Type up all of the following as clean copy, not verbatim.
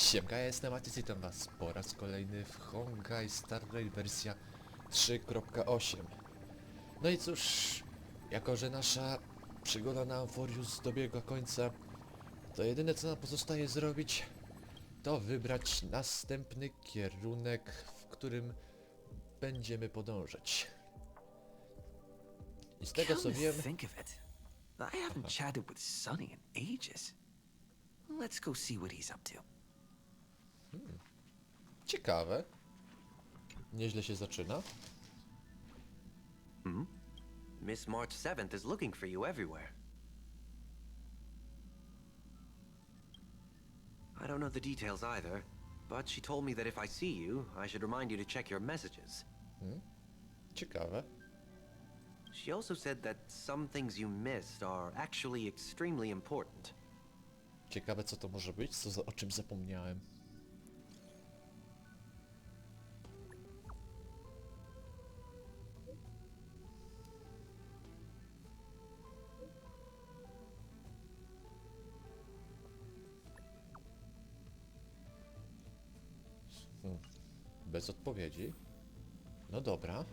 Siemka, ja jestem Matys i witam was po raz kolejny w Honkai Star Rail wersja 3.8. No i cóż, jako że nasza przygoda na Amphorius dobiega końca, to jedyne co nam pozostaje zrobić, to wybrać następny kierunek, w którym będziemy podążać. I z tego co wiem... Think of it. I haven't chatted with Sonny in ages. Let's go see what he's up to. Ciekawe. Nieźle się zaczyna. Miss March 7th is looking for you everywhere. I don't know the details either, but she told me that if I see you, I should remind you to check your messages. Ciekawe. She also said that some things you missed are actually extremely important. Ciekawe co to może być, o czym zapomniałem. Bez odpowiedzi. No dobra.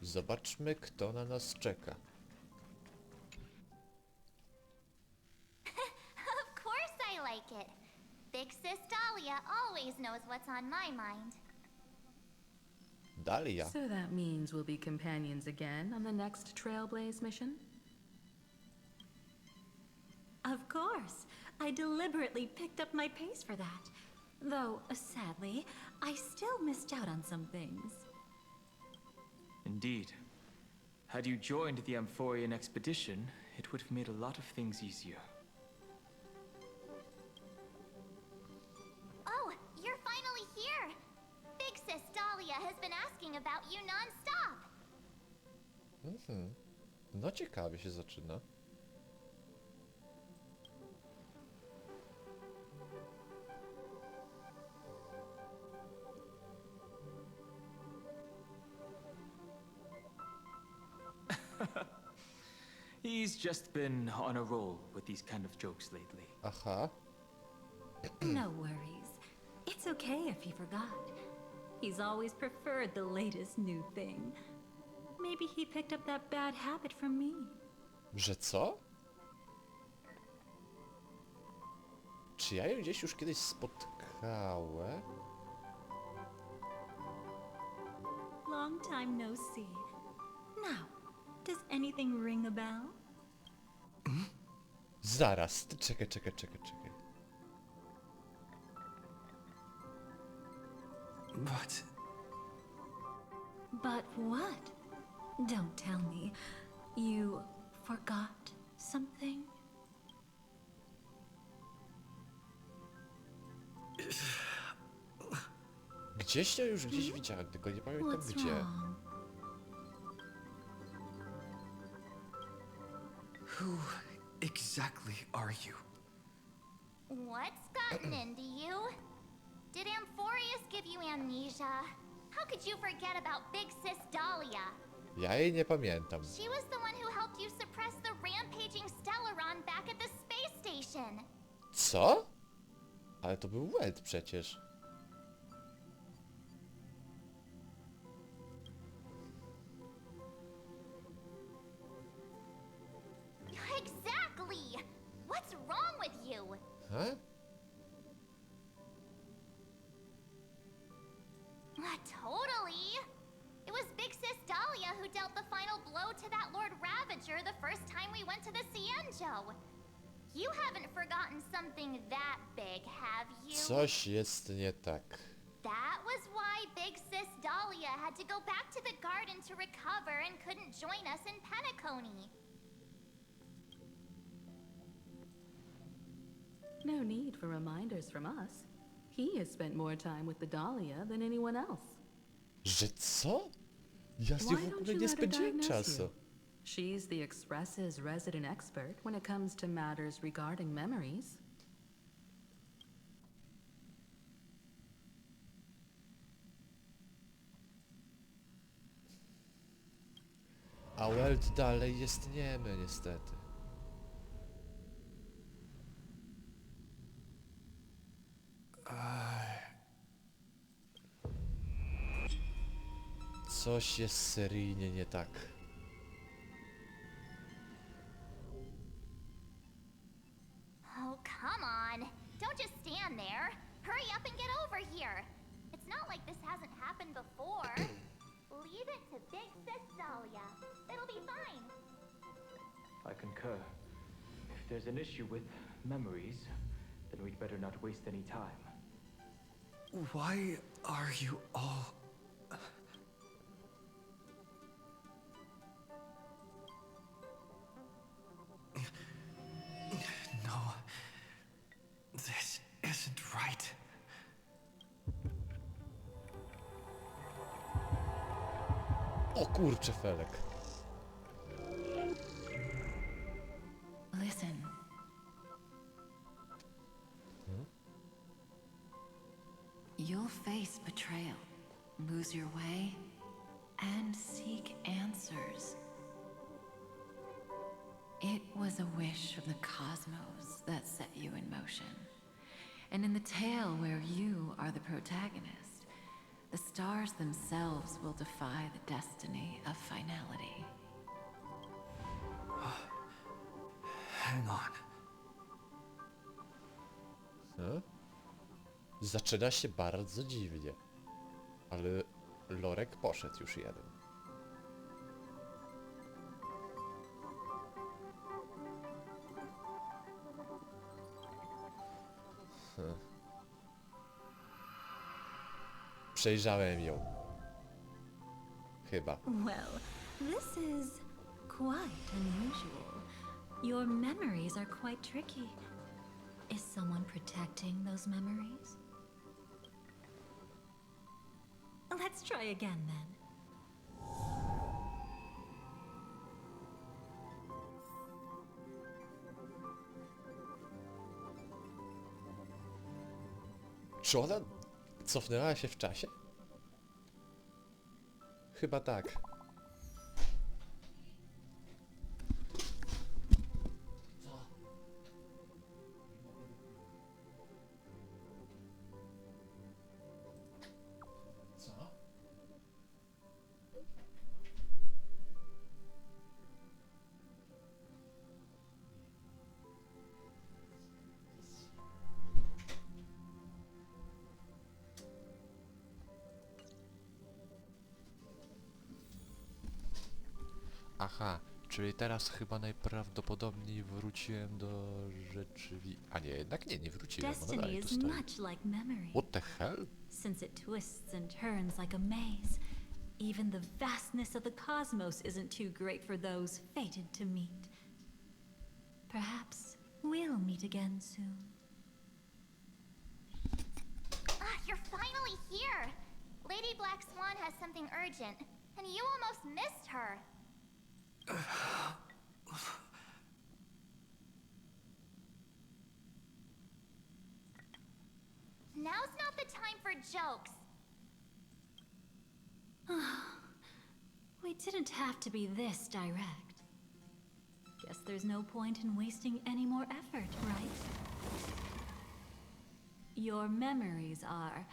Zobaczmy, kto na nas czeka. Of course I like it. Big sis Dahlia always knows what's on my mind. Dalia. So that means we'll be companions again on the next Trailblaze mission? Of course. I deliberately picked up my pace for that. Though, sadly, I still missed out on some things. Indeed. Had you joined the Amphorian expedition, it would have made a lot of things easier. Oh, you're finally here. Big sis Dahlia has been asking about you non-stop. No ciekawie się zaczyna. He's just been on a roll with these kind of jokes lately. Aha. No worries. It's okay if he forgot. He's always preferred the latest new thing. Maybe he picked up that bad habit from me. Że co? Czy ja ją gdzieś już kiedyś spotkałem? Long time no see. Now, does anything ring a bell? Zaraz, czekaj. But what? Don't tell me. You forgot something? Gdzieś ja już gdzieś widziałem, tylko nie pamiętam What's gdzie. wrong? Who exactly are you? What's gotten into you? Did Amphorius give you amnesia? How could you forget about Big sis Dahlia? Ja jej nie pamiętam. She was the one who helped you suppress the rampaging Stellaron back at the space station. Co? Ale to był Welt przecież. Exactly! What's wrong with you? He? Totally! It was Big sis Dahlia who dealt the final blow to that Lord Ravager the first time we went to the Cienjo. You haven't forgotten something that big, have you? Coś jest nie tak. That was why Big sis Dahlia had to go back to the garden to recover and couldn't join us in Penacony. No need for reminders from us. He has spent more time with the Dahlia than anyone else. Że co? Ja z nią Why w don't ogóle you nie let her spędziłem diagnose czasu. you? She's the Express's resident expert when it comes to matters regarding memories. A Welt dalej jest niemy niestety. Coś jest seryjnie nie tak. Oh, come on. Don't just stand there. Hurry up and get over here. It's not like this hasn't happened before. Leave it to Big Sis Dahlia. It'll be fine. I concur. If there's an issue with memories, then we'd better not waste any time. Why are you all... No, this isn't right. O kurcze felek. Listen. You'll face betrayal, lose your way, and seek answers. It was a wish of the cosmos that set you in motion. And in the tale where you are the protagonist, the stars themselves will defy the destiny of finality. Hang on. Zaczyna się bardzo dziwnie. Ale Lorek poszedł już jeden. Przejrzałem ją. Chyba. Well, this is quite unusual. Your memories are quite tricky. Is someone protecting those memories? Let's try again then. Czy ona cofnęła się w czasie? Chyba tak. Co? Aha, czyli teraz chyba najprawdopodobniej wróciłem do A nie, jednak nie wróciłem. Ona Destiny dalej tu is stoi. much like memory. What the hell? Since it twists and turns like a maze, even the vastness of the cosmos isn't too great for those fated to meet. Perhaps we'll meet again soon. Ah, you're finally here. Lady Black Swan has something urgent, and you almost missed her. Now's not the time for jokes. We didn't have to be this direct. Guess there's no point in wasting any more effort, right? Your memories are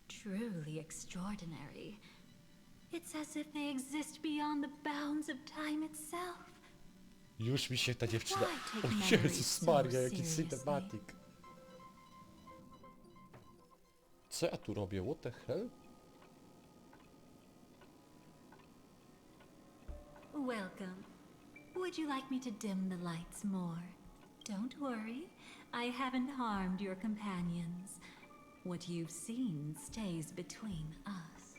truly extraordinary. It's as if they exist beyond the bounds of time itself. Już mi się ta dziewczyna... Why take O memories Jezus so Maria, jaki seriously? cinematic. Co ja tu robię? What the hell? Welcome. Would you like me to dim the lights more? Don't worry, I haven't harmed your companions. What you've seen stays between us.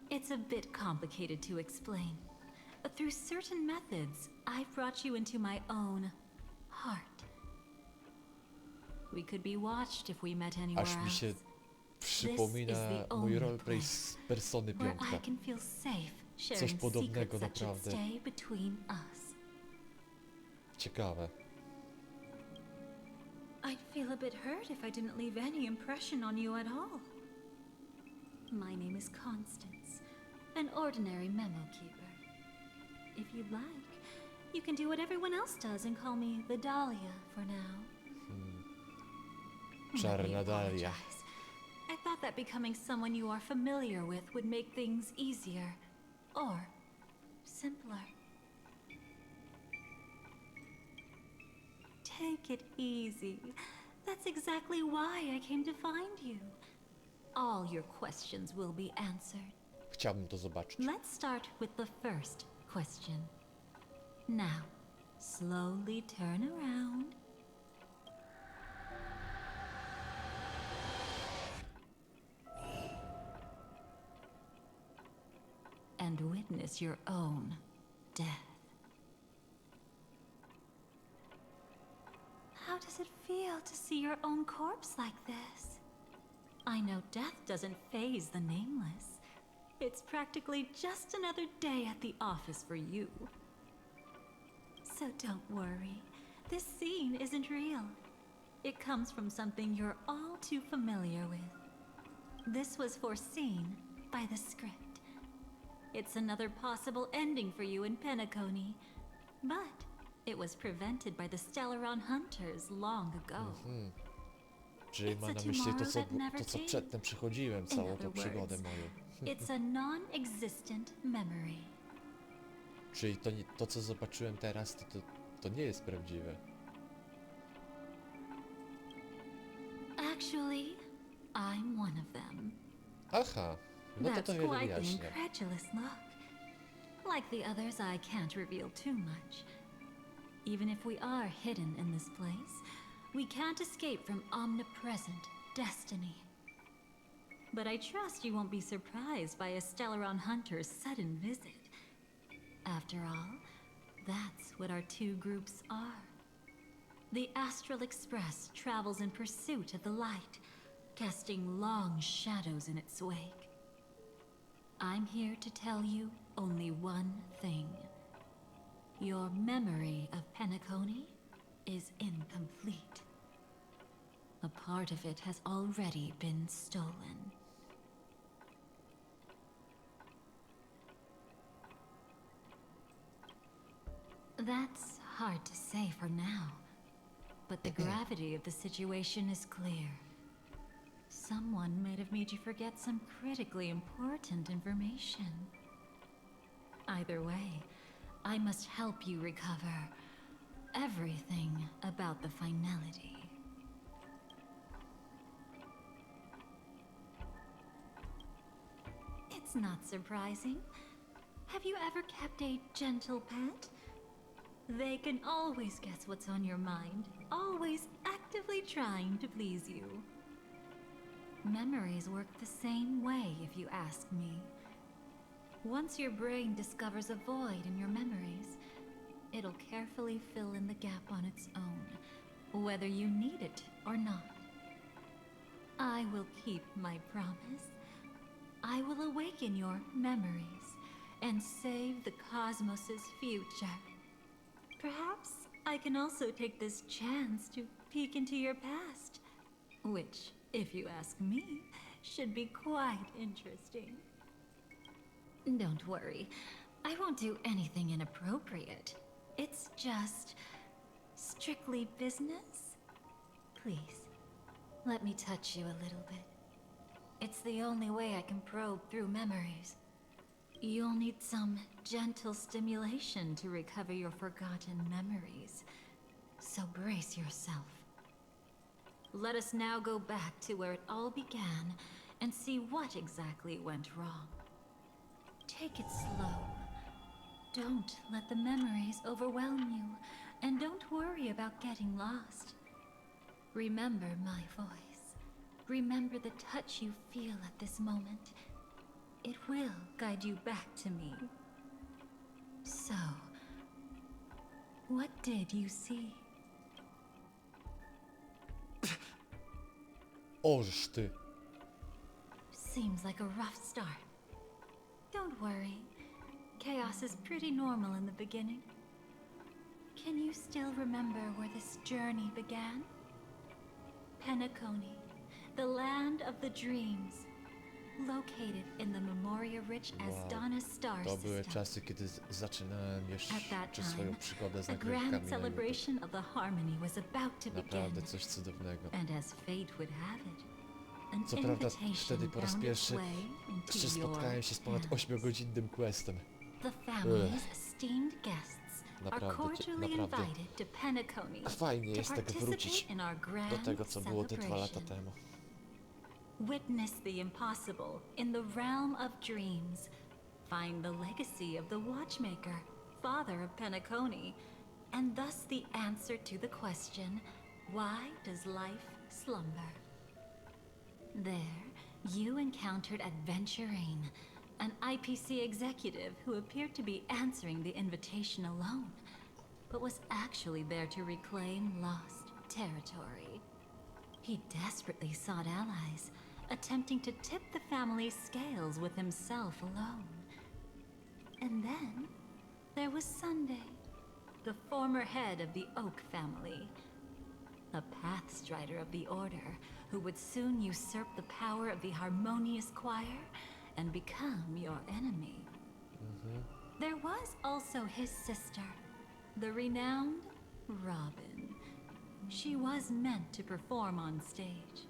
It's a bit complicated to explain. Through certain methods, I've brought you into my own heart. We could be watched if we met anywhere Aż mi się else. przypomina mój roleplay z Persony Where 5. I can feel safe Coś sharing podobnego, secrets that should naprawdę. stay between us. Ciekawe. I'd feel a bit hurt if I didn't leave any impression on you at all. My name is Constance, an ordinary memo keeper. If you'd like, you can do what everyone else does and call me the Dahlia for now. Czarna Dalia. apologize. I thought that becoming someone you are familiar with would make things easier. Or simpler. Take it easy. That's exactly why I came to find you. All your questions will be answered. Chciałbym to zobaczyć. Let's start with the first question. Now, slowly turn around. And witness your own death. How does it feel to see your own corpse like this? I know death doesn't faze the nameless. It's practically just another day at the office for you. So don't worry. This scene isn't real. It comes from something you're all too familiar with. This was foreseen by the script. It's another possible ending for you in Penacony, but it was prevented by the Stellaron Hunters long ago. Czyli ma na myśli to, co przedtem przechodziłem, całą tą przygodę moją. It's a non-existent memory. Czyli to, co zobaczyłem teraz, to nie jest prawdziwe. Actually, I'm one of them. Aha, no to That's wiele quite the wyjaśnia. incredulous look. Like the others, I can't reveal too much. Even if we are hidden in this place, we can't escape from omnipresent destiny. But I trust you won't be surprised by a Stellaron Hunter's sudden visit. After all, that's what our two groups are. The Astral Express travels in pursuit of the light, casting long shadows in its wake. I'm here to tell you only one thing. Your memory of Penacony is incomplete. A part of it has already been stolen. That's hard to say for now, but the gravity of the situation is clear. Someone might have made you forget some critically important information. Either way, I must help you recover everything about the finality. It's not surprising. Have you ever kept a gentle pet? They can always guess what's on your mind, always actively trying to please you. Memories work the same way, if you ask me. Once your brain discovers a void in your memories, it'll carefully fill in the gap on its own, whether you need it or not. I will keep my promise. I will awaken your memories and save the cosmos's future. Perhaps I can also take this chance to peek into your past, which, if you ask me, should be quite interesting. Don't worry, I won't do anything inappropriate. It's just strictly business. Please, let me touch you a little bit. It's the only way I can probe through memories. You'll need some gentle stimulation to recover your forgotten memories, so brace yourself. Let us now go back to where it all began and see what exactly went wrong. Take it slow. Don't let the memories overwhelm you, and don't worry about getting lost. Remember my voice. Remember the touch you feel at this moment. It will guide you back to me. So, what did you see? Oż ty. Seems like a rough start. Don't worry. Chaos is pretty normal in the beginning. Can you still remember where this journey began? Penacony, the land of the dreams. located in the Memoria Rich as Wow. Donna's star To były system. czasy, kiedy zaczynałem jeszcze At that swoją time, przygodę z a nagrywkami grand na YouTube. celebration of the harmony was about to begin. Naprawdę coś cudownego. And as fate would have it, an Co prawda invitation wtedy po raz found its pierwszy way into jeszcze spotkałem się z ponad your hands. 8-godzinnym questem. The family's esteemed guests are Naprawdę, cordially naprawdę. invited to Penacony Fajnie to jest tak participate wrócić in our grand do tego, co było te 2 lata celebration. temu. Witness the impossible in the realm of dreams. Find the legacy of the watchmaker, father of Penacony, and thus the answer to the question, why does life slumber? There, you encountered Adventurine, an IPC executive who appeared to be answering the invitation alone, but was actually there to reclaim lost territory. He desperately sought allies, attempting to tip the family's scales with himself alone. And then there was Sunday, the former head of the Oak family, a pathstrider of the Order who would soon usurp the power of the Harmonious Choir and become your enemy. There was also his sister, the renowned Robin. She was meant to perform on stage,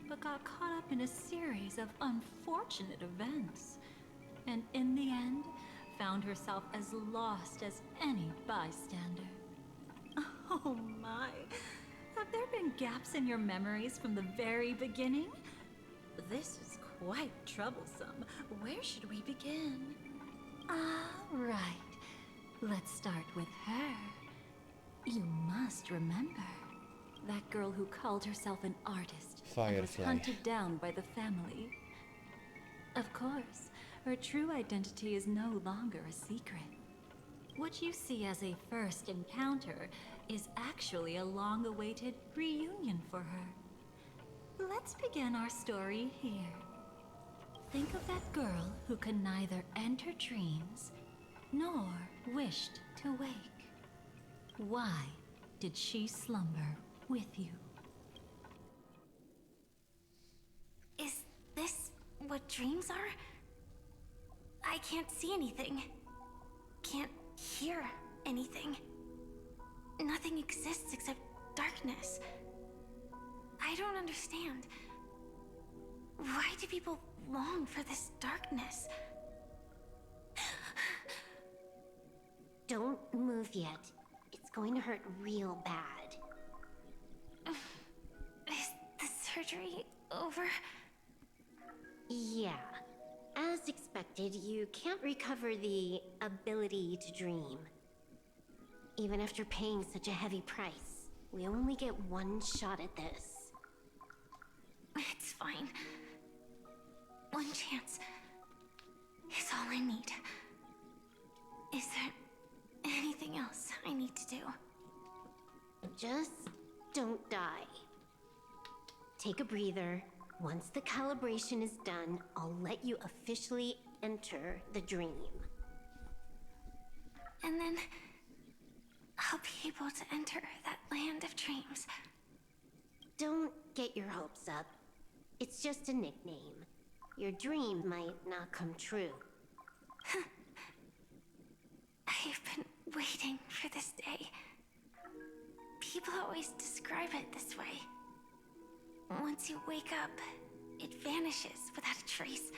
but got caught up in a series of unfortunate events, and in the end, found herself as lost as any bystander. Oh my! Have there been gaps in your memories from the very beginning? This is quite troublesome. Where should we begin? Right. Let's start with her. You must remember that girl who called herself an artist and was Firefly. hunted down by the family. Of course, her true identity is no longer a secret. What you see as a first encounter is actually a long-awaited reunion for her. Let's begin our story here. Think of that girl who could neither enter dreams nor wished to wake. Why did she slumber with you? Is this what dreams are? I can't see anything. Can't hear anything. Nothing exists except darkness. I don't understand. Why do people long for this darkness? Don't move yet. It's going to hurt real bad. Is the surgery over? Yeah. As expected, you can't recover the ability to dream. Even after paying such a heavy price, we only get one shot at this. It's fine. One chance is all I need. Is there anything else I need to do? Just don't die. Take a breather. Once the calibration is done, I'll let you officially enter the dream. And then I'll be able to enter that land of dreams. Don't get your hopes up. It's just a nickname. Your dream might not come true. I've been waiting for this day. People always describe it this way. Once you wake up, it vanishes without a trace.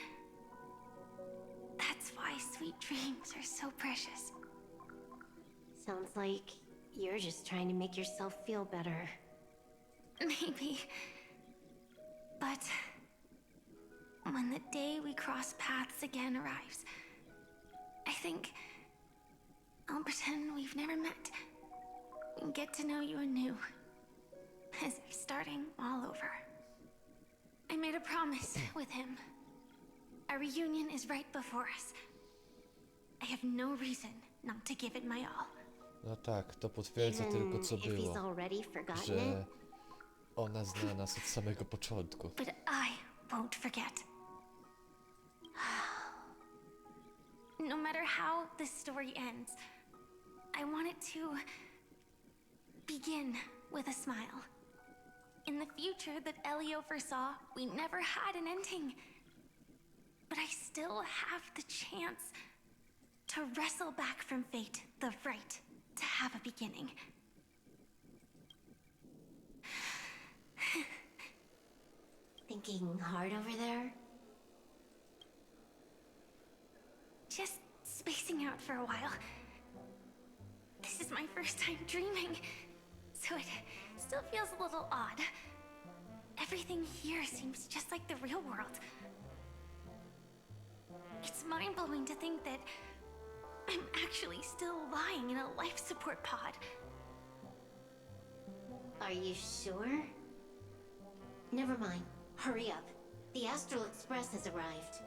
That's why sweet dreams are so precious. Sounds like you're just trying to make yourself feel better. Maybe. But when the day we cross paths again arrives, I think I'll pretend we've never met and get to know you anew, as if starting all over. I made a promise with him. Our reunion is right before us. I have no reason not to give it my all. No tak, to potwierdza Even tylko co if he's było, already forgotten że it. ona zna nas od samego początku. But I won't forget. No matter how this story ends, I want it to begin with a smile. In the future that Elio foresaw, we never had an ending. but I still have the chance to wrestle back from fate the right to have a beginning. Thinking hard over there? Just spacing out for a while. This is my first time dreaming, so it still feels a little odd. Everything here seems just like the real world. It's mind-blowing to think that I'm actually still lying in a life support pod. Are you sure? Never mind. Hurry up. The Astral Express has arrived.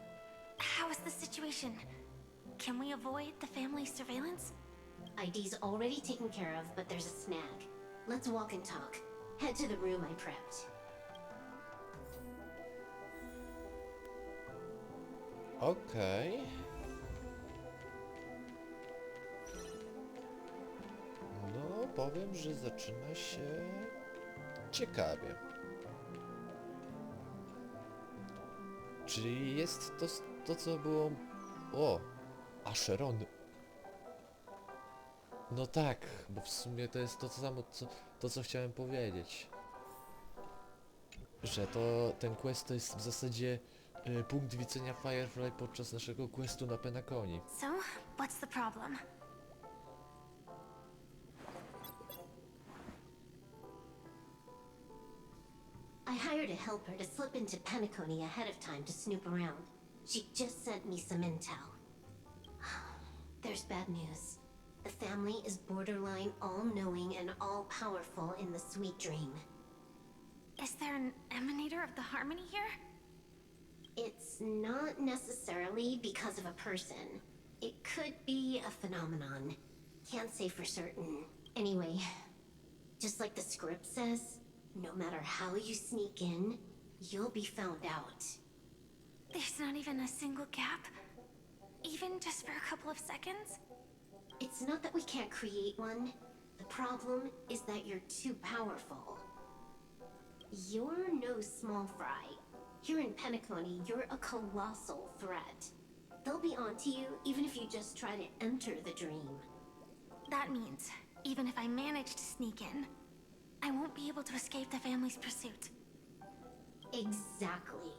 How is the situation? Can we avoid the family's surveillance? ID's already taken care of, but there's a snag. Let's walk and talk. Head to the room I prepped. Okej. No, powiem, że zaczyna się ciekawie. Czyli jest to co było... O! Acheron. No tak, bo w sumie to jest to samo, co chciałem powiedzieć. Że ten quest to jest w zasadzie punkt widzenia Firefly podczas naszego questu na Penaconi. So, what's the problem? I hired a helper to slip into Penacony ahead of time to snoop around. She just sent me some intel. There's bad news. The family is borderline all-knowing and all-powerful in the sweet dream. Is there an emanator of the harmony here? It's not necessarily because of a person. It could be a phenomenon. Can't say for certain. Anyway, just like the script says, no matter how you sneak in, you'll be found out. There's not even a single gap? Even just for a couple of seconds? It's not that we can't create one. The problem is that you're too powerful. You're no small fry. Here in Penacony, you're a colossal threat. They'll be onto you even if you just try to enter the dream. That means, even if I manage to sneak in, I won't be able to escape the family's pursuit. Exactly.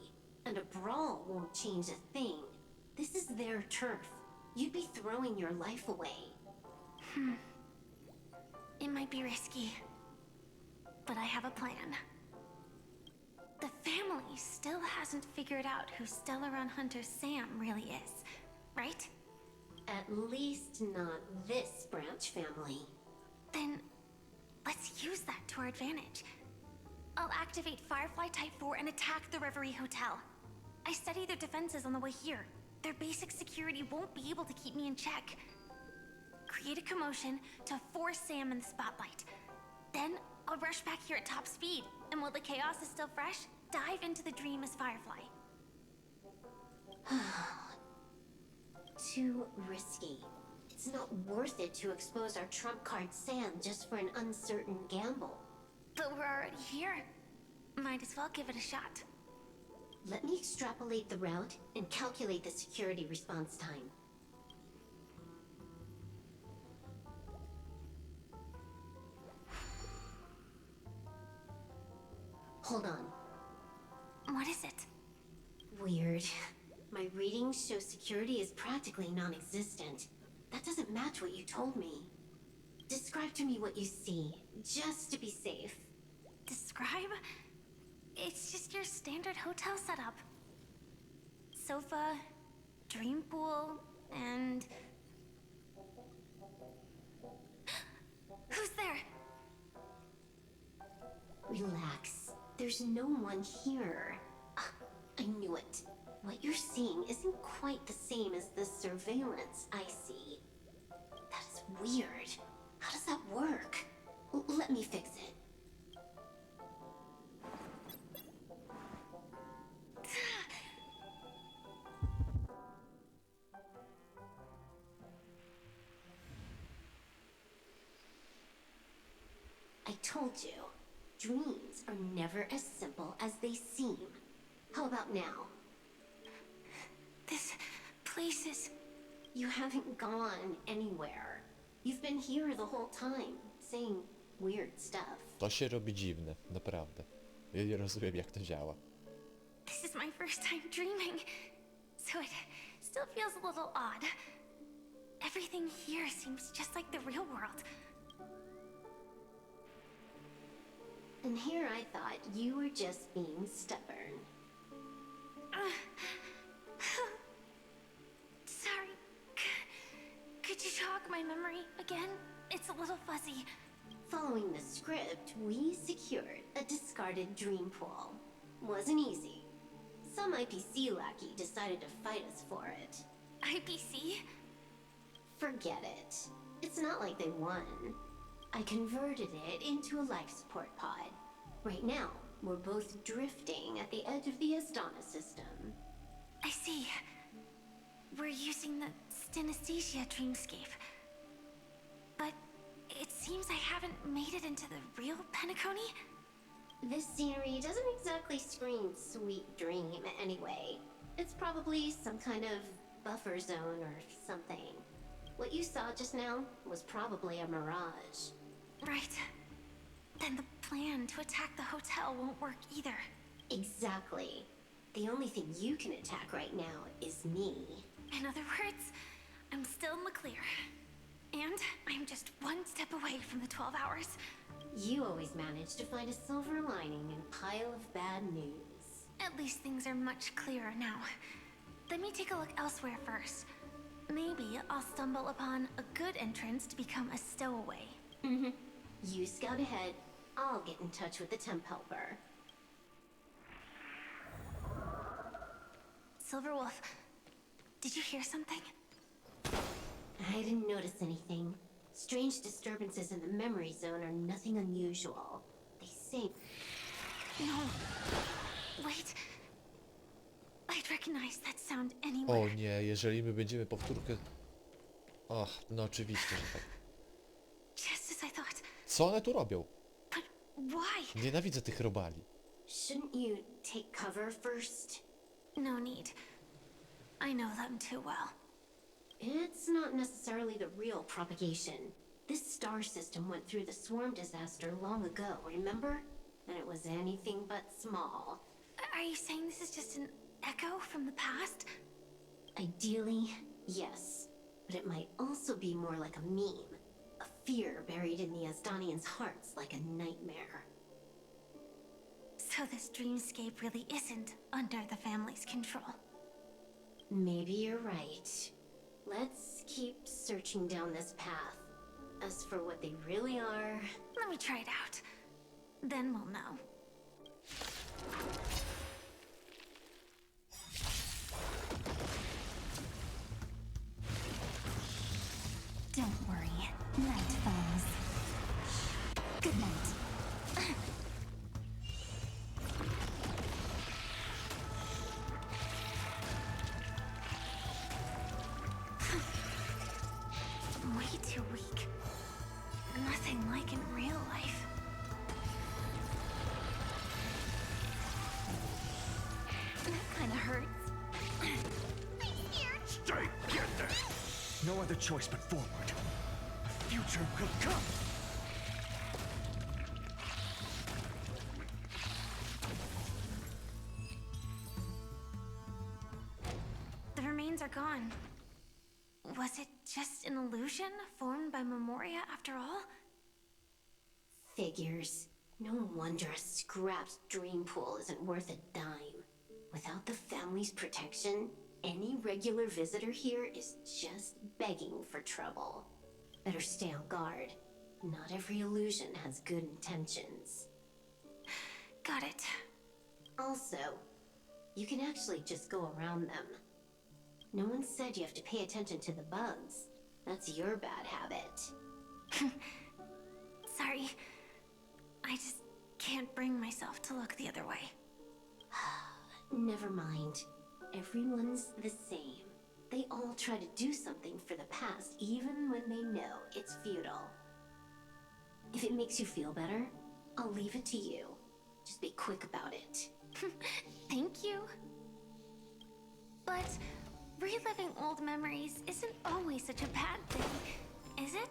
And a brawl won't change a thing. This is their turf. You'd be throwing your life away. It might be risky, but I have a plan. The family still hasn't figured out who Stellaron Hunter Sam really is, right? At least not this branch family. Then, let's use that to our advantage. I'll activate Firefly Type 4 and attack the Reverie Hotel. I studied their defenses on the way here. Their basic security won't be able to keep me in check. Create a commotion to force Sam in the spotlight. Then, I'll rush back here at top speed, and while the chaos is still fresh, dive into the dream as Firefly. Too risky. It's not worth it to expose our trump card Sam just for an uncertain gamble. But we're already here. Might as well give it a shot. Let me extrapolate the route and calculate the security response time. Hold on. What is it? Weird. My readings show security is practically non-existent. That doesn't match what you told me. Describe to me what you see, just to be safe. Describe? It's just your standard hotel setup. Sofa, dream pool, and... Who's there? Relax. There's no one here. I knew it. What you're seeing isn't quite the same as the surveillance I see. That is weird. How does that work? Let me fix it. I told you, dreams are never as simple as they seem. How about now? places. You haven't gone anywhere. You've been here the whole time, saying weird stuff. To się robi dziwne, naprawdę. Ja nie rozumiem, jak to działa. This is my first time dreaming, so it still feels a little odd. Everything here seems just like the real world. And here I thought you were just being stubborn. Sorry. Could you jog my memory again? It's a little fuzzy. Following the script, we secured a discarded dream pool. Wasn't easy. Some IPC lackey decided to fight us for it. IPC? Forget it. It's not like they won. I converted it into a life support pod. Right now, we're both drifting at the edge of the Astana system. I see. We're using the synesthesia dreamscape. But it seems I haven't made it into the real Penacony? This scenery doesn't exactly scream sweet dream anyway. It's probably some kind of buffer zone or something. What you saw just now was probably a mirage. Right. Then the plan to attack the hotel won't work either. Exactly. The only thing you can attack right now is me. In other words, I'm still in the clear. And I'm just one step away from the 12 hours. You always manage to find a silver lining in a pile of bad news. At least things are much clearer now. Let me take a look elsewhere first. Maybe I'll stumble upon a good entrance to become a stowaway. You scout ahead, I'll get in touch with the temp helper. Silverwolf, did you hear something? I didn't notice anything. Strange disturbances in the memory zone are nothing unusual. They say... No. Wait. I'd recognize that sound anywhere. O nie, jeżeli my będziemy powtórkę... Och, no oczywiście, że tak. Just as I thought. Co one tu robią? But why? Nienawidzę tych robali. Shouldn't you take cover first? No need. I know them too well. It's not necessarily the real propagation. This star system went through the swarm disaster long ago, remember? And it was anything but small. Are you saying this is just an echo from the past? Ideally, yes. But it might also be more like a meme. A fear buried in the Asdanians' hearts like a nightmare. So this dreamscape really isn't under the family's control. Maybe you're right. Let's keep searching down this path. As for what they really are... Let me try it out. Then we'll know. Don't worry. Night falls. Good night. Way too weak. Nothing like in real life. That kinda hurts. Stay get there! No other choice but forward. The future will come! The remains are gone. Was it just an illusion formed by Memoria after all? Figures. No wonder a scrapped dream pool isn't worth a dime. Without the family's protection, any regular visitor here is just begging for trouble. Better stay on guard. Not every illusion has good intentions. Got it. Also, you can actually just go around them. No one said you have to pay attention to the bugs. That's your bad habit. Sorry. I just can't bring myself to look the other way. Never mind. Everyone's the same. They all try to do something for the past, even when they know it's futile. If it makes you feel better, I'll leave it to you. Just be quick about it. Thank you. But reliving old memories isn't always such a bad thing, is it?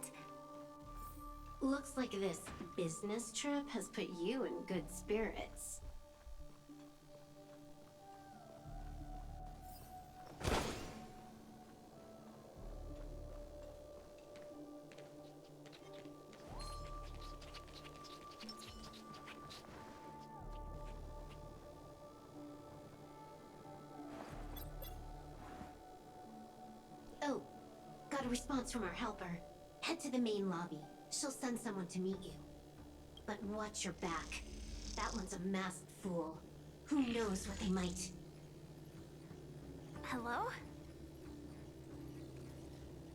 Looks like this business trip has put you in good spirits. Oh, got a response from our helper. Head to the main lobby. She'll send someone to meet you. But watch your back. That one's a masked fool. Who knows what they might... Hello?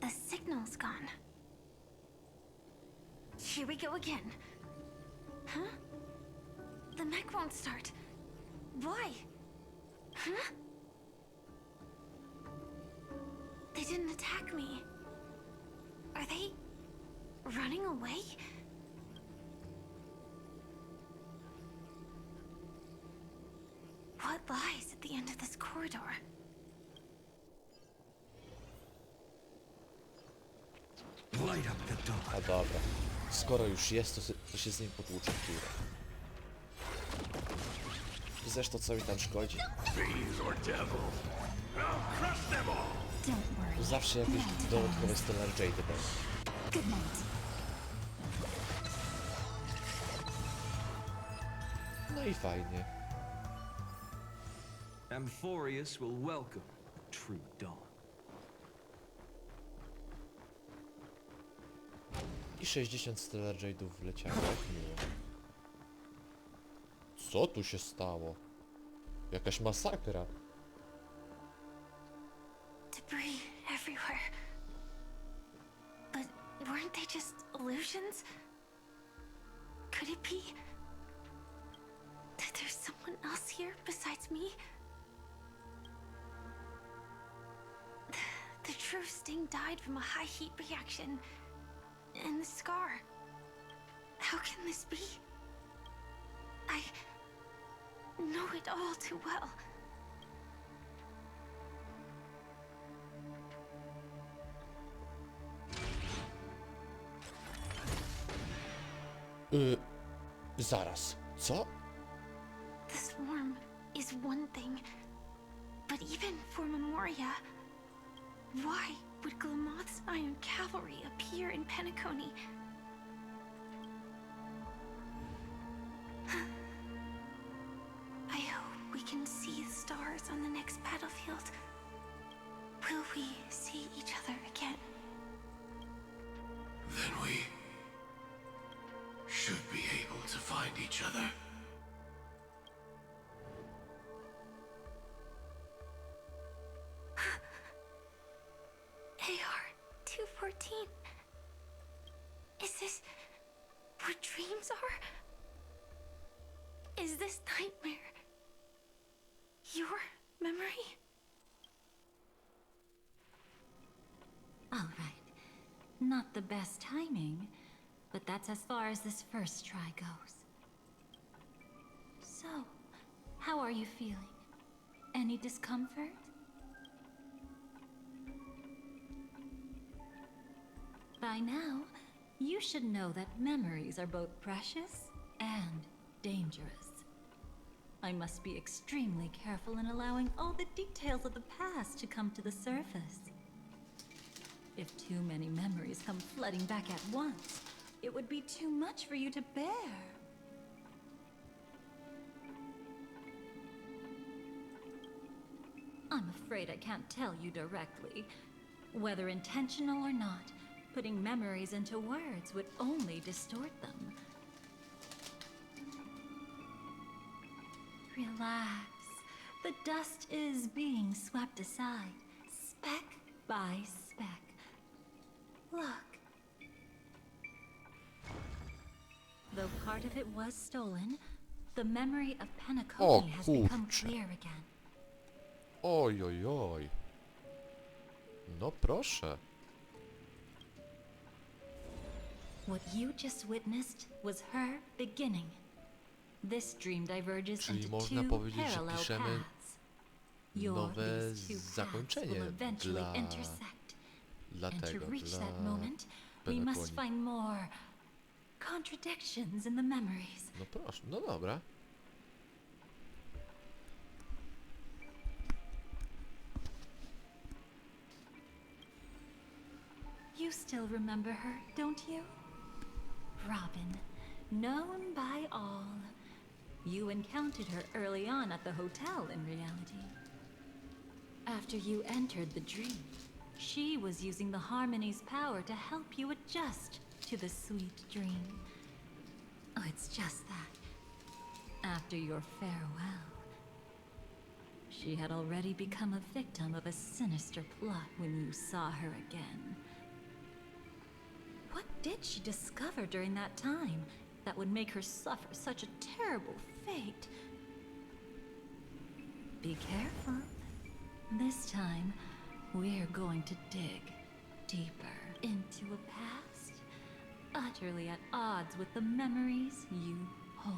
The signal's gone. Here we go again. Huh? The mech won't start. Why? Huh? They didn't attack me. Are they running away? What lies at the end of this corridor? Light up the door. A dobra. Skoro już jest, to się z nim potłuczę chwilę. Zresztą co mi tam szkodzi? Zawsze jakieś dodatkowe Stellar Jade będą. Good night. No i fajnie. Amphorius will welcome true dawn. I 60 Stellar Jade'ów wleciało, jak miło. Co tu się stało? Jakaś masakra. Debris everywhere. But weren't they just illusions? Could it be that there's someone else here besides me? The true Sting died from a high heat reaction. And the scar. How can this be? I know it all too well. Zaraz. Co? The swarm is one thing, but even for Memoria, why would Glamoth's Iron Cavalry appear in Penacony? I hope we can see the stars on the next battlefield. Will we see each other again? Then we should be able to find each other. AR-214. Is this what dreams are? Is this nightmare your memory? All right. Not the best timing, but that's as far as this first try goes. So, how are you feeling? Any discomfort? By now, you should know that memories are both precious and dangerous. I must be extremely careful in allowing all the details of the past to come to the surface. If too many memories come flooding back at once, it would be too much for you to bear. I'm afraid I can't tell you directly. Whether intentional or not, putting memories into words would only distort them. Relax. The dust is being swept aside, speck by speck. Look. Though part of it was stolen, the memory of Penacony has become clear again. Oj, oj, oj. No proszę. What you just witnessed was her beginning. This dream diverges Czyli into można two powiedzieć, że parallel piszemy paths. nowe these two paths zakończenie will eventually dla intersect. And to tego, reach dla that moment, we must Penetroni. find more contradictions in the memories. No proszę, no dobra. You still remember her, don't you? Robin, known by all. You encountered her early on at the hotel in reality. After you entered the dream, she was using the Harmony's power to help you adjust to the sweet dream. Oh, it's just that. After your farewell, she had already become a victim of a sinister plot when you saw her again. What did she discover during that time that would make her suffer such a terrible fate? Be careful. This time, we're going to dig deeper into a past utterly at odds with the memories you hold.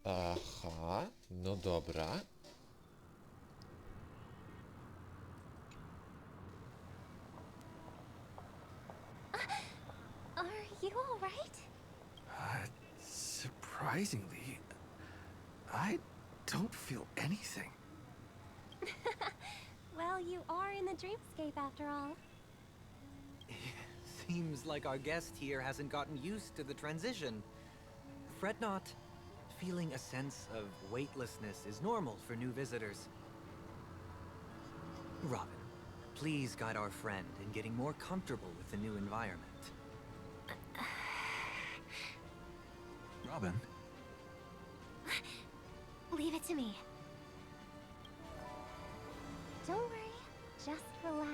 Aha, no dobra. Are you all right? Surprisingly, I don't feel anything. Well, you are in the dreamscape after all. Seems like our guest here hasn't gotten used to the transition. Fret not. Feeling a sense of weightlessness is normal for new visitors. Robin, please guide our friend in getting more comfortable with the new environment. Robin? Leave it to me. Don't worry, just relax.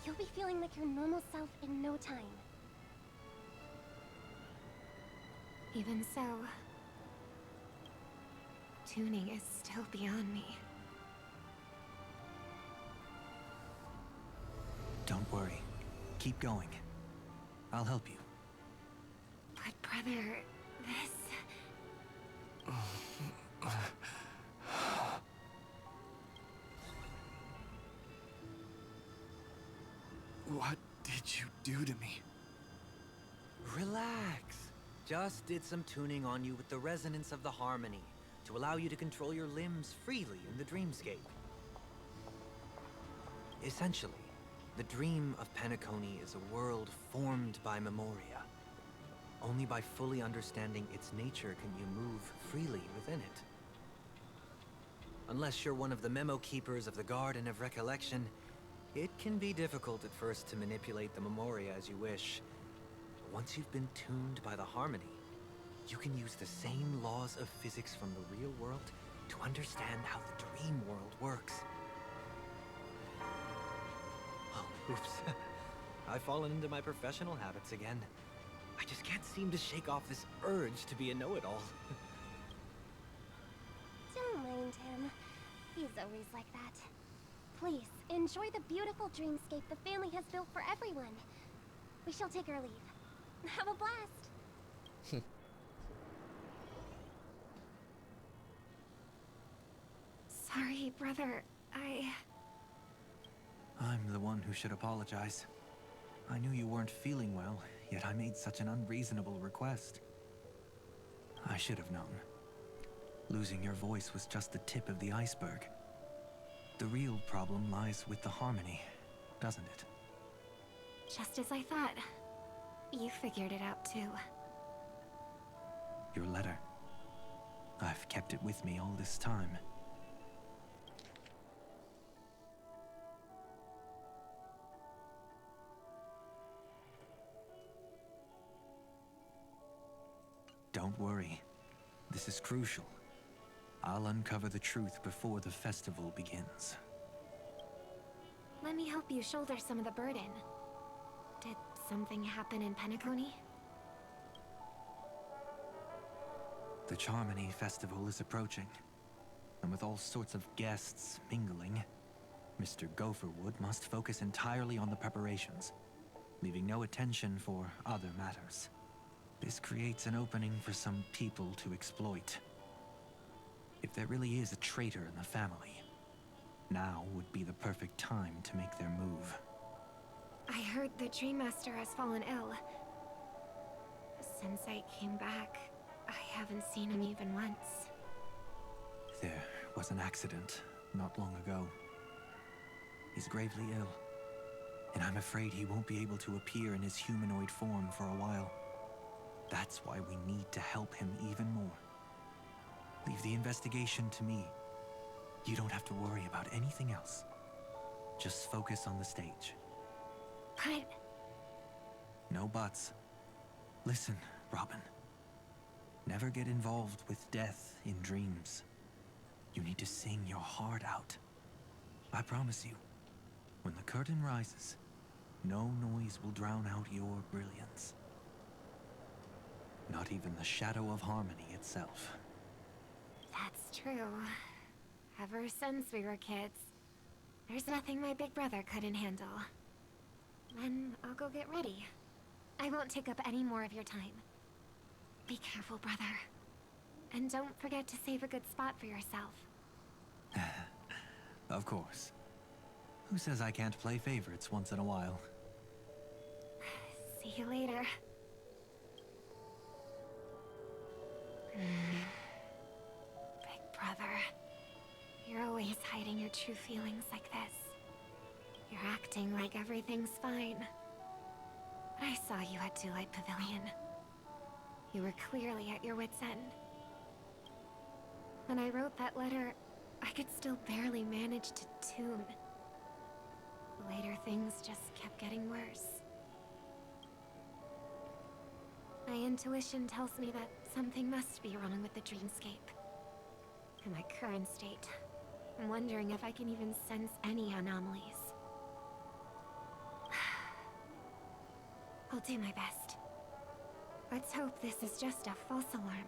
You'll be feeling like your normal self in no time. Even so, tuning is still beyond me. Don't worry. Keep going. I'll help you. But brother, this... What did you do to me? Relax. Just did some tuning on you with the resonance of the harmony to allow you to control your limbs freely in the dreamscape. Essentially, the dream of Penacony is a world formed by memoria. Only by fully understanding its nature can you move freely within it. Unless you're one of the memo keepers of the Garden of Recollection, it can be difficult at first to manipulate the memoria as you wish. But once you've been tuned by the harmony, you can use the same laws of physics from the real world to understand how the dream world works. Oh, oops. I've fallen into my professional habits again. I just can't seem to shake off this urge to be a know-it-all. Don't mind him. He's always like that. Please, enjoy the beautiful dreamscape the family has built for everyone. We shall take our leave. Have a blast. Sorry, brother. I'm the one who should apologize. I knew you weren't feeling well, yet I made such an unreasonable request. I should have known. Losing your voice was just the tip of the iceberg. The real problem lies with the harmony, doesn't it? Just as I thought. You figured it out too. Your letter. I've kept it with me all this time. Don't worry. This is crucial. I'll uncover the truth before the festival begins. Let me help you shoulder some of the burden. Did something happen in Penacony? The Charmony Festival is approaching, and with all sorts of guests mingling, Mr. Gopherwood must focus entirely on the preparations, leaving no attention for other matters. This creates an opening for some people to exploit. If there really is a traitor in the family, now would be the perfect time to make their move. I heard the Dream Master has fallen ill. Since I came back, I haven't seen him even once. There was an accident not long ago. He's gravely ill, and I'm afraid he won't be able to appear in his humanoid form for a while. That's why we need to help him even more. Leave the investigation to me. You don't have to worry about anything else. Just focus on the stage. But... No buts. Listen, Robin. Never get involved with death in dreams. You need to sing your heart out. I promise you, when the curtain rises, no noise will drown out your brilliance. Not even the shadow of harmony itself. that's true. Ever since we were kids, there's nothing my big brother couldn't handle. Then I'll go get ready. I won't take up any more of your time. Be careful, brother. And don't forget to save a good spot for yourself. Of course. Who says I can't play favorites once in a while? See you later. Big brother, you're always hiding your true feelings like this. You're acting like everything's fine. But I saw you at Daylight Pavilion. You were clearly at your wit's end. When I wrote that letter, I could still barely manage to tune. Later, things just kept getting worse. My intuition tells me that something must be wrong with the dreamscape. In my current state, I'm wondering if I can even sense any anomalies. I'll do my best. Let's hope this is just a false alarm.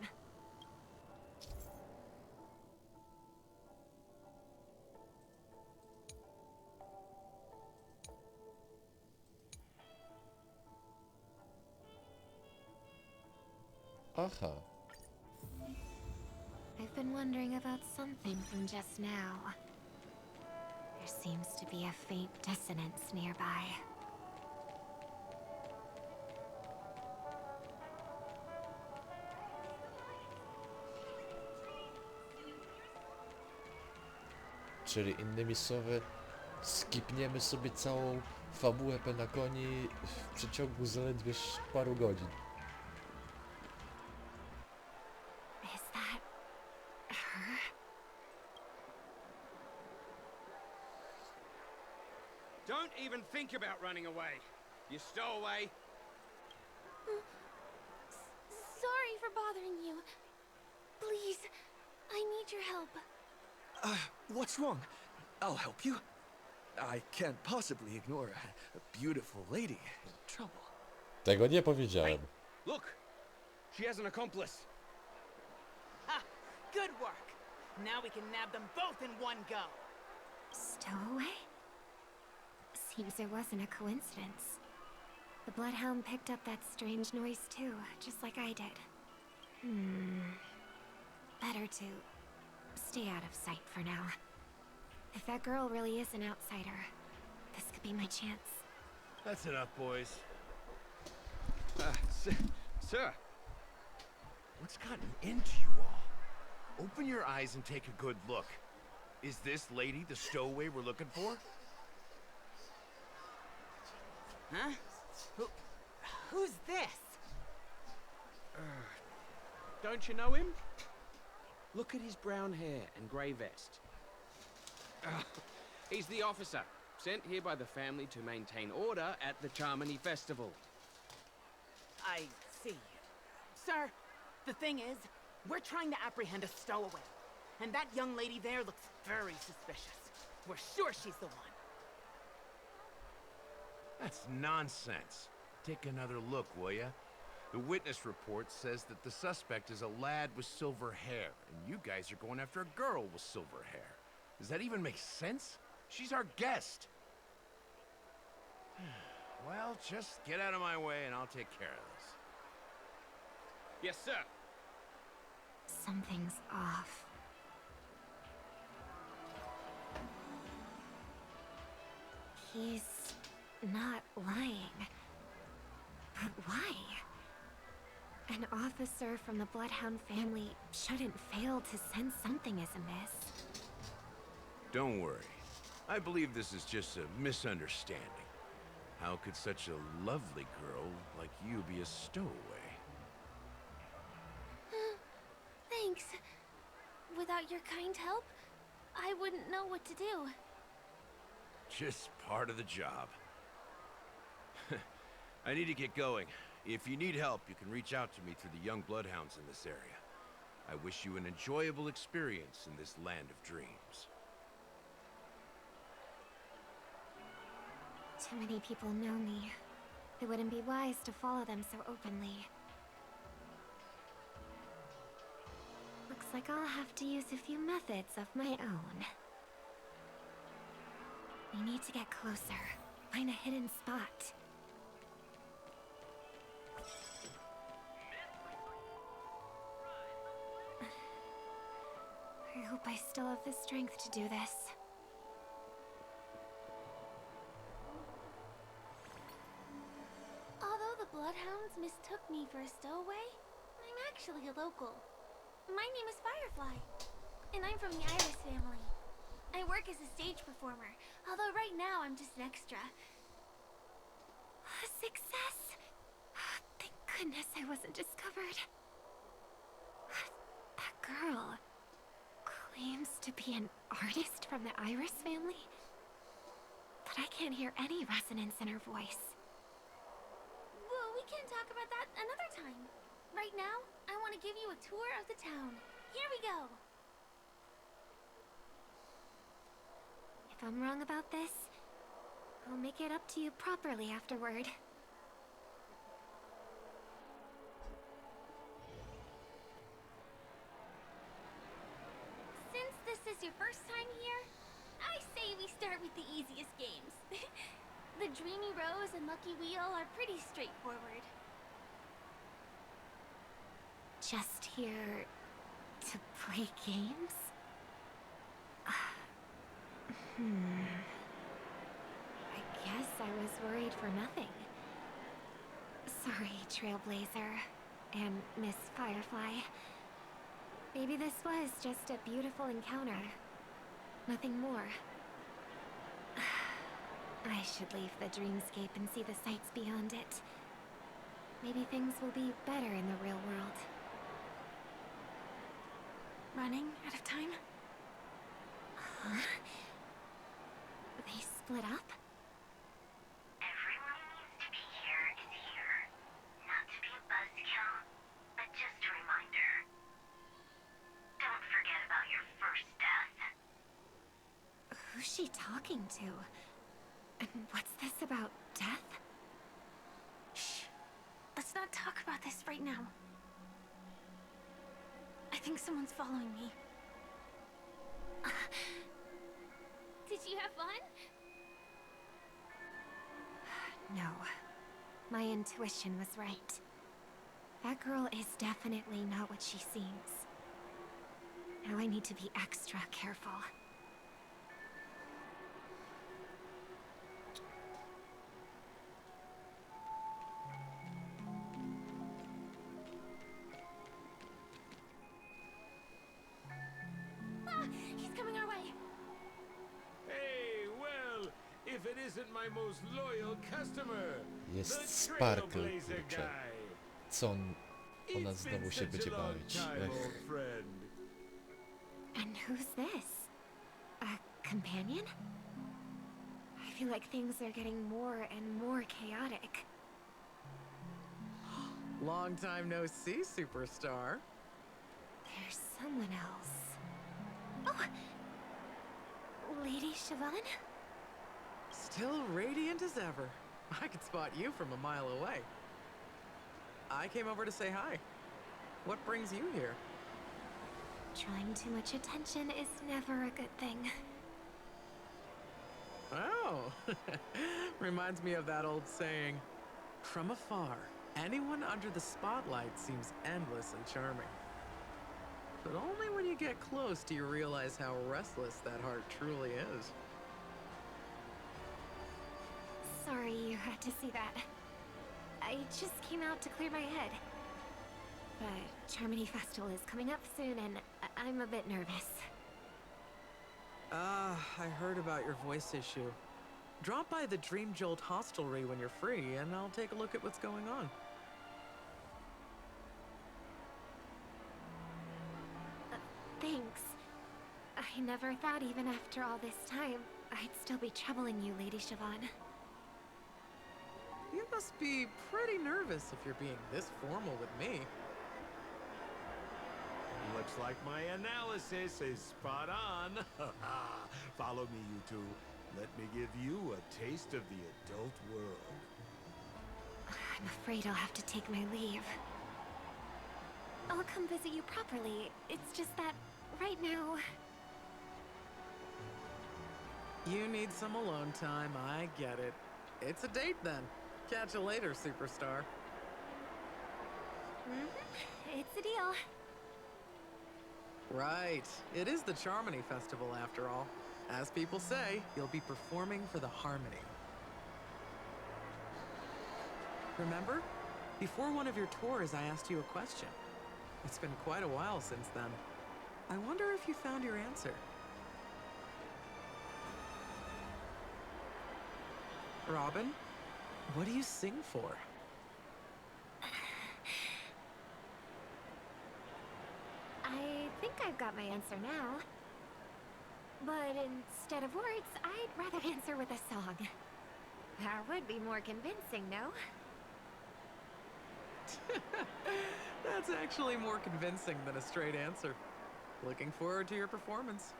Aha. I've been wondering about something from just now. There seems to be a faint dissonance nearby. Czyli innymi słowy, skipniemy sobie całą fabułę Penaconi w przeciągu zaledwie paru godzin. Is that her? Don't even think about running away. You stowaway. Sorry for bothering you. Please, I need your help. What's wrong? I'll help you. I can't possibly ignore a beautiful lady in trouble. Tego nie powiedziałem. Look, she has an accomplice. Ha! Good work. Now we can nab them both in one go. Stowaway? Seems it wasn't a coincidence. The Bloodhound picked up that strange noise too, just like I did. Better to stay out of sight for now. If that girl really is an outsider, this could be my chance. That's enough, boys. Sir. What's gotten into you all? Open your eyes and take a good look. Is this lady the stowaway we're looking for? Huh? Who's this? Don't you know him? Look at his brown hair and grey vest. He's the officer, sent here by the family to maintain order at the Charmony Festival. I see. Sir, the thing is, we're trying to apprehend a stowaway. And that young lady there looks very suspicious. We're sure she's the one. That's nonsense. Take another look, will ya? The witness report says that the suspect is a lad with silver hair, and you guys are going after a girl with silver hair. Does that even make sense? She's our guest. Well, just get out of my way and I'll take care of this. Yes, sir. Something's off. He's not lying. But why? An officer from the Bloodhound family shouldn't fail to sense something is amiss. Don't worry. I believe this is just a misunderstanding. How could such a lovely girl like you be a stowaway? Thanks. Without your kind help, I wouldn't know what to do. Just part of the job. I need to get going. If you need help, you can reach out to me through the young bloodhounds in this area. I wish you an enjoyable experience in this land of dreams. Too many people know me. It wouldn't be wise to follow them so openly. Looks like I'll have to use a few methods of my own. We need to get closer. Find a hidden spot. I hope I still have the strength to do this. Although the Bloodhounds mistook me for a stowaway, I'm actually a local. My name is Firefly, and I'm from the Iris family. I work as a stage performer, although right now I'm just an extra. Success! Thank goodness I wasn't discovered. That girl claims to be an artist from the Iris family, but I can't hear any resonance in her voice. Well, we can talk about that another time. Right now, I want to give you a tour of the town. Here we go. If I'm wrong about this, I'll make it up to you properly afterward. Since this is your first time here, I say we start with the easiest games. The Dreamy Rose and Lucky Wheel are pretty straightforward. Just here to play games? I guess I was worried for nothing. Sorry, Trailblazer and Miss Firefly. Maybe this was just a beautiful encounter. Nothing more. I should leave the dreamscape and see the sights beyond it. Maybe things will be better in the real world. Running out of time? Huh? They split up? Everyone who needs to be here is here. Not to be a buzzkill, but just a reminder. Don't forget about your first death. Who's she talking to? And what's this about death? Shh. Let's not talk about this right now. I think someone's following me. Did you have fun? No. My intuition was right. That girl is definitely not what she seems. Now I need to be extra careful. He's coming our way. Hey, well, if it isn't my most loyal customer, Jest the Sparkle, Trailblazer kurczę. guy. Co ona znowu się będzie bawić? Ech. And who's this? A companion? I feel like things are getting more and more chaotic. Long time no see, superstar. There's someone else. Oh! Lady Siobhan? Still radiant as ever. I could spot you from a mile away. I came over to say hi. What brings you here? Drawing too much attention is never a good thing. Oh, reminds me of that old saying, from afar, anyone under the spotlight seems endlessly charming. But only when you get close do you realize how restless that heart truly is. Sorry you had to see that. I just came out to clear my head. The Charmony Festival is coming up soon, and I'm a bit nervous. I heard about your voice issue. Drop by the Dream Jolt hostelry when you're free, and I'll take a look at what's going on. Thanks. I never thought even after all this time, I'd still be troubling you, Lady Siobhan. You must be pretty nervous if you're being this formal with me. Looks like my analysis is spot on. Follow me, you two. Let me give you a taste of the adult world. I'm afraid I'll have to take my leave. I'll come visit you properly. It's just that, right now... You need some alone time, I get it. It's a date then. Catch you later, superstar. It's a deal. Right. It is the Charmony Festival, after all. As people say, you'll be performing for the Harmony. Remember? Before one of your tours, I asked you a question. It's been quite a while since then. I wonder if you found your answer. Robin, what do you sing for? I think I've got my answer now. But instead of words, I'd rather answer with a song. That would be more convincing, no? That's actually more convincing than a straight answer. Looking forward to your performance.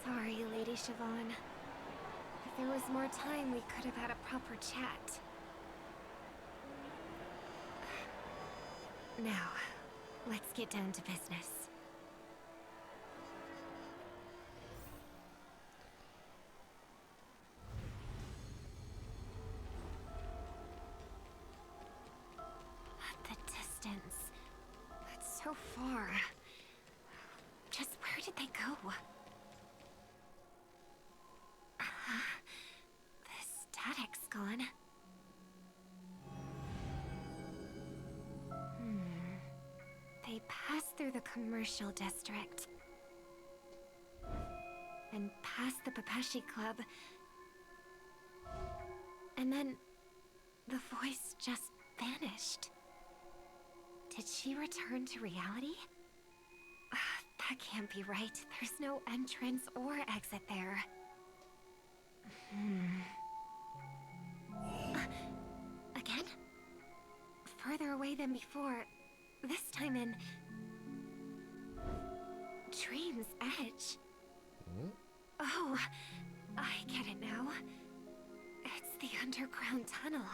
Sorry, Lady Siobhan. If there was more time, we could have had a proper chat. Now, let's get down to business. The distance. That's so far. Just where did they go? The static's gone. They passed through the commercial district. And past the Papashi Club. And then the voice just vanished. Did she return to reality? That can't be right. There's no entrance or exit there. Again? Further away than before. This time in... Dream's Edge. Oh, I get it now. It's the underground tunnel.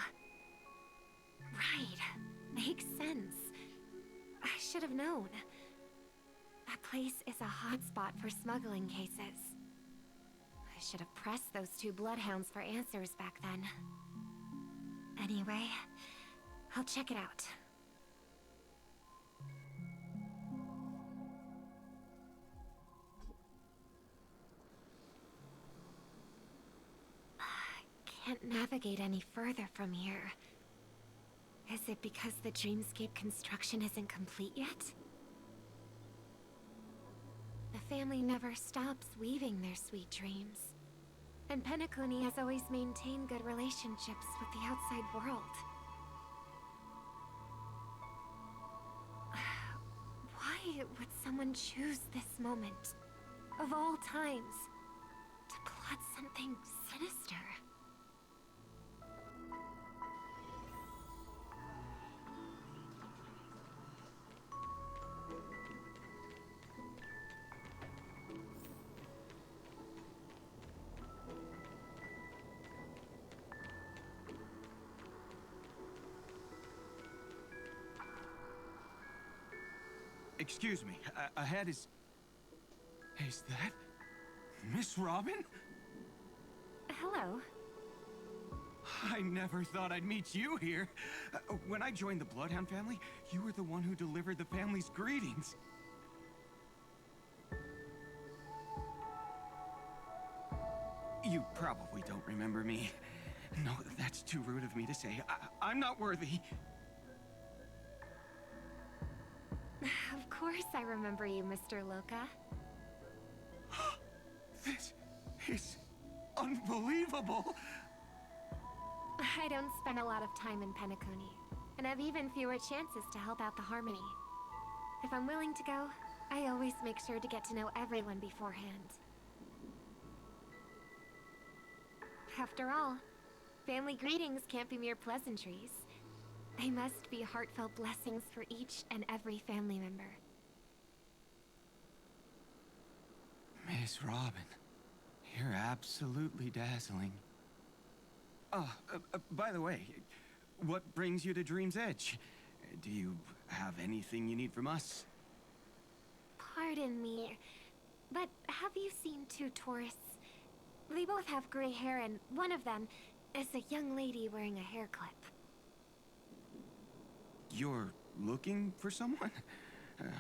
Right. Makes sense. I should have known. That place is a hotspot for smuggling cases. I should have pressed those two bloodhounds for answers back then. Anyway, I'll check it out. Can't navigate any further from here. Is it because the dreamscape construction isn't complete yet? The family never stops weaving their sweet dreams. And Penacony has always maintained good relationships with the outside world. Why would someone choose this moment, of all times, to plot something sinister? Excuse me, ahead is... Is that... Miss Robin? Hello. I never thought I'd meet you here. When I joined the Bloodhound family, you were the one who delivered the family's greetings. You probably don't remember me. No, that's too rude of me to say. I'm not worthy. Of course I remember you, Mr. Loka. This is unbelievable. I don't spend a lot of time in Penacony, and have even fewer chances to help out the Harmony. If I'm willing to go, I always make sure to get to know everyone beforehand. After all, family greetings can't be mere pleasantries. They must be heartfelt blessings for each and every family member. Miss Robin, you're absolutely dazzling. By the way, what brings you to Dream's Edge? Do you have anything you need from us? Pardon me, but have you seen two tourists? They both have gray hair, and one of them is a young lady wearing a hair clip. You're looking for someone?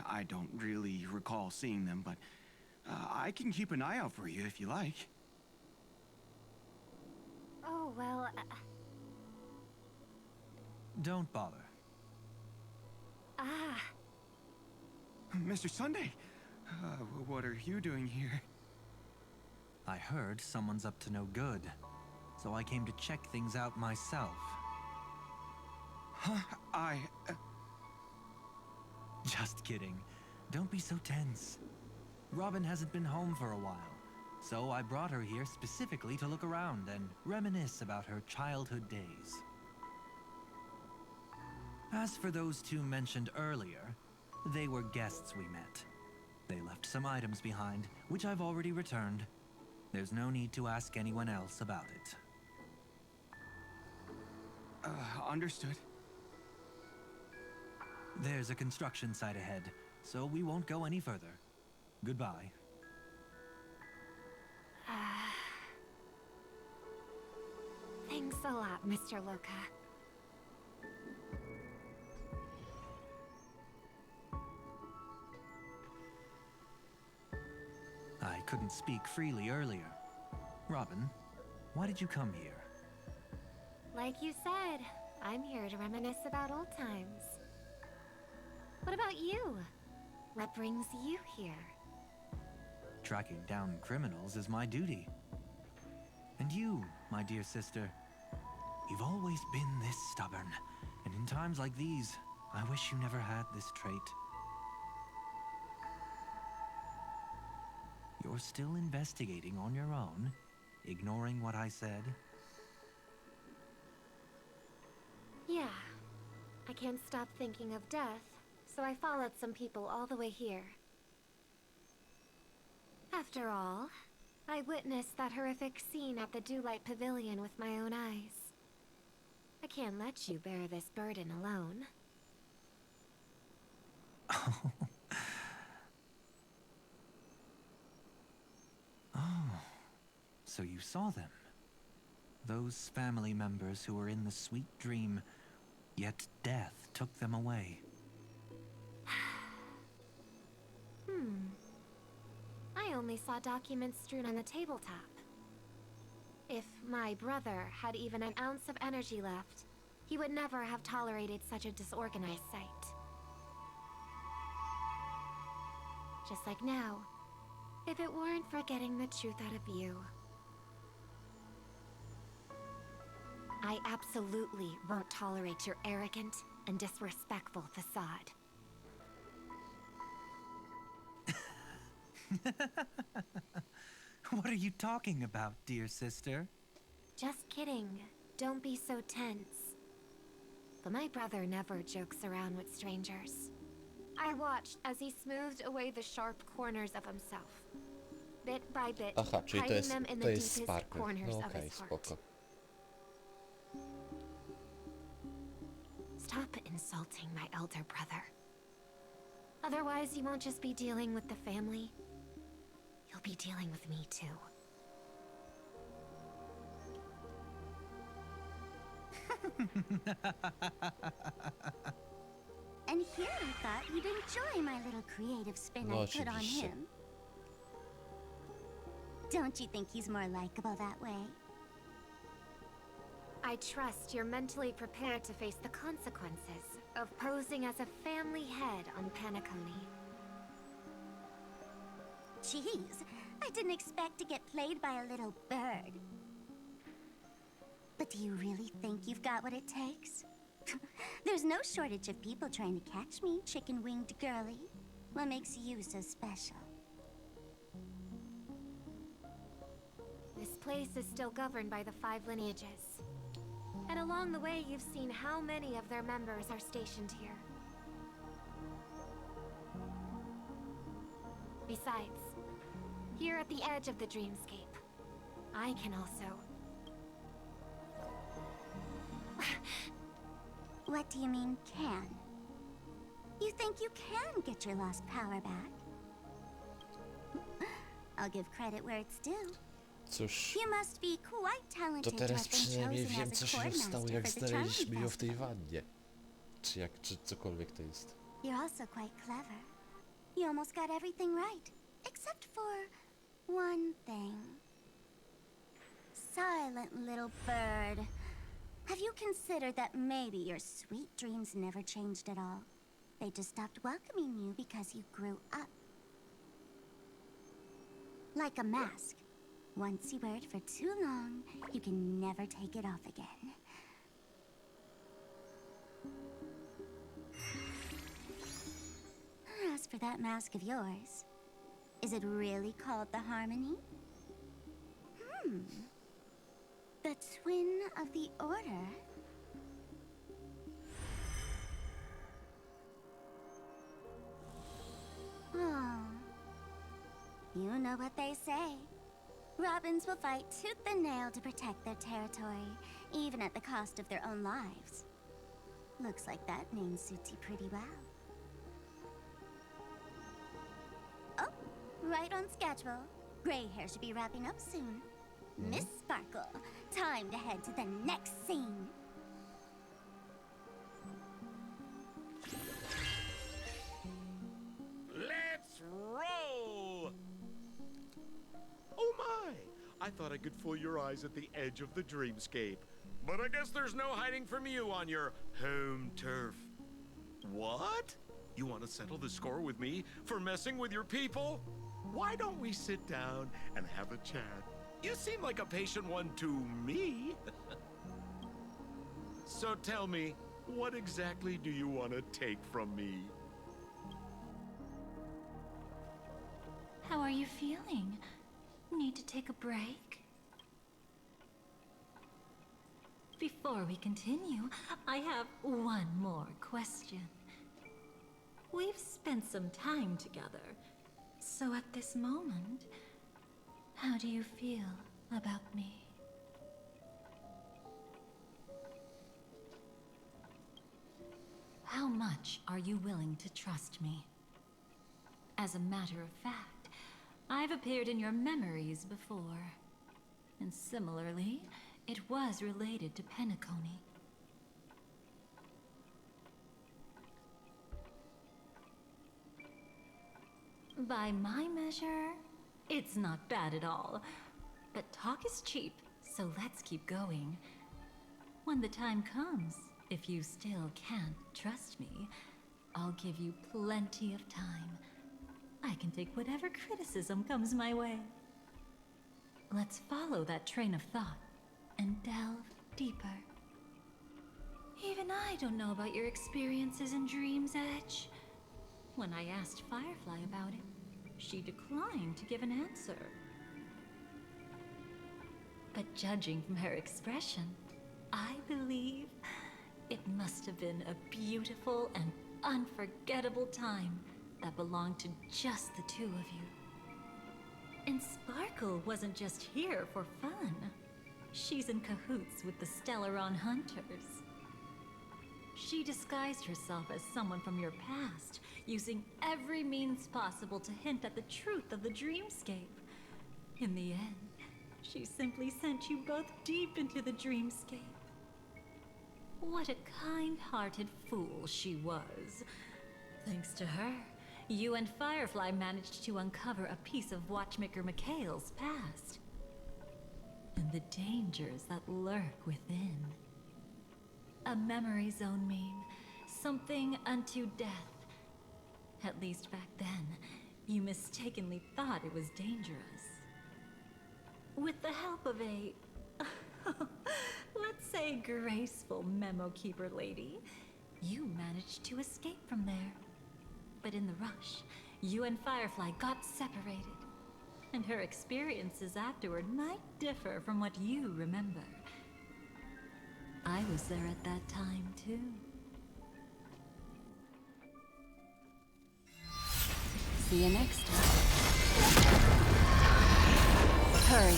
I don't really recall seeing them, but I can keep an eye out for you if you like. Oh, well, Don't bother. Ah. Mr. Sunday, what are you doing here? I heard someone's up to no good, so I came to check things out myself. Huh? Just kidding. Don't be so tense. Robin hasn't been home for a while, so I brought her here specifically to look around and reminisce about her childhood days. As for those two mentioned earlier, they were guests we met. They left some items behind, which I've already returned. There's no need to ask anyone else about it. Understood. There's a construction site ahead, so we won't go any further. Goodbye. Thanks a lot, Mr. Loka. I couldn't speak freely earlier. Robin, why did you come here? Like you said, I'm here to reminisce about old times. What about you? What brings you here? Tracking down criminals is my duty. And you, my dear sister, you've always been this stubborn. And in times like these, I wish you never had this trait. You're still investigating on your own, ignoring what I said? Yeah. I can't stop thinking of death, so I followed some people all the way here. After all, I witnessed that horrific scene at the Dewlight Pavilion with my own eyes. I can't let you bear this burden alone. Oh, so you saw them. Those family members who were in the sweet dream, yet death took them away. I only saw documents strewn on the tabletop. If my brother had even an ounce of energy left, he would never have tolerated such a disorganized sight. Just like now, if it weren't for getting the truth out of you. I absolutely won't tolerate your arrogant and disrespectful facade. What are you talking about, dear sister? Just kidding. Don't be so tense. But my brother never jokes around with strangers. I watched as he smoothed away the sharp corners of himself. Bit by bit, Aha, czyli to hiding jest, them in to the jest deepest Sparkle. corners No of okej, his heart. spoko. Stop insulting my elder brother. Otherwise, you won't just be dealing with the family. You'll be dealing with me too. And here I thought you'd enjoy my little creative spin I put on Oczywiście. him. Don't you think he's more likable that way? I trust you're mentally prepared to face the consequences of posing as a family head on Penacony. Jeez, I didn't expect to get played by a little bird. But do you really think you've got what it takes? There's no shortage of people trying to catch me, chicken-winged girlie. What makes you so special? This place is still governed by the 5 lineages. And along the way, you've seen how many of their members are stationed here. Besides, here at the edge of the dreamscape, I can also... What do you mean, can? You think you can get your lost power back? I'll give credit where it's due. Cóż, You must be quite to talented to teraz have been przynajmniej chosen wiem, as co a się chord stało, master jak for the Charlie znaleźliśmy ją w tej Festival. wannie. Czy cokolwiek to jest. You're also quite clever. You almost got everything right, except for one thing. Silent little bird. Have you considered that maybe your sweet dreams never changed at all? They just stopped welcoming you because you grew up. Like a mask. Once you wear it for too long, you can never take it off again. As for that mask of yours, is it really called the Harmony? The Twin of the Order? Oh. You know what they say. Robins will fight tooth and nail to protect their territory, even at the cost of their own lives. Looks like that name suits you pretty well. Oh, right on schedule. Gray hair should be wrapping up soon. Miss Sparkle, time to head to the next scene. Let's roll! Oh my! I thought I could fool your eyes at the edge of the dreamscape. But I guess there's no hiding from you on your home turf. What? You want to settle the score with me for messing with your people? Why don't we sit down and have a chat? You seem like a patient one to me. So tell me, what exactly do you want to take from me? How are you feeling? Need to take a break? Before we continue, I have one more question. We've spent some time together, so at this moment, how do you feel about me? How much are you willing to trust me? As a matter of fact, I've appeared in your memories before. And similarly, it was related to Penacony. By my measure, it's not bad at all. But talk is cheap, so let's keep going. When the time comes, if you still can't trust me, I'll give you plenty of time. I can take whatever criticism comes my way. Let's follow that train of thought and delve deeper. Even I don't know about your experiences in Dream's Edge. When I asked Firefly about it, she declined to give an answer. But judging from her expression, I believe it must have been a beautiful and unforgettable time that belonged to just the two of you. And Sparkle wasn't just here for fun. She's in cahoots with the Stellaron Hunters. She disguised herself as someone from your past, using every means possible to hint at the truth of the dreamscape. In the end, she simply sent you both deep into the dreamscape. What a kind-hearted fool she was. Thanks to her, You and Firefly managed to uncover a piece of Watchmaker Mikhail's past. And the dangers that lurk within. A memory zone meme. Something unto death. At least back then, you mistakenly thought it was dangerous. With the help of a... let's say graceful memo keeper lady, you managed to escape from there. But in the rush, you and Firefly got separated. And her experiences afterward might differ from what you remember. I was there at that time, too. See you next time. Hurry.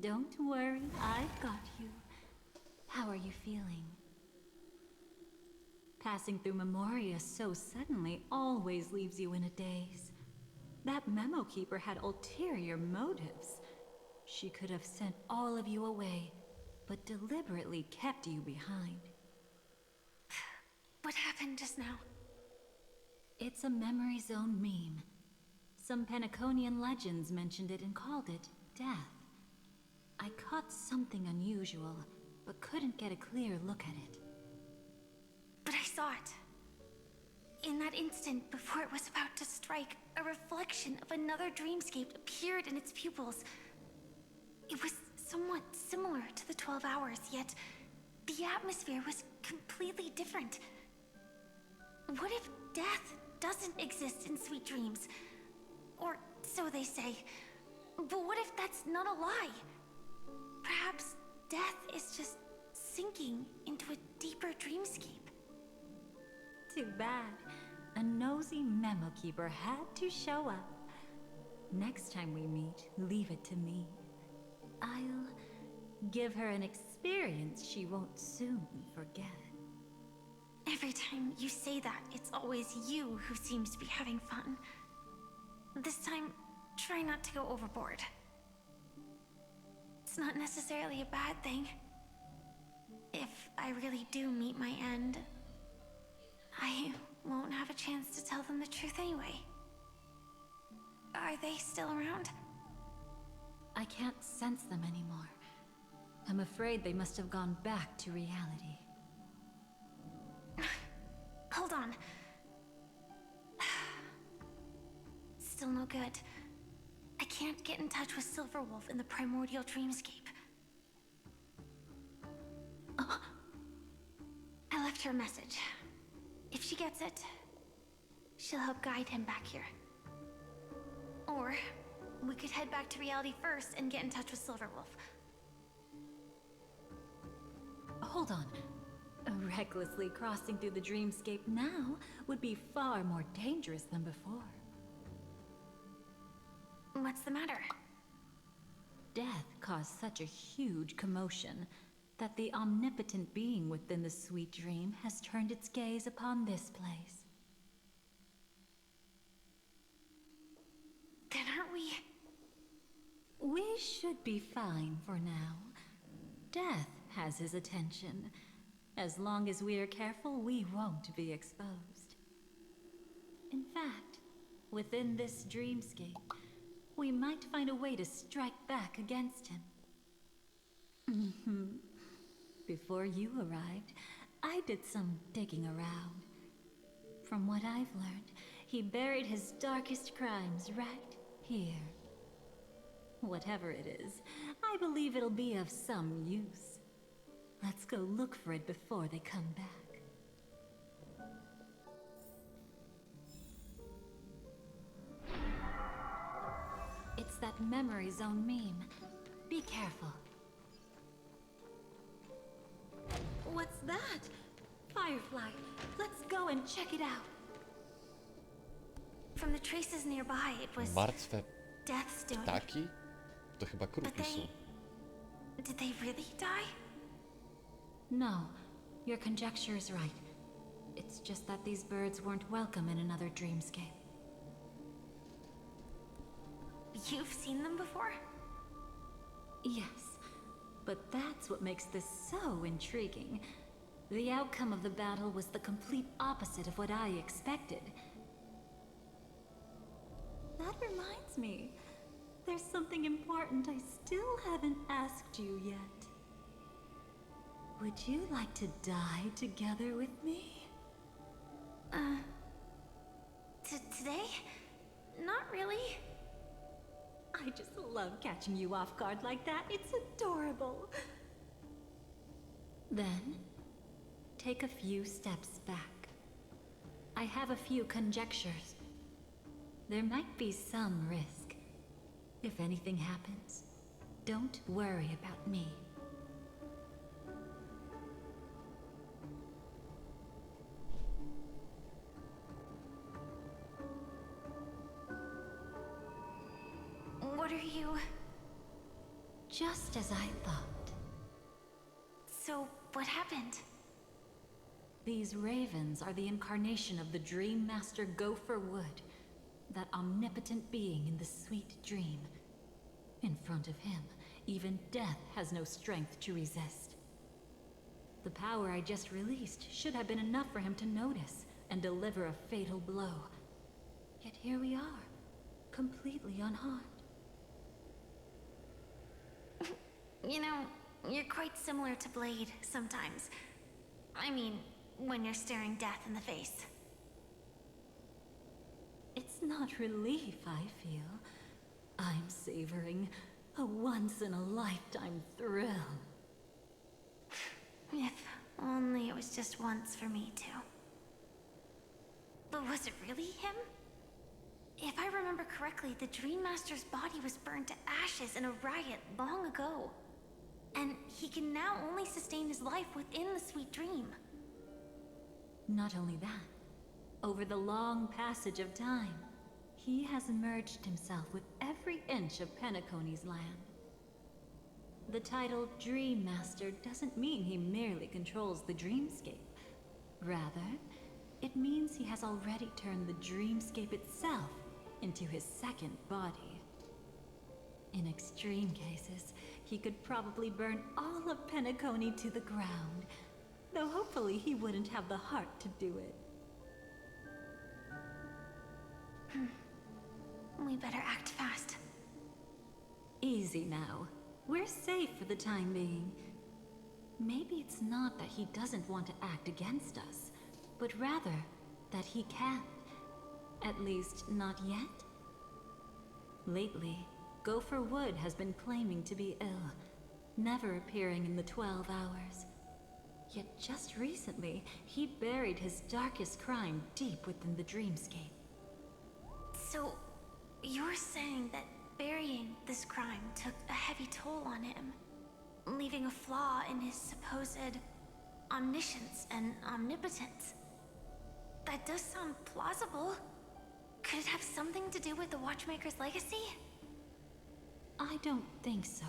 Don't worry, I've got you. How are you feeling? Passing through Memoria so suddenly always leaves you in a daze. That memo keeper had ulterior motives. She could have sent all of you away, but deliberately kept you behind. What happened just now? It's a memory zone meme. Some Penaconian legends mentioned it and called it death. I caught something unusual, but couldn't get a clear look at it. But I saw it. In that instant, before it was about to strike, a reflection of another dreamscape appeared in its pupils. It was somewhat similar to the 12 hours, yet the atmosphere was completely different. What if death doesn't exist in sweet dreams? Or so they say. But what if that's not a lie? Perhaps death is just sinking into a deeper dreamscape. Too bad. A nosy memo keeper had to show up. Next time we meet, leave it to me. I'll give her an experience she won't soon forget. Every time you say that, it's always you who seems to be having fun. This time, try not to go overboard. It's not necessarily a bad thing. If I really do meet my end, I won't have a chance to tell them the truth anyway. Are they still around? I can't sense them anymore. I'm afraid they must have gone back to reality. Hold on. Still no good. I can't get in touch with Silverwolf in the primordial dreamscape. Oh. I left her a message. If she gets it, she'll help guide him back here. Or we could head back to reality first and get in touch with Silverwolf. Hold on. Recklessly crossing through the dreamscape now would be far more dangerous than before. What's the matter? Death caused such a huge commotion that the omnipotent being within the sweet dream has turned its gaze upon this place. Then aren't we... We should be fine for now. Death has his attention. As long as we are careful, we won't be exposed. In fact, within this dreamscape, we might find a way to strike back against him. Before you arrived, I did some digging around. From what I've learned, he buried his darkest crimes right here. Whatever it is, I believe it'll be of some use. Let's go look for it before they come back. It's that memory zone meme. Be careful. What's that? Firefly, let's go and check it out. From the traces nearby, it was Martwe Death's doing. ptaki? To chyba kruki są. Did they really die? No, your conjecture is right. It's just that these birds weren't welcome in another dreamscape. You've seen them before? Yes. But that's what makes this so intriguing. The outcome of the battle was the complete opposite of what I expected. That reminds me, there's something important I still haven't asked you yet. Would you like to die together with me? Today? Not really. I just love catching you off guard like that. It's adorable. Then, take a few steps back. I have a few conjectures. There might be some risk. If anything happens, don't worry about me. What are you... Just as I thought. So, what happened? These ravens are the incarnation of the Dream Master Gopher Wood, that omnipotent being in the sweet dream. In front of him, even death has no strength to resist. The power I just released should have been enough for him to notice and deliver a fatal blow. Yet here we are, completely unharmed. You know, you're quite similar to Blade sometimes. I mean, when you're staring death in the face. It's not relief I feel. I'm savoring a once-in-a-lifetime thrill. If only it was just once for me too. But was it really him? If I remember correctly, the Dream Master's body was burned to ashes in a riot long ago. And he can now only sustain his life within the sweet dream. Not only that, over the long passage of time, he has merged himself with every inch of Penacony's land. The title Dream Master doesn't mean he merely controls the dreamscape. Rather, it means he has already turned the dreamscape itself into his second body. In extreme cases, he could probably burn all of Penacony to the ground, though hopefully he wouldn't have the heart to do it. We better act fast. Easy now. We're safe for the time being. Maybe it's not that he doesn't want to act against us, but rather that he can't. At least, not yet. Lately, Gopher Wood has been claiming to be ill, never appearing in the 12 hours. Yet just recently, he buried his darkest crime deep within the dreamscape. So, you're saying that burying this crime took a heavy toll on him, leaving a flaw in his supposed omniscience and omnipotence? That does sound plausible. Could it have something to do with the Watchmaker's legacy? I don't think so.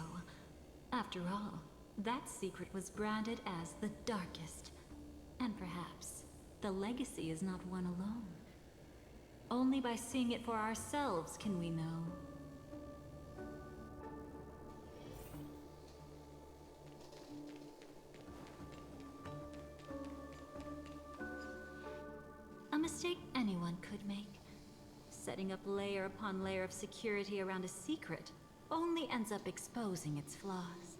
After all, that secret was branded as the darkest. And perhaps, the legacy is not one alone. Only by seeing it for ourselves can we know. A mistake anyone could make. Setting up layer upon layer of security around a secret only ends up exposing its flaws.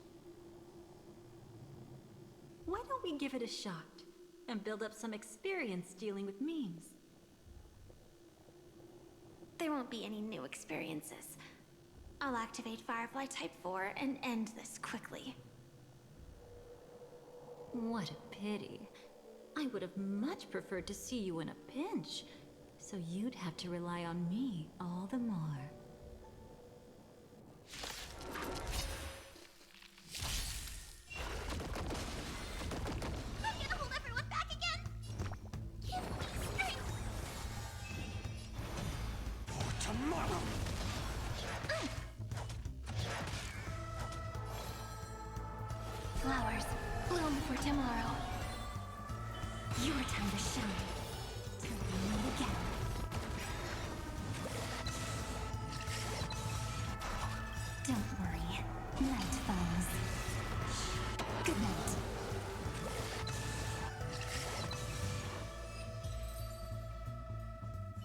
Why don't we give it a shot and build up some experience dealing with memes? There won't be any new experiences. I'll activate Firefly Type 4 and end this quickly. What a pity. I would have much preferred to see you in a pinch, so you'd have to rely on me all the more. I'm gonna hold everyone back again! Give me strength! For tomorrow! Flowers, bloom for tomorrow. Your time to shine. Till we meet again. Don't worry. Night falls.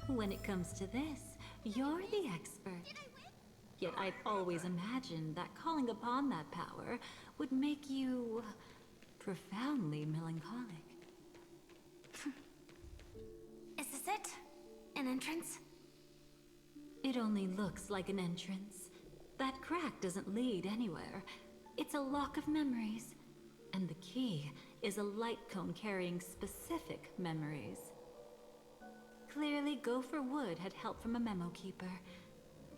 When it comes to this, you're the expert. Yet I've always imagined that calling upon that power would make you profoundly melancholic. Is this it? An entrance? It only looks like an entrance. That crack doesn't lead anywhere. It's a lock of memories. And the key is a light cone carrying specific memories. Clearly, Gopher Wood had help from a memo keeper.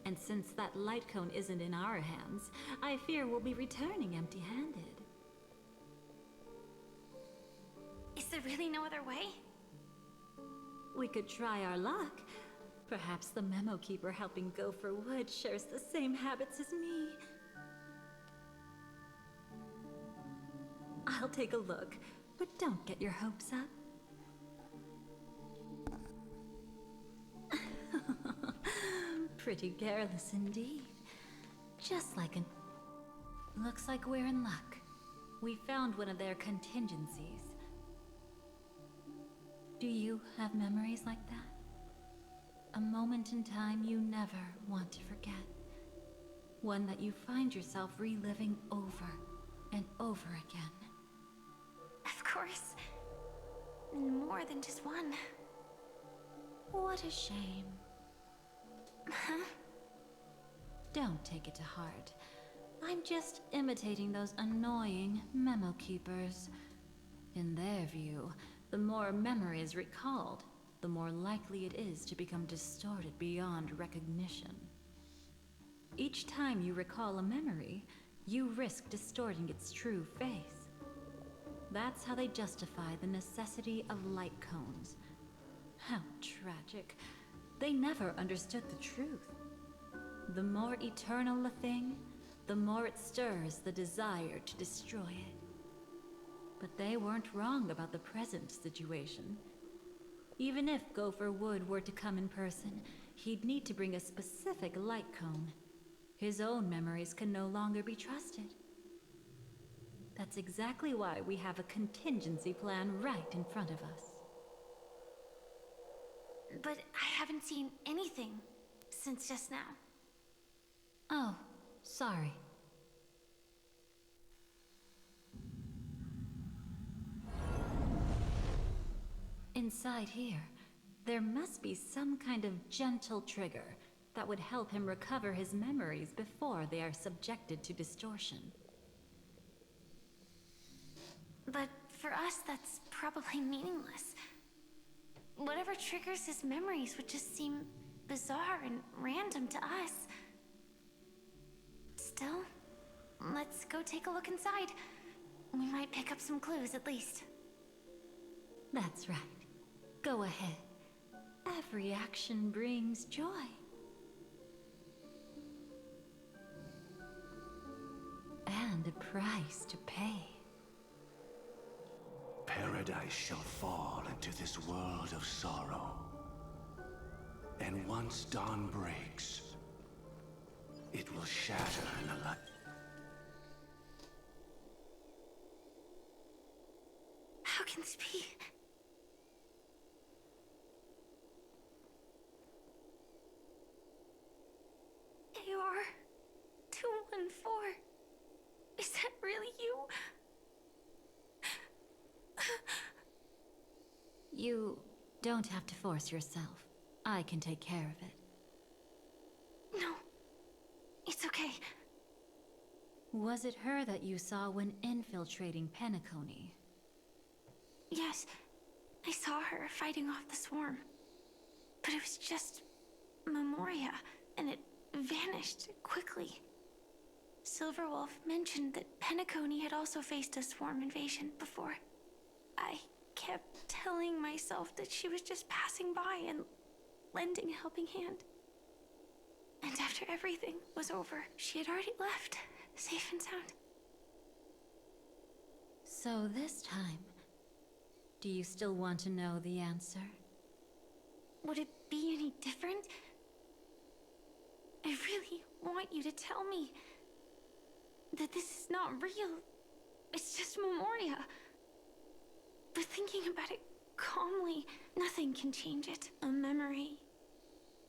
And since that light cone isn't in our hands, I fear we'll be returning empty-handed. Is there really no other way? We could try our luck. Perhaps the memo keeper helping Gopher Wood shares the same habits as me. I'll take a look, but don't get your hopes up. Pretty careless indeed. Just like an... Looks like we're in luck. We found one of their contingencies. Do you have memories like that? A moment in time you never want to forget. One that you find yourself reliving over and over again. Of course. More than just one. What a shame. Huh? Don't take it to heart. I'm just imitating those annoying memo keepers. In their view, the more memories recalled, the more likely it is to become distorted beyond recognition. Each time you recall a memory, you risk distorting its true face. That's how they justify the necessity of light cones. How tragic. They never understood the truth. The more eternal a thing, the more it stirs the desire to destroy it. But they weren't wrong about the present situation. Even if Gopher Wood were to come in person, he'd need to bring a specific light cone. His own memories can no longer be trusted. That's exactly why we have a contingency plan right in front of us. But I haven't seen anything since just now. Oh, sorry. Inside here, there must be some kind of gentle trigger that would help him recover his memories before they are subjected to distortion. But for us, that's probably meaningless. Whatever triggers his memories would just seem bizarre and random to us. Still, let's go take a look inside. We might pick up some clues at least. That's right. Go ahead. Every action brings joy. And a price to pay. Paradise shall fall into this world of sorrow. And once dawn breaks, it will shatter in the light. How can this be? AR 214. Is that really you? You don't have to force yourself. I can take care of it. No, it's okay. Was it her that you saw when infiltrating Penacony? Yes, I saw her fighting off the swarm. But it was just Memoria, and it vanished quickly. Silverwolf mentioned that Penacony had also faced a swarm invasion before. I kept telling myself that she was just passing by and lending a helping hand. And after everything was over, she had already left, safe and sound. So this time, do you still want to know the answer? Would it be any different? I really want you to tell me that this is not real. It's just Memoria. But thinking about it calmly, nothing can change it. A memory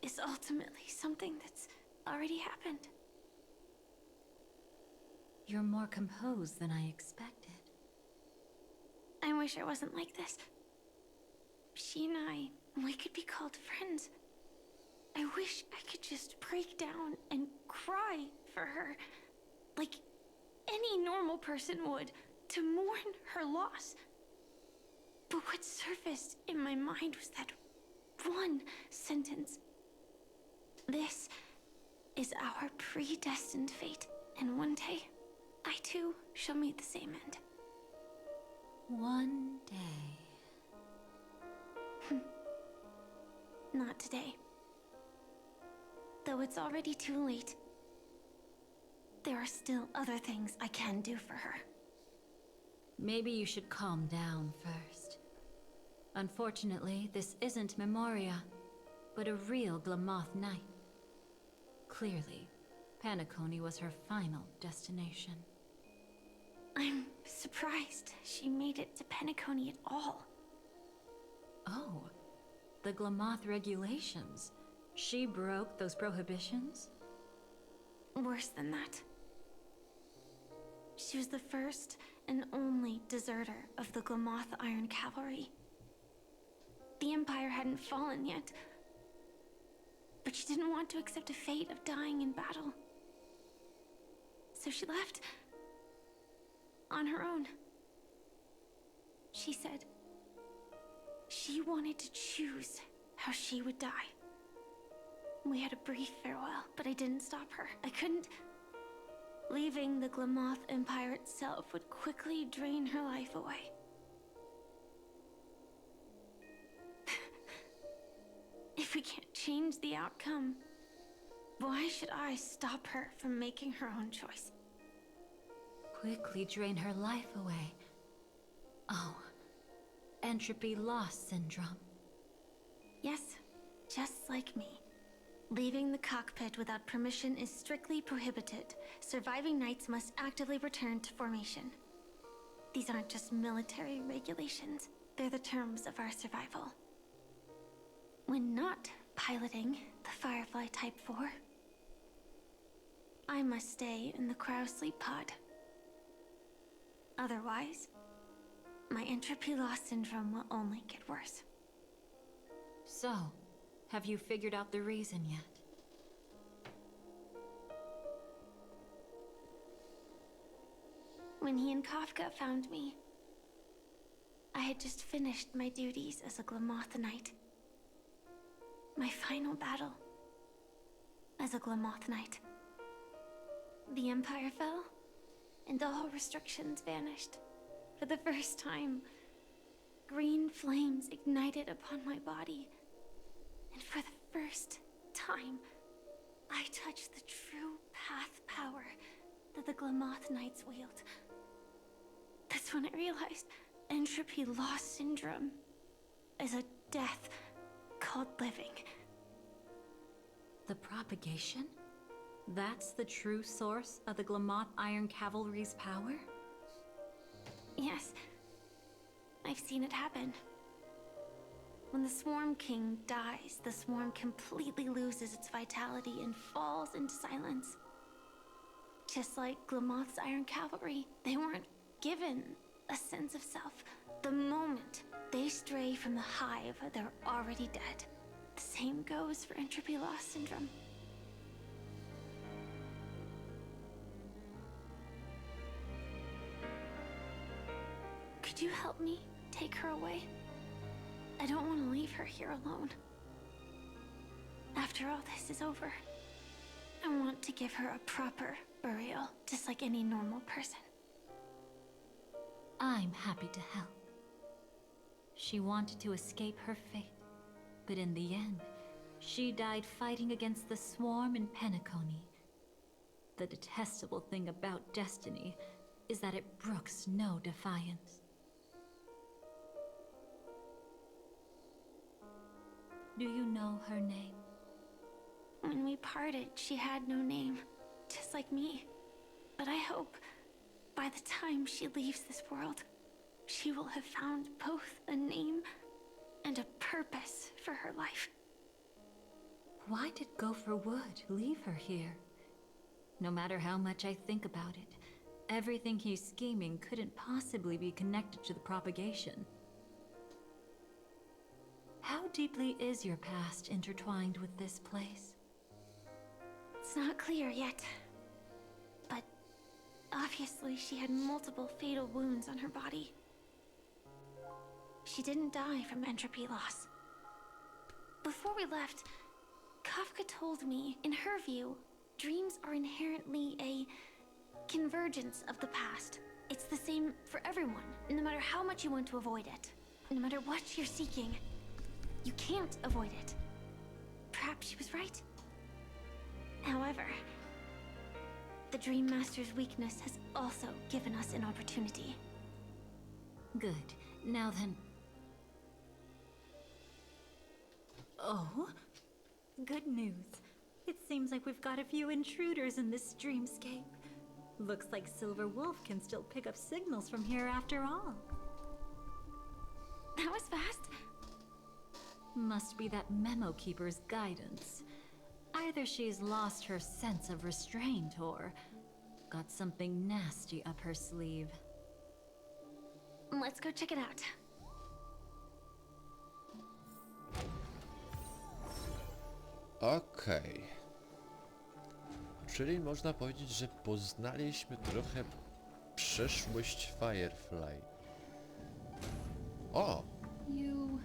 is ultimately something that's already happened. You're more composed than I expected. I wish I wasn't like this. She and I, we could be called friends. I wish I could just break down and cry for her, like any normal person would, to mourn her loss. But what surfaced in my mind was that one sentence. This is our predestined fate, and one day, I too shall meet the same end. One day. Not today. Though it's already too late, there are still other things I can do for her. Maybe you should calm down first. Unfortunately, this isn't Memoria, but a real Glamoth night. Clearly, Penacony was her final destination. I'm surprised she made it to Penacony at all. Oh, the Glamoth regulations. She broke those prohibitions? Worse than that. She was the first and only deserter of the Glamoth Iron Cavalry. The Empire hadn't fallen yet, but she didn't want to accept a fate of dying in battle. So she left on her own. She said she wanted to choose how she would die. We had a brief farewell, but I didn't stop her. I couldn't. Leaving the Glamoth Empire itself would quickly drain her life away. If we can't change the outcome, why should I stop her from making her own choice? Quickly drain her life away. Oh, entropy loss syndrome. Yes, just like me. Leaving the cockpit without permission is strictly prohibited. Surviving knights must actively return to formation. These aren't just military regulations, they're the terms of our survival. When not piloting the Firefly Type 4, I must stay in the cryo sleep pod. Otherwise, my entropy loss syndrome will only get worse. So, have you figured out the reason yet? When he and Kafka found me, I had just finished my duties as a Glamoth Knight. My final battle as a Glamoth Knight. The Empire fell, and all restrictions vanished. For the first time, green flames ignited upon my body. And for the first time, I touched the true path power that the Glamoth Knights wield. That's when I realized entropy loss syndrome is a death called living. The propagation? That's the true source of the Glamoth Iron Cavalry's power? Yes, I've seen it happen. When the Swarm King dies, the Swarm completely loses its vitality and falls into silence. Just like Glamoth's Iron Cavalry, they weren't given a sense of self. The moment they stray from the hive, they're already dead. The same goes for entropy loss syndrome. Could you help me take her away? I don't want to leave her here alone. After all this is over, I want to give her a proper burial, just like any normal person. I'm happy to help. She wanted to escape her fate, but in the end, she died fighting against the Swarm in Penacony. The detestable thing about destiny is that it brooks no defiance. Do you know her name? When we parted, she had no name, just like me. But I hope by the time she leaves this world, she will have found both a name and a purpose for her life. Why did Gopher Wood leave her here? No matter how much I think about it, everything he's scheming couldn't possibly be connected to the propagation. How deeply is your past intertwined with this place? It's not clear yet. But obviously she had multiple fatal wounds on her body. She didn't die from entropy loss. Before we left, Kafka told me, in her view, dreams are inherently a convergence of the past. It's the same for everyone, no matter how much you want to avoid it. No matter what you're seeking, you can't avoid it. Perhaps she was right. However, the Dream Master's weakness has also given us an opportunity. Good. Now then... Oh? Good news. It seems like we've got a few intruders in this dreamscape. Looks like Silver Wolf can still pick up signals from here after all. That was fast. Must be that Memo Keeper's guidance. Either she's lost her sense of restraint or got something nasty up her sleeve. Let's go check it out. Okej. Czyli można powiedzieć, że poznaliśmy trochę przeszłość Firefly. O! You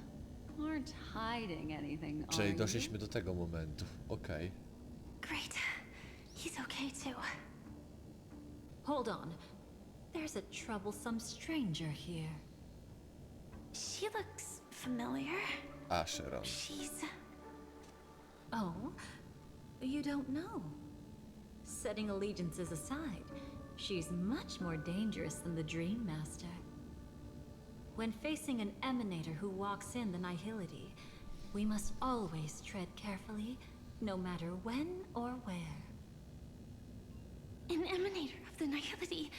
aren't hiding anything, Czyli are you? doszliśmy do tego momentu. Okej. Great. He's okay too. Hold on. There's a troublesome stranger here. She looks familiar. Asheron. She's... Oh? You don't know? Setting allegiances aside, she's much more dangerous than the Dream Master. When facing an emanator who walks in the nihility, we must always tread carefully, no matter when or where. An emanator of the nihility.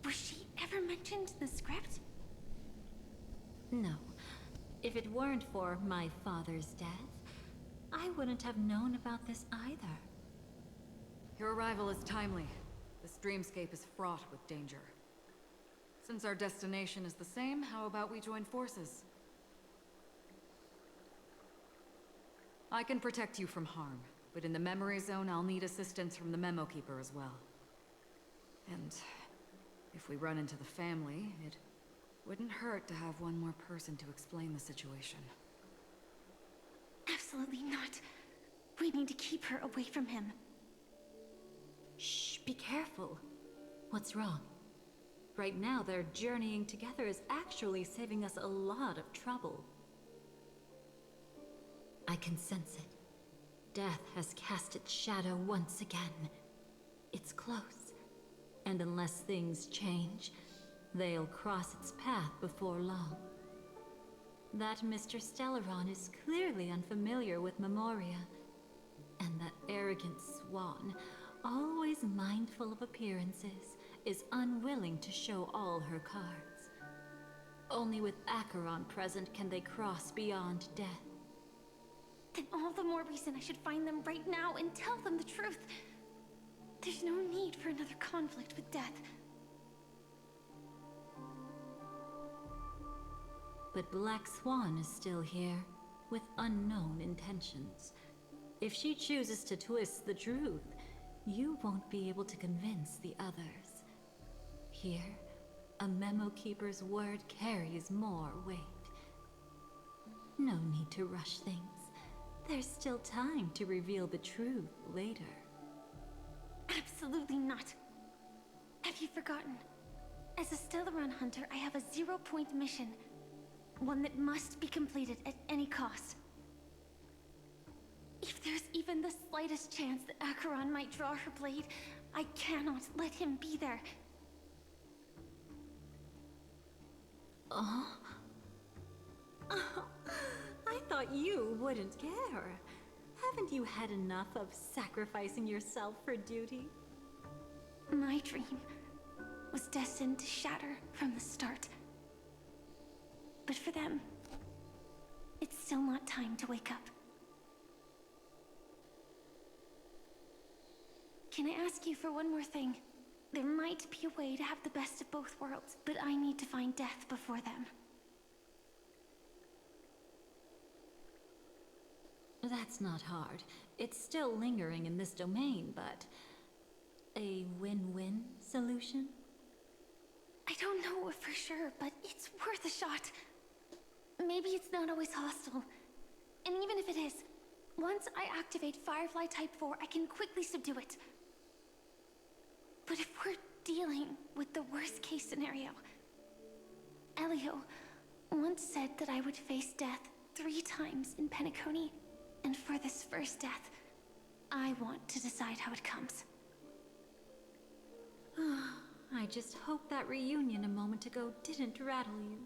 Was she ever mentioned in the script? No. If it weren't for my father's death, I wouldn't have known about this either. Your arrival is timely. This dreamscape is fraught with danger. Since our destination is the same, how about we join forces? I can protect you from harm, but in the memory zone, I'll need assistance from the Memo Keeper as well. And if we run into the family, it wouldn't hurt to have one more person to explain the situation. Absolutely not. We need to keep her away from him. Shh, be careful. What's wrong? Right now, their journeying together is actually saving us a lot of trouble. I can sense it. Death has cast its shadow once again. It's close. And unless things change, they'll cross its path before long. That Mr. Stellaron is clearly unfamiliar with Memoria. And that arrogant swan, always mindful of appearances, is unwilling to show all her cards. Only with Acheron present can they cross beyond death. Then all the more reason I should find them right now and tell them the truth. There's no need for another conflict with death. But Black Swan is still here, with unknown intentions. If she chooses to twist the truth, you won't be able to convince the others. Here, a Memo Keeper's word carries more weight. No need to rush things. There's still time to reveal the truth later. Absolutely not. Have you forgotten? As a Stellaron hunter, I have a 0-point mission. One that must be completed at any cost. If there's even the slightest chance that Acheron might draw her blade, I cannot let him be there. Oh? Oh, I thought you wouldn't care. Haven't you had enough of sacrificing yourself for duty? My dream was destined to shatter from the start. But for them, it's still not time to wake up. can I ask you for one more thing? There might be a way to have the best of both worlds, but I need to find death before them. That's not hard. It's still lingering in this domain, but... a win-win solution? I don't know for sure, but it's worth a shot. Maybe it's not always hostile. And even if it is, once I activate Firefly Type 4, I can quickly subdue it. But if we're dealing with the worst-case scenario, Elio once said that I would face death 3 times in Penacony, and for this first death, I want to decide how it comes. I just hope that reunion a moment ago didn't rattle you.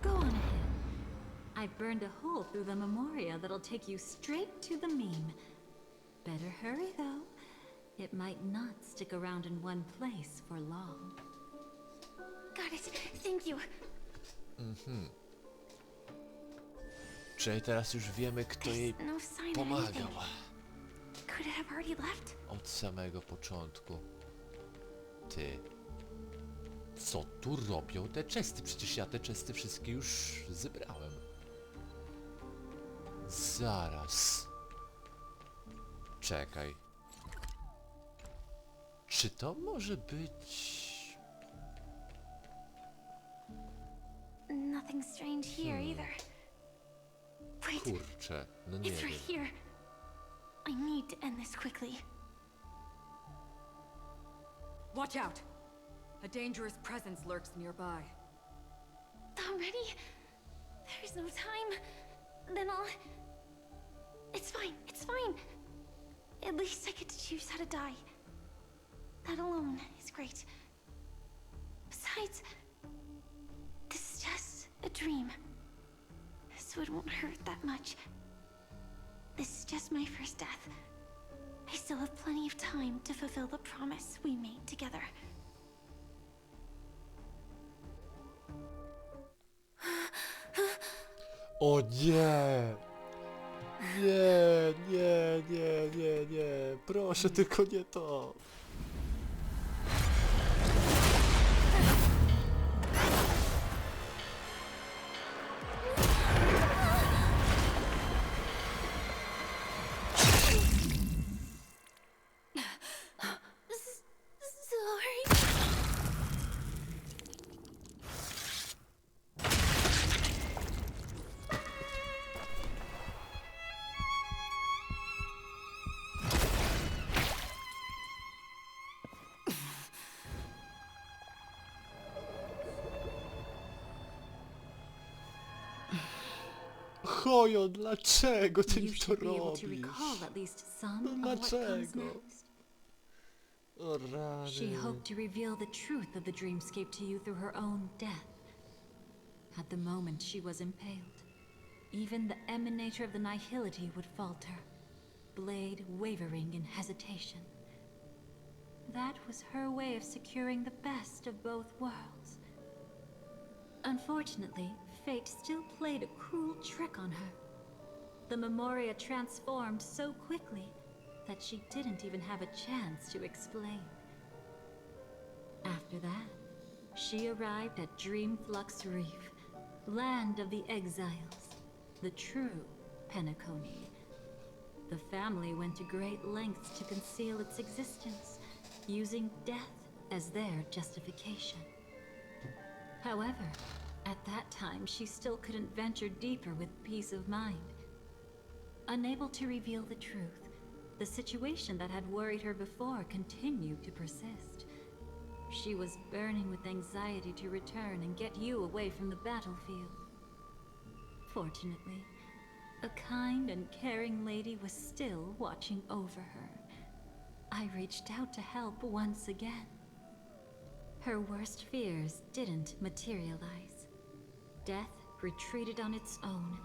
Go on ahead. I burned a hole through the memoria that'll take you straight to the meme. Better hurry, though. It might not stick around in one place for long. Got it. Thank you. Czyli teraz już wiemy, kto jej No sign of pomagał. anything. Could it have already left? Od samego początku. Ty. Co tu robią te chesty? Przecież ja te chesty wszystkie już zebrałem. Zaraz. Czekaj. Czy to może być... Nothing strange here either. Wait, Kurczę, no nie it's wiem. right here. I need to end this quickly. Watch out! A dangerous presence lurks nearby. Already? There's no time. Then I'll... It's fine, it's fine. At least I get to choose how to die. That alone is great. Besides, this is just a dream. So it won't hurt that much. This is just my first death. I still have plenty of time to fulfill the promise we made together. O nie! Nie, nie, nie, nie, nie. Proszę, tylko nie to. Sorry. Hoyo, dlaczego ty You mi to should be able to robisz? recall at least some No of what comes dlaczego? next. O She rany. hoped to reveal the truth of the dreamscape to you through her own death. At the moment she was impaled, even the emanator of the nihility would falter, blade wavering in hesitation. That was her way of securing the best of both worlds. Unfortunately, fate still played a cruel trick on her. The memoria transformed so quickly that she didn't even have a chance to explain. After that, she arrived at Dreamflux Reef, land of the exiles, the true Penacony. The family went to great lengths to conceal its existence, using death as their justification. However, at that time she still couldn't venture deeper with peace of mind. Unable to reveal the truth, the situation that had worried her before continued to persist. She was burning with anxiety to return and get you away from the battlefield. Fortunately, a kind and caring lady was still watching over her. I reached out to help once again. Her worst fears didn't materialize. Death retreated on its own,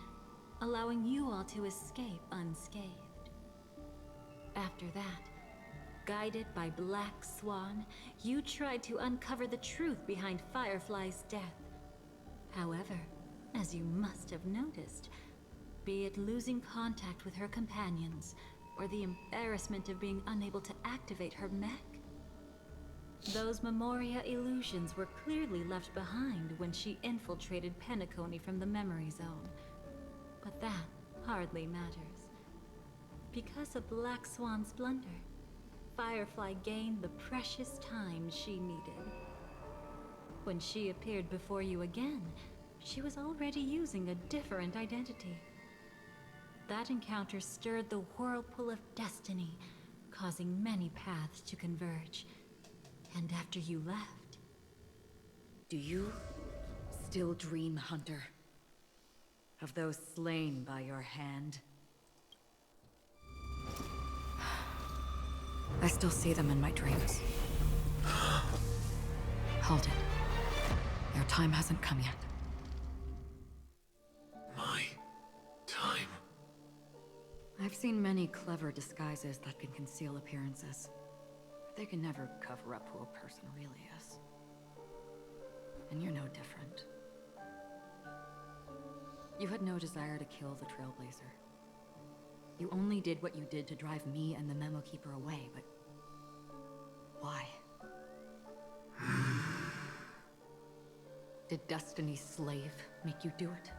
allowing you all to escape unscathed. After that, guided by Black Swan, you tried to uncover the truth behind Firefly's death. However, as you must have noticed, be it losing contact with her companions, or the embarrassment of being unable to activate her mech. Those Memoria illusions were clearly left behind when she infiltrated Penacony from the memory zone. But that hardly matters. Because of Black Swan's blunder, Firefly gained the precious time she needed. When she appeared before you again, she was already using a different identity. That encounter stirred the whirlpool of destiny, causing many paths to converge. And after you left... Do you still dream, Hunter? Of those slain by your hand? I still see them in my dreams. Hold it. Your time hasn't come yet. My time? I've seen many clever disguises that can conceal appearances. They can never cover up who a person really is. And you're no different. You had no desire to kill the Trailblazer. You only did what you did to drive me and the Memo Keeper away, but... why? Did Destiny's slave make you do it?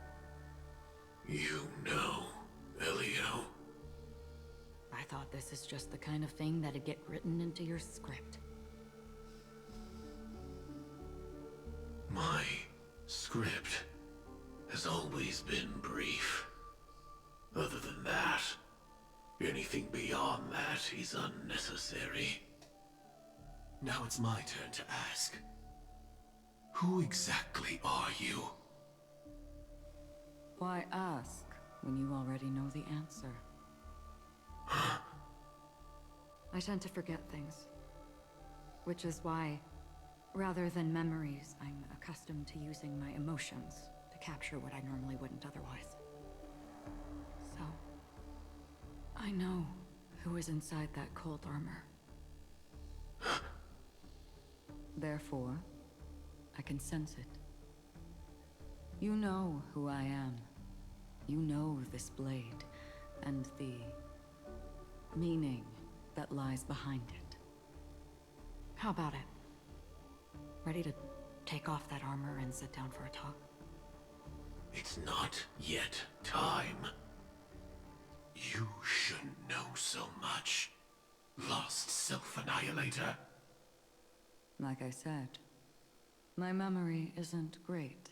You know, Elio. I thought this is just the kind of thing that'd get written into your script. My script has always been brief. Other than that, anything beyond that is unnecessary. Now it's my turn to ask. Who exactly are you? Why ask when you already know the answer? I tend to forget things. Which is why, rather than memories, I'm accustomed to using my emotions to capture what I normally wouldn't otherwise. So, I know who is inside that cold armor. Therefore, I can sense it. You know who I am. You know this blade, and the meaning that lies behind it. How about it? Ready to take off that armor and sit down for a talk? It's not yet time. You shouldn't know so much. Lost self-annihilator. Like I said, my memory isn't great,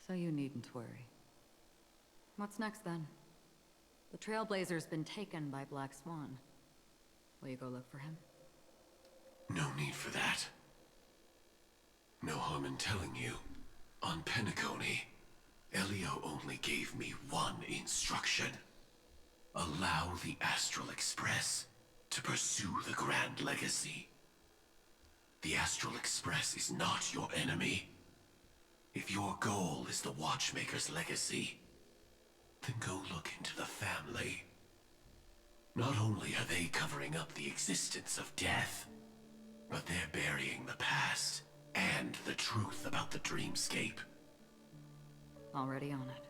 so you needn't worry. What's next then? The Trailblazer's been taken by Black Swan. Will you go look for him? No need for that. No harm in telling you. On Penacony, Elio only gave me one instruction. Allow the Astral Express to pursue the Grand Legacy. The Astral Express is not your enemy. If your goal is the Watchmaker's legacy, then go look into the family. Not only are they covering up the existence of death, but they're burying the past and the truth about the dreamscape. Already on it.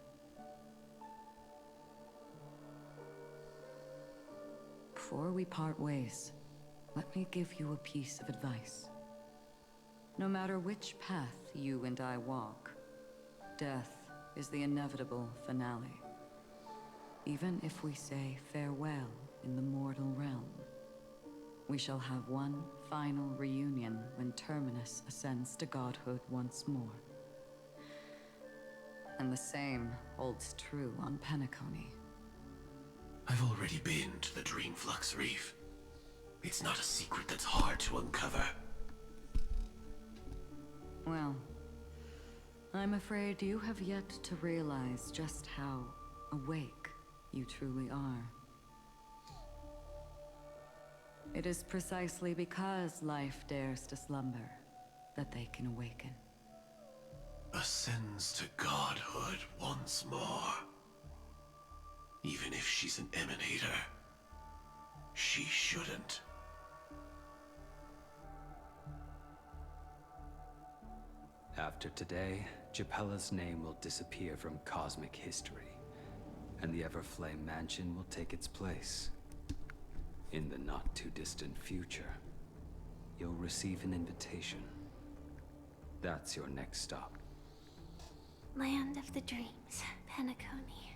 Before we part ways, let me give you a piece of advice. No matter which path you and I walk, death is the inevitable finale. Even if we say farewell in the mortal realm, we shall have one final reunion when Terminus ascends to godhood once more. And the same holds true on Penacony. I've already been to the Dreamflux Reef. It's not a secret that's hard to uncover. Well, I'm afraid you have yet to realize just how awake you truly are. It is precisely because life dares to slumber that they can awaken. Ascends to godhood once more. Even if she's an emanator, she shouldn't. After today, Japella's name will disappear from cosmic history, and the Everflame Mansion will take its place. In the not-too-distant future, you'll receive an invitation. That's your next stop. Land of the Dreams, Penacony.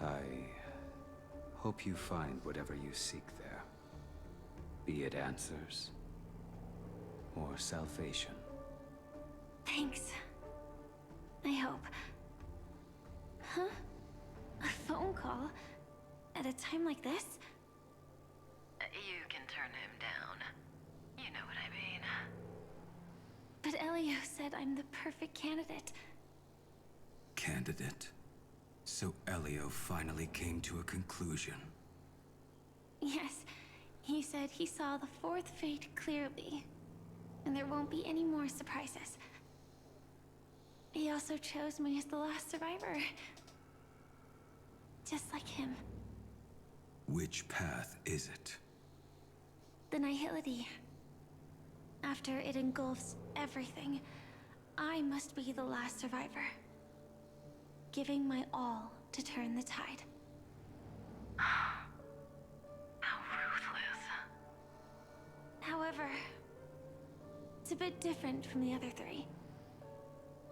I hope you find whatever you seek there. Be it answers or salvation. Thanks. I hope. Huh? A phone call? At a time like this? You can turn him down. You know what I mean. But Elio said I'm the perfect candidate. Candidate? So Elio finally came to a conclusion. Yes, he said he saw the fourth fate clearly, and there won't be any more surprises. He also chose me as the last survivor. Just like him. Which path is it? The nihility. After it engulfs everything, I must be the last survivor. Giving my all to turn the tide. How ruthless. However, it's a bit different from the other three.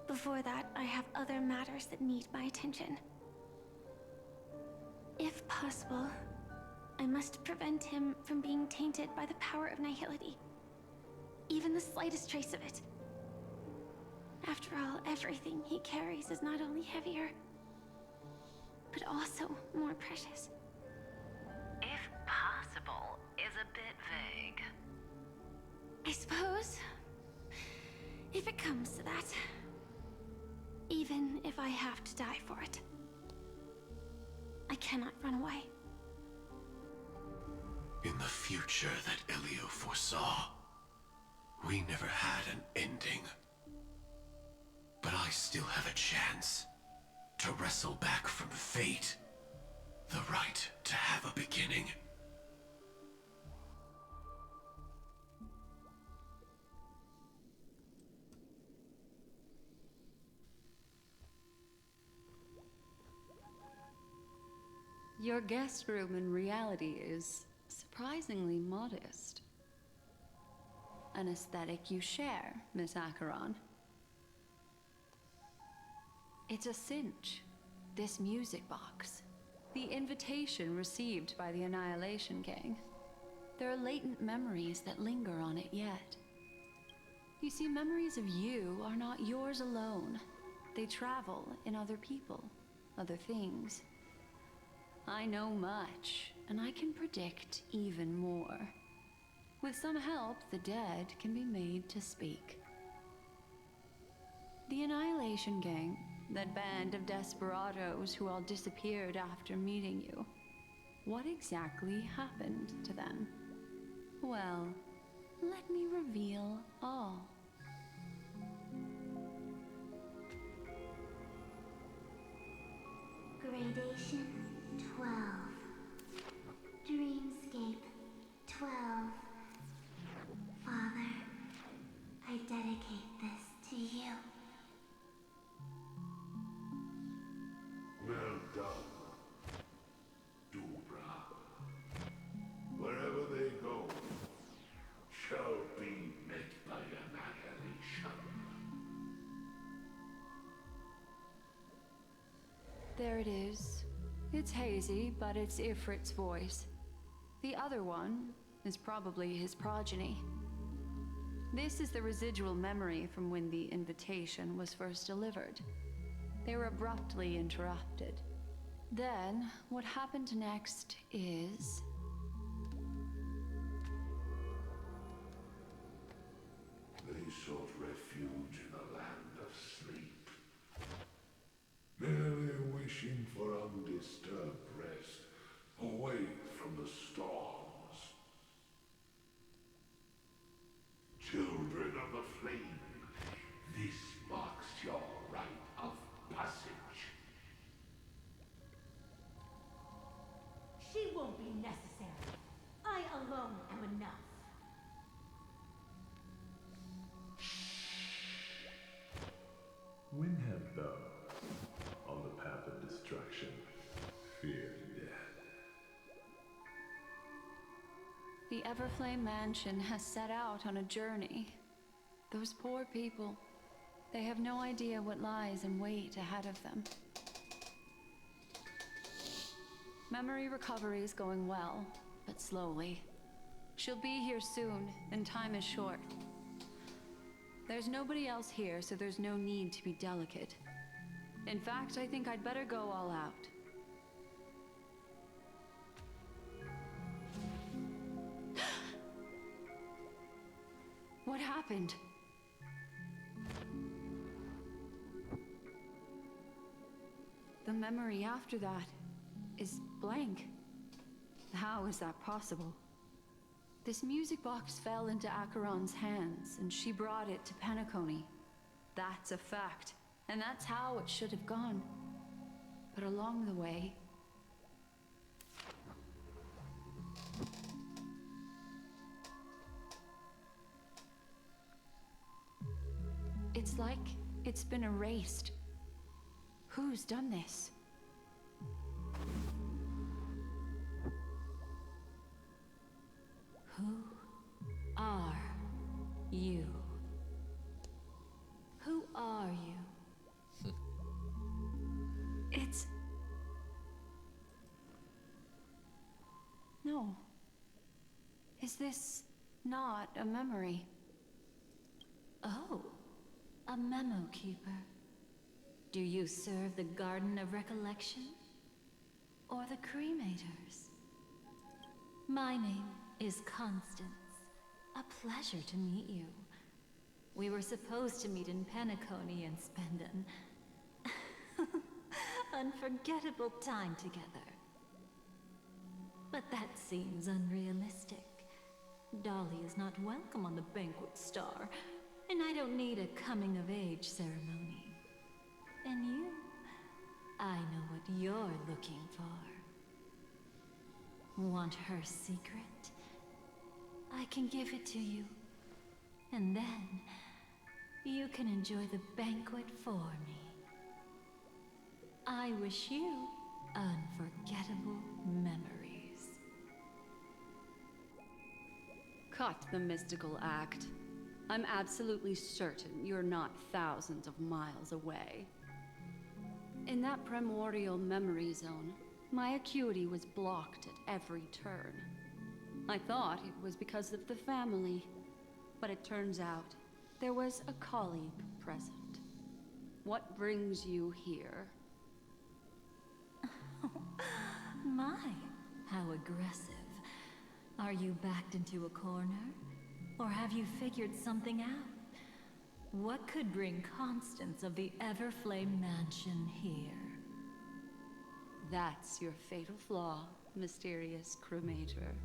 Before that, I have other matters that need my attention. If possible, I must prevent him from being tainted by the power of nihility. Even the slightest trace of it. After all, everything he carries is not only heavier, but also more precious. If possible is a bit vague. I suppose, if it comes to that, even if I have to die for it, I cannot run away. In the future that Elio foresaw, we never had an ending. But I still have a chance to wrestle back from fate the right to have a beginning. Your guest room in reality is surprisingly modest. An aesthetic you share, Miss Acheron. It's a cinch, this music box. The invitation received by the Annihilation Gang. There are latent memories that linger on it yet. You see, memories of you are not yours alone. They travel in other people, other things. I know much, and I can predict even more. With some help, the dead can be made to speak. The Annihilation Gang, that band of desperados who all disappeared after meeting you. What exactly happened to them? Well, let me reveal all. Gradation 12. Dreamscape 12. Father, I dedicate this to you. Well done, Dubra. Wherever they go, shall be met by annihilation. There it is. It's hazy, but it's Ifrit's voice. The other one is probably his progeny. This is the residual memory from when the invitation was first delivered. They were abruptly interrupted. Then, what happened next is... They sought refuge in a land of sleep, merely wishing for undisturbed rest, away from the storms. Children of the flame, this marks your rite of passage. She won't be necessary. I alone am enough. When have thou, on the path of destruction, feared death? The Everflame Mansion has set out on a journey. Those poor people, they have no idea what lies in wait ahead of them. Memory recovery is going well, but slowly. She'll be here soon, and time is short. There's nobody else here, so there's no need to be delicate. In fact, I think I'd better go all out. What happened? The memory after that is blank. How is that possible? This music box fell into Acheron's hands, and she brought it to Penacony. That's a fact, and that's how it should have gone. But along the way... it's like it's been erased. Who's done this? Who are you? Who are you? It's... no. Is this not a memory? Oh, a memo keeper. Do you serve the Garden of Recollection? Or the Cremators? My name is Constance. A pleasure to meet you. We were supposed to meet in Penacony and spend an unforgettable time together. But that seems unrealistic. Dolly is not welcome on the banquet star, and I don't need a coming-of-age ceremony. And you? I know what you're looking for. Want her secret? I can give it to you. And then, you can enjoy the banquet for me. I wish you unforgettable memories. Cut the mystical act. I'm absolutely certain you're not thousands of miles away. In that primordial memory zone, my acuity was blocked at every turn. I thought it was because of the family, but it turns out there was a colleague present. What brings you here? My, how aggressive. Are you backed into a corner? Or have you figured something out? What could bring Constance of the Everflame Mansion here? That's your fatal flaw, mysterious cremator.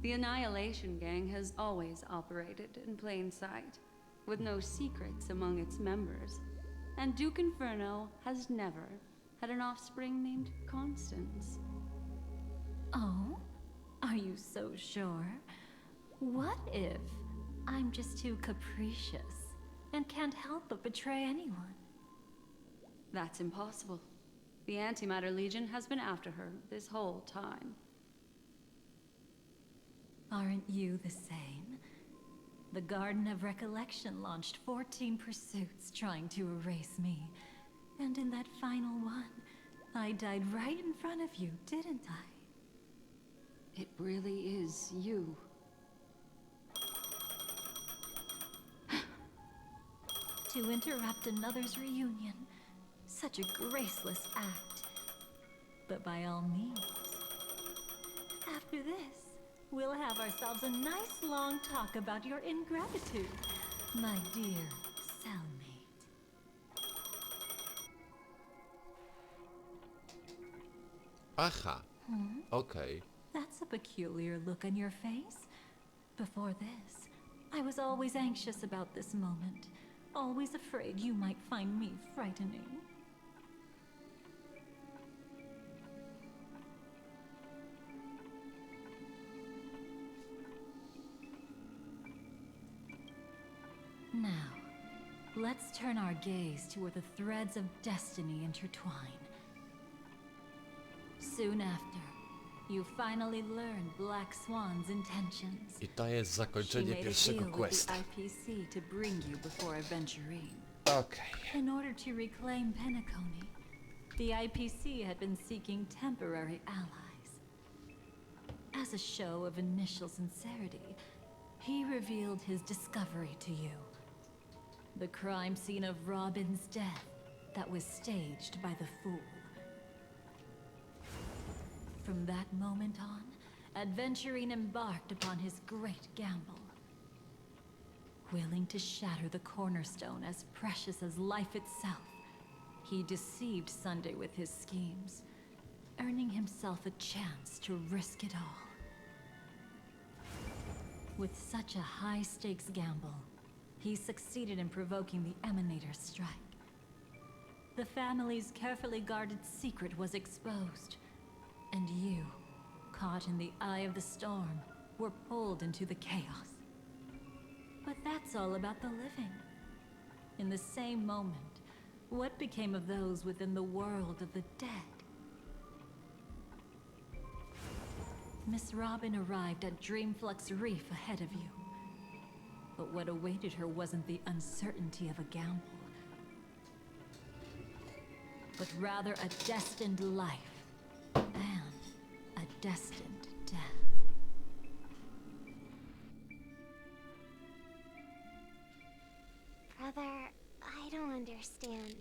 The Annihilation Gang has always operated in plain sight, with no secrets among its members. And Duke Inferno has never had an offspring named Constance. Oh? Are you so sure? What if I'm just too capricious and can't help but betray anyone? That's impossible. The Antimatter Legion has been after her this whole time. Aren't you the same? The Garden of Recollection launched 14 pursuits trying to erase me. And in that final one, I died right in front of you, didn't I? It really is you. To interrupt another's reunion. Such a graceless act. But by all means. After this, we'll have ourselves a nice long talk about your ingratitude, my dear cellmate. Aha. Okay. That's a peculiar look on your face. Before this, I was always anxious about this moment. Always afraid you might find me frightening. Now, let's turn our gaze to where the threads of destiny intertwine. Soon after, You finally learned Black Swan's intentions. I to jest She zakończenie made a pierwszego deal with questa. the IPC to bring you before Aventurine. Okej. In order to reclaim Penacony, the IPC had been seeking temporary allies. As a show of initial sincerity, he revealed his discovery to you. The crime scene of Robin's death that was staged by the Fool. From that moment on, Aventurine embarked upon his great gamble. Willing to shatter the cornerstone as precious as life itself, he deceived Sunday with his schemes, earning himself a chance to risk it all. With such a high-stakes gamble, he succeeded in provoking the Emanator's strike. The family's carefully guarded secret was exposed, and you, caught in the eye of the storm, were pulled into the chaos. But that's all about the living. In the same moment, what became of those within the world of the dead? Miss Robin arrived at Dreamflux Reef ahead of you. But what awaited her wasn't the uncertainty of a gamble, but rather a destined life and a destined death. Brother, I don't understand.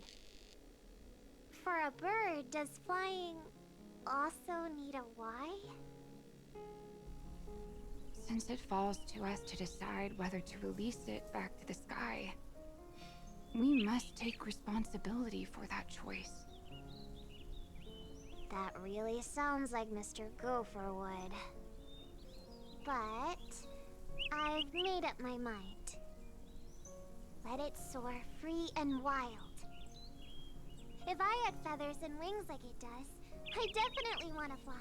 For a bird, does flying also need a why? Since it falls to us to decide whether to release it back to the sky, we must take responsibility for that choice. That really sounds like Mr. Gopher would. But I've made up my mind. Let it soar free and wild. If I had feathers and wings like it does, I definitely want to fly.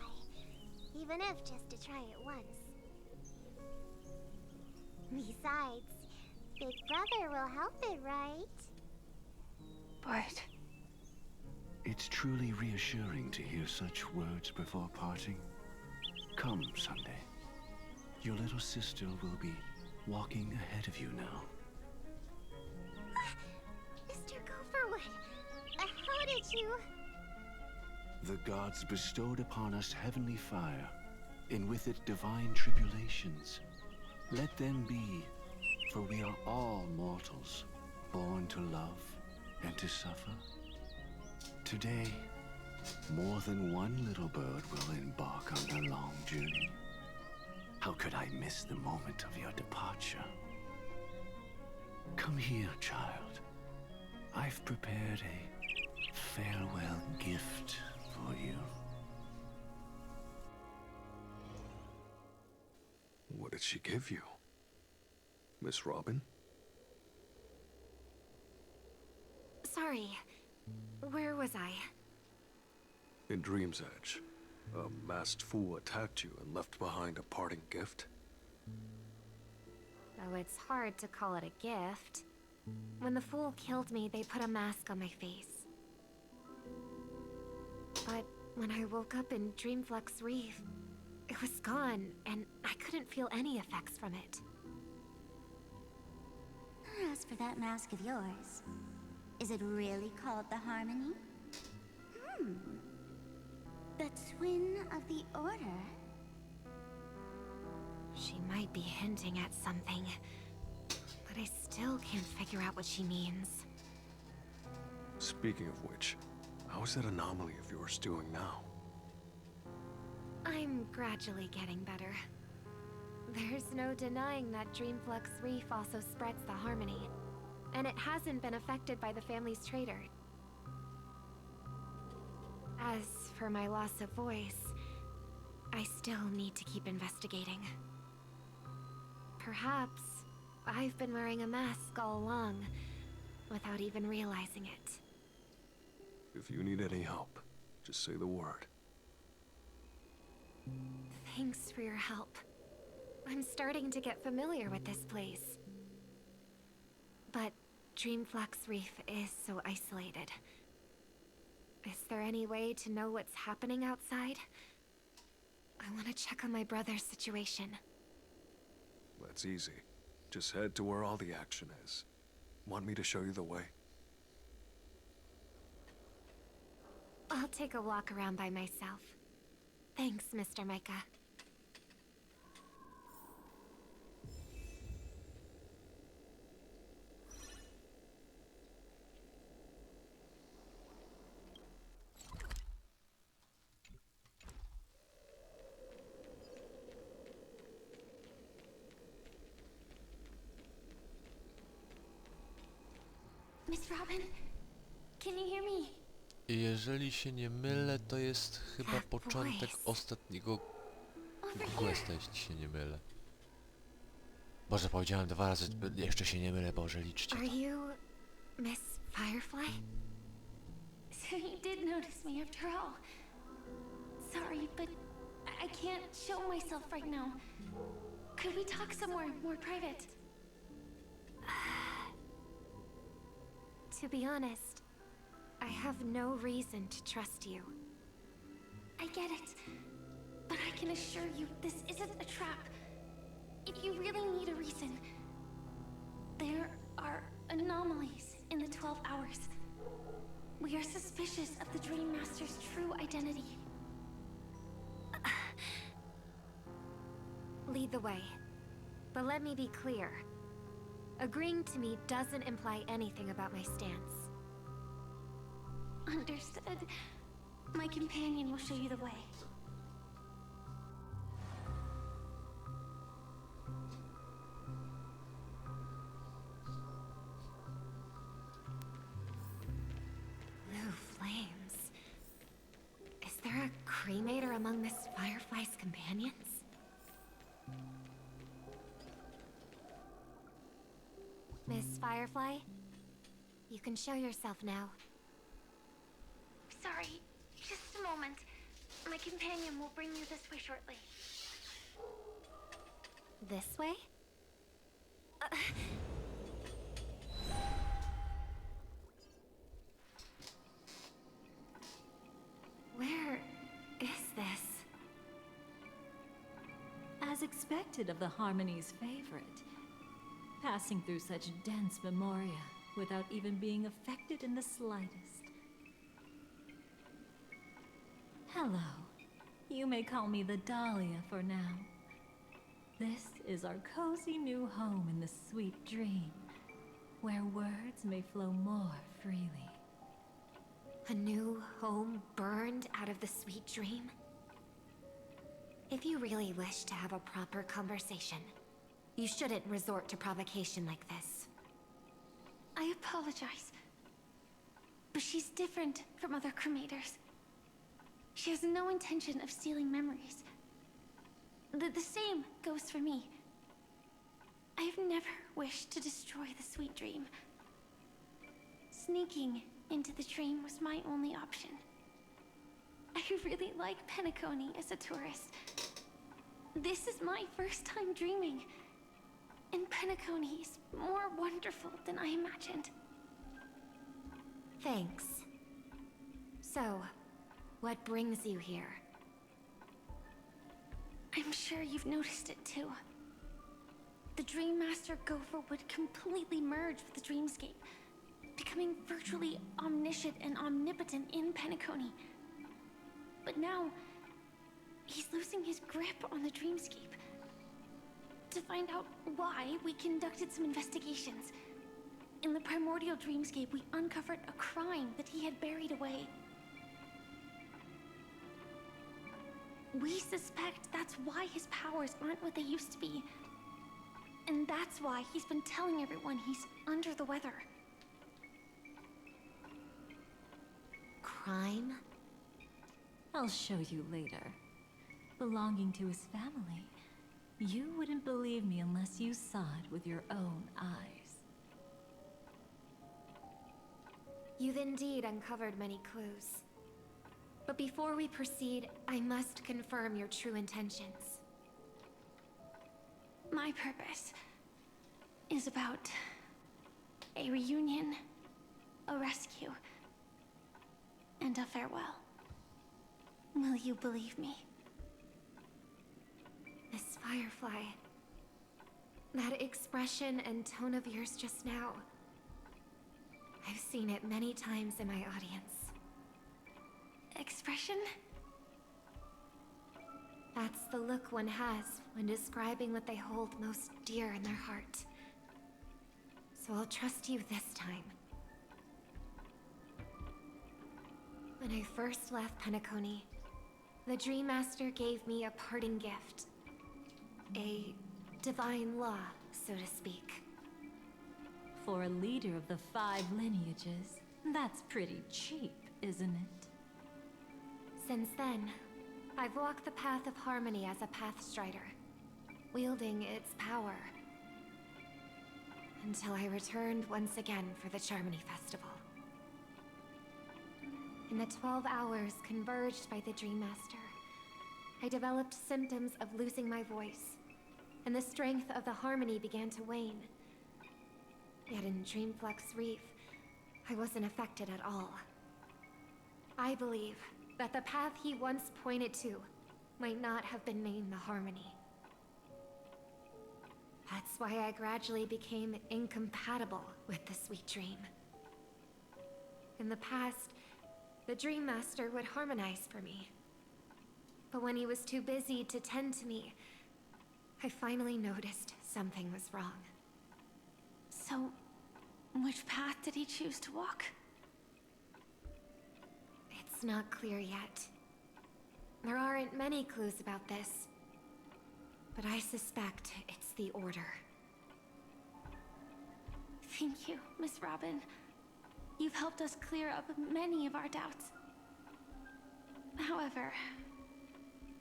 Even if just to try it once. Besides, Big Brother will help it, right? But It's truly reassuring to hear such words before parting. Come, Sunday. Your little sister will be walking ahead of you now. Mr. Gopherwood, how did you... The gods bestowed upon us heavenly fire, and with it divine tribulations. Let them be, for we are all mortals, born to love and to suffer. Today, more than one little bird will embark on their long journey. How could I miss the moment of your departure? Come here, child. I've prepared a farewell gift for you. What did she give you? Miss Robin? Sorry. Where was I? In Dream's Edge, a masked fool attacked you and left behind a parting gift. Though it's hard to call it a gift. When the fool killed me, they put a mask on my face. But when I woke up in Dreamflux Reef, it was gone, and I couldn't feel any effects from it. As for that mask of yours, is it really called the Harmony? The twin of the Order? She might be hinting at something, but I still can't figure out what she means. Speaking of which, how is that anomaly of yours doing now? I'm gradually getting better. There's no denying that Dreamflux Reef also spreads the Harmony, and it hasn't been affected by the family's traitor. As for my loss of voice, I still need to keep investigating. Perhaps I've been wearing a mask all along, without even realizing it. If you need any help, just say the word. Thanks for your help. I'm starting to get familiar with this place. But Dreamflux Reef is so isolated. Is there any way to know what's happening outside? I want to check on my brother's situation. That's easy. Just head to where all the action is. Want me to show you the way? I'll take a walk around by myself. Thanks, Mr. Micah. Miss Robin, can you hear me? Jeżeli się nie mylę, to jest chyba początek ostatniego questa, jeśli się nie mylę. Boże, powiedziałem 2 razy, jeszcze się nie mylę, Boże, liczcie. Are you Miss Firefly? So you did notice me after all. Sorry, but I can't show myself right now. Could we talk somewhere more private? To be honest, I have no reason to trust you. I get it, but I can assure you this isn't a trap. If you really need a reason, there are anomalies in the 12 hours. We are suspicious of the Dream Master's true identity. Lead the way. But let me be clear. Agreeing to me doesn't imply anything about my stance. Understood. My companion will show you the way. Blue flames. Is there a cremator among Miss Firefly's companions? Miss Firefly, you can show yourself now. Sorry, just a moment. My companion will bring you this way shortly. This way? Where is this? As expected of the Harmony's favorite. Passing through such dense memoria without even being affected in the slightest. Hello. You may call me the Dahlia for now. This is our cozy new home in the sweet dream, where words may flow more freely. A new home burned out of the sweet dream? If you really wish to have a proper conversation, you shouldn't resort to provocation like this. I apologize. But she's different from other cremators. She has no intention of stealing memories. The same goes for me. I've never wished to destroy the sweet dream. Sneaking into the dream was my only option. I really like Penacony as a tourist. This is my first time dreaming. And Penacony is more wonderful than I imagined. Thanks. So, what brings you here? I'm sure you've noticed it too. The Dream Master Gopher would completely merge with the dreamscape, becoming virtually omniscient and omnipotent in Penacony. But now, he's losing his grip on the dreamscape. To find out why, we conducted some investigations. In the primordial dreamscape, we uncovered a crime that he had buried away. We suspect that's why his powers aren't what they used to be. And that's why he's been telling everyone he's under the weather. Crime? I'll show you later. Belonging to his family. You wouldn't believe me unless you saw it with your own eyes. You've indeed uncovered many clues. But before we proceed, I must confirm your true intentions. My purpose is about a reunion, a rescue, and a farewell. Will you believe me? Firefly. That expression and tone of yours just now. I've seen it many times in my audience. Expression? That's the look one has when describing what they hold most dear in their heart. So I'll trust you this time. When I first left Penacony, the Dream Master gave me a parting gift. A divine law, so to speak. For a leader of the 5 lineages, that's pretty cheap, isn't it? Since then, I've walked the path of harmony as a Pathstrider, wielding its power. Until I returned once again for the Charmony Festival. In the 12 hours converged by the Dream Master, I developed symptoms of losing my voice, and the strength of the harmony began to wane. Yet in Dreamflux Reef, I wasn't affected at all. I believe that the path he once pointed to might not have been named the Harmony. That's why I gradually became incompatible with the sweet dream. In the past, the Dream Master would harmonize for me. But when he was too busy to tend to me, I finally noticed something was wrong. So, which path did he choose to walk? It's not clear yet. There aren't many clues about this, but I suspect it's the Order. Thank you, Miss Robin. You've helped us clear up many of our doubts. However,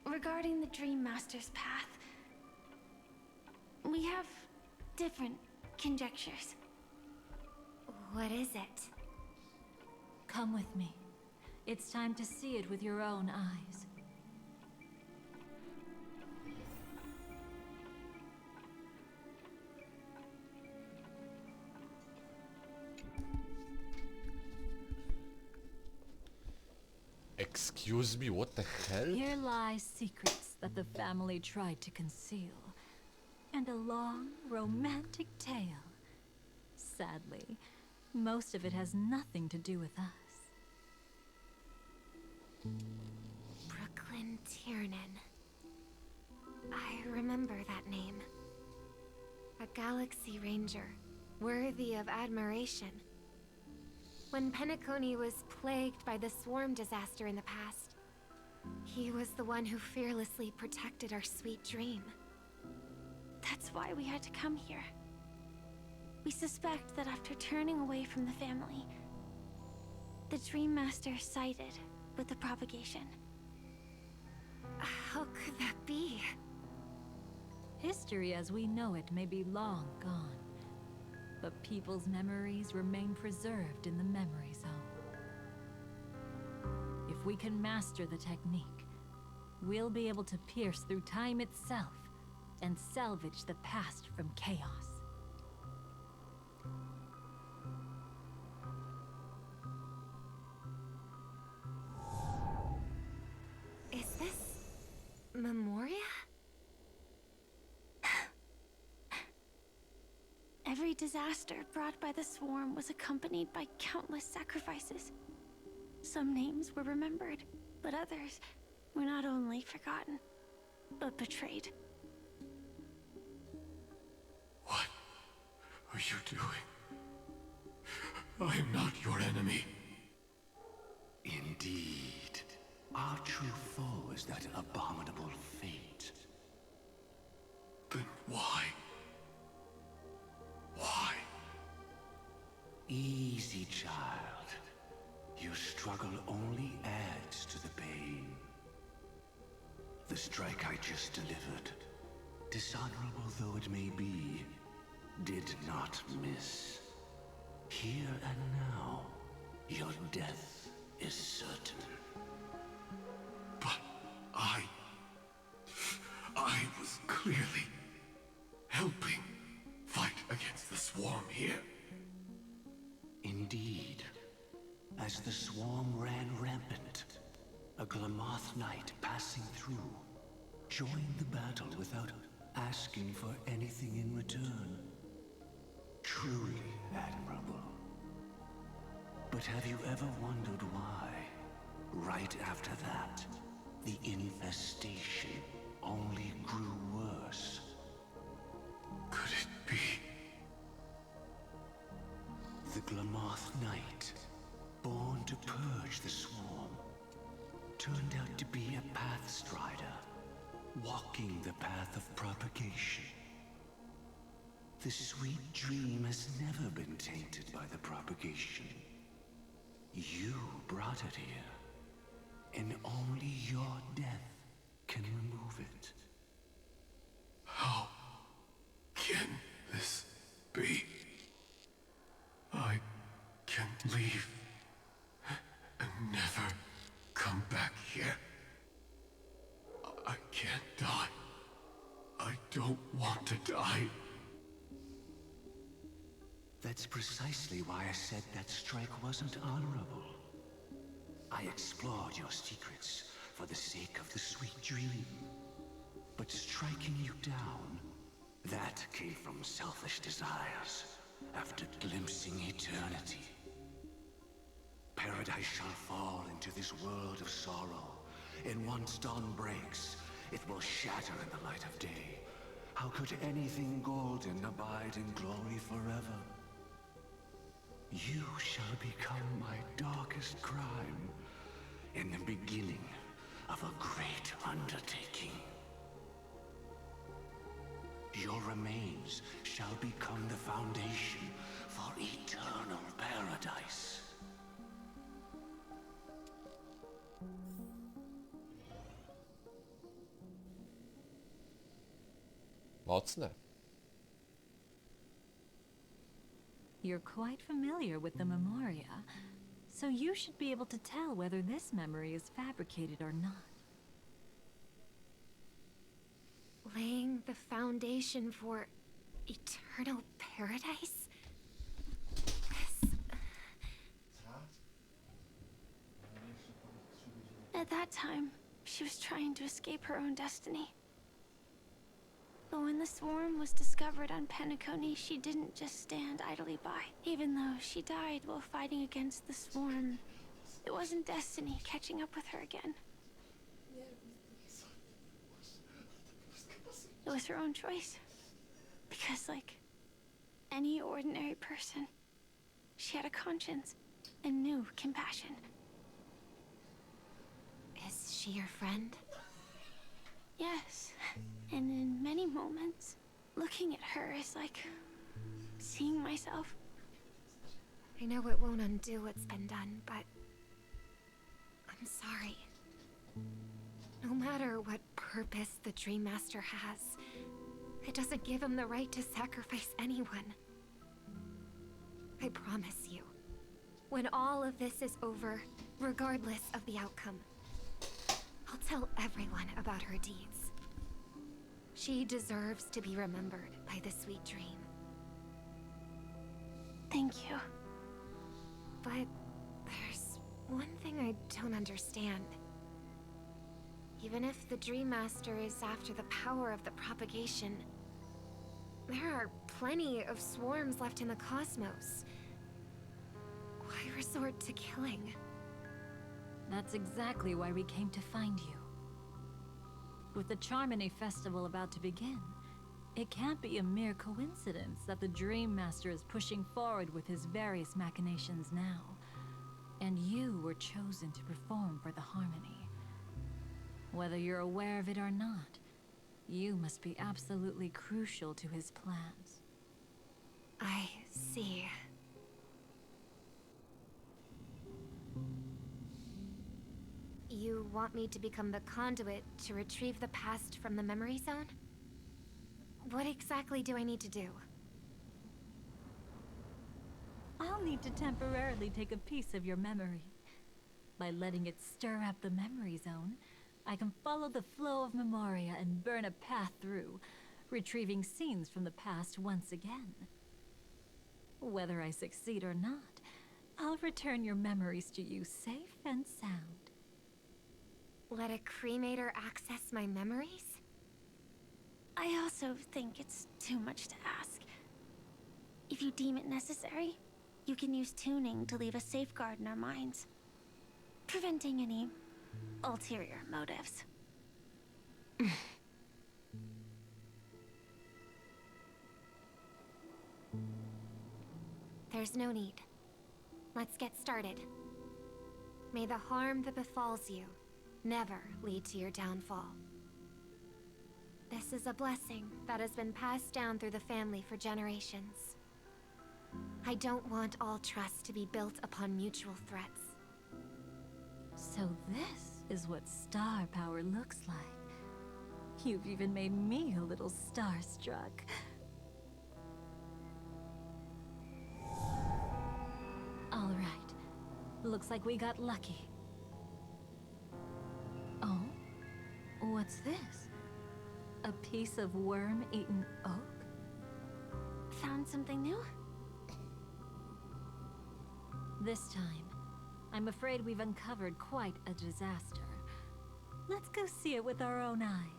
regarding the Dream Master's path, we have different conjectures. What is it? Come with me. It's time to see it with your own eyes. Excuse me, what the hell? Here lie secrets that the family tried to conceal, and a long, romantic tale. Sadly, most of it has nothing to do with us. Brooklyn Tiernan. I remember that name. A Galaxy Ranger, worthy of admiration. When Penacony was plagued by the swarm disaster in the past, he was the one who fearlessly protected our sweet dream. That's why we had to come here. We suspect that after turning away from the family, the Dream Master sided with the propagation. How could that be? History as we know it may be long gone, but people's memories remain preserved in the memory zone. If we can master the technique, we'll be able to pierce through time itself and salvage the past from chaos. Is this Memoria? Every disaster brought by the swarm was accompanied by countless sacrifices. Some names were remembered, but others were not only forgotten, but betrayed. What are you doing? I am not your enemy. Indeed. Our true foe is that abominable fate. Then why? Why? Easy, child. Your struggle only adds to the pain. The strike I just delivered, dishonorable though it may be, did not miss. Here and now, your death is certain. But I was clearly helping fight against the swarm here. Indeed. As the swarm ran rampant, a Glamoth knight passing through joined the battle without asking for anything in return. Truly admirable. But have you ever wondered why, right after that, the infestation only grew worse? Could it be? The Glamoth Knight, born to purge the swarm, turned out to be a pathstrider, walking the path of propagation. The sweet dream has never been tainted by the propagation. You brought it here, and only your death can remove it. How can this be? I can leave and never come back here. I can't die. I don't want to die. That's precisely why I said that strike wasn't honorable. I explored your secrets for the sake of the sweet dream. But striking you down, that came from selfish desires after glimpsing eternity. Paradise shall fall into this world of sorrow, and once dawn breaks, it will shatter in the light of day. How could anything golden abide in glory forever? You shall become my darkest crime, in the beginning of a great undertaking. Your remains shall become the foundation for eternal paradise. Mocne. You're quite familiar with the Memoria, so you should be able to tell whether this memory is fabricated or not. Laying the foundation for eternal paradise? At that time, she was trying to escape her own destiny. But when the swarm was discovered on Penacony, she didn't just stand idly by. Even though she died while fighting against the swarm, it wasn't destiny catching up with her again. It was her own choice. Because, like any ordinary person, she had a conscience and knew compassion. Is she your friend? Yes. And in many moments, looking at her is like seeing myself. I know it won't undo what's been done, but I'm sorry. No matter what purpose the Dream Master has, it doesn't give him the right to sacrifice anyone. I promise you, when all of this is over, regardless of the outcome, I'll tell everyone about her deeds. She deserves to be remembered by the sweet dream. Thank you. But there's one thing I don't understand. Even if the Dream Master is after the power of the propagation, there are plenty of swarms left in the cosmos. Why resort to killing? That's exactly why we came to find you. With the Charmony Festival about to begin, it can't be a mere coincidence that the Dream Master is pushing forward with his various machinations now. And you were chosen to perform for the Harmony. Whether you're aware of it or not, you must be absolutely crucial to his plans. I see. You want me to become the conduit to retrieve the past from the memory zone? What exactly do I need to do? I'll need to temporarily take a piece of your memory. By letting it stir up the memory zone, I can follow the flow of Memoria and burn a path through, retrieving scenes from the past once again. Whether I succeed or not, I'll return your memories to you safe and sound. Let a cremator access my memories? I also think it's too much to ask. If you deem it necessary, you can use tuning to leave a safeguard in our minds, preventing any ulterior motives. There's no need. Let's get started. May the harm that befalls you never lead to your downfall. This is a blessing that has been passed down through the family for generations. I don't want all trust to be built upon mutual threats. So this is what star power looks like. You've even made me a little starstruck. All right. Looks like we got lucky. Oh? What's this? A piece of worm-eaten oak? Found something new? This time, I'm afraid we've uncovered quite a disaster. Let's go see it with our own eyes.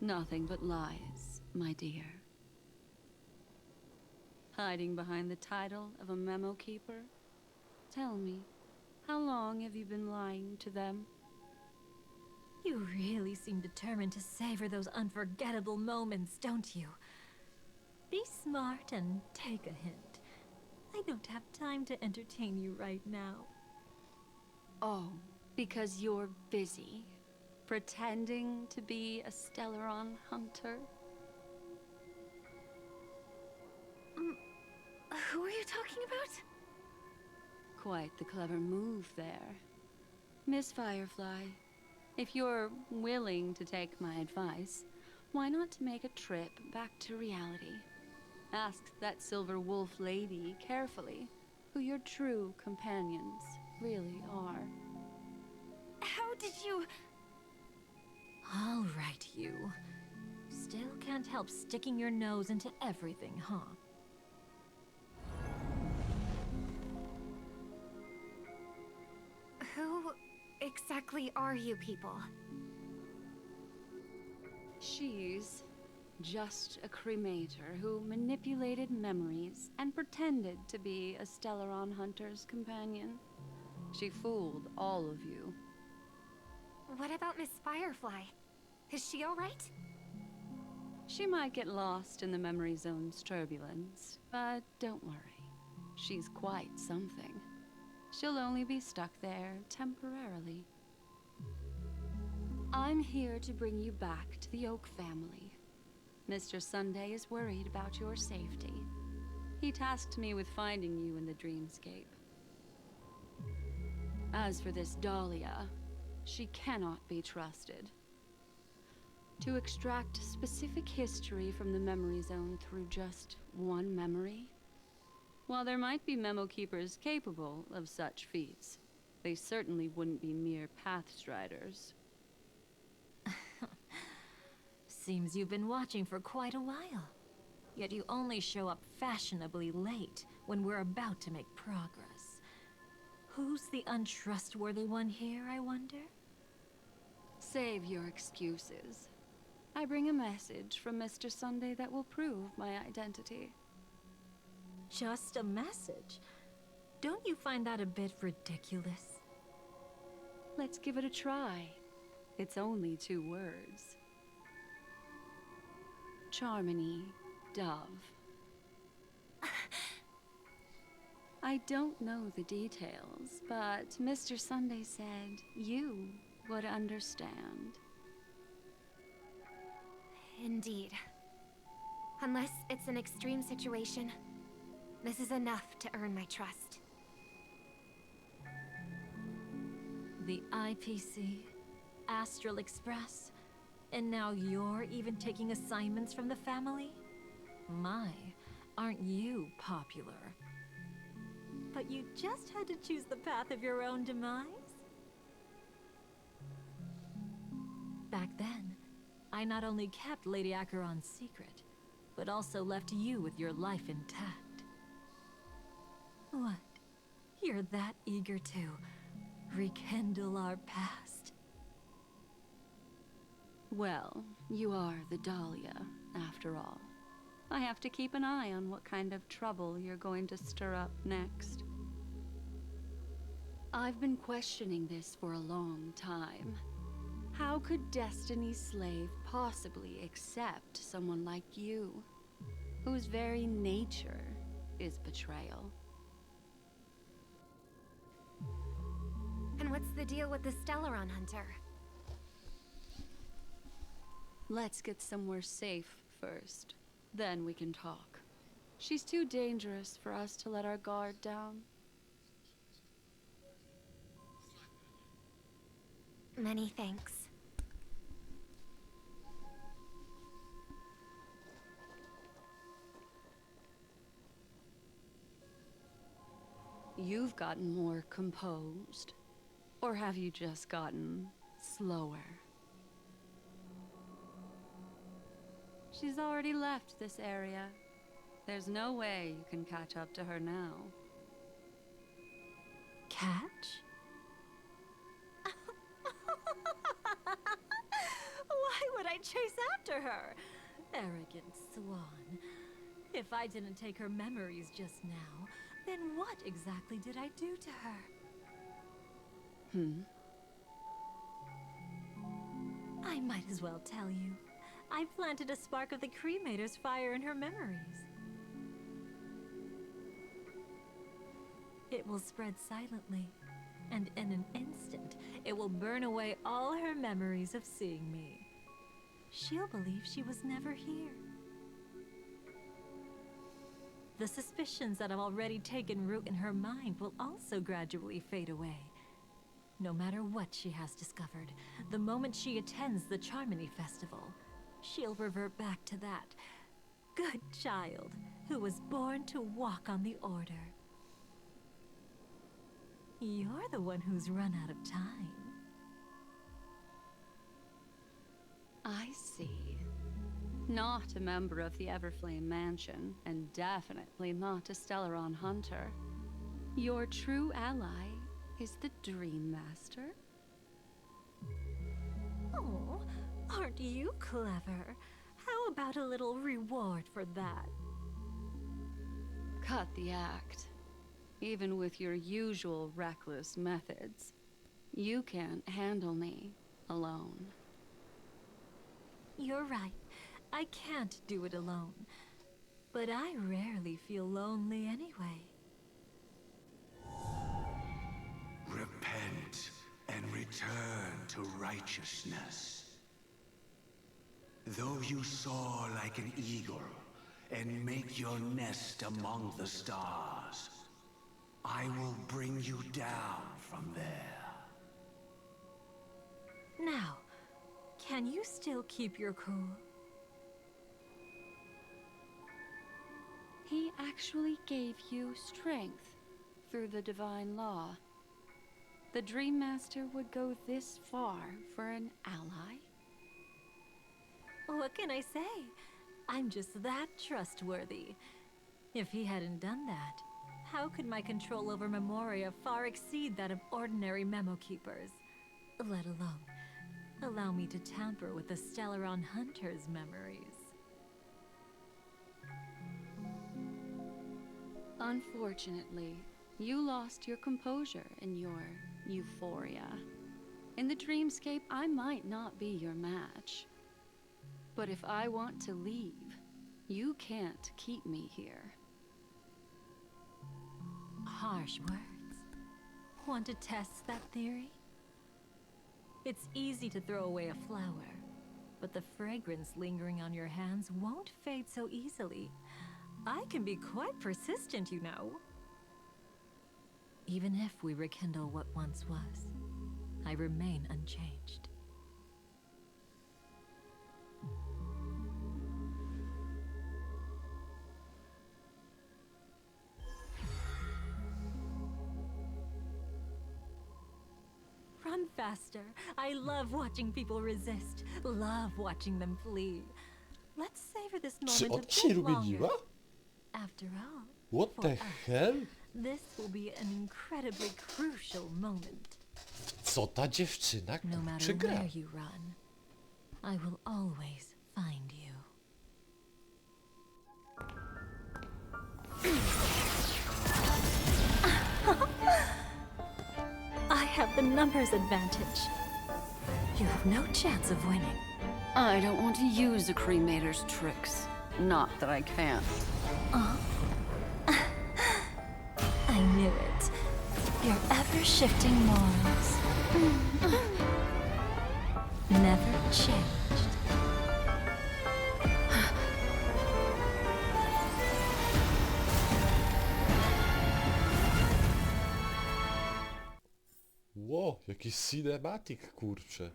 Nothing but lies, my dear. Hiding behind the title of a memo keeper? Tell me, how long have you been lying to them? You really seem determined to savor those unforgettable moments, don't you? Be smart and take a hint. I don't have time to entertain you right now. Oh, because you're busy, pretending to be a Stellaron hunter? Who are you talking about? Quite the clever move there. Miss Firefly, if you're willing to take my advice, why not make a trip back to reality? Ask that silver wolf lady carefully who your true companions really are. How did you... All right, you. Still can't help sticking your nose into everything, huh? Who exactly are you people? She's just a cremator who manipulated memories and pretended to be a Stellaron hunter's companion. She fooled all of you. What about Miss Firefly? Is she all right? She might get lost in the memory zone's turbulence, but don't worry. She's quite something. She'll only be stuck there temporarily. I'm here to bring you back to the Oak family. Mr. Sunday is worried about your safety. He tasked me with finding you in the dreamscape. As for this Dahlia, she cannot be trusted. To extract specific history from the memory zone through just one memory? While there might be memo keepers capable of such feats, they certainly wouldn't be mere pathstriders. Seems you've been watching for quite a while. Yet you only show up fashionably late when we're about to make progress. Who's the untrustworthy one here, I wonder? Save your excuses. I bring a message from Mr. Sunday that will prove my identity. Just a message? Don't you find that a bit ridiculous? Let's give it a try. It's only 2 words. Charmony, Dove. I don't know the details, but Mr. Sunday said you would understand. Indeed. Unless it's an extreme situation, this is enough to earn my trust. The IPC, Astral Express, and now you're even taking assignments from the family? My, aren't you popular? But you just had to choose the path of your own demise? Back then, I not only kept Lady Acheron's secret, but also left you with your life intact. What? You're that eager to rekindle our past. Well, you are the Dahlia, after all. I have to keep an eye on what kind of trouble you're going to stir up next. I've been questioning this for a long time. How could Destiny's slave possibly accept someone like you, whose very nature is betrayal? And what's the deal with the Stellaron hunter? Let's get somewhere safe first. Then we can talk. She's too dangerous for us to let our guard down. Many thanks. You've gotten more composed. Or have you just gotten slower? She's already left this area. There's no way you can catch up to her now. Catch? Why would I chase after her? Arrogant swan. If I didn't take her memories just now, then what exactly did I do to her? I might as well tell you. I planted a spark of the cremator's fire in her memories. It will spread silently, and in an instant, it will burn away all her memories of seeing me. She'll believe she was never here. The suspicions that have already taken root in her mind will also gradually fade away. No matter what she has discovered, the moment she attends the Charmony Festival, she'll revert back to that good child who was born to walk on the Order. You're the one who's run out of time. I see. Not a member of the Everflame Mansion, and definitely not a Stellaron hunter. Your true ally is the Dream Master. Oh, aren't you clever? How about a little reward for that? Cut the act. Even with your usual reckless methods, you can't handle me alone. You're right. I can't do it alone. But I rarely feel lonely anyway. Repent and return to righteousness. Though you soar like an eagle and make your nest among the stars, I will bring you down from there. Now, can you still keep your cool? He actually gave you strength through the divine law. The Dream Master would go this far for an ally? What can I say? I'm just that trustworthy. If he hadn't done that, how could my control over Memoria far exceed that of ordinary memo keepers? Let alone allow me to tamper with the Stellaron Hunter's memories. Unfortunately, you lost your composure in your euphoria. In the dreamscape, I might not be your match. But if I want to leave, you can't keep me here. Harsh words. Want to test that theory? It's easy to throw away a flower, but the fragrance lingering on your hands won't fade so easily. I can be quite persistent, you know. Even if we rekindle what once was, I remain unchanged. Run faster. I love watching people resist. Love watching them flee. Let's savor this Czy moment ona a się bit longer. rumieniła? After all, What for the us, hell? This will be an incredibly crucial moment. Co ta dziewczyna No kurczę matter gra? where you run, I will always find you. I have the numbers advantage. You have no chance of winning. I don't want to use a cremator's tricks. Not that I can't. I knew it. Your ever-shifting morals. Never changed. Ło, jakiś cinematic, kurczę.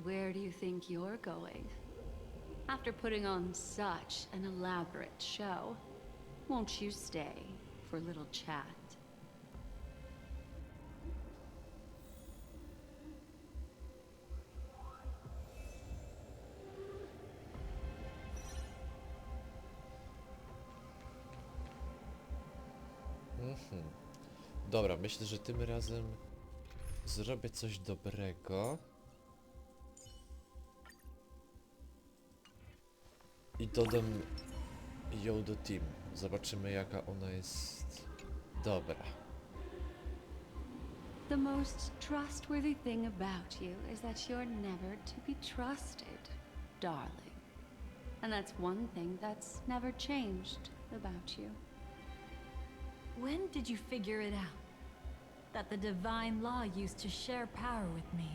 Where do you think you're going? After putting on such an elaborate show, won't you stay for a little chat? Dobra, myślę, że tym razem zrobię coś dobrego. I dodam ją do team. Zobaczymy, jaka ona jest dobra. The most trustworthy thing about you is that you're never to be trusted, darling. And that's one thing that's never changed about you. When did you figure it out? That the divine law used to share power with me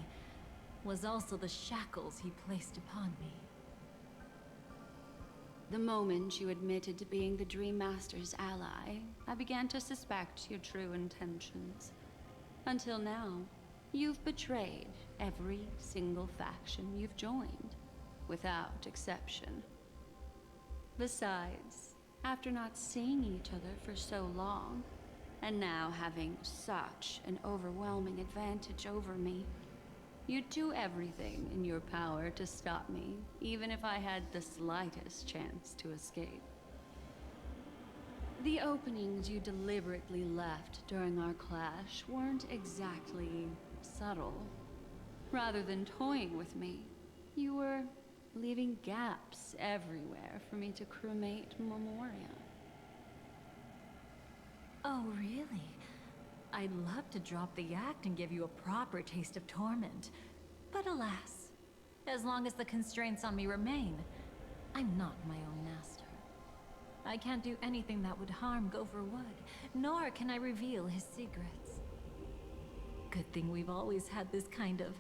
was also the shackles he placed upon me. The moment you admitted to being the Dream Master's ally, I began to suspect your true intentions. Until now, you've betrayed every single faction you've joined, without exception. Besides, after not seeing each other for so long, and now having such an overwhelming advantage over me, you'd do everything in your power to stop me, even if I had the slightest chance to escape. The openings you deliberately left during our clash weren't exactly subtle. Rather than toying with me, you were leaving gaps everywhere for me to cremate Memoria. Oh, really? I'd love to drop the act and give you a proper taste of torment. But alas, as long as the constraints on me remain, I'm not my own master. I can't do anything that would harm Gopher Wood, nor can I reveal his secrets. Good thing we've always had this kind of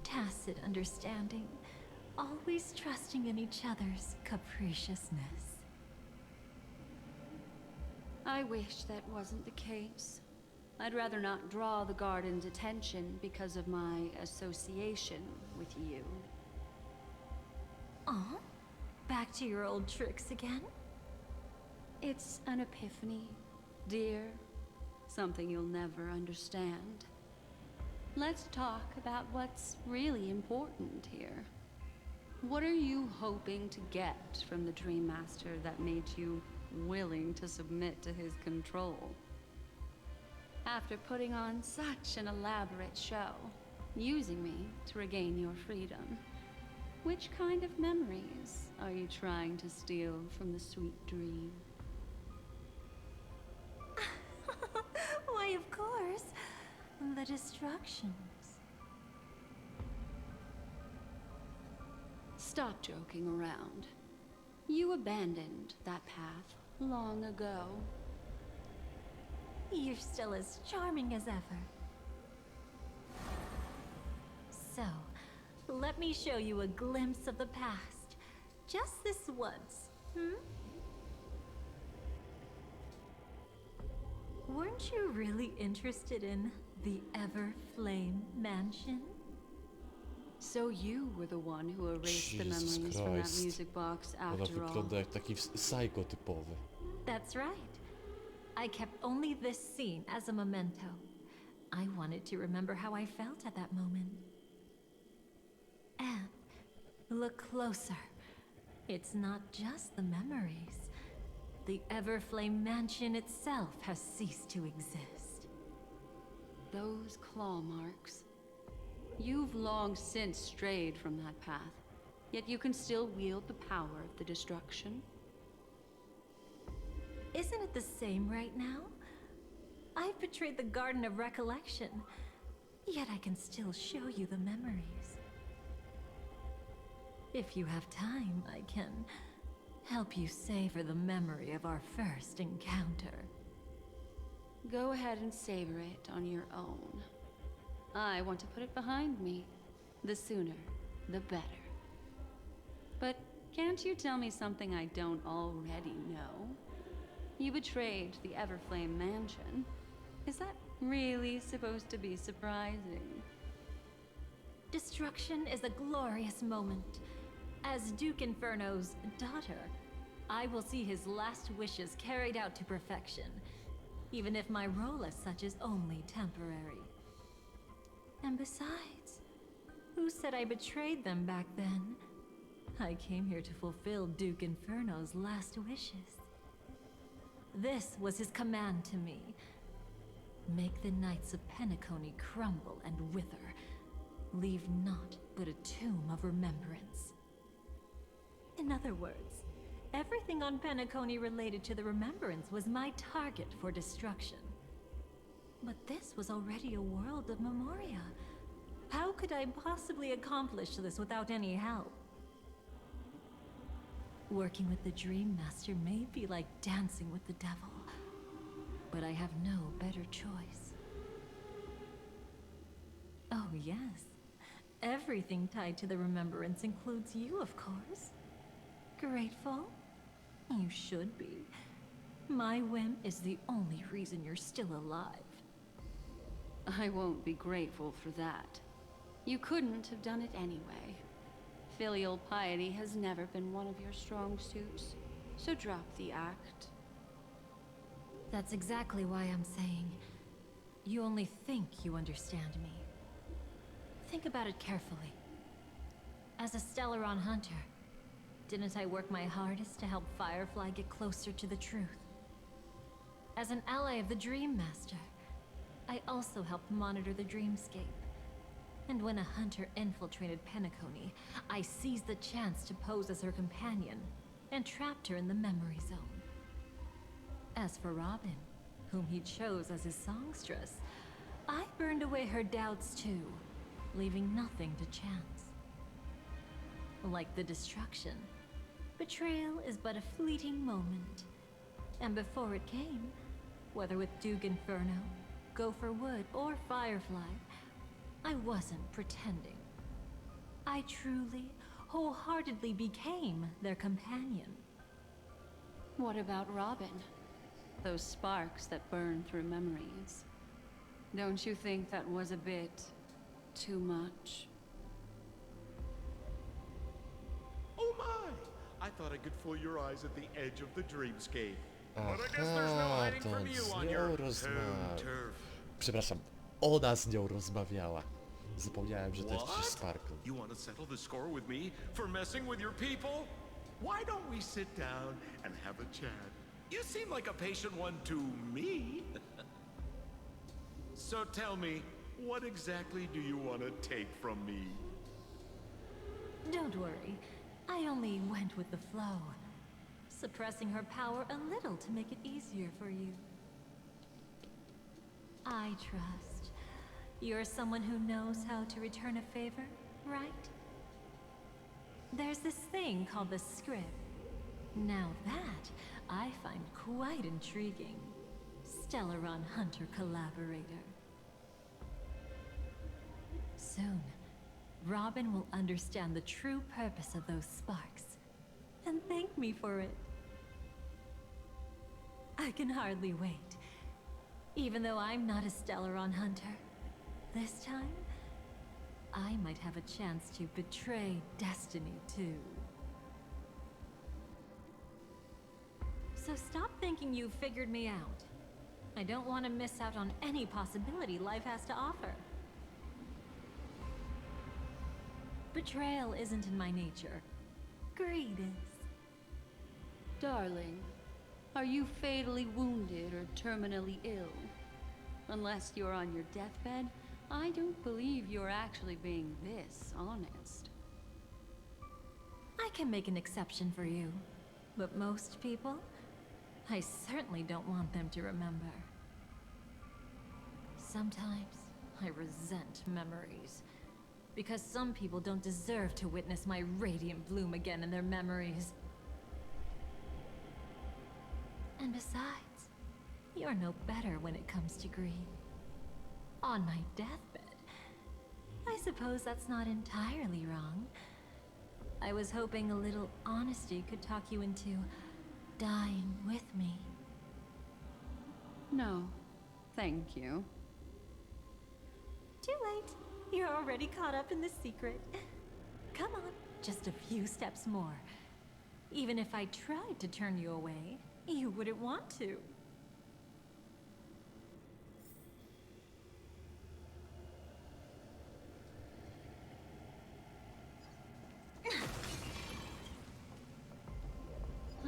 tacit understanding, always trusting in each other's capriciousness. I wish that wasn't the case. I'd rather not draw the garden's attention because of my association with you. Aw, back to your old tricks again? It's an epiphany, dear. Something you'll never understand. Let's talk about what's really important here. What are you hoping to get from the Dream Master that made you willing to submit to his control? After putting on such an elaborate show, using me to regain your freedom, which kind of memories are you trying to steal from the sweet dream? Why, of course, the destructions. Stop joking around. You abandoned that path long ago. You're still as charming as ever. So, let me show you a glimpse of the past. Just this once, Weren't you really interested in the Everflame Mansion? So you were the one who erased the Jesus memories from that Christ. music box Ona after all. wygląda jak taki psycho typowy. That's right. I kept only this scene as a memento. I wanted to remember how I felt at that moment. And look closer. It's not just the memories. The Everflame mansion itself has ceased to exist. Those claw marks. You've long since strayed from that path, yet you can still wield the power of the destruction. Isn't it the same right now? I've betrayed the Garden of Recollection, yet I can still show you the memories. If you have time, I can help you savor the memory of our first encounter. Go ahead and savor it on your own. I want to put it behind me. The sooner, the better. But can't you tell me something I don't already know? You betrayed the Everflame mansion. Is that really supposed to be surprising? Destruction is a glorious moment. As Duke Inferno's daughter, I will see his last wishes carried out to perfection, even if my role as such is only temporary. And besides, who said I betrayed them back then? I came here to fulfill Duke Inferno's last wishes. This was his command to me. Make the Knights of Penacony crumble and wither. Leave naught but a tomb of remembrance. In other words, everything on Penacony related to the remembrance was my target for destruction. But this was already a world of memoria. How could I possibly accomplish this without any help? Working with the Dream Master may be like dancing with the devil, but I have no better choice. Oh yes, everything tied to the remembrance includes you, of course. Grateful? You should be. My whim is the only reason you're still alive. I won't be grateful for that. You couldn't have done it anyway. Filial piety has never been one of your strong suits, so drop the act. That's exactly why I'm saying, you only think you understand me. Think about it carefully. As a Stellaron hunter, didn't I work my hardest to help Firefly get closer to the truth? As an ally of the Dream Master, I also helped monitor the dreamscape. And when a hunter infiltrated Penacony, I seized the chance to pose as her companion and trapped her in the memory zone. As for Robin, whom he chose as his songstress, I burned away her doubts too, leaving nothing to chance. Like the destruction, betrayal is but a fleeting moment. And before it came, whether with Duke Inferno, Gopher Wood, or Firefly, I wasn't pretending. I truly, wholeheartedly became their companion. What about Robin? Those sparks that burn through memories. Don't you think that was a bit too much? Oh my! I thought I could fool your eyes at the edge of the dreamscape. But I guess there's no hiding from you on your home turf. Przepraszam, ona z nią rozmawiała. Zapomniałem, że to jest jakiś Sparkle. You want to settle the score with me for messing with your people? Why don't we sit down and have a chat? You seem like a patient one to me. So tell me, what exactly do you want to take from me? Don't worry, I only went with the flow, suppressing her power a little to make it easier for you. I trust. You're someone who knows how to return a favor, right? There's this thing called the script. Now that, I find quite intriguing. Stellaron Hunter collaborator. Soon, Robin will understand the true purpose of those sparks, and thank me for it. I can hardly wait. Even though I'm not a Stellaron hunter, this time, I might have a chance to betray destiny too. So stop thinking you've figured me out. I don't want to miss out on any possibility life has to offer. Betrayal isn't in my nature. Greed is. Darling, are you fatally wounded or terminally ill? Unless you're on your deathbed, I don't believe you're actually being this honest. I can make an exception for you, but most people, I certainly don't want them to remember. Sometimes I resent memories, because some people don't deserve to witness my radiant bloom again in their memories. And besides, you're no better when it comes to grief. On my deathbed, I suppose that's not entirely wrong. I was hoping a little honesty could talk you into dying with me. No, thank you. Too late. You're already caught up in the secret. Come on, just a few steps more. Even if I tried to turn you away, you wouldn't want to.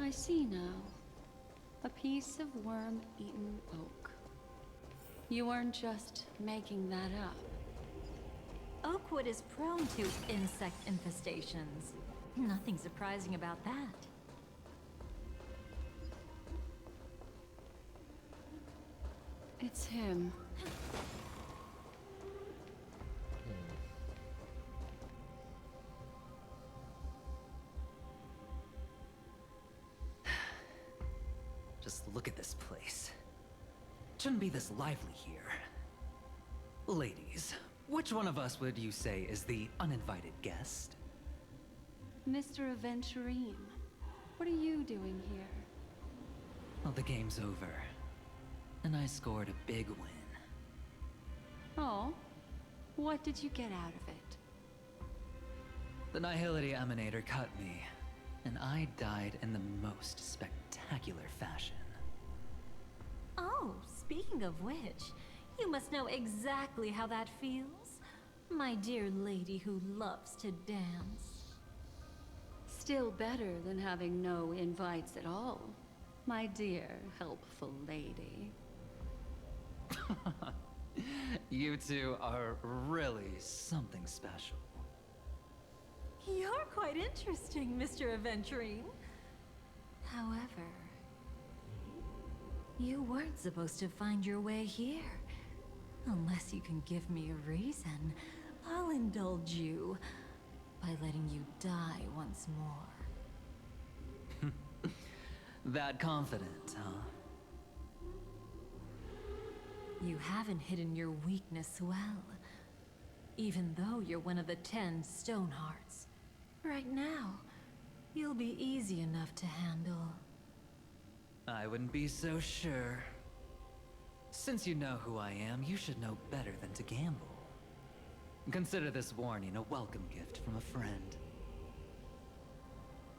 I see now. A piece of worm-eaten oak. You weren't just making that up. Oakwood is prone to insect infestations. Nothing surprising about that. It's him. Just look at this place. Shouldn't be this lively here. Ladies, which one of us would you say is the uninvited guest? Mr. Aventurine, what are you doing here? Well, the game's over. And I scored a big win. Oh, what did you get out of it? The Nihility Emanator cut me, and I died in the most spectacular fashion. Oh, speaking of which, you must know exactly how that feels. My dear lady who loves to dance. Still better than having no invites at all, my dear helpful lady. You two are really something special. You're quite interesting, Mr. Aventurine. However, you weren't supposed to find your way here. Unless you can give me a reason, I'll indulge you by letting you die once more. That confident, huh? You haven't hidden your weakness well, even though you're one of the 10 Stonehearts. Right now, you'll be easy enough to handle. I wouldn't be so sure. Since you know who I am, you should know better than to gamble. Consider this warning a welcome gift from a friend.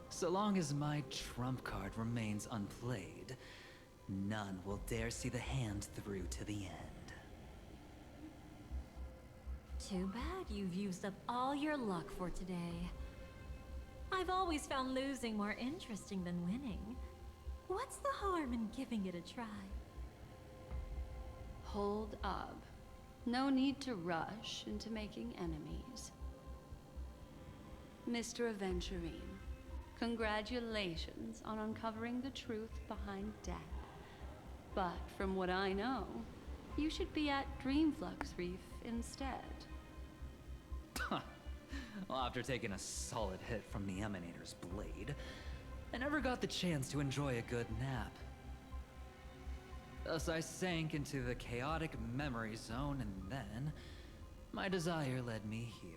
So long as my trump card remains unplayed, none will dare see the hand through to the end. Too bad you've used up all your luck for today. I've always found losing more interesting than winning. What's the harm in giving it a try? Hold up. No need to rush into making enemies. Mr. Aventurine, congratulations on uncovering the truth behind death. But from what I know, you should be at Dreamflux Reef instead. Well, after taking a solid hit from the Emanator's blade, I never got the chance to enjoy a good nap. Thus I sank into the chaotic memory zone, and then my desire led me here.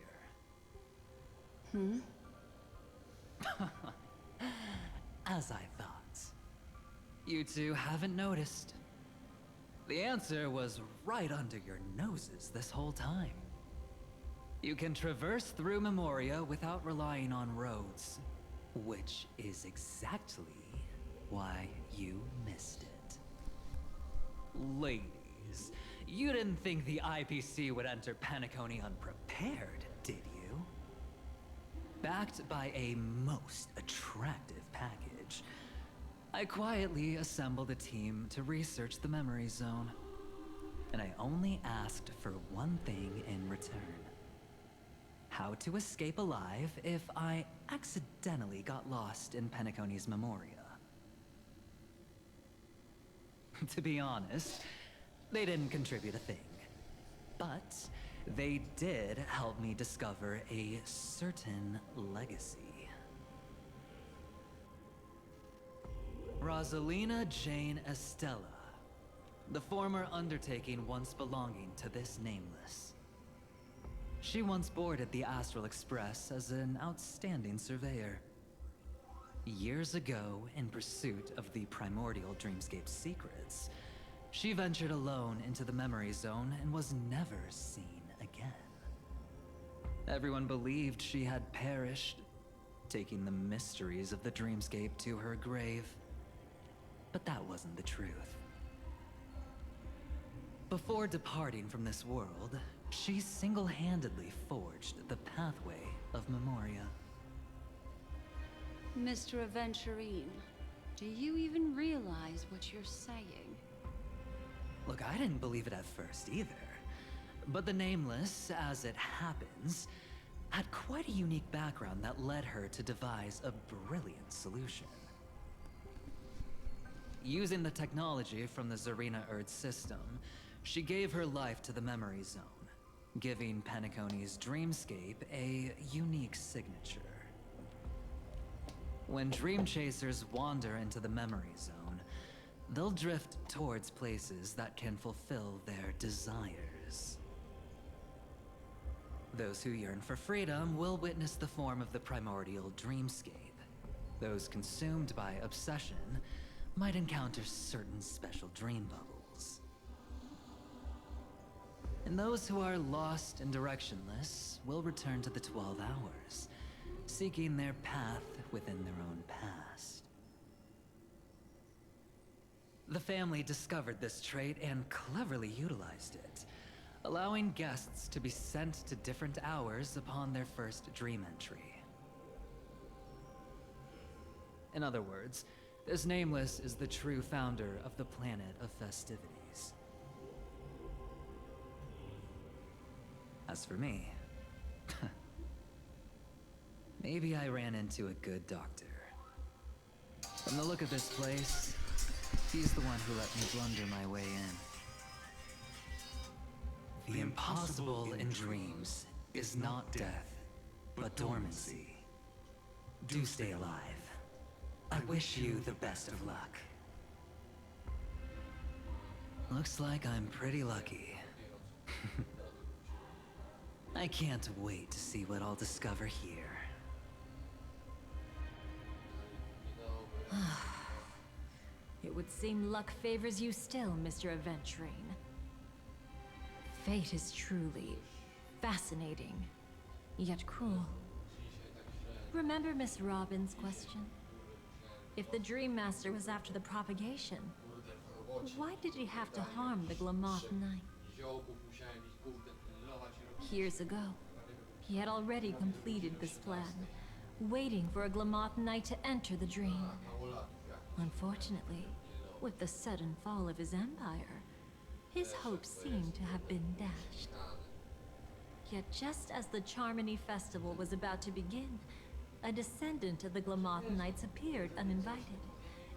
As I thought. You two haven't noticed. The answer was right under your noses this whole time. You can traverse through Memoria without relying on roads, which is exactly why you missed it. Ladies, you didn't think the IPC would enter Penacony unprepared, did you? Backed by a most attractive package, I quietly assembled a team to research the memory zone. And I only asked for one thing in return. How to escape alive if I accidentally got lost in Penacony's Memoria. To be honest, they didn't contribute a thing. But they did help me discover a certain legacy. Rosalina Jane Estella. The former undertaking once belonging to this nameless. She once boarded the Astral Express as an outstanding surveyor. Years ago, in pursuit of the primordial dreamscape secrets, she ventured alone into the memory zone and was never seen again. Everyone believed she had perished, taking the mysteries of the dreamscape to her grave. But that wasn't the truth. Before departing from this world, she single-handedly forged the pathway of Memoria. Mr. Aventurine, do you even realize what you're saying? Look, I didn't believe it at first either. But the Nameless, as it happens, had quite a unique background that led her to devise a brilliant solution. Using the technology from the Zarina Erd system, she gave her life to the memory zone, giving Penacony's dreamscape a unique signature. When dream chasers wander into the memory zone, they'll drift towards places that can fulfill their desires. Those who yearn for freedom will witness the form of the primordial dreamscape. Those consumed by obsession might encounter certain special dream bubbles. And those who are lost and directionless will return to the 12 hours, seeking their path within their own past. The family discovered this trait and cleverly utilized it, allowing guests to be sent to different hours upon their first dream entry. In other words, this Nameless is the true founder of the planet of festivities. As for me, maybe I ran into a good doctor. From the look of this place, he's the one who let me blunder my way in. The impossible in dreams is not death, but dormancy. Do stay alive. I wish you the best of luck. Looks like I'm pretty lucky. I can't wait to see what I'll discover here. It would seem luck favors you still, Mr. Aventurine. Fate is truly fascinating, yet cruel. Remember Miss Robin's question? If the Dream Master was after the propagation, why did he have to harm the Glamoth Knight? Years ago, he had already completed this plan, waiting for a Glamoth Knight to enter the dream. Unfortunately, with the sudden fall of his empire, his hopes seemed to have been dashed. Yet just as the Charmony Festival was about to begin, a descendant of the Glamoth Knights appeared uninvited,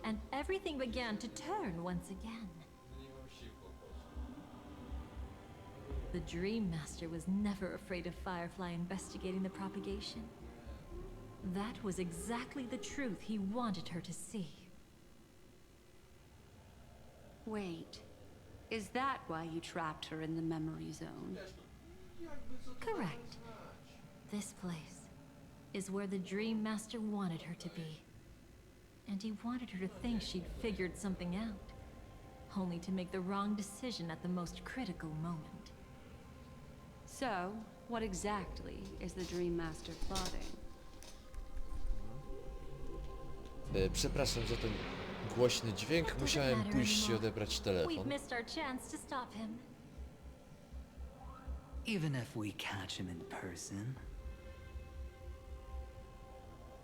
and everything began to turn once again. The Dream Master was never afraid of Firefly investigating the propagation. That was exactly the truth he wanted her to see. Wait, is that why you trapped her in the memory zone? Correct. This place is where the Dream Master wanted her to be. And he wanted her to think she'd figured something out, only to make the wrong decision at the most critical moment. So, what exactly is the Dream Master plotting? Przepraszam za ten głośny dźwięk, musiałem pójść i odebrać We've telefon. missed our chance to stop him. Even if we catch him in person?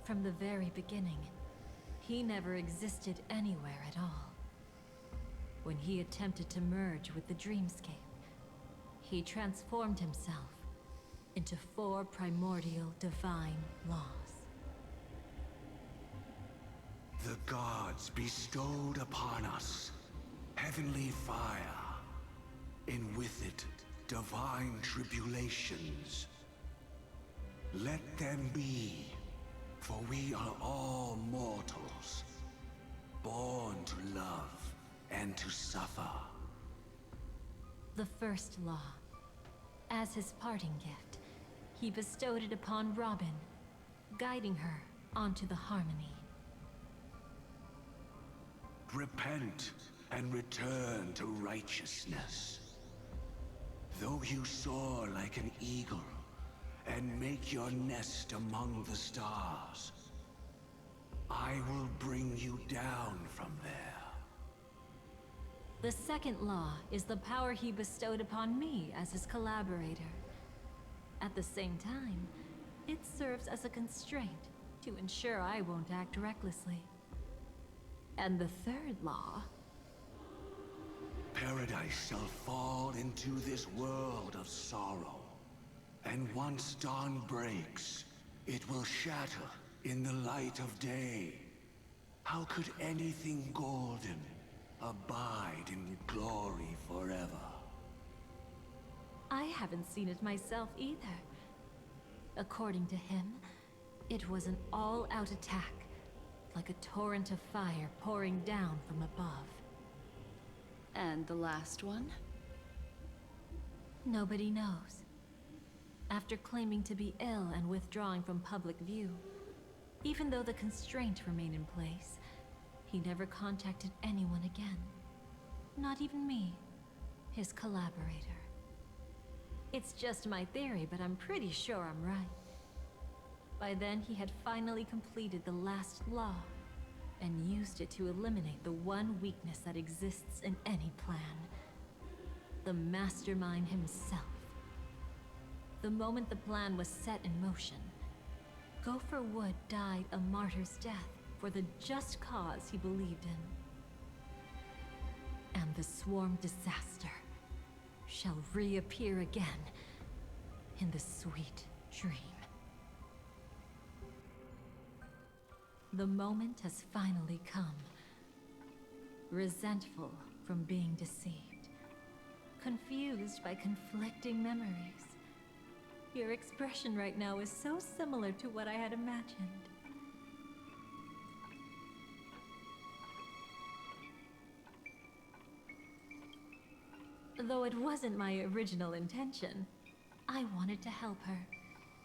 From the very beginning, he never existed anywhere at all. When he attempted to merge with the dreamscape, he transformed himself into 4 primordial divine laws. The gods bestowed upon us heavenly fire, and with it divine tribulations. Let them be, for we are all mortals, born to love and to suffer. The first law. As his parting gift, he bestowed it upon Robin, guiding her onto the harmony. Repent and return to righteousness. Though you soar like an eagle and make your nest among the stars, I will bring you down from there. The second law is the power he bestowed upon me as his collaborator. At the same time, it serves as a constraint to ensure I won't act recklessly. And the third law... Paradise shall fall into this world of sorrow, and once dawn breaks, it will shatter in the light of day. How could anything golden abide in glory forever? I haven't seen it myself either. According to him, it was an all-out attack, like a torrent of fire pouring down from above. And the last one? Nobody knows. After claiming to be ill and withdrawing from public view, even though the constraint remained in place, he never contacted anyone again. Not even me, his collaborator. It's just my theory, but I'm pretty sure I'm right. By then, he had finally completed the last law, and used it to eliminate the one weakness that exists in any plan. The mastermind himself. The moment the plan was set in motion, Gopher Wood died a martyr's death for the just cause he believed in. And the swarm disaster shall reappear again in the sweet dream. The moment has finally come. Resentful from being deceived. Confused by conflicting memories. Your expression right now is so similar to what I had imagined. Though it wasn't my original intention, I wanted to help her.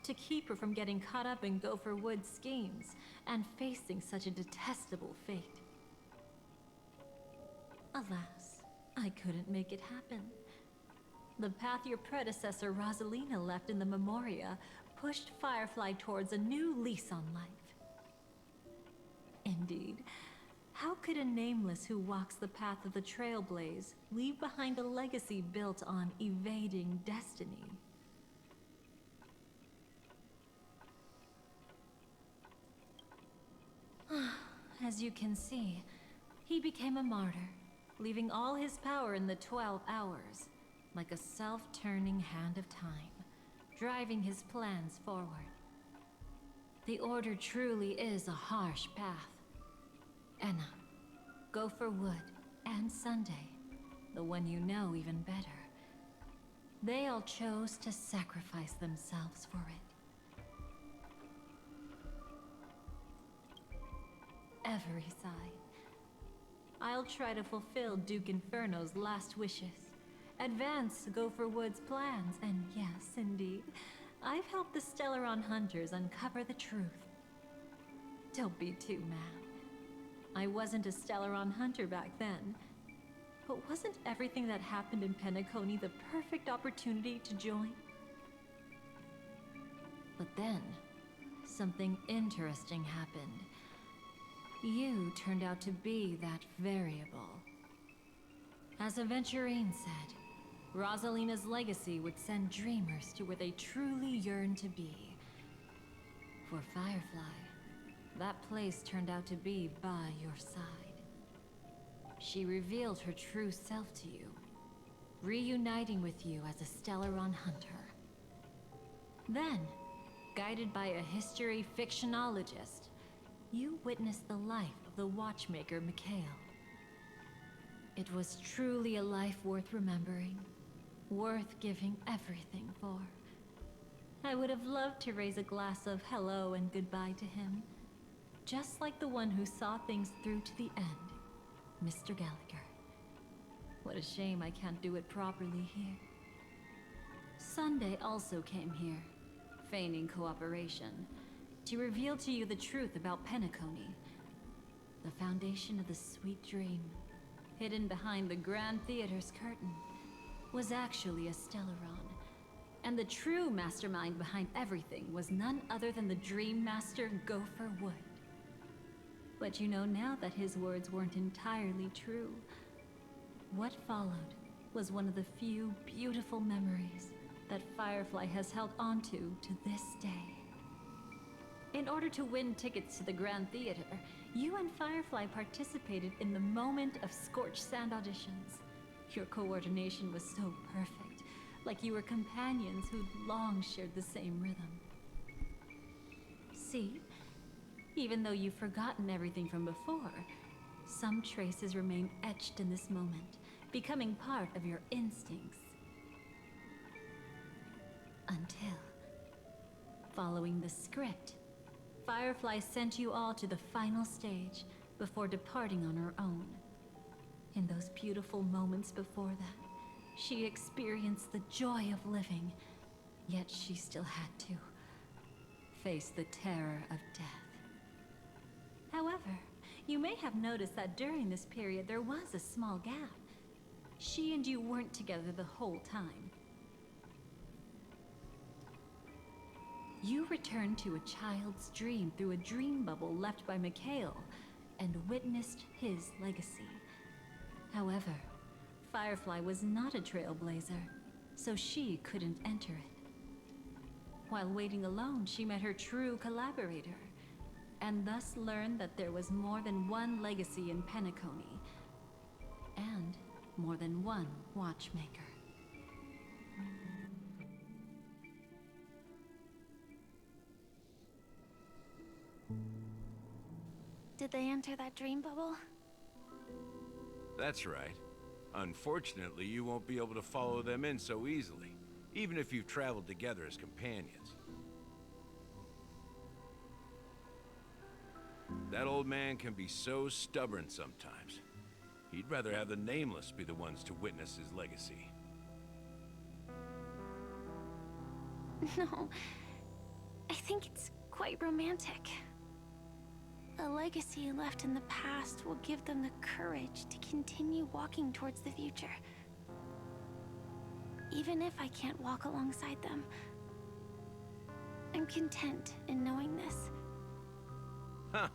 To keep her from getting caught up in Gopher Wood's schemes and facing such a detestable fate. Alas, I couldn't make it happen. The path your predecessor Rosalina left in the Memoria pushed Firefly towards a new lease on life. Indeed, how could a nameless who walks the path of the Trailblazer leave behind a legacy built on evading destiny? As you can see, he became a martyr, leaving all his power in the 12 hours, like a self-turning hand of time, driving his plans forward. The Order truly is a harsh path. Enna, Gopher Wood, and Sunday, the one you know even better, they all chose to sacrifice themselves for it. Every side. I'll try to fulfill Duke Inferno's last wishes, advance Gopher Wood's plans, and yes, indeed, I've helped the Stellaron hunters uncover the truth. Don't be too mad. I wasn't a Stellaron hunter back then, but wasn't everything that happened in Penacony the perfect opportunity to join? But then, something interesting happened. You turned out to be that variable. As Aventurine said, Rosalina's legacy would send dreamers to where they truly yearn to be. For Firefly, that place turned out to be by your side. She revealed her true self to you, reuniting with you as a Stellaron hunter. Then, guided by a history fictionologist, you witnessed the life of the watchmaker Mikhail. It was truly a life worth remembering, worth giving everything for. I would have loved to raise a glass of hello and goodbye to him, just like the one who saw things through to the end, Mr. Gallagher. What a shame I can't do it properly here. Sunday also came here, feigning cooperation, to reveal to you the truth about Penacony, the foundation of the sweet dream, hidden behind the Grand Theater's curtain, was actually a Stellaron. And the true mastermind behind everything was none other than the Dream Master Gopher Wood. But you know now that his words weren't entirely true. What followed was one of the few beautiful memories that Firefly has held onto to this day. In order to win tickets to the Grand Theater, you and Firefly participated in the Moment of Scorched Sand auditions. Your coordination was so perfect, like you were companions who'd long shared the same rhythm. See? Even though you've forgotten everything from before, some traces remain etched in this moment, becoming part of your instincts. Until, following the script, Firefly sent you all to the final stage before departing on her own. In those beautiful moments before that, she experienced the joy of living, yet she still had to face the terror of death. However, you may have noticed that during this period there was a small gap. She and you weren't together the whole time. You returned to a child's dream through a dream bubble left by Mikhail and witnessed his legacy. However, Firefly was not a trailblazer, so she couldn't enter it. While waiting alone, she met her true collaborator, and thus learned that there was more than one legacy in Penacony, and more than one watchmaker. Did they enter that dream bubble? That's right. Unfortunately, you won't be able to follow them in so easily, even if you've traveled together as companions. That old man can be so stubborn sometimes. He'd rather have the Nameless be the ones to witness his legacy. No, I think it's quite romantic. A legacy left in the past will give them the courage to continue walking towards the future. Even if I can't walk alongside them, I'm content in knowing this. Huh.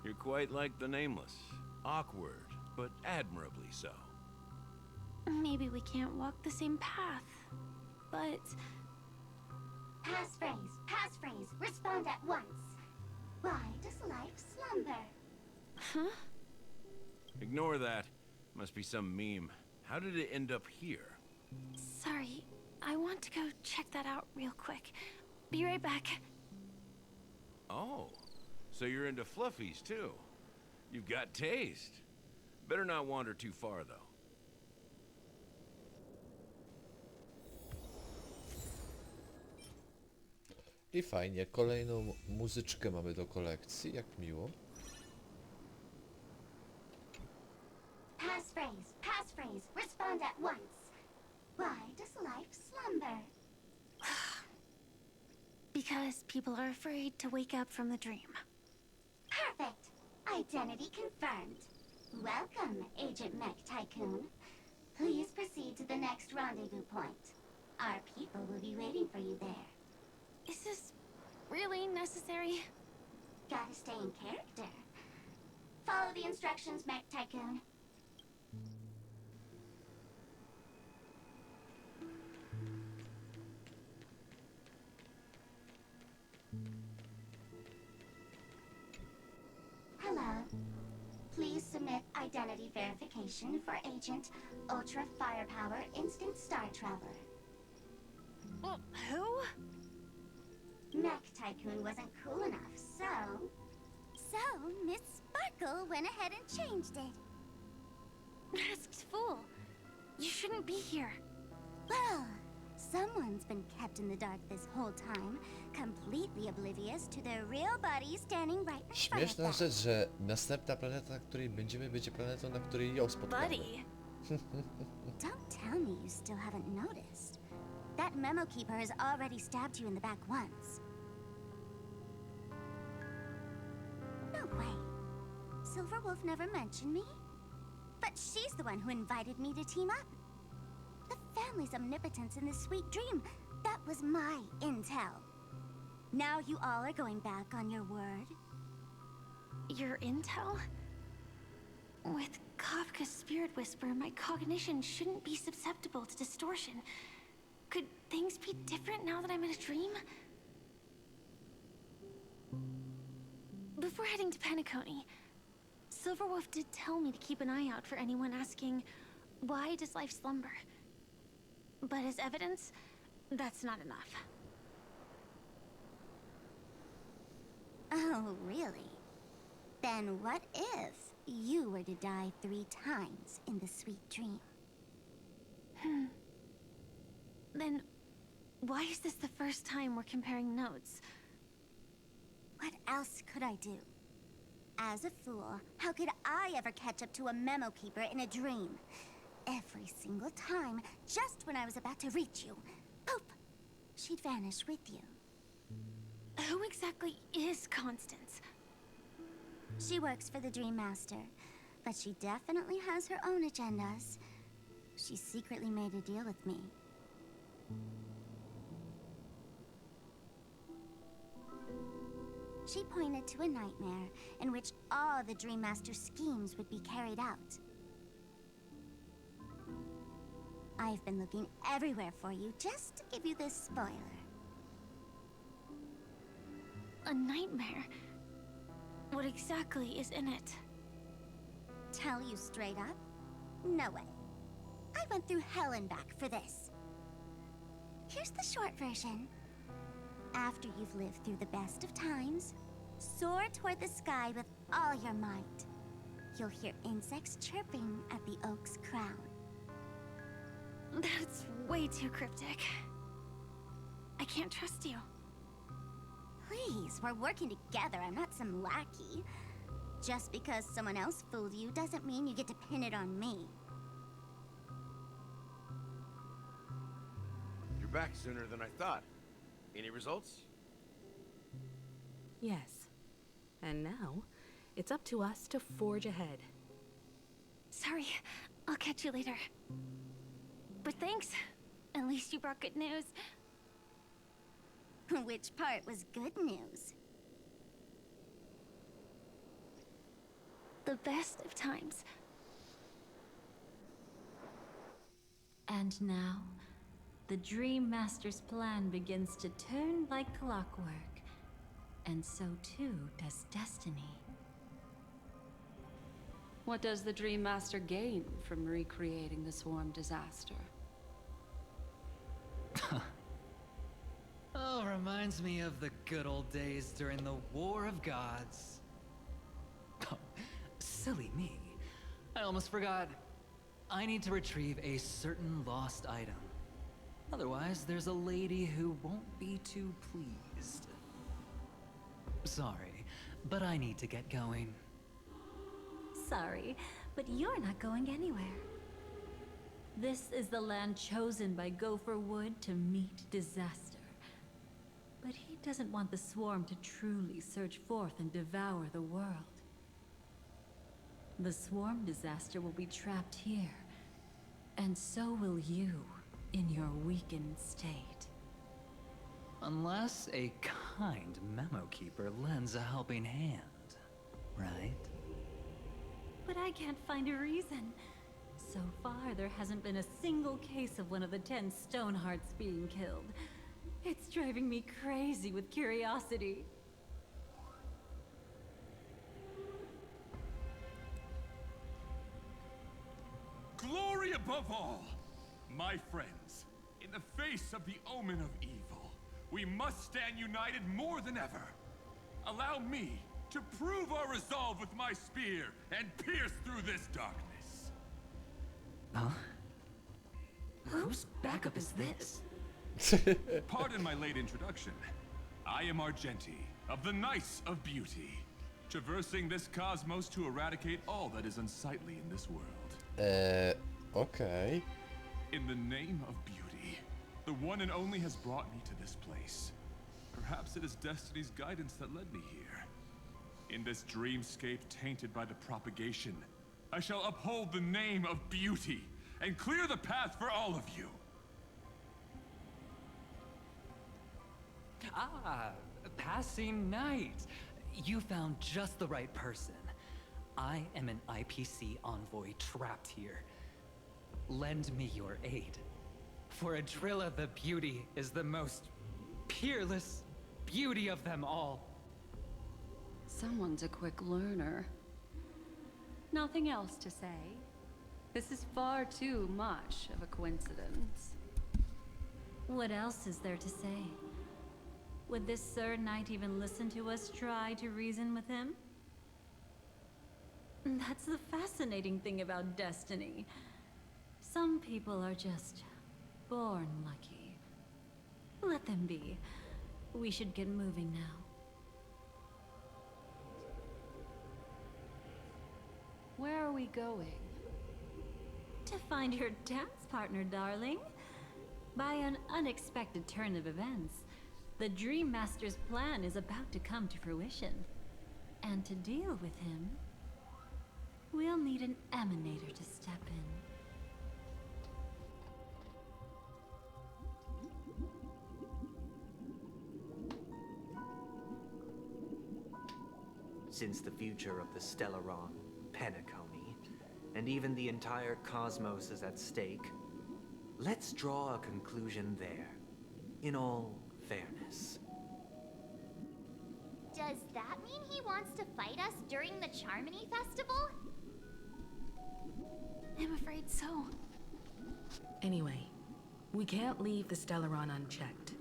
You're quite like the Nameless. Awkward, but admirably so. Maybe we can't walk the same path, but... Passphrase, respond at once. Why does life slumber? Huh? Ignore that. Must be some meme. How did it end up here? Sorry, I want to go check that out real quick. Be right back. Oh, so you're into fluffies too. You've got taste. Better not wander too far though. I fajnie, kolejną muzyczkę mamy do kolekcji, jak miło. Passphrase, respond at once. Why does life slumber? Because people are afraid to wake up from the dream. Perfect. Identity confirmed. Welcome, Agent Mech Tycoon. Please proceed to the next rendezvous point. Our people will be waiting for you there. Is this really necessary? Gotta stay in character. Follow the instructions, Mech Tycoon. Hello. Please submit identity verification for Agent Ultra Firepower Instant Star Traveler. Who? Mech Tycoon wasn't cool enough, so... So, Miss Sparkle went ahead and changed it. Masked fool. You shouldn't be here. Well, someone's been kept in the dark this whole time, completely oblivious to their real body standing right in front of Śmieszna them. rzecz, że następna planeta, na której będziemy, będzie planetą, na której ją spotkamy. Buddy. Don't tell me you still haven't noticed. That memo keeper has already stabbed you in the back once. No way. Silverwolf never mentioned me? But she's the one who invited me to team up. The family's omnipotence in this sweet dream, that was my intel. Now you all are going back on your word? Your intel? With Kafka's spirit whisper, my cognition shouldn't be susceptible to distortion. Could things be different now that I'm in a dream? Before heading to Penacony, Silverwolf did tell me to keep an eye out for anyone asking, why does life slumber? But as evidence, that's not enough. Oh, really? Then what if you were to die 3 times in the sweet dream? Then, why is this the first time we're comparing notes? What else could I do? As a fool, how could I ever catch up to a memo keeper in a dream? Every single time, just when I was about to reach you, poof, she'd vanish with you. Who exactly is Constance? She works for the Dream Master, but she definitely has her own agendas. She secretly made a deal with me. She pointed to a nightmare in which all the Dream Master's schemes would be carried out. I've been looking everywhere for you just to give you this spoiler. A nightmare? What exactly is in it? Tell you straight up? No way. I went through hell and back for this. Here's the short version. After you've lived through the best of times, soar toward the sky with all your might. You'll hear insects chirping at the oak's crown. That's way too cryptic. I can't trust you. Please, we're working together. I'm not some lackey. Just because someone else fooled you doesn't mean you get to pin it on me. You're back sooner than I thought. Any results? Yes. And now, it's up to us to forge ahead. Sorry, I'll catch you later. But thanks. At least you brought good news. Which part was good news? The best of times. And now, the Dream Master's plan begins to turn like clockwork. And so too does destiny. What does the Dream Master gain from recreating the swarm disaster? Oh, reminds me of the good old days during the War of Gods. Oh, silly me. I almost forgot. I need to retrieve a certain lost item. Otherwise, there's a lady who won't be too pleased. Sorry, but I need to get going. Sorry, but you're not going anywhere. This is the land chosen by Gopher Wood to meet disaster. But he doesn't want the swarm to truly surge forth and devour the world. The swarm disaster will be trapped here, and so will you in your weakened state. Unless a kind memo keeper lends a helping hand, right? but I can't find a reason. So far, there hasn't been a single case of one of the 10 Stonehearts being killed. It's driving me crazy with curiosity. Glory above all! My friends, in the face of the omen of evil, we must stand united more than ever. Allow me to prove our resolve with my spear and pierce through this darkness. Huh? Whose backup is this? Pardon my late introduction. I am Argenti, of the Knights of Beauty, traversing this cosmos to eradicate all that is unsightly in this world. Okay. In the name of beauty, the one and only has brought me to this place. Perhaps it is destiny's guidance that led me here. In this dreamscape tainted by the propagation, I shall uphold the name of beauty and clear the path for all of you. Ah, passing night. You found just the right person. I am an IPC envoy trapped here. Lend me your aid. For Adrilla the Beauty is the most peerless beauty of them all. Someone's a quick learner. Nothing else to say. This is far too much of a coincidence. What else is there to say? Would this Sir Knight even listen to us try to reason with him? That's the fascinating thing about destiny. Some people are just born lucky. Let them be. We should get moving now. Where are we going? To find your dance partner, darling. By an unexpected turn of events, the Dream Master's plan is about to come to fruition. And to deal with him, we'll need an emanator to step in. Since the future of the Stellaron, Penacony, and even the entire cosmos is at stake, let's draw a conclusion there, in all fairness. Does that mean he wants to fight us during the Charmony Festival? I'm afraid so. Anyway, we can't leave the Stellaron unchecked.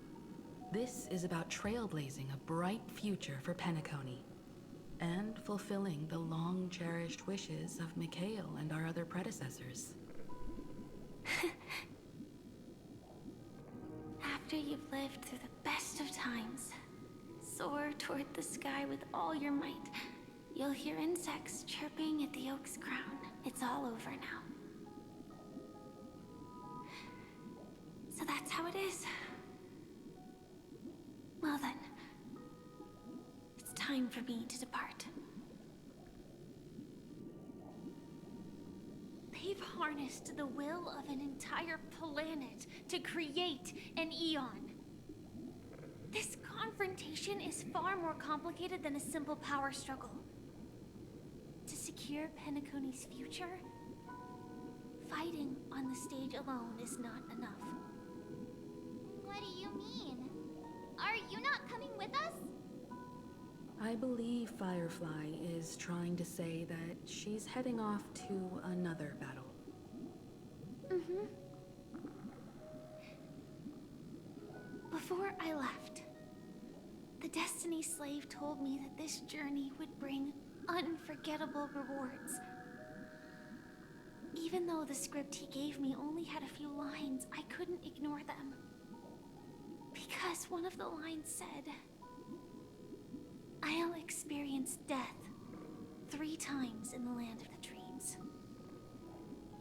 This is about trailblazing a bright future for Penacony, and fulfilling the long-cherished wishes of Mikhail and our other predecessors. After you've lived through the best of times, soar toward the sky with all your might. You'll hear insects chirping at the oak's crown. It's all over now. So that's how it is. Well then, it's time for me to depart. They've harnessed the will of an entire planet to create an eon. This confrontation is far more complicated than a simple power struggle. To secure Penacony's future, fighting on the stage alone is not enough. What do you mean? Are you not coming with us? I believe Firefly is trying to say that she's heading off to another battle. Mm-hmm. Before I left, the Destiny Slave told me that this journey would bring unforgettable rewards. Even though the script he gave me only had a few lines, I couldn't ignore them. Because one of the lines said, I'll experience death 3 times in the land of the dreams.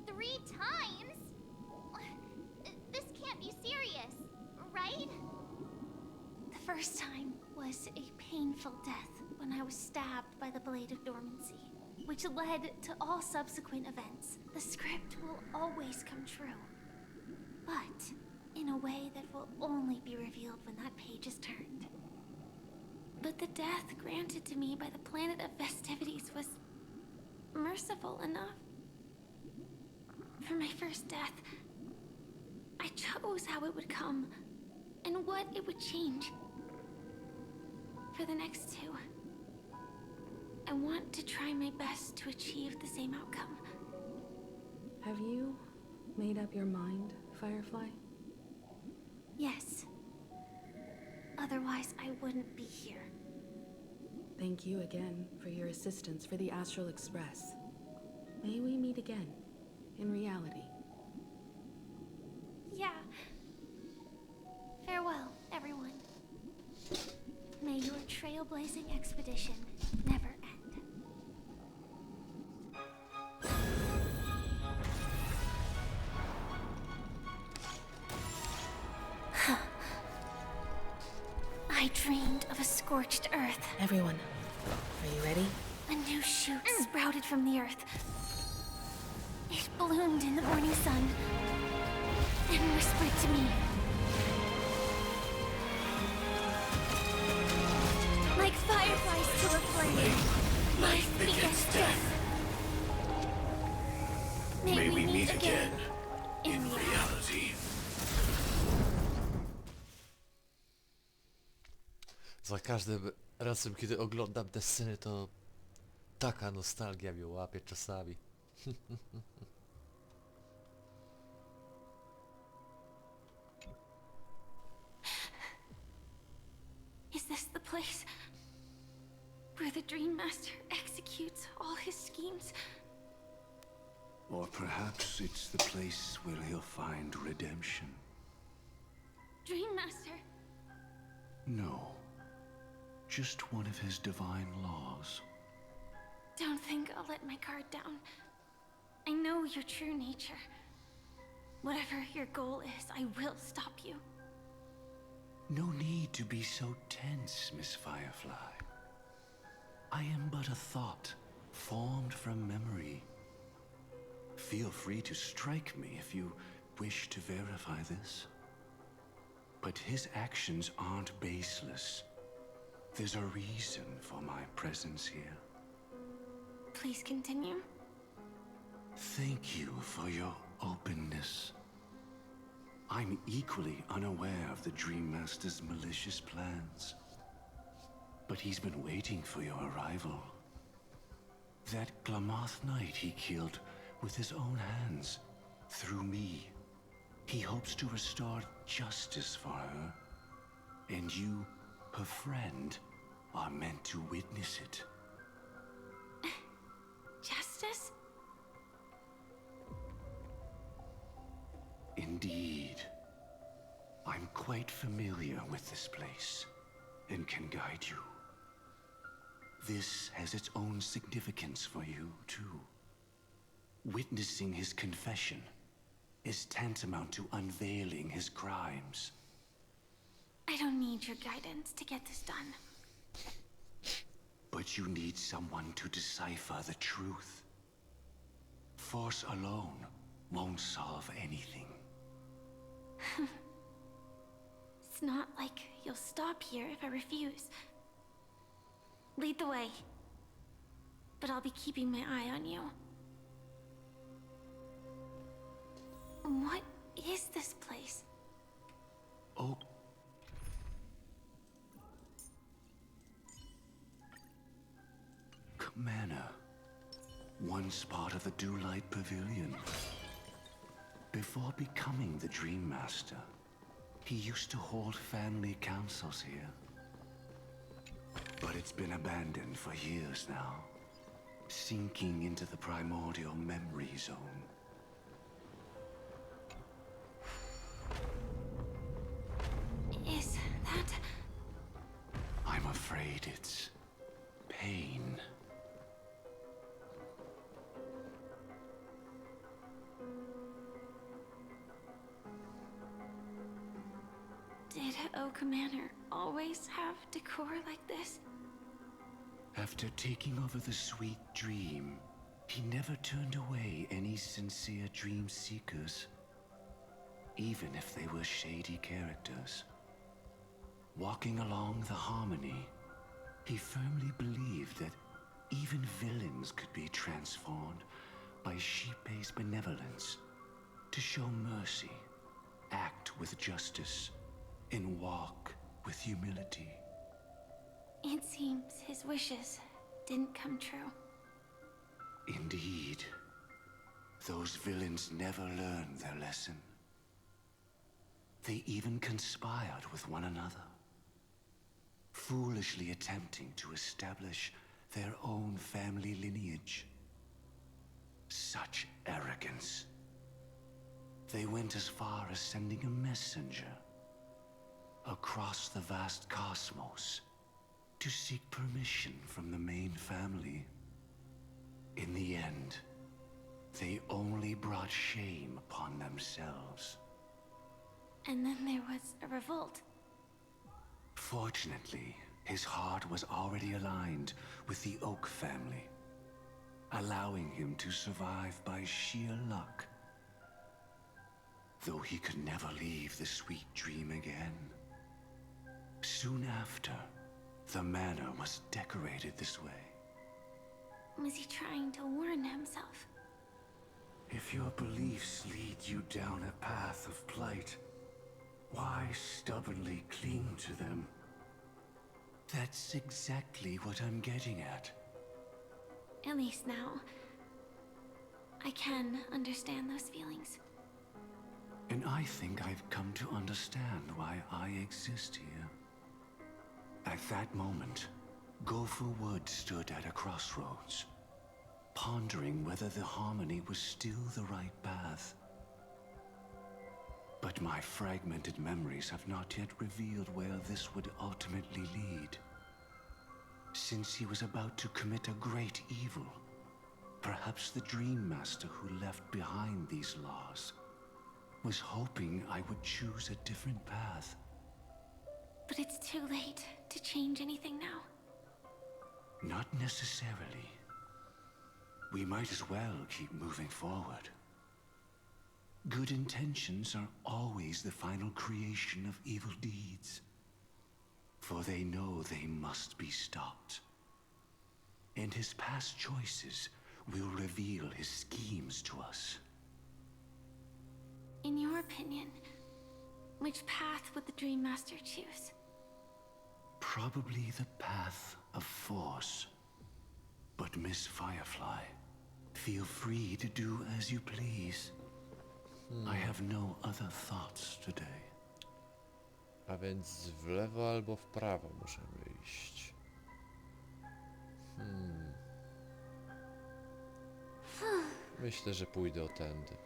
3 times? This can't be serious, right? The first time was a painful death when I was stabbed by the Blade of Dormancy, which led to all subsequent events. The script will always come true, but in a way that will only be revealed when that page is turned. But the death granted to me by the planet of festivities was merciful enough. For my first death, I chose how it would come and what it would change. For the next two, I want to try my best to achieve the same outcome. Have you made up your mind, Firefly? Yes. Otherwise, I wouldn't be here. Thank you again for your assistance for the Astral Express. May we meet again, in reality. Yeah. Farewell, everyone. May your trailblazing expedition never end. I dreamed of a scorched earth. Everyone, are you ready? A new shoot sprouted from the earth. It bloomed in the morning sun and whispered to me. Like fireflies to a flame, life begets death. May we meet again in reality. Za każdym razem, kiedy oglądam te sceny, to taka nostalgia mnie łapie czasami. Is this the place where the Dream Master executes all his schemes? Or perhaps it's the place where he'll find redemption. Dream Master? No. Just one of his divine laws. Don't think I'll let my guard down. I know your true nature. Whatever your goal is, I will stop you. No need to be so tense, Miss Firefly. I am but a thought, formed from memory. Feel free to strike me if you wish to verify this. But his actions aren't baseless. There's a reason for my presence here. Please continue. Thank you for your openness. I'm equally unaware of the Dream Master's malicious plans. But he's been waiting for your arrival. That Glamoth Knight he killed with his own hands, through me. He hopes to restore justice for her. And you, her friend, are meant to witness it. Justice? Indeed. I'm quite familiar with this place, and can guide you. This has its own significance for you, too. Witnessing his confession is tantamount to unveiling his crimes. I don't need your guidance to get this done. But you need someone to decipher the truth. Force alone won't solve anything. It's not like you'll stop here if I refuse. Lead the way. But I'll be keeping my eye on you. What is this place? Oh. Manor. Once part of the Dewlight Pavilion. Before becoming the Dream Master, he used to hold family councils here. But it's been abandoned for years now, sinking into the primordial memory zone. Is that... I'm afraid it's pain. Did Oak Manor always have decor like this? After taking over the Sweet Dream, he never turned away any sincere dream seekers, even if they were shady characters. Walking along the harmony, he firmly believed that Even villains could be transformed by Shippei's benevolence to show mercy, act with justice, and walk with humility. It seems his wishes didn't come true. Indeed, those villains never learned their lesson. They even conspired with one another, foolishly attempting to establish their own family lineage. Such arrogance. They went as far as sending a messenger across the vast cosmos to seek permission from the main family. In the end, they only brought shame upon themselves. And then there was a revolt. Fortunately, his heart was already aligned with the Oak family, allowing him to survive by sheer luck. Though he could never leave the sweet dream again. Soon after, the manor was decorated this way. Was he trying to warn himself? If your beliefs lead you down a path of plight, why stubbornly cling to them? That's exactly what I'm getting at. At least now, I can understand those feelings. And I think I've come to understand why I exist here. At that moment, Gopher Wood stood at a crossroads, pondering whether the harmony was still the right path. But my fragmented memories have not yet revealed where this would ultimately lead. Since he was about to commit a great evil, perhaps the Dream Master who left behind these laws was hoping I would choose a different path. But it's too late to change anything now. Not necessarily. We might as well keep moving forward. Good intentions are always the final creation of evil deeds, for they know they must be stopped. And his past choices will reveal his schemes to us. In your opinion, which path would the Dream Master choose? Probably the path of force. But Miss Firefly, feel free to do as you please. I have no other thoughts today. A więc w lewo albo w prawo możemy iść. Myślę, że pójdę o tędy.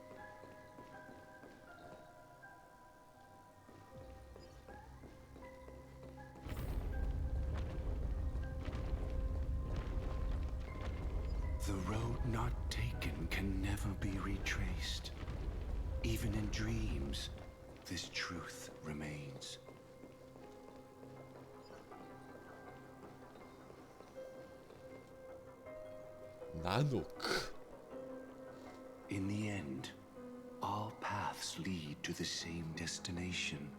The road not taken can never be retraced. Even in dreams, this truth remains. Nanook. In the end, all paths lead to the same destination.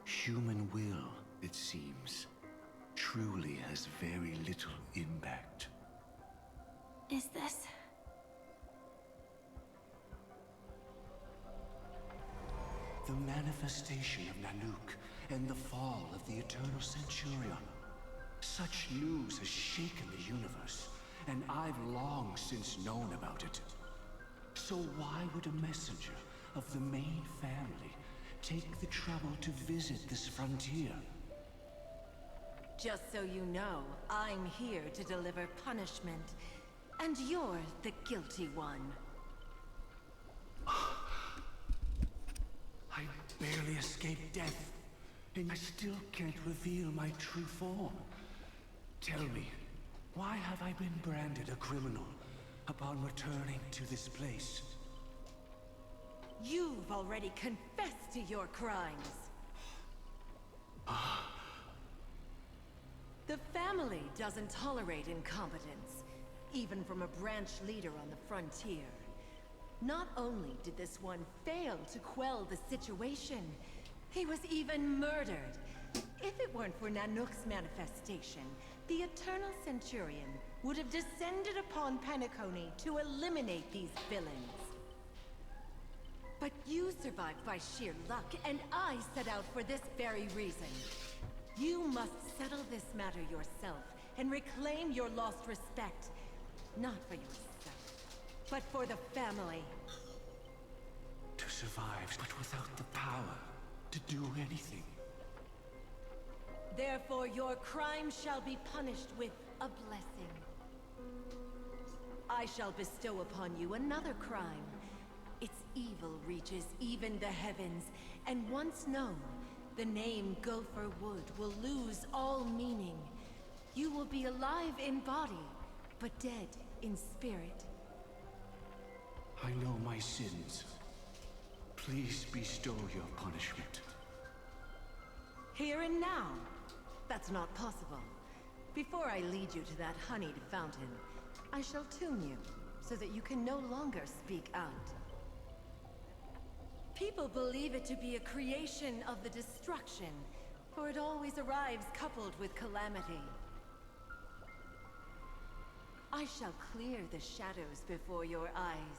Human will, it seems, truly has very little impact. Is this? The manifestation of Nanook and the fall of the Eternal Centurion. Such news has shaken the universe, and I've long since known about it. So why would a messenger of the main family take the trouble to visit this frontier? Just so you know, I'm here to deliver punishment, and you're the guilty one. I barely escaped death, and I still can't reveal my true form. Tell me, why have I been branded a criminal upon returning to this place? You've already confessed to your crimes. The family doesn't tolerate incompetence, even from a branch leader on the frontier. Not only did this one fail to quell the situation, he was even murdered. If it weren't for Nanook's manifestation, the Eternal Centurion would have descended upon Penacony to eliminate these villains. But you survived by sheer luck, and I set out for this very reason. You must settle this matter yourself and reclaim your lost respect. Not for yourself, but for the family. To survive, but without the power to do anything. Therefore, your crime shall be punished with a blessing. I shall bestow upon you another crime. Its evil reaches even the heavens, and once known, the name Gopher Wood will lose all meaning. You will be alive in body, but dead in spirit. I know my sins. Please bestow your punishment. Here and now? That's not possible. Before I lead you to that honeyed fountain, I shall tune you, so that you can no longer speak out. People believe it to be a creation of the destruction, for it always arrives coupled with calamity. I shall clear the shadows before your eyes,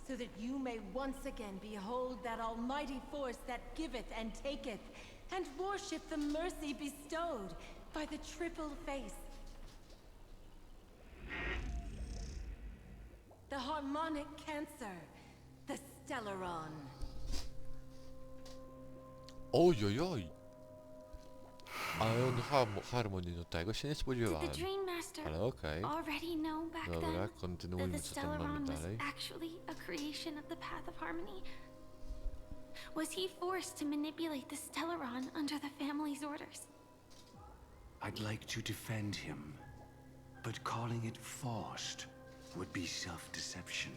so that you may once again behold that almighty force that giveth and taketh, and worship the mercy bestowed by the triple face. The harmonic cancer, the Stellaron. Ojojoj! Ale on harmonii, no tego się nie spodziewałem. Did the Dream Master Ale okej. already know back Dobra, then that kontynuujmy, the co tam mamy Stellaron was dalej. actually a creation of the Path of Harmony? Was he forced to manipulate the Stellaron under the family's orders? I'd like to defend him, but calling it forced would be self-deception.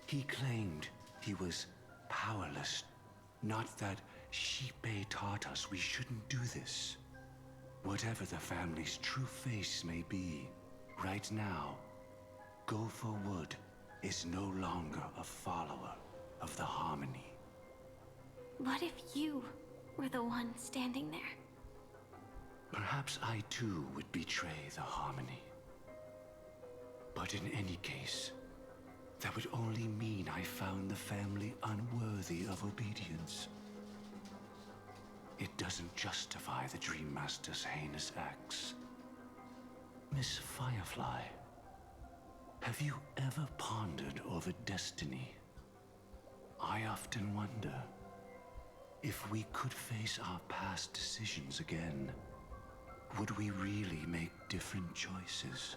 He claimed he was powerless, not that Shipe taught us we shouldn't do this. Whatever the family's true face may be, right now, Gopher Wood is no longer a follower of the Harmony. What if you were the one standing there? Perhaps I too would betray the Harmony. But in any case, that would only mean I found the family unworthy of obedience. It doesn't justify the Dream Master's heinous acts. Miss Firefly, have you ever pondered over destiny? I often wonder if we could face our past decisions again, would we really make different choices?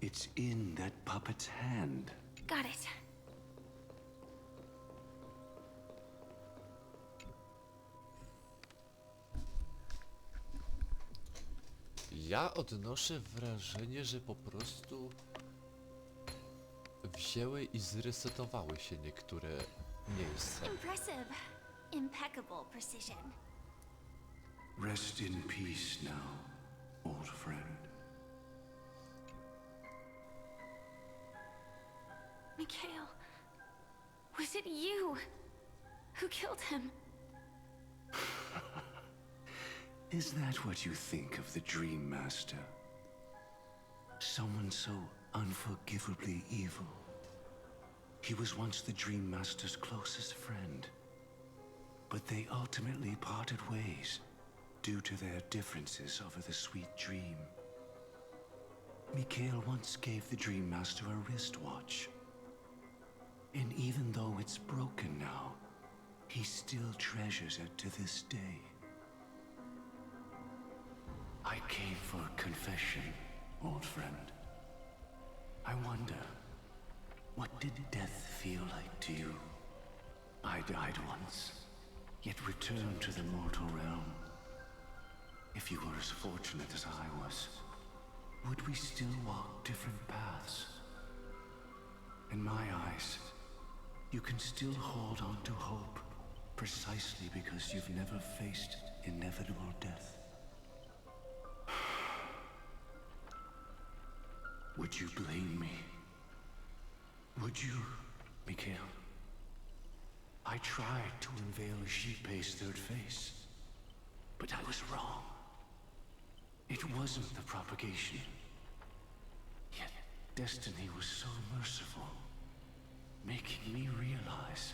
It's in that puppet's hand. Got it. Ja odnoszę wrażenie, że po prostu wzięły i zresetowały się niektóre miejsca. Impressive. Impeccable precision. Rest in peace now, old friend. Mikhail, was it you who killed him? Is that what you think of the Dream Master? Someone so unforgivably evil. He was once the Dream Master's closest friend, but they ultimately parted ways due to their differences over the sweet dream. Mikhail once gave the Dream Master a wristwatch. And even though it's broken now, he still treasures it to this day. I came for confession, old friend. I wonder, what did death feel like to you? I died once. yet return to the mortal realm. If you were as fortunate as I was, would we still walk different paths? In my eyes, you can still hold on to hope precisely because you've never faced inevitable death. Would you blame me? Would you, Mikhail? I tried to unveil Xipe's third face, but I was wrong. It wasn't the propagation. Yet destiny was so merciful, making me realize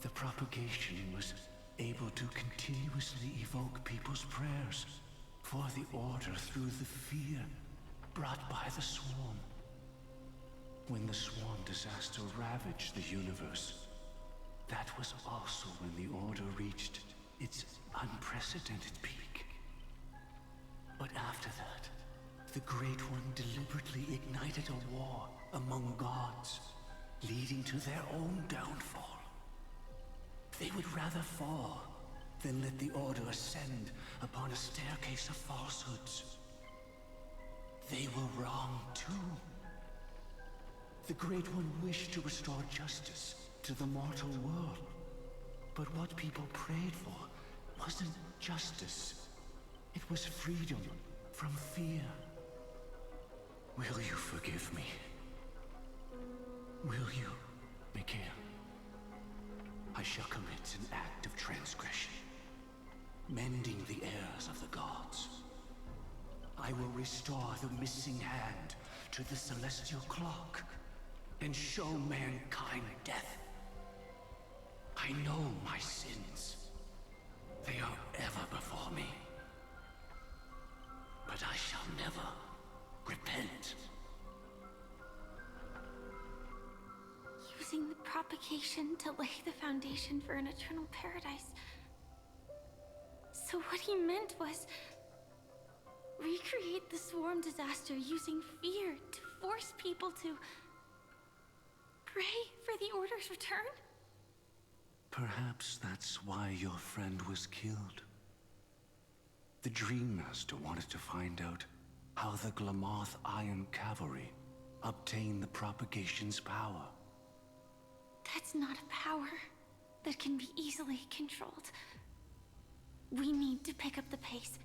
the propagation was able to continuously evoke people's prayers for the order through the fear brought by the swarm. When the swarm disaster ravaged the universe, that was also when the order reached its unprecedented peak. But after that, the Great One deliberately ignited a war among gods, leading to their own downfall. They would rather fall than let the order ascend upon a staircase of falsehoods. They were wrong too. The Great One wished to restore justice to the mortal world. But what people prayed for wasn't justice. It was freedom from fear. Will you forgive me? Will you, Mikhail? I shall commit an act of transgression, mending the errors of the gods. I will restore the missing hand to the celestial clock and show mankind death. I know my sins. They are ever before me. But I shall never repent. Using the propagation to lay the foundation for an eternal paradise. So what he meant was recreate the swarm disaster using fear to force people to pray for the Order's return? Perhaps that's why your friend was killed. The Dream Master wanted to find out how the Glamoth Iron Cavalry obtained the propagation's power. That's not a power that can be easily controlled. We need to pick up the pace.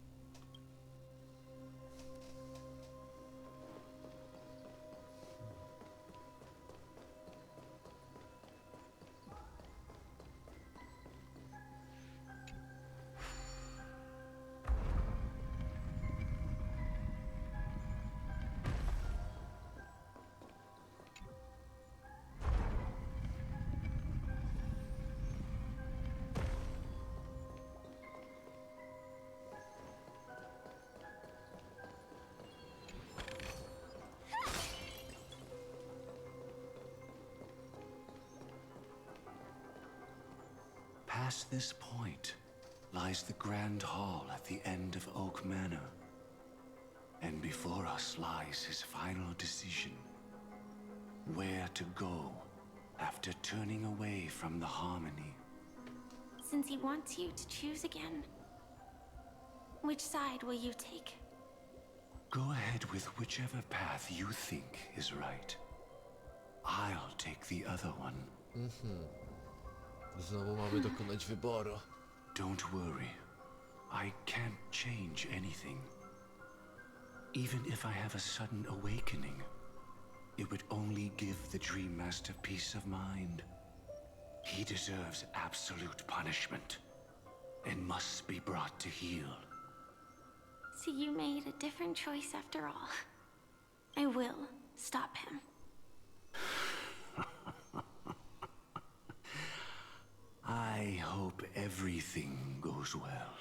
Past this point lies the Grand Hall at the end of Oak Manor. And before us lies his final decision. Where to go after turning away from the Harmony. Since he wants you to choose again, which side will you take? Go ahead with whichever path you think is right. I'll take the other one. Znowu mamy dokonać wyboru. Don't worry. I can't change anything. Even if I have a sudden awakening, it would only give the Dream Master peace of mind. He deserves absolute punishment and must be brought to heel. So you made a different choice after all. I will stop him. I hope everything goes well.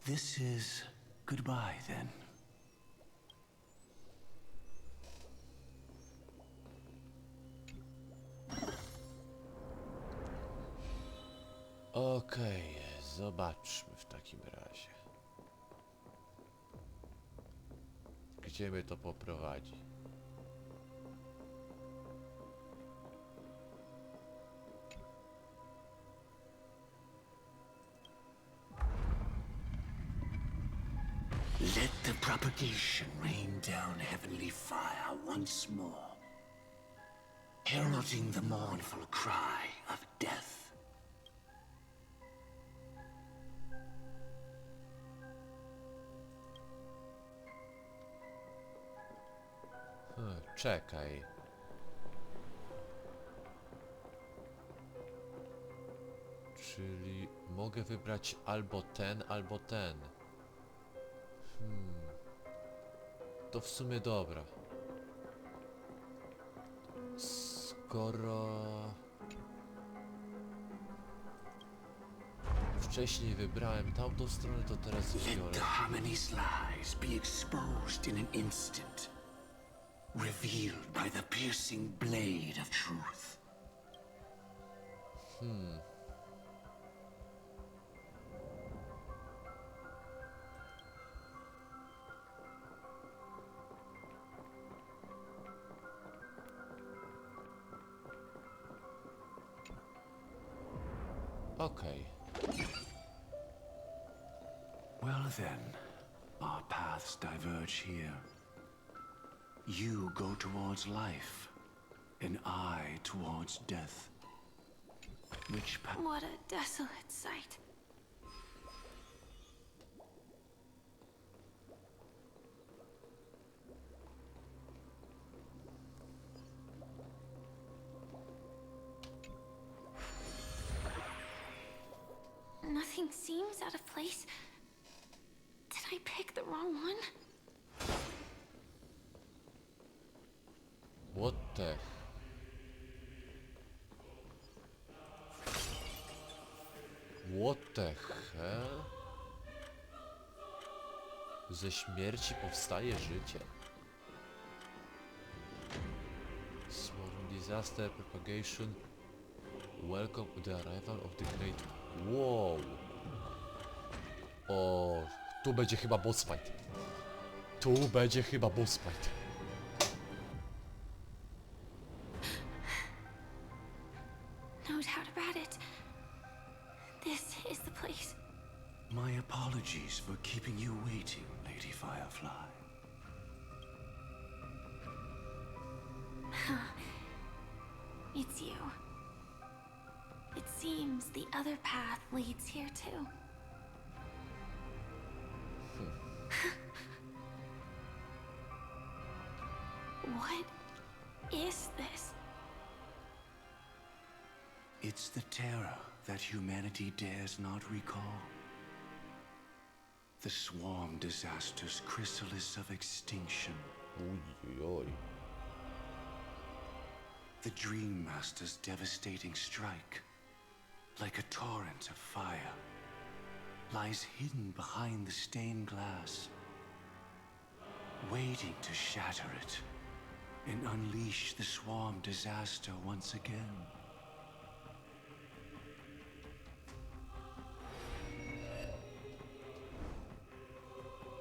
This is goodbye then. Okej, zobaczmy w takim razie. Gdzie mnie to poprowadzi? propagation rained down heavenly fire once more, heralding the mournful cry of death. Czekaj. Czyli mogę wybrać albo ten, albo ten. To w sumie dobra. Skoro wcześniej wybrałem tamtą stronę, to teraz Let biorę. the harmony's lies be exposed in an instant, revealed by the piercing blade of truth. Okej. Well then, our paths diverge here. You go towards life, and I towards death. Which path? What a desolate sight. Nothing seems out of place. Did I pick the wrong one? What the... What the hell? Ze śmierci powstaje życie? Swarm disaster propagation. Welcome to the arrival of the great... Wow! O, tu będzie chyba boss fight. Tu będzie chyba boss fight. No doubt about it. This is the place. My apologies for keeping you waiting, Lady Firefly. It's you. It seems the other path leads here too. What is this? It's the terror that humanity dares not recall. The swarm disaster's chrysalis of extinction. The Dream Master's devastating strike, like a torrent of fire, lies hidden behind the stained glass, waiting to shatter it and unleash the swarm disaster once again.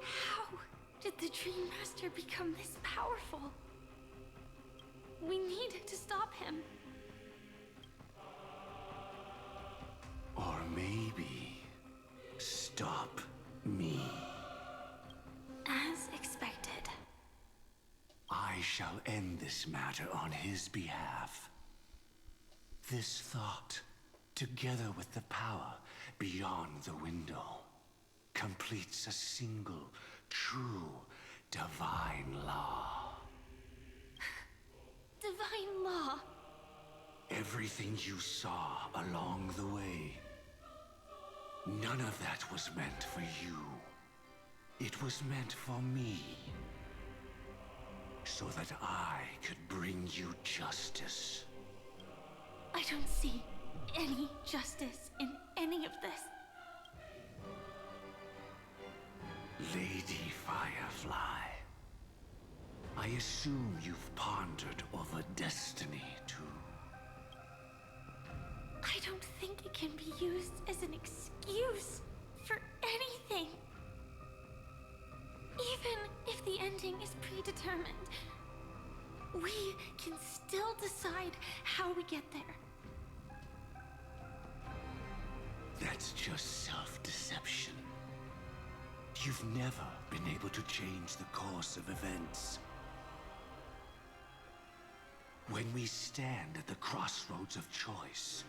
How did the Dream Master become this powerful? We needed to stop him. Or maybe stop me. As expected. I shall end this matter on his behalf. This thought, together with the power beyond the window, completes a single, true, divine law. Divine law. Everything you saw along the way, none of that was meant for you. It was meant for me. So that I could bring you justice. I don't see any justice in any of this. Lady Firefly, I assume you've pondered over destiny, too. I don't think it can be used as an excuse for anything. Even if the ending is predetermined, we can still decide how we get there. That's just self-deception. You've never been able to change the course of events. When we stand at the crossroads of choice,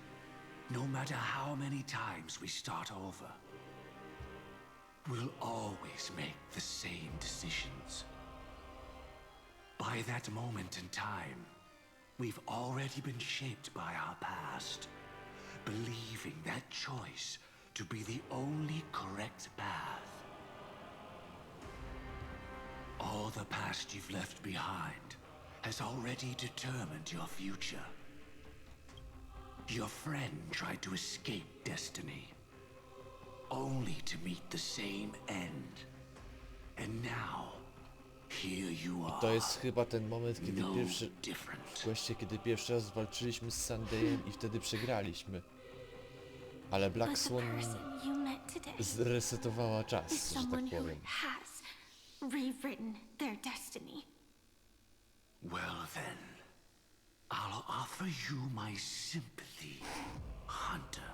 no matter how many times we start over, we'll always make the same decisions. By that moment in time, we've already been shaped by our past, believing that choice to be the only correct path. All the past you've left behind has already determined your future. Your friend tried to escape destiny, only to meet the same end. And now, here you are. To jest chyba ten moment, kiedy No pierwszy... different. Właśnie kiedy pierwszy raz walczyliśmy z Sundayem i wtedy przegraliśmy. Ale Black Swan zresetowała czas, że tak powiem. Has rewritten their destiny. Well then, I'll offer you my sympathy, Hunter.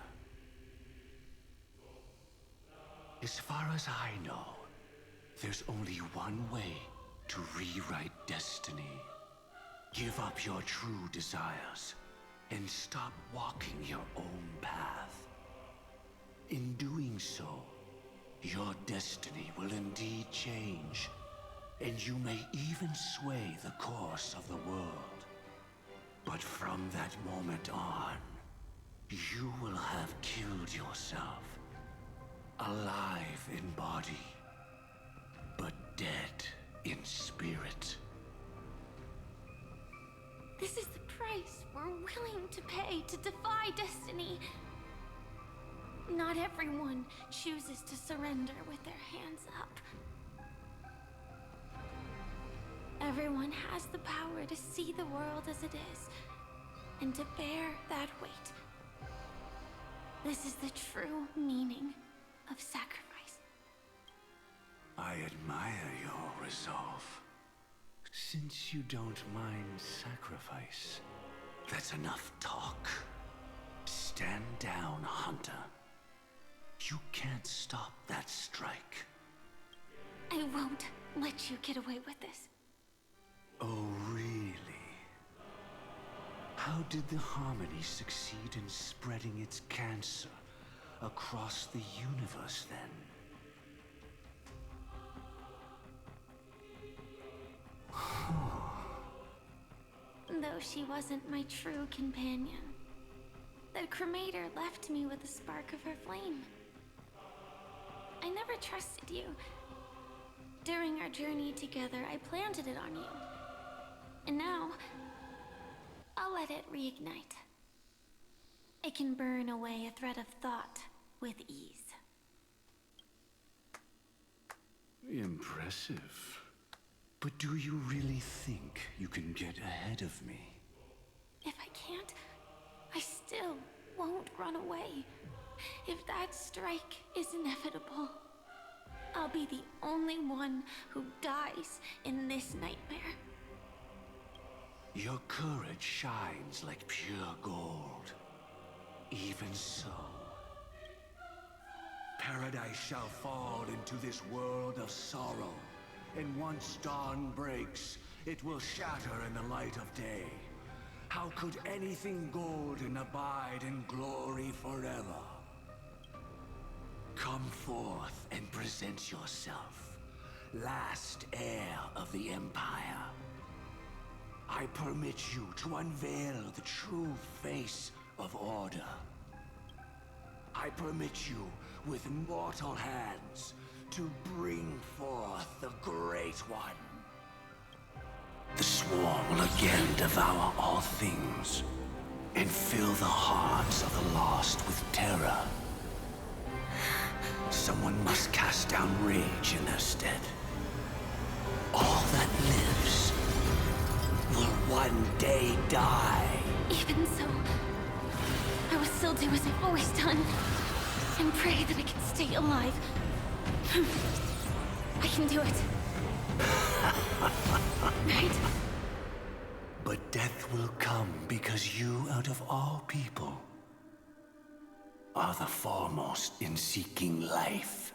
As far as I know, there's only one way to rewrite destiny. Give up your true desires and stop walking your own path. In doing so, your destiny will indeed change, and you may even sway the course of the world. But from that moment on, you will have killed yourself, alive in body, but dead in spirit. This is the price we're willing to pay to defy destiny. Not everyone chooses to surrender with their hands up. Everyone has the power to see the world as it is, and to bear that weight. This is the true meaning of sacrifice. I admire your resolve. Since you don't mind sacrifice, that's enough talk. Stand down, Hunter. You can't stop that strike. I won't let you get away with this. Oh, really? How did the Harmony succeed in spreading its cancer across the universe, then? Though she wasn't my true companion, the cremator left me with a spark of her flame. I never trusted you. During our journey together, I planted it on you. And now, I'll let it reignite. It can burn away a thread of thought with ease. Impressive. But do you really think you can get ahead of me? If I can't, I still won't run away. If that strike is inevitable, I'll be the only one who dies in this nightmare. Your courage shines like pure gold. Even so, paradise shall fall into this world of sorrow, and once dawn breaks, it will shatter in the light of day. How could anything golden abide in glory forever? Come forth and present yourself, last heir of the Empire. I permit you to unveil the true face of order. I permit you, with mortal hands, to bring forth the Great One. The Swarm will again devour all things, and fill the hearts of the lost with terror. Someone must cast down rage in their stead. All that lives will one day die. Even so, I will still do as I've always done, and pray that I can stay alive. I can do it. Right? But death will come because you, out of all people, are the foremost in seeking life.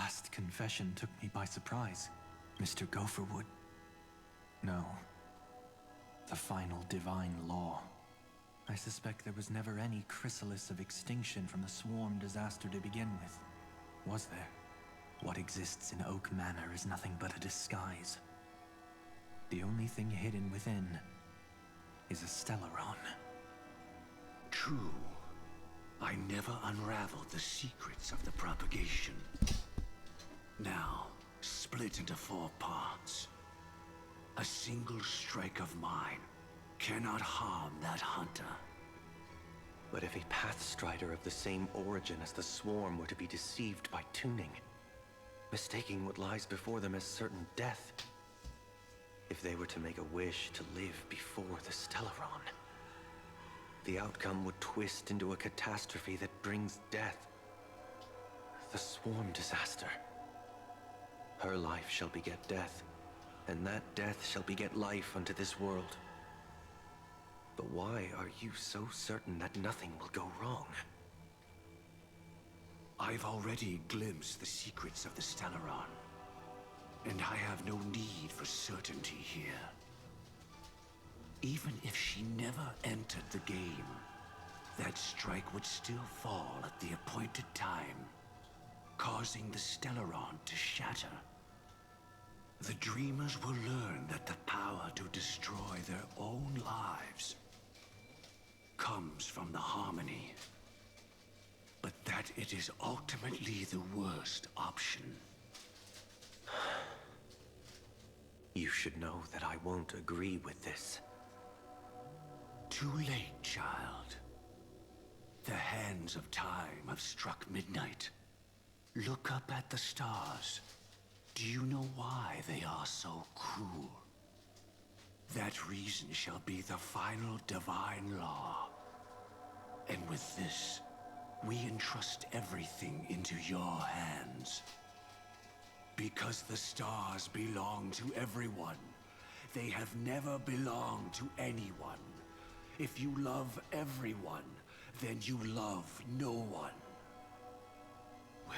last confession took me by surprise. Mr. Gopherwood. No. The final divine law. I suspect there was never any chrysalis of extinction from the swarm disaster to begin with. Was there? What exists in Oak Manor is nothing but a disguise. The only thing hidden within is a Stellaron. True. I never unraveled the secrets of the propagation. Now, split into 4 parts. A single strike of mine cannot harm that hunter. But if a Pathstrider of the same origin as the Swarm were to be deceived by tuning, mistaking what lies before them as certain death, if they were to make a wish to live before the Stellaron, the outcome would twist into a catastrophe that brings death. The Swarm disaster. Her life shall beget death, and that death shall beget life unto this world. But why are you so certain that nothing will go wrong? I've already glimpsed the secrets of the Stellaron, and I have no need for certainty here. Even if she never entered the game, that strike would still fall at the appointed time, causing the Stellaron to shatter. The Dreamers will learn that the power to destroy their own lives comes from the harmony, but that it is ultimately the worst option. You should know that I won't agree with this. Too late, child. The hands of time have struck midnight. Look up at the stars. Do you know why they are so cruel? That reason shall be the final divine law. And with this, we entrust everything into your hands. Because the stars belong to everyone. They have never belonged to anyone. If you love everyone, then you love no one. Well,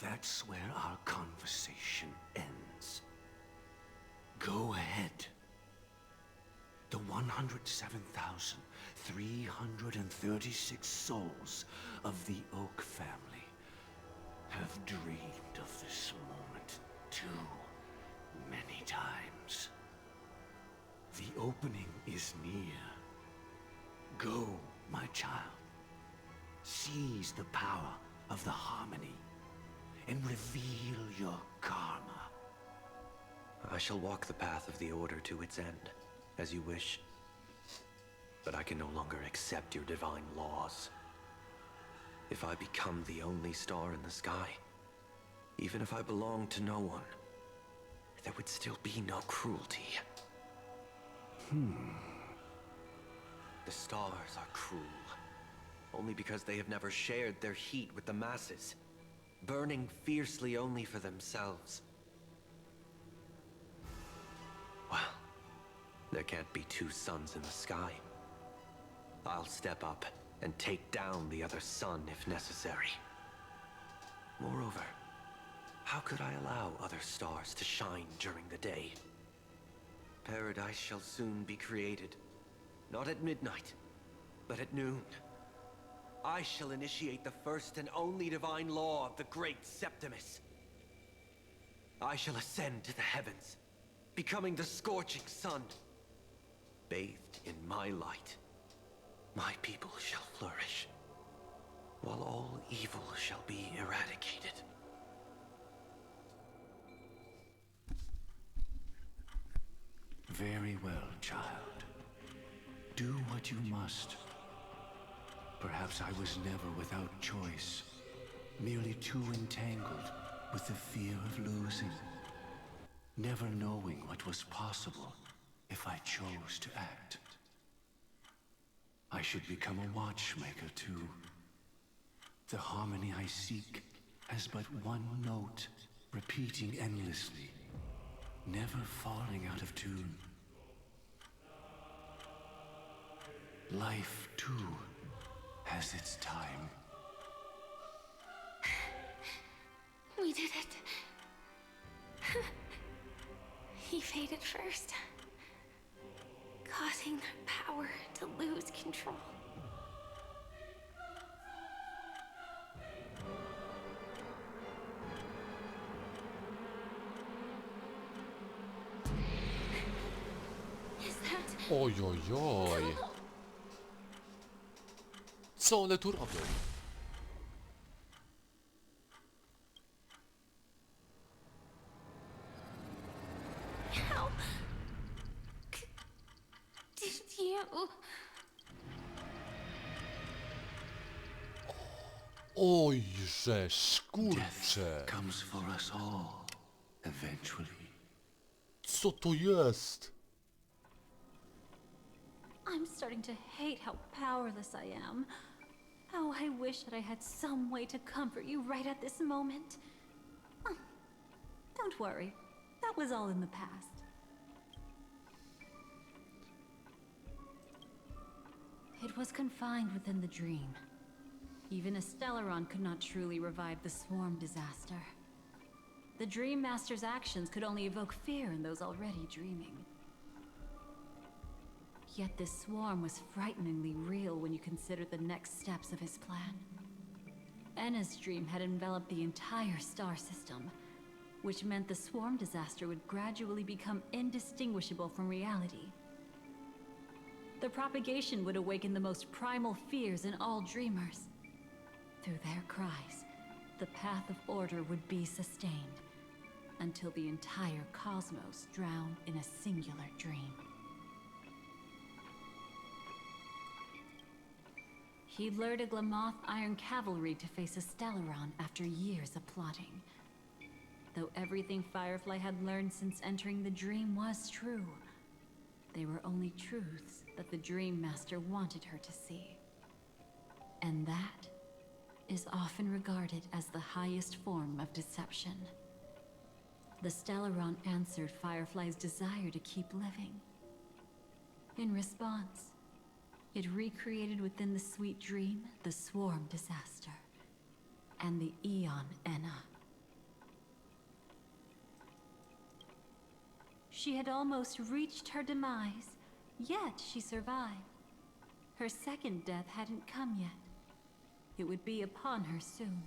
that's where our conversation ends. Go ahead. The 107,336 souls of the Oak family have dreamed of this moment too many times. The opening is near. Go, my child. Seize the power of the harmony and reveal your karma. I shall walk the path of the Order to its end, as you wish. But I can no longer accept your divine laws. If I become the only star in the sky, even if I belong to no one, there would still be no cruelty. The stars are cruel, only because they have never shared their heat with the masses, burning fiercely only for themselves. Well, there can't be 2 suns in the sky. I'll step up and take down the other sun if necessary. Moreover, how could I allow other stars to shine during the day? Paradise shall soon be created. Not at midnight, but at noon. I shall initiate the first and only divine law of the great Septimus. I shall ascend to the heavens, becoming the scorching sun. Bathed in my light, my people shall flourish, while all evil shall be eradicated. Very well, child. Do what you must. Perhaps I was never without choice, merely too entangled with the fear of losing, never knowing what was possible if I chose to act. I should become a watchmaker too. The harmony I seek has but one note, repeating endlessly, never falling out of tune. Life, too, has its time. it. He faded first, causing their power to lose control. Is that... Oj, oj, oj. Co one tu robią? How did you... Ojżeż, kurczę. Comes for us all, eventually. Co to jest? I'm starting to hate how powerless I am. Oh, I wish that I had some way to comfort you right at this moment. Oh, don't worry. That was all in the past. It was confined within the dream. Even a Stellaron could not truly revive the swarm disaster. The Dream Master's actions could only evoke fear in those already dreaming. Yet this swarm was frighteningly real when you consider the next steps of his plan. Enna's dream had enveloped the entire star system, which meant the swarm disaster would gradually become indistinguishable from reality. The propagation would awaken the most primal fears in all dreamers. Through their cries, the path of order would be sustained, until the entire cosmos drowned in a singular dream. He'd lured a Glamoth Iron Cavalry to face a Stellaron after years of plotting. Though everything Firefly had learned since entering the dream was true, they were only truths that the Dream Master wanted her to see. And that is often regarded as the highest form of deception. The Stellaron answered Firefly's desire to keep living. In response, it recreated within the sweet dream the swarm disaster and the Eon Enna. She had almost reached her demise, yet she survived. Her second death hadn't come yet. It would be upon her soon.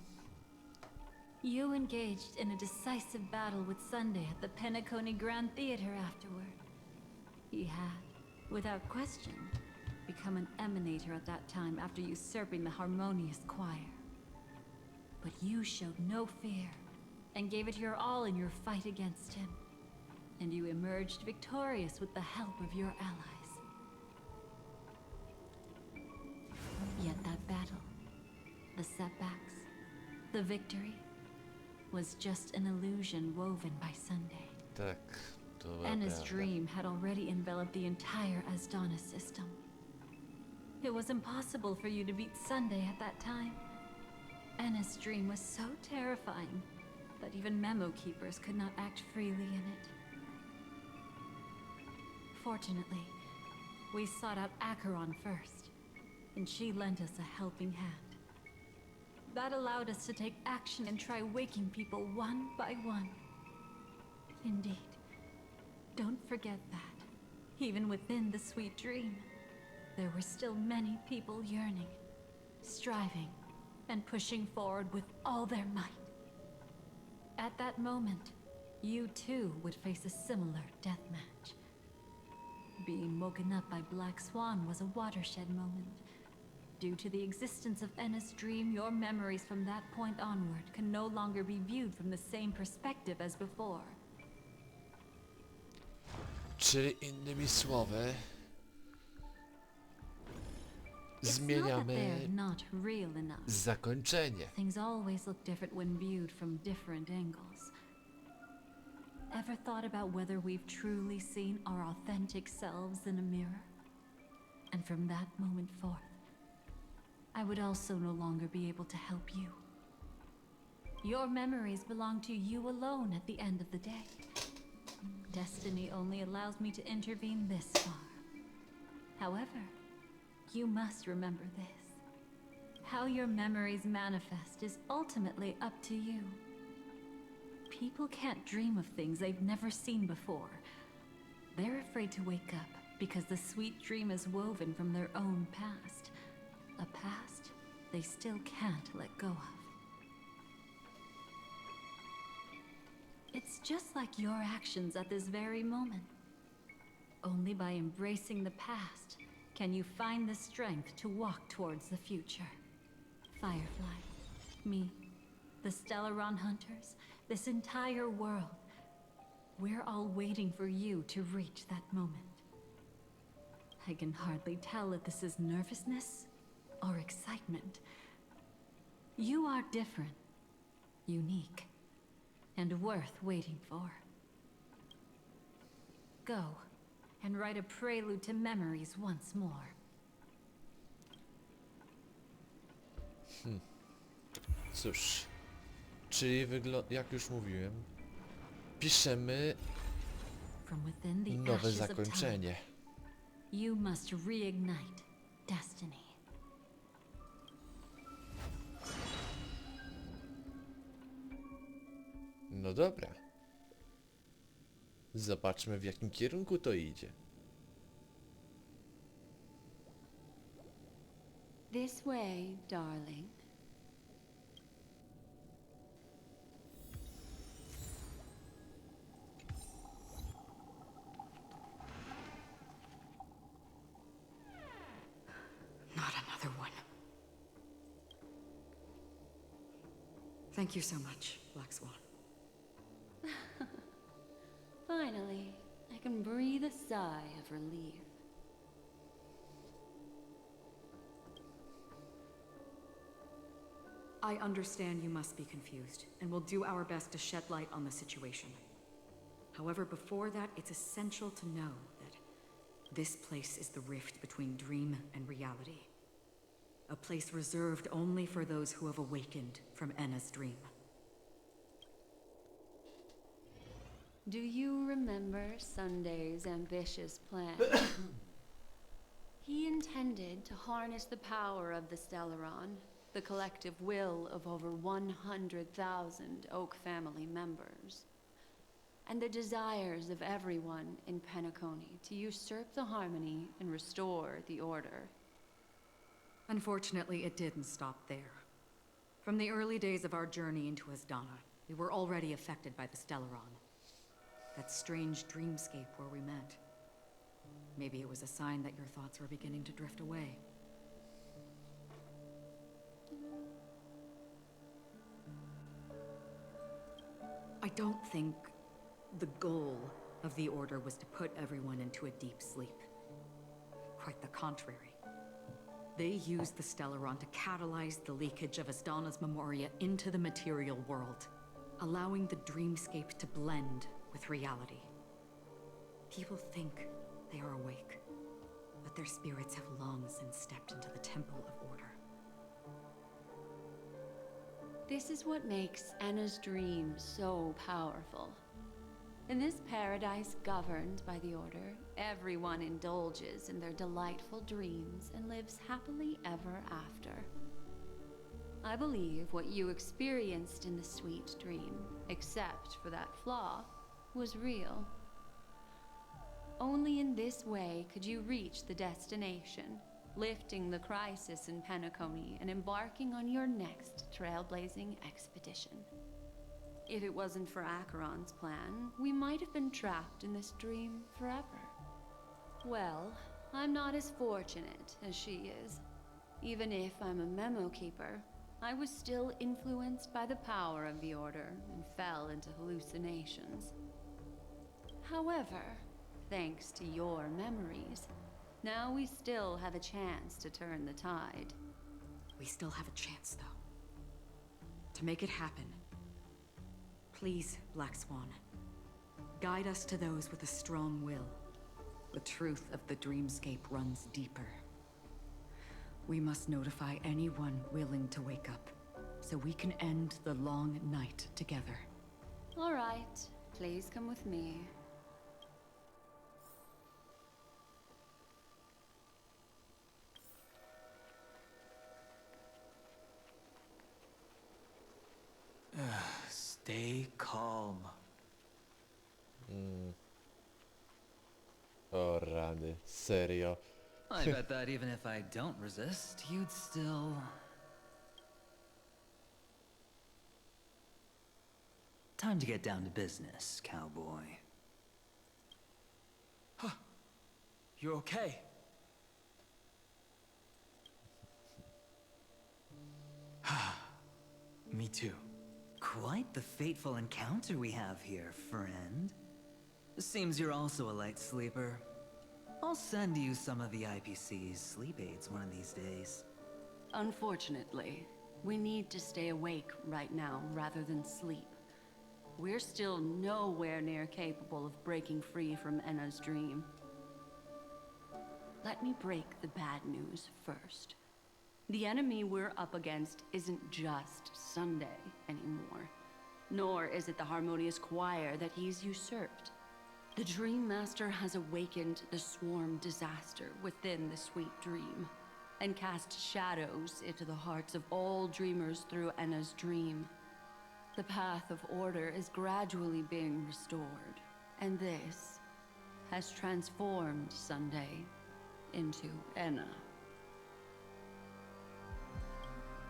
You engaged in a decisive battle with Sunday at the Penacony Grand Theater afterward. He had, without question, become an emanator at that time after usurping the harmonious choir. But you showed no fear and gave it your all in your fight against him. And you emerged victorious with the help of your allies. Yet that battle, the setbacks, the victory, was just an illusion woven by Sunday. Tak, to Enna's prawda. dream had already enveloped the entire Asdana system. It was impossible for you to beat Sunday at that time. Enna's dream was so terrifying that even memo keepers could not act freely in it. Fortunately, we sought out Acheron first, and she lent us a helping hand. That allowed us to take action and try waking people one by one. Indeed, don't forget that, even within the sweet dream, there were still many people yearning, striving, and pushing forward with all their might. At that moment, you too would face a similar deathmatch. Being woken up by Black Swan was a watershed moment. Due to the existence of Enna's dream, your memories from that point onward can no longer be viewed from the same perspective as before. Czyli innymi słowy, It's not that zmieniamy they're not real enough. zakończenie. Things always look different when viewed from different angles. Ever thought about whether we've truly seen our authentic selves in a mirror? And from that moment forth, I would also no longer be able to help you. Your memories belong to you alone at the end of the day. Destiny only allows me to intervene this far. However, you must remember this. How your memories manifest is ultimately up to you. People can't dream of things they've never seen before. They're afraid to wake up because the sweet dream is woven from their own past. A past they still can't let go of. It's just like your actions at this very moment. Only by embracing the past can you find the strength to walk towards the future. Firefly, me, the Stellaron Hunters, this entire world. We're all waiting for you to reach that moment. I can hardly tell if this is nervousness or excitement. You are different, unique, and worth waiting for. Go and write a prelude to memories once more. Cóż, czyli jak już mówiłem, piszemy From within the nowe ashes of zakończenie. time, you must reignite destiny. No dobra. Zobaczmy, w jakim kierunku to idzie. This way, darling. Not another one. Thank you so much, Black Swan. Finally, I can breathe a sigh of relief. I understand you must be confused, and we'll do our best to shed light on the situation. However, before that, it's essential to know that this place is the rift between dream and reality. A place reserved only for those who have awakened from Enna's dream. Do you remember Sunday's ambitious plan? He intended to harness the power of the Stellaron, the collective will of over 100,000 Oak family members, and the desires of everyone in Penacony to usurp the harmony and restore the order. Unfortunately, it didn't stop there. From the early days of our journey into Asdana, we were already affected by the Stellaron. That strange dreamscape where we met. Maybe it was a sign that your thoughts were beginning to drift away. I don't think the goal of the Order was to put everyone into a deep sleep. Quite the contrary. They used the Stellaron to catalyze the leakage of Asdana's memoria into the material world, allowing the dreamscape to blend with reality. People think they are awake, but their spirits have long since stepped into the Temple of Order. This is what makes Enna's dream so powerful. In this paradise governed by the Order, everyone indulges in their delightful dreams and lives happily ever after. I believe what you experienced in the sweet dream, except for that flaw, was real. Only in this way could you reach the destination, lifting the crisis in Penacony and embarking on your next trailblazing expedition. If it wasn't for Acheron's plan, we might have been trapped in this dream forever. Well, I'm not as fortunate as she is. Even if I'm a memo keeper, I was still influenced by the power of the Order and fell into hallucinations. However, thanks to your memories, now we still have a chance to turn the tide. We still have a chance, though. To make it happen, please, Black Swan, guide us to those with a strong will. The truth of the dreamscape runs deeper. We must notify anyone willing to wake up, so we can end the long night together. All right, please come with me. Stay calm. O rany, serio. I bet that even if I don't resist, you'd still... Time to get down to business, cowboy. You're okay? Me too. Quite the fateful encounter we have here, friend. Seems you're also a light sleeper. I'll send you some of the IPC's sleep aids one of these days. Unfortunately, we need to stay awake right now rather than sleep. We're still nowhere near capable of breaking free from Enna's dream. Let me break the bad news first. The enemy we're up against isn't just Sunday anymore, nor is it the harmonious choir that he's usurped. The Dream Master has awakened the swarm disaster within the sweet dream, and cast shadows into the hearts of all dreamers through Enna's dream. The path of order is gradually being restored, and this has transformed Sunday into Enna.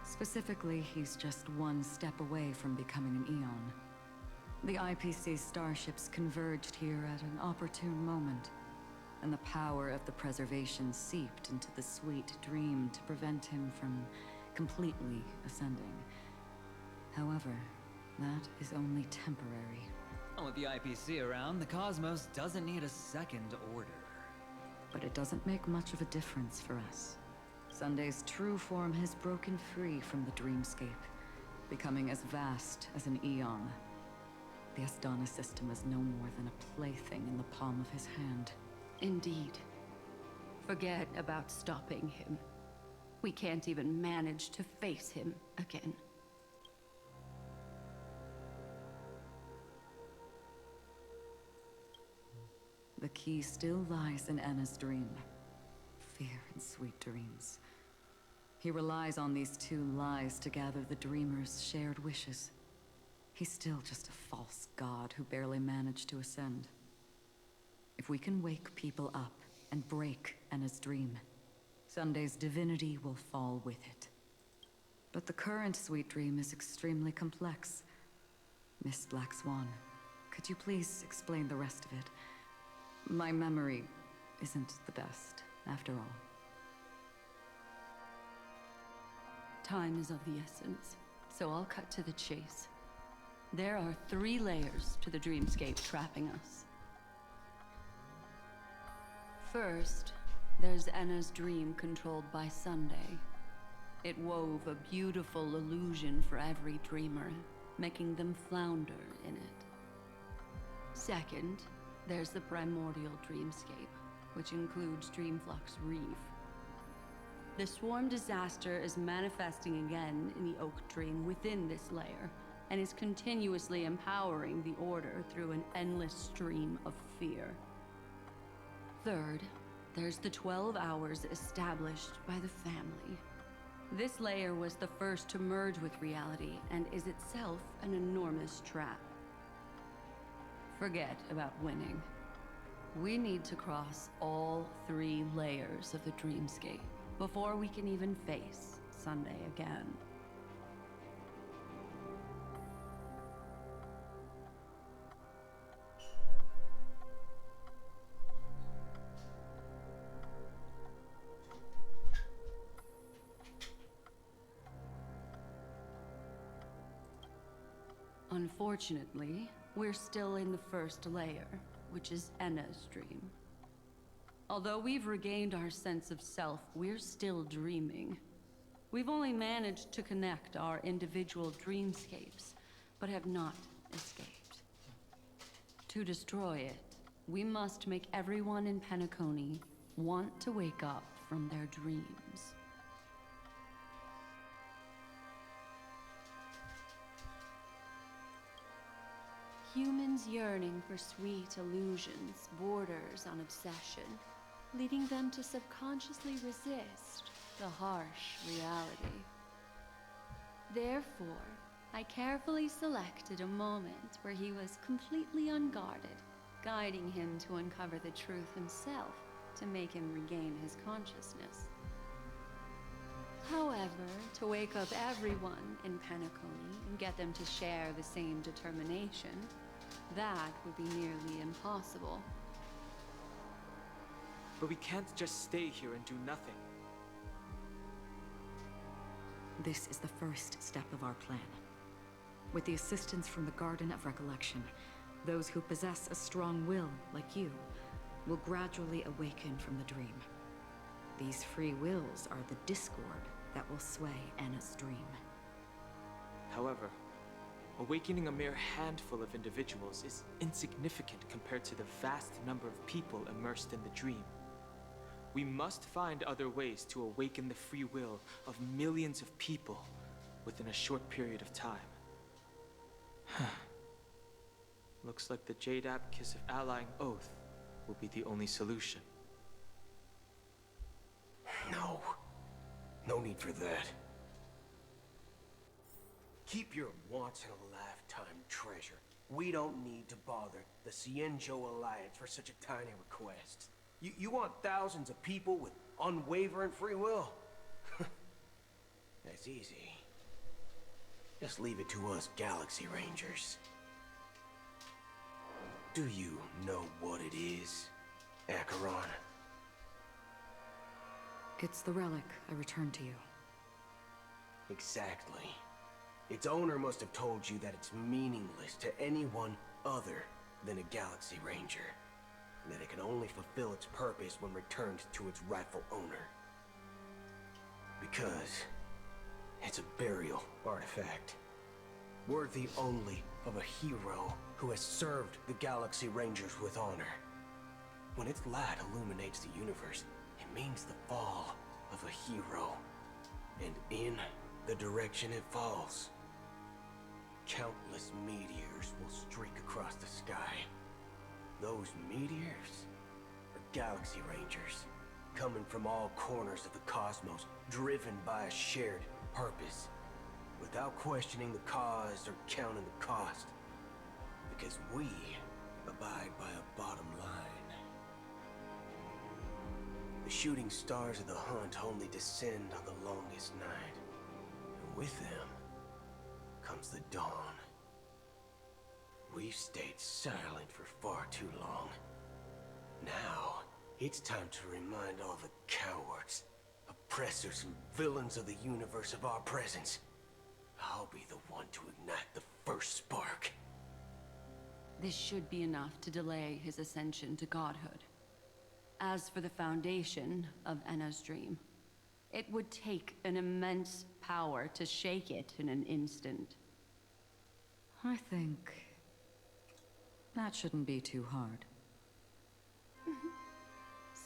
Specifically, he's just one step away from becoming an Eon. The IPC starships converged here at an opportune moment, and the power of the preservation seeped into the sweet dream to prevent him from completely ascending. However, that is only temporary. With the IPC around, the cosmos doesn't need a second order. But it doesn't make much of a difference for us. Sunday's true form has broken free from the dreamscape, becoming as vast as an Eon. The Astana system is no more than a plaything in the palm of his hand. Indeed. Forget about stopping him. We can't even manage to face him again. The key still lies in Enna's dream. Fear and sweet dreams. He relies on these two lies to gather the dreamers' shared wishes. He's still just a false god who barely managed to ascend. If we can wake people up and break Enna's dream, Sunday's divinity will fall with it. But the current sweet dream is extremely complex. Miss Black Swan, could you please explain the rest of it? My memory isn't the best, after all. Time is of the essence, so I'll cut to the chase. There are 3 layers to the dreamscape trapping us. First, there's Enna's dream controlled by Sunday. It wove a beautiful illusion for every dreamer, making them flounder in it. Second, there's the primordial dreamscape, which includes Dreamflux Reef. The swarm disaster is manifesting again in the Oak Dream within this layer, and is continuously empowering the Order through an endless stream of fear. Third, there's the 12 hours established by the family. This layer was the first to merge with reality, and is itself an enormous trap. Forget about winning. We need to cross all 3 layers of the dreamscape before we can even face Sunday again. Unfortunately, we're still in the first layer, which is Enna's dream. Although we've regained our sense of self, we're still dreaming. We've only managed to connect our individual dreamscapes, but have not escaped. To destroy it, we must make everyone in Penacony want to wake up from their dreams. Humans yearning for sweet illusions borders on obsession, leading them to subconsciously resist the harsh reality. Therefore, I carefully selected a moment where he was completely unguarded, guiding him to uncover the truth himself to make him regain his consciousness. However, to wake up everyone in Penacony and get them to share the same determination, that would be nearly impossible. But we can't just stay here and do nothing. This is the first step of our plan. With the assistance from the Garden of Recollection, those who possess a strong will, like you, will gradually awaken from the dream. These free wills are the discord that will sway Anna's dream. However, awakening a mere handful of individuals is insignificant compared to the vast number of people immersed in the dream. We must find other ways to awaken the free will of millions of people within a short period of time. Looks like the Jade Abacus of Allying Oath will be the only solution. No. No need for that. Keep your once-in-a-lifetime treasure. We don't need to bother the Cienjo Alliance for such a tiny request. You want thousands of people with unwavering free will? That's easy. Just leave it to us Galaxy Rangers. Do you know what it is, Acheron? It's the relic I returned to you. Exactly. Its owner must have told you that it's meaningless to anyone other than a Galaxy Ranger. And that it can only fulfill its purpose when returned to its rightful owner. Because it's a burial artifact, worthy only of a hero who has served the Galaxy Rangers with honor. When its light illuminates the universe, it means the fall of a hero. And in the direction it falls, countless meteors will streak across the sky. Those meteors are Galaxy Rangers, coming from all corners of the cosmos, driven by a shared purpose, without questioning the cause or counting the cost, because we abide by a bottom line. The shooting stars of the hunt only descend on the longest night, and with them comes the dawn. We've stayed silent for far too long. Now, it's time to remind all the cowards, oppressors, and villains of the universe of our presence. I'll be the one to ignite the first spark. This should be enough to delay his ascension to godhood. As for the foundation of Anna's dream, it would take an immense power to shake it in an instant. I think that shouldn't be too hard.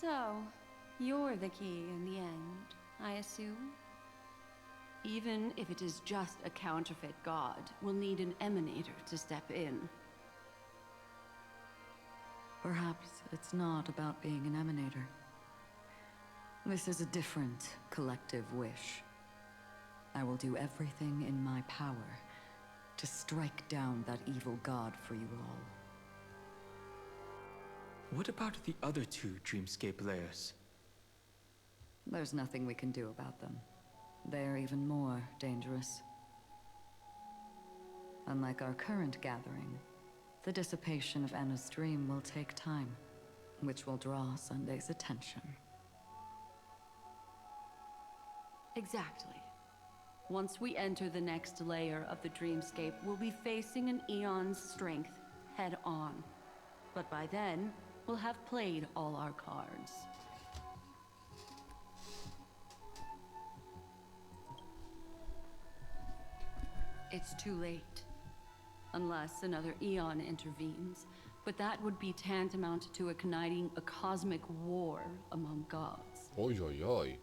So, you're the key in the end, I assume? Even if it is just a counterfeit god, we'll need an emanator to step in. Perhaps it's not about being an emanator. This is a different collective wish. I will do everything in my power to strike down that evil god for you all. What about the other two dreamscape layers? There's nothing we can do about them. They're even more dangerous. Unlike our current gathering, the dissipation of Anna's dream will take time, which will draw Sunday's attention. Exactly. Once we enter the next layer of the dreamscape, we'll be facing an eon's strength head on. But by then, we'll have played all our cards. It's too late. Unless another eon intervenes. But that would be tantamount to igniting a cosmic war among gods. Oj, oj, oj.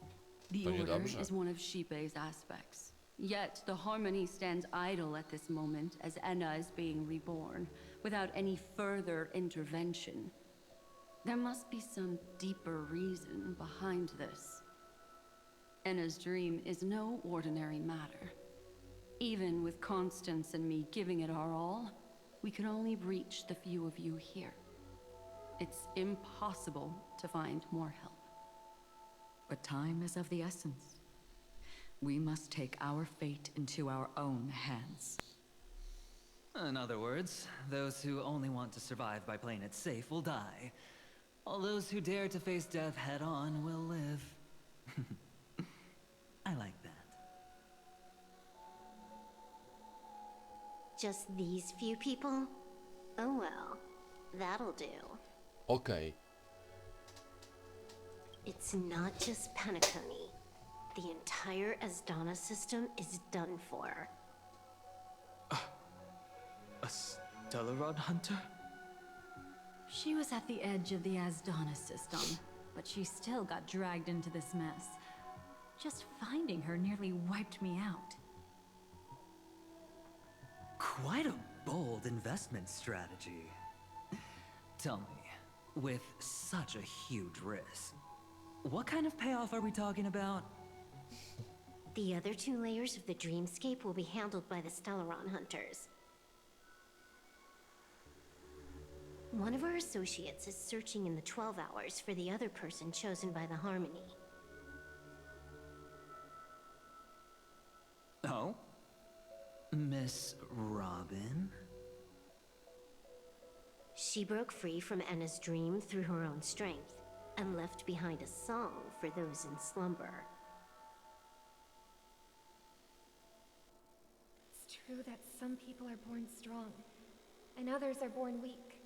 The To order niedobrze. is one of Shipei's aspects. Yet the harmony stands idle at this moment as Enna is being reborn, without any further intervention. There must be some deeper reason behind this. Enna's dream is no ordinary matter. Even with Constance and me giving it our all, we can only reach the few of you here. It's impossible to find more help. But time is of the essence. We must take our fate into our own hands. In other words, those who only want to survive by playing it safe will die. All those who dare to face death head on will live. I like that. Just these few people? Oh well, that'll do. Okej. It's not just Penacony. The entire Asdana system is done for. A Stellaron hunter? She was at the edge of the Asdana system, but she still got dragged into this mess. Just finding her nearly wiped me out. Quite a bold investment strategy. Tell me, with such a huge risk, what kind of payoff are we talking about? The other 2 layers of the dreamscape will be handled by the Stellaron hunters. One of our associates is searching in the 12 hours for the other person chosen by the Harmony. Oh? Miss Robin? She broke free from Enna's dream through her own strength, and left behind a song for those in slumber. It's true that some people are born strong, and others are born weak.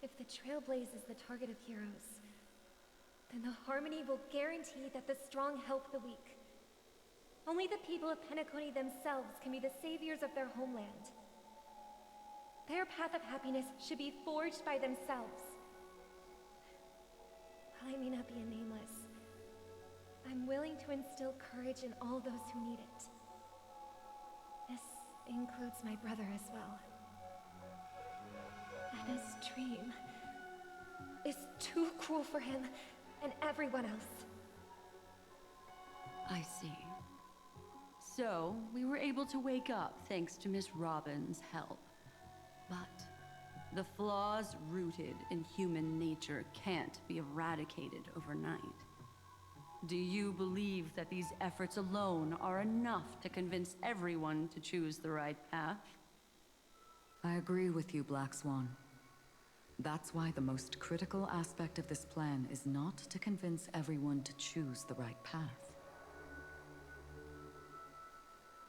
If the Trailblaze is the target of heroes, then the Harmony will guarantee that the strong help the weak. Only the people of Penacony themselves can be the saviors of their homeland. Their path of happiness should be forged by themselves. While I may not be a nameless, I'm willing to instill courage in all those who need it. This includes my brother as well. Anna's dream is too cruel for him and everyone else. I see. So, we were able to wake up thanks to Miss Robin's help. But the flaws rooted in human nature can't be eradicated overnight. Do you believe that these efforts alone are enough to convince everyone to choose the right path? I agree with you, Black Swan. That's why the most critical aspect of this plan is not to convince everyone to choose the right path,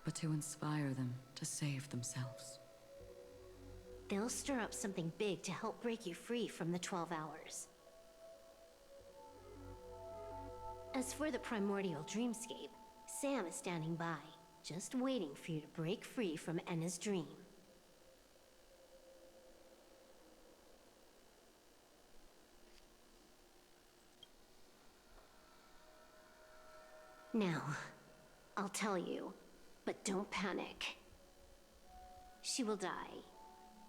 but to inspire them to save themselves. They'll stir up something big to help break you free from the 12 hours. As for the primordial dreamscape, Sam is standing by, just waiting for you to break free from Enna's dream. Now, I'll tell you, but don't panic. She will die.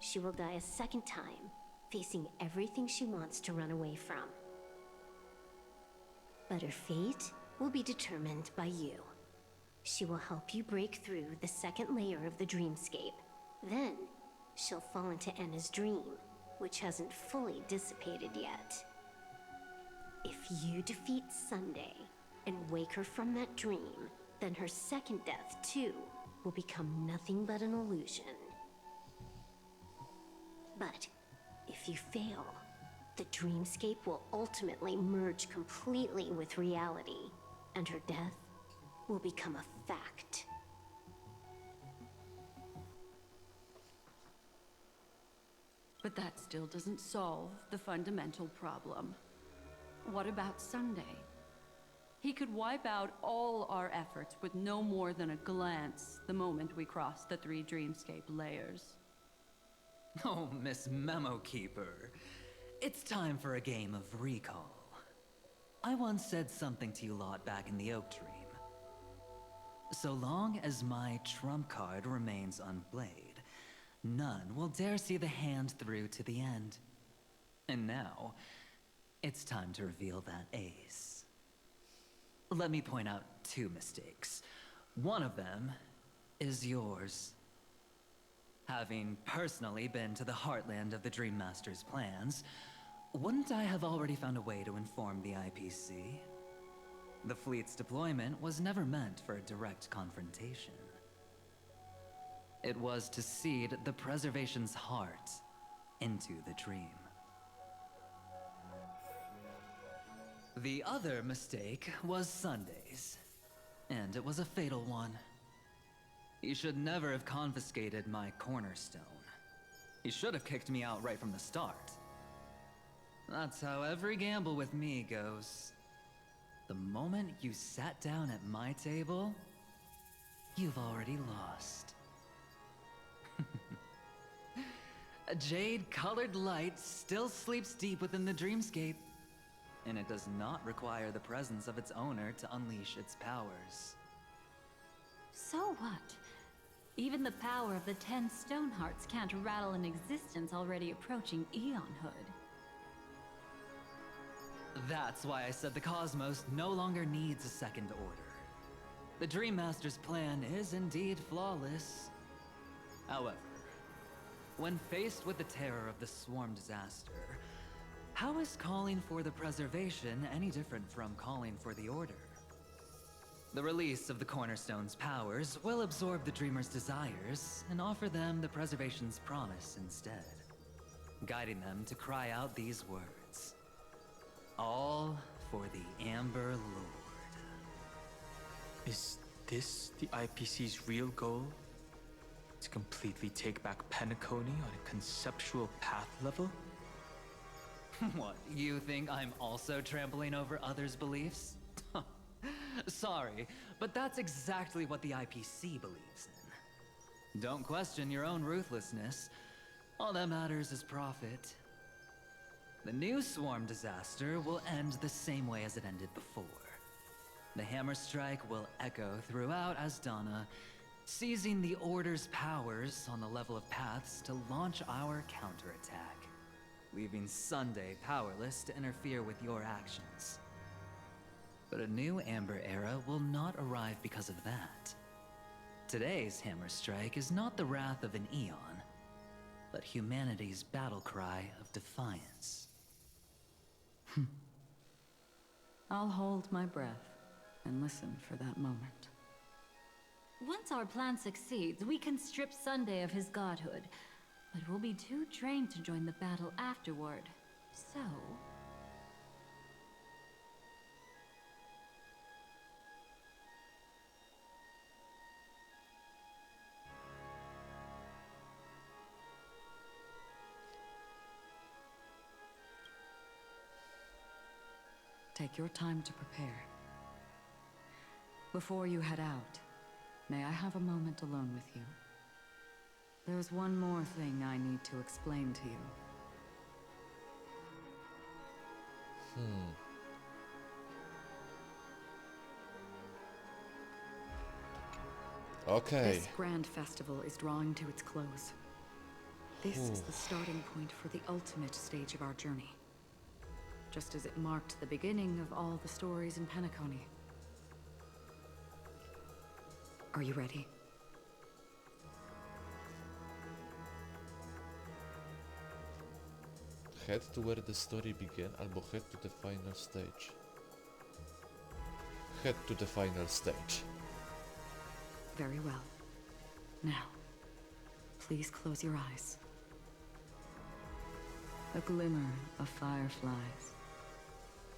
She will die a second time, facing everything she wants to run away from. But her fate will be determined by you. She will help you break through the second layer of the dreamscape. Then, she'll fall into Enna's dream, which hasn't fully dissipated yet. If you defeat Sunday and wake her from that dream, then her second death, too, will become nothing but an illusion. But if you fail, the dreamscape will ultimately merge completely with reality, and her death will become a fact. But that still doesn't solve the fundamental problem. What about Sunday? He could wipe out all our efforts with no more than a glance the moment we cross the 3 dreamscape layers. Oh, Miss Memo Keeper. It's time for a game of recall. I once said something to you lot back in the Oak Dream. So long as my trump card remains unplayed, none will dare see the hand through to the end. And now, it's time to reveal that ace. Let me point out 2 mistakes. One of them is yours. Having personally been to the heartland of the Dream Master's plans, wouldn't I have already found a way to inform the IPC? The fleet's deployment was never meant for a direct confrontation. It was to seed the preservation's heart into the dream. The other mistake was Sundays, and it was a fatal one. He should never have confiscated my cornerstone. He should have kicked me out right from the start. That's how every gamble with me goes. The moment you sat down at my table, you've already lost. A jade-colored light still sleeps deep within the dreamscape, and it does not require the presence of its owner to unleash its powers. So what? Even the power of the 10 stone hearts can't rattle an existence already approaching eonhood. That's why I said the cosmos no longer needs a second order. The Dream Master's plan is indeed flawless. However, when faced with the terror of the swarm disaster, how is calling for the preservation any different from calling for the order? The release of the Cornerstone's powers will absorb the Dreamer's desires and offer them the preservation's promise instead, guiding them to cry out these words. All for the Amber Lord. Is this the IPC's real goal? To completely take back Penacony on a conceptual path level? What, you think I'm also trampling over others' beliefs? Sorry, but that's exactly what the IPC believes in. Don't question your own ruthlessness. All that matters is profit. The new swarm disaster will end the same way as it ended before. The hammer strike will echo throughout Asdana, seizing the Order's powers on the level of paths to launch our counterattack, leaving Sunday powerless to interfere with your actions. But a new Amber Era will not arrive because of that. Today's hammer strike is not the wrath of an eon, but humanity's battle cry of defiance. I'll hold my breath and listen for that moment. Once our plan succeeds, we can strip Sunday of his godhood, but we'll be too drained to join the battle afterward. So... Take your time to prepare. Before you head out, may I have a moment alone with you? There's one more thing I need to explain to you. Okay. This grand festival is drawing to its close. This is the starting point for the ultimate stage of our journey. Just as it marked the beginning of all the stories in Penacony. Are you ready? Head to where the story began, albo head to the final stage. Head to the final stage. Very well. Now, please close your eyes. A glimmer of fireflies.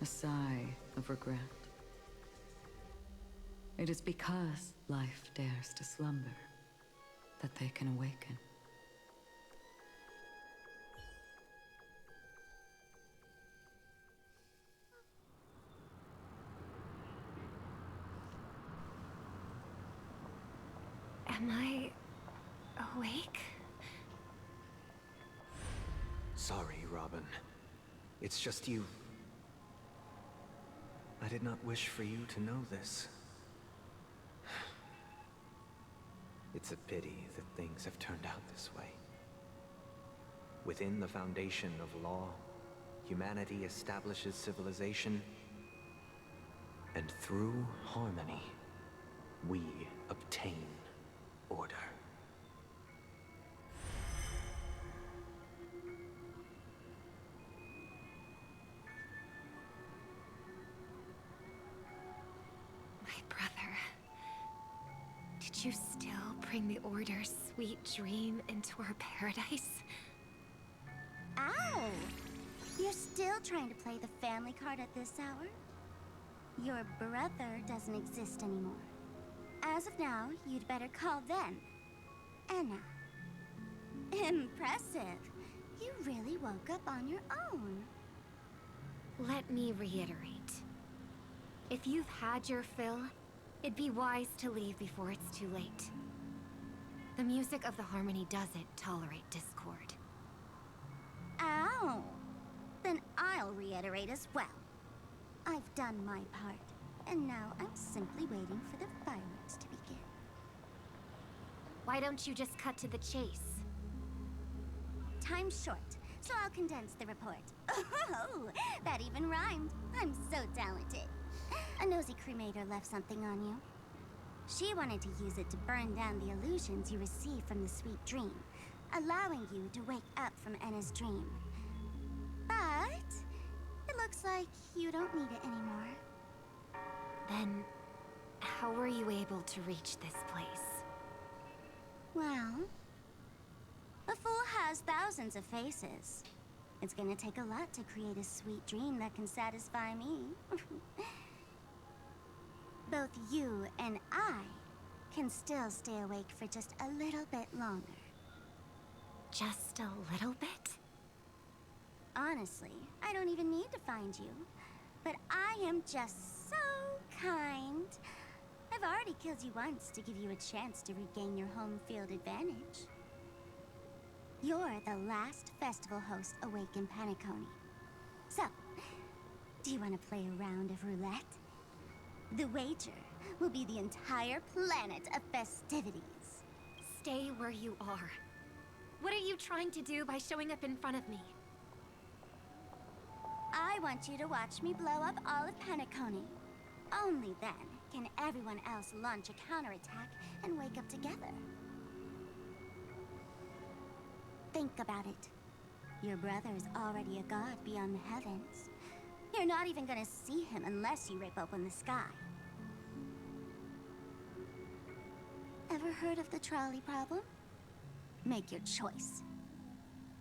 A sigh of regret. It is because life dares to slumber that they can awaken. Am I awake? Sorry, Robin. It's just you. I did not wish for you to know this. It's a pity that things have turned out this way. Within the foundation of law, humanity establishes civilization, and through harmony, we obtain Did you still bring the Order's sweet dream into our paradise? Ow! You're still trying to play the family card at this hour? Your brother doesn't exist anymore. As of now, you'd better call them Anna. Impressive. You really woke up on your own. Let me reiterate. If you've had your fill, it'd be wise to leave before it's too late. The music of the harmony doesn't tolerate discord. Ow! Then I'll reiterate as well. I've done my part, and now I'm simply waiting for the fireworks to begin. Why don't you just cut to the chase? Time's short, so I'll condense the report. Oh, that even rhymed. I'm so talented. A nosy cremator left something on you. She wanted to use it to burn down the illusions you received from the sweet dream, allowing you to wake up from Anna's dream. But it looks like you don't need it anymore. Then, how were you able to reach this place? Well, a fool has thousands of faces. It's gonna take a lot to create a sweet dream that can satisfy me. Both you and I can still stay awake for just a little bit longer. Just a little bit? Honestly, I don't even need to find you. But I am just so kind. I've already killed you once to give you a chance to regain your home field advantage. You're the last festival host awake in Penacony. So, do you want to play a round of roulette? The wager will be the entire planet of festivities. Stay where you are. What are you trying to do by showing up in front of me? I want you to watch me blow up all of Penacony. Only then can everyone else launch a counterattack and wake up together. Think about it. Your brother is already a god beyond the heavens. You're not even gonna see him unless you rip open the sky. Ever heard of the trolley problem? Make your choice.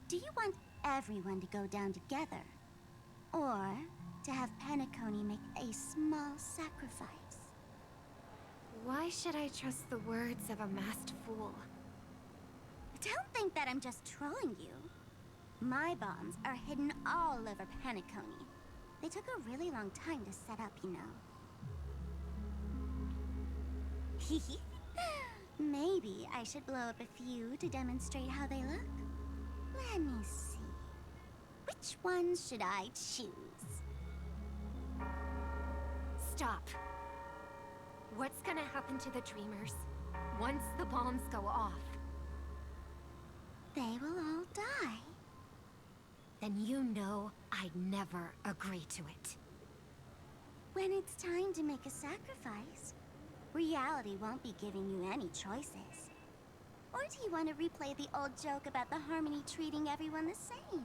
Do you want everyone to go down together? Or to have Penacony make a small sacrifice? Why should I trust the words of a masked fool? Don't think that I'm just trolling you. My bombs are hidden all over Penacony. They took a really long time to set up, you know. Maybe I should blow up a few to demonstrate how they look. Let me see. Which ones should I choose? Stop. What's gonna happen to the dreamers once the bombs go off? They will all die. Then you know I'd never agree to it. When it's time to make a sacrifice, reality won't be giving you any choices. Or do you want to replay the old joke about the harmony treating everyone the same?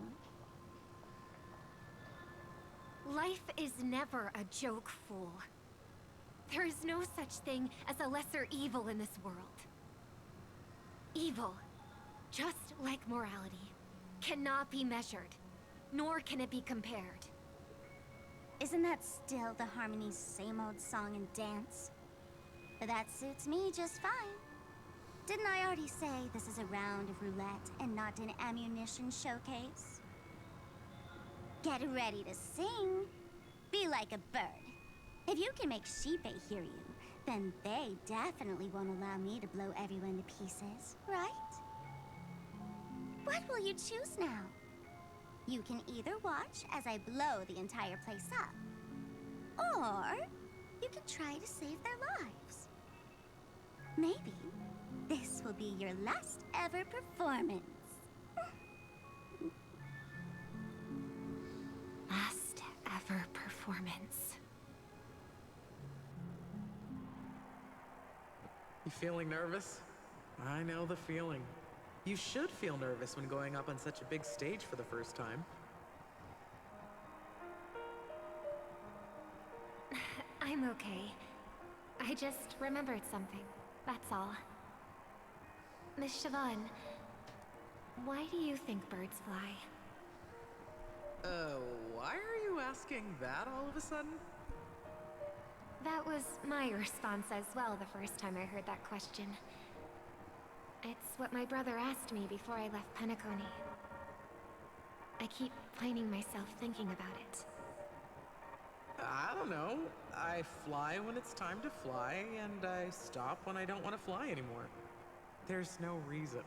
Life is never a joke, fool. There is no such thing as a lesser evil in this world. Evil, just like morality, cannot be measured, nor can it be compared. Isn't that still the harmony's same old song and dance? But that suits me just fine. Didn't I already say this is a round of roulette and not an ammunition showcase? Get ready to sing. Be like a bird. If you can make Sheepei hear you, then they definitely won't allow me to blow everyone to pieces, right? What will you choose now? You can either watch as I blow the entire place up, or you can try to save their lives. Maybe this will be your last ever performance. Last ever performance. You feeling nervous? I know the feeling. You should feel nervous when going up on such a big stage for the first time. I'm okay. I just remembered something. That's all. Miss Siobhan, why do you think birds fly? Why are you asking that all of a sudden? That was my response as well the first time I heard that question. It's what my brother asked me before I left Penacony. I keep finding myself thinking about it. I don't know. I fly when it's time to fly, and I stop when I don't want to fly anymore. There's no reason.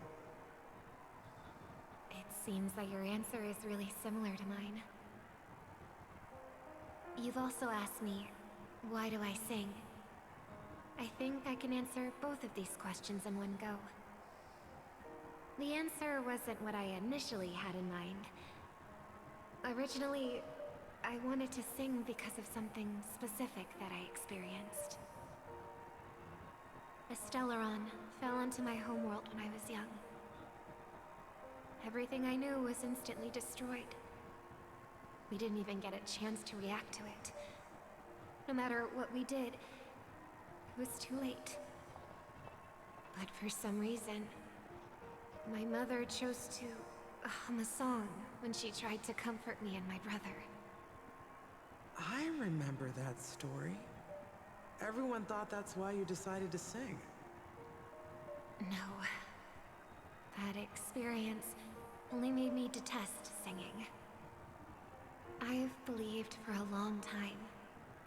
It seems that your answer is really similar to mine. You've also asked me, why do I sing? I think I can answer both of these questions in one go. The answer wasn't what I initially had in mind. Originally, I wanted to sing because of something specific that I experienced. A Stellaron fell onto my homeworld when I was young. Everything I knew was instantly destroyed. We didn't even get a chance to react to it. No matter what we did, it was too late. But for some reason, my mother chose to hum a song when she tried to comfort me and my brother. I remember that story. Everyone thought that's why you decided to sing. No. That experience only made me detest singing. I've believed for a long time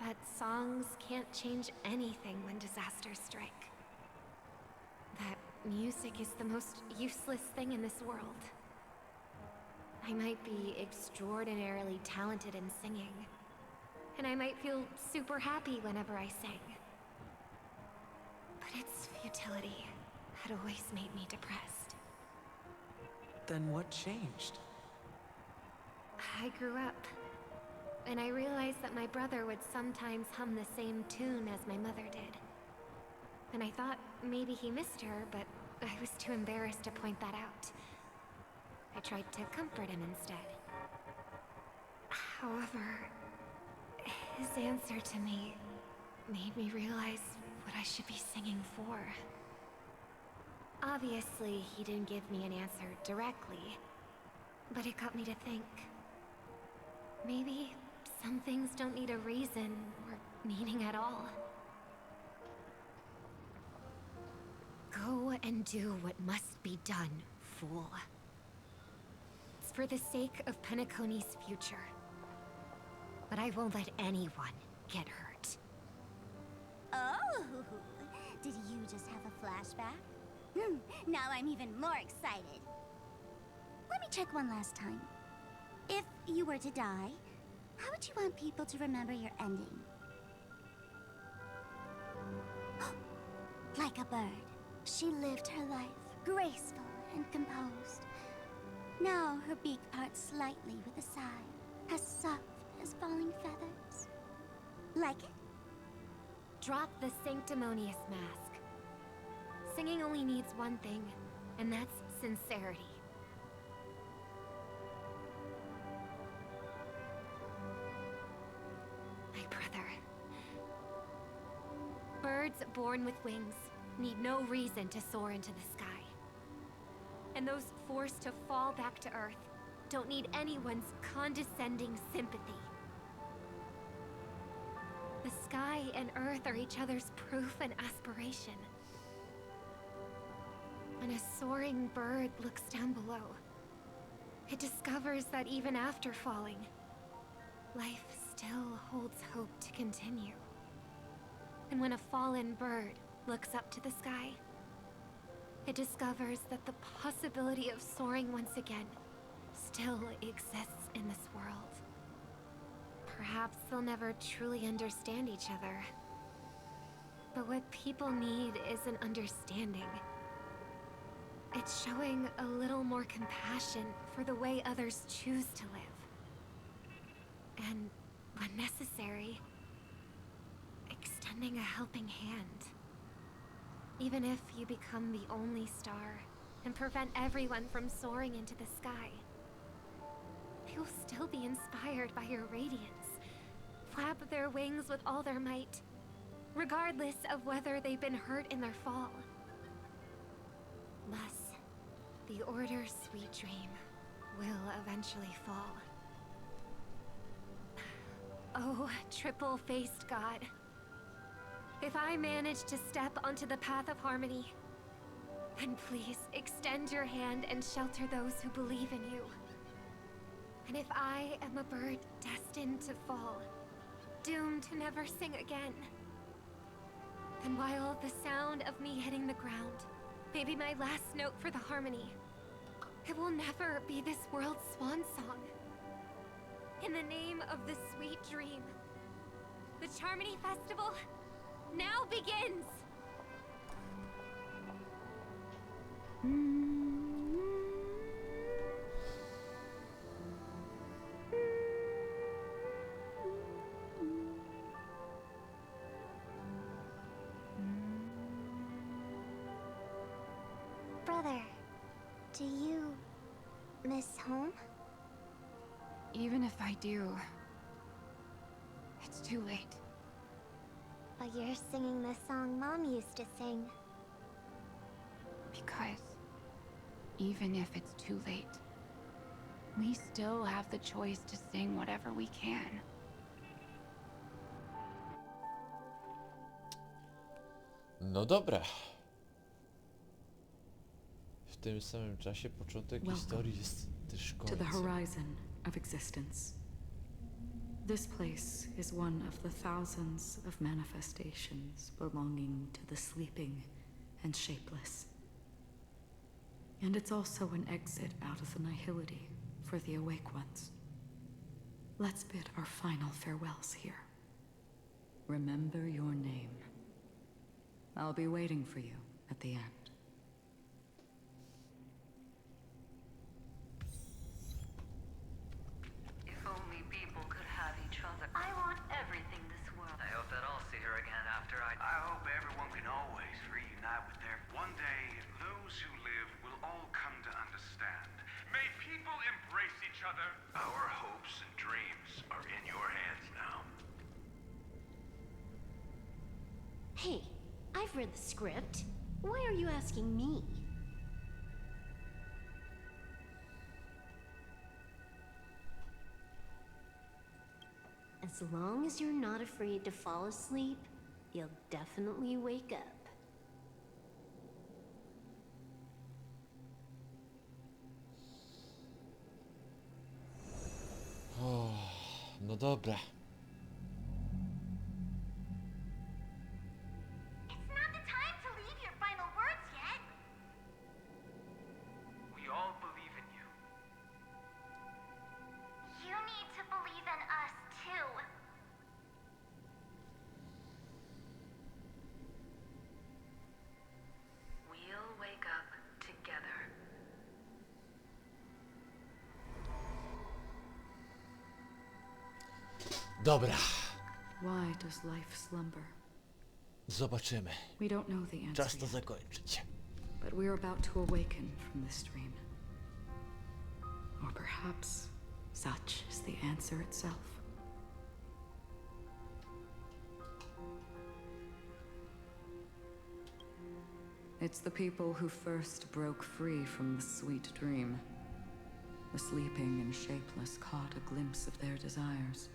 that songs can't change anything when disasters strike. That music is the most useless thing in this world. I might be extraordinarily talented in singing, and I might feel super happy whenever I sing. But its futility had always made me depressed. Then what changed? I grew up, and I realized that my brother would sometimes hum the same tune as my mother did. And I thought maybe he missed her, but I was too embarrassed to point that out. I tried to comfort him instead. However, his answer to me made me realize what I should be singing for. Obviously, he didn't give me an answer directly, but it got me to think. Maybe some things don't need a reason or meaning at all. Go and do what must be done, fool. It's for the sake of Penacony's future. But I won't let anyone get hurt. Oh, did you just have a flashback? Now I'm even more excited. Let me check one last time. If you were to die, how would you want people to remember your ending? Like a bird, she lived her life, graceful and composed. Now her beak parts slightly with a sigh, as soft as falling feathers. Like it? Drop the sanctimonious mask. Singing only needs one thing, and that's sincerity. My brother. Birds born with wings need no reason to soar into the sky. And those forced to fall back to Earth don't need anyone's condescending sympathy. The sky and Earth are each other's proof and aspiration. When a soaring bird looks down below, it discovers that even after falling, life still holds hope to continue. And when a fallen bird looks up to the sky, it discovers that the possibility of soaring once again still exists in this world. Perhaps they'll never truly understand each other. But what people need isn't understanding. It's showing a little more compassion for the way others choose to live. And, when necessary, extending a helping hand. Even if you become the only star and prevent everyone from soaring into the sky, they will still be inspired by your radiance, flap their wings with all their might, regardless of whether they've been hurt in their fall. Thus, the Order's sweet dream will eventually fall. Oh, triple-faced God. If I manage to step onto the path of harmony, then please extend your hand and shelter those who believe in you. And if I am a bird destined to fall, doomed to never sing again, then while the sound of me hitting the ground may be my last note for the harmony, it will never be this world's swan song. In the name of the sweet dream, the Charmony Festival now begins! Brother, do you miss home? Even if I do, it's too late. But you're singing the song Mom used to sing. Because even if it's too late, we still have the choice to sing whatever we can. No dobra. W tym samym czasie początek historii jest też to the końcem. horizon of existence. This place is one of the thousands of manifestations belonging to the sleeping and shapeless. And it's also an exit out of the nihility for the awake ones. Let's bid our final farewells here. Remember your name. I'll be waiting for you at the end. If only people could have each other. I want everything this world. I hope that I'll see her again after I hope everyone can always reunite with their... One day, those who live will all come to understand. May people embrace each other. Our hopes and dreams are in your hands now. Hey, I've read the script. Why are you asking me? As long as you're not afraid to fall asleep, you'll definitely wake up. O, no dobra. It's not the time to leave your final words yet. We all believe in you. You need to believe in us, too. We'll wake up together. Dobra. Why does life slumber? Zobaczymy. We don't know the answer Czas to yet, zakończyć. but we're about to awaken from this dream. Or perhaps such is the answer itself. It's the people who first broke free from the sweet dream. The sleeping and shapeless caught a glimpse of their desires.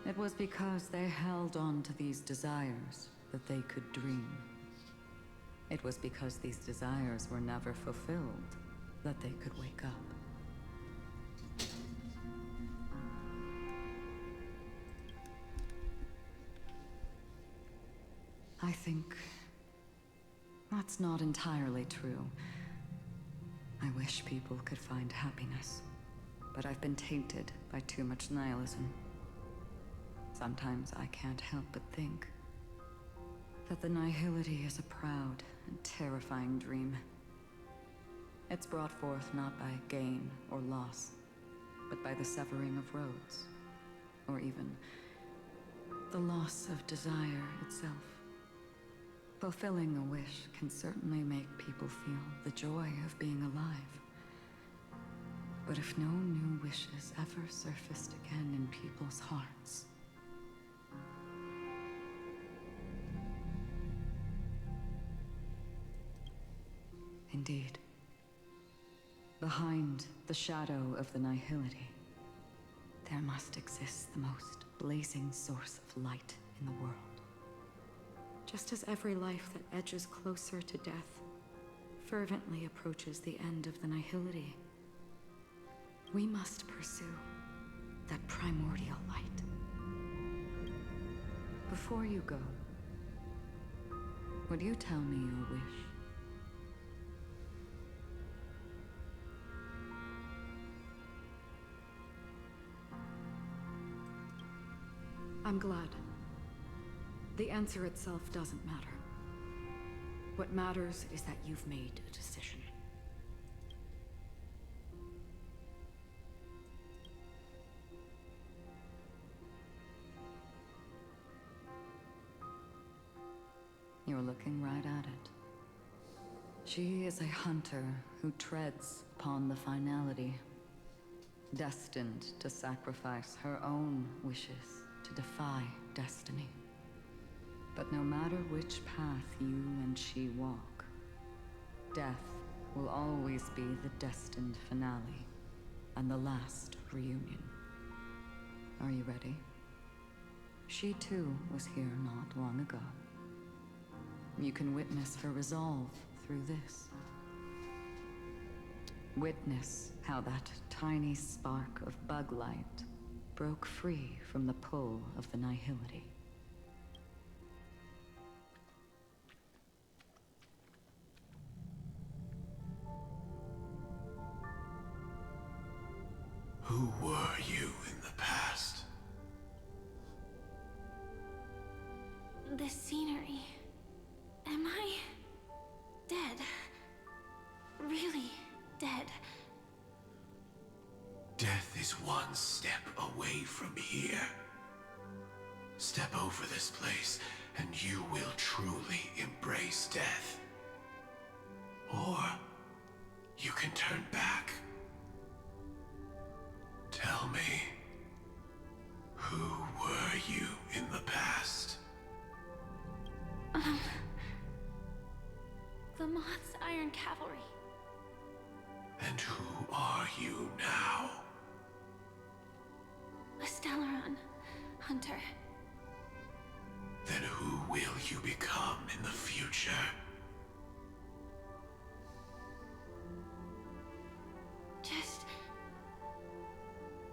It was because they held on to these desires that they could dream. It was because these desires were never fulfilled that they could wake up. I think that's not entirely true. I wish people could find happiness, but I've been tainted by too much nihilism. Sometimes I can't help but think that the nihility is a proud and terrifying dream. It's brought forth not by gain or loss, but by the severing of roads, or even the loss of desire itself. Fulfilling a wish can certainly make people feel the joy of being alive. But if no new wishes ever surfaced again in people's hearts, Indeed. Behind the shadow of the nihility, there must exist the most blazing source of light in the world. Just as every life that edges closer to death fervently approaches the end of the nihility, we must pursue that primordial light. Before you go, would you tell me your wish? I'm glad. The answer itself doesn't matter. What matters is that you've made a decision. You're looking right at it. She is a hunter who treads upon the finality, destined to sacrifice her own wishes to defy destiny. But no matter which path you and she walk, death will always be the destined finale and the last reunion. Are you ready? She too was here not long ago. You can witness her resolve through this. Witness how that tiny spark of bug light broke free from the pull of the nihility. Who were you in the past? The scenery. Am I dead? Really dead? Death is one step away from here. Step over this place, and you will truly embrace death. Or you can turn back. Tell me, who were you in the past? The Moth's Iron Cavalry. And who are you now? A Stellaron hunter. Then who will you become in the future? Just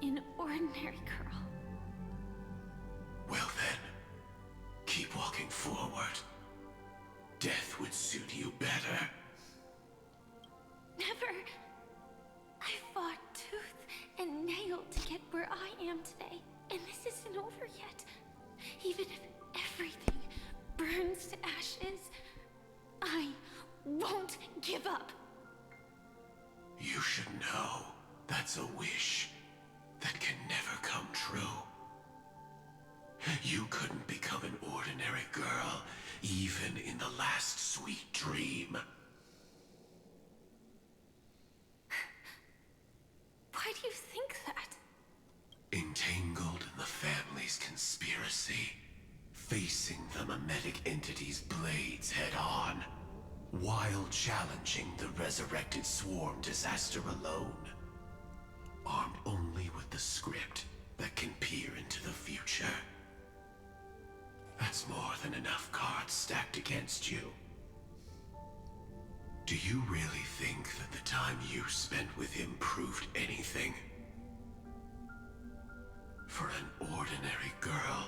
an ordinary girl. Well then, keep walking forward. Death would suit you better. Never. I fought tooth and nail to get where I am today, and this isn't over yet. Even if everything burns to ashes, I won't give up. You should know that's a wish that can never come true. You couldn't become an ordinary girl, even in the last sweet dream. Why do you think that? Entangled in the family's conspiracy, facing the mimetic entity's blades head-on, while challenging the resurrected swarm disaster alone. Armed only with the script that can peer into the future. That's more than enough cards stacked against you. Do you really think that the time you spent with him proved anything? For an ordinary girl,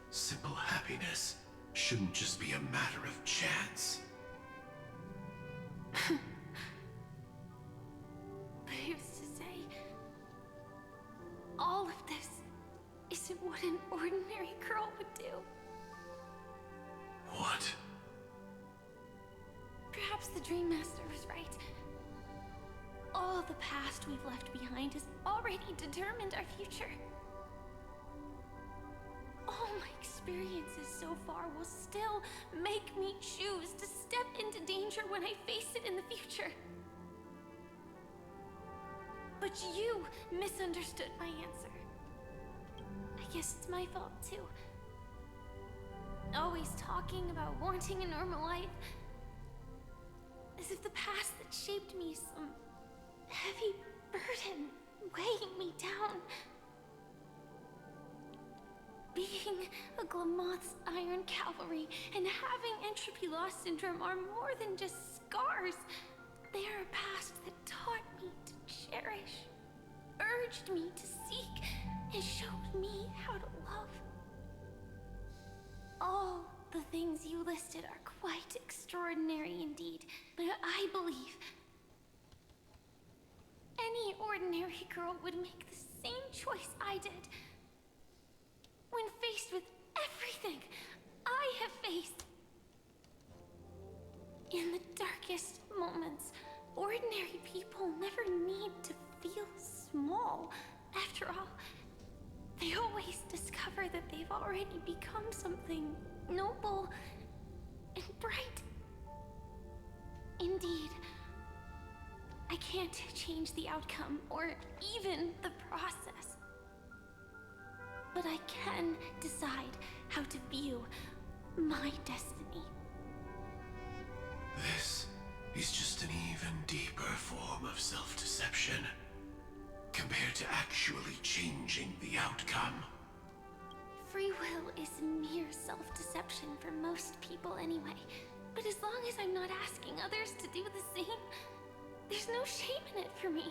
simple happiness shouldn't just be a matter of chance. But who's to say all of this isn't what an ordinary girl would do? What? Perhaps the Dream Master was right. All the past we've left behind has already determined our future. All my experiences so far will still make me choose to step into danger when I face it in the future. But you misunderstood my answer. I guess it's my fault too. Always talking about wanting a normal life. As if the past that shaped me is some heavy burden weighing me down. Being a Glamoth's Iron Cavalry and having entropy loss syndrome are more than just scars. They are a past that taught me to cherish, urged me to seek, and showed me how to love. All the things you listed are quite extraordinary indeed, but I believe any ordinary girl would make the same choice I did. When faced with everything I have faced. In the darkest moments, ordinary people never need to feel small. After all, they always discover that they've already become something noble and bright. Indeed, I can't change the outcome or even the process. But I can decide how to view my destiny. This is just an even deeper form of self-deception compared to actually changing the outcome. Free will is mere self-deception for most people anyway. But as long as I'm not asking others to do the same, there's no shame in it for me.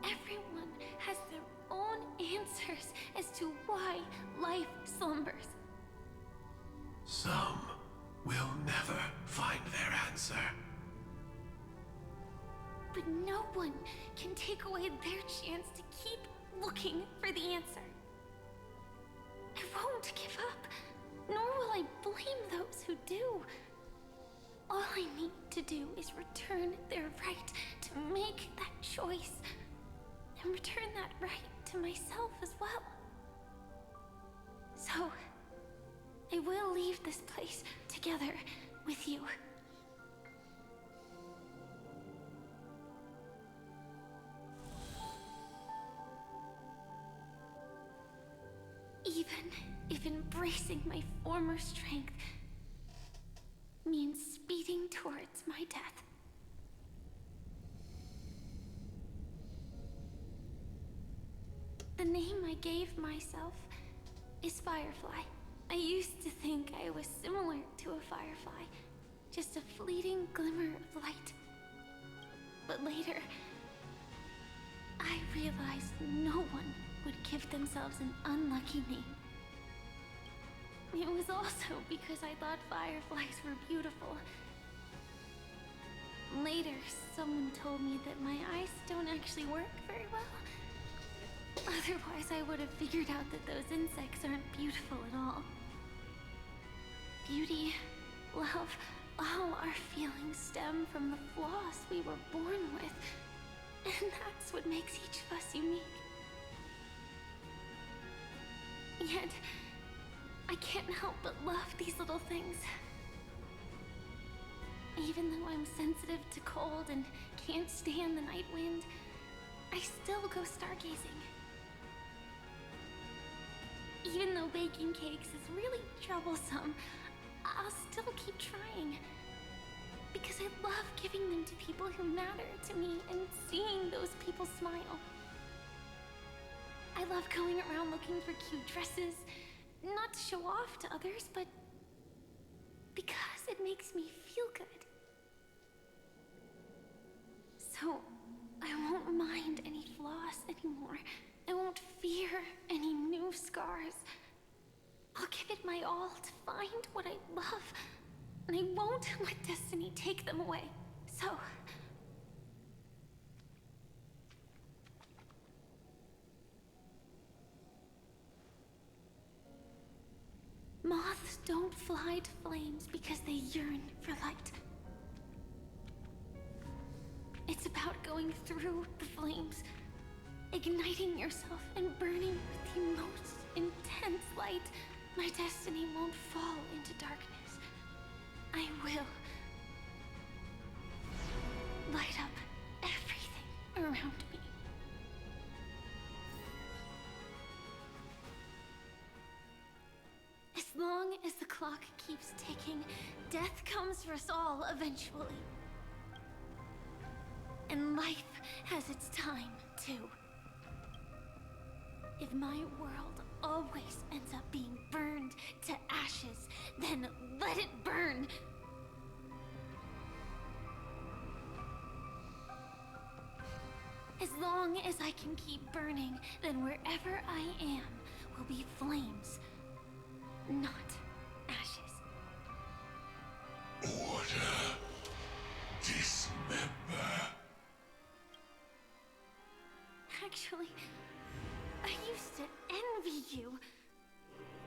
Everyone has their own answers as to why life slumbers. Some will never find their answer. But no one can take away their chance to keep looking for the answer. I won't give up, nor will I blame those who do. All I need to do is return their right to make that choice, and return that right to myself as well. So, I will leave this place together with you. Even if embracing my former strength means speeding towards my death. The name I gave myself is Firefly. I used to think I was similar to a firefly, just a fleeting glimmer of light. But later, I realized no one would give themselves an unlucky name. It was also because I thought fireflies were beautiful. Later, someone told me that my eyes don't actually work very well. Otherwise, I would have figured out that those insects aren't beautiful at all. Beauty, love, all our feelings stem from the flaws we were born with. And that's what makes each of us unique. Yet, I can't help but love these little things. Even though I'm sensitive to cold and can't stand the night wind, I still go stargazing. Even though baking cakes is really troublesome, I'll still keep trying. Because I love giving them to people who matter to me and seeing those people smile. I love going around looking for cute dresses, not to show off to others, but because it makes me feel good. So, I won't mind any flaws anymore. I won't fear any new scars. I'll give it my all to find what I love, and I won't let destiny take them away. So, moths don't fly to flames because they yearn for light. It's about going through the flames, igniting yourself and burning with the most intense light. My destiny won't fall into darkness. I will light up everything around me. As long as the clock keeps ticking, death comes for us all eventually. And life has its time, too. If my world always ends up being burned to ashes, then let it burn! As long as I can keep burning, then wherever I am will be flames, not ashes. Order. Dismember. Actually, I used to envy you.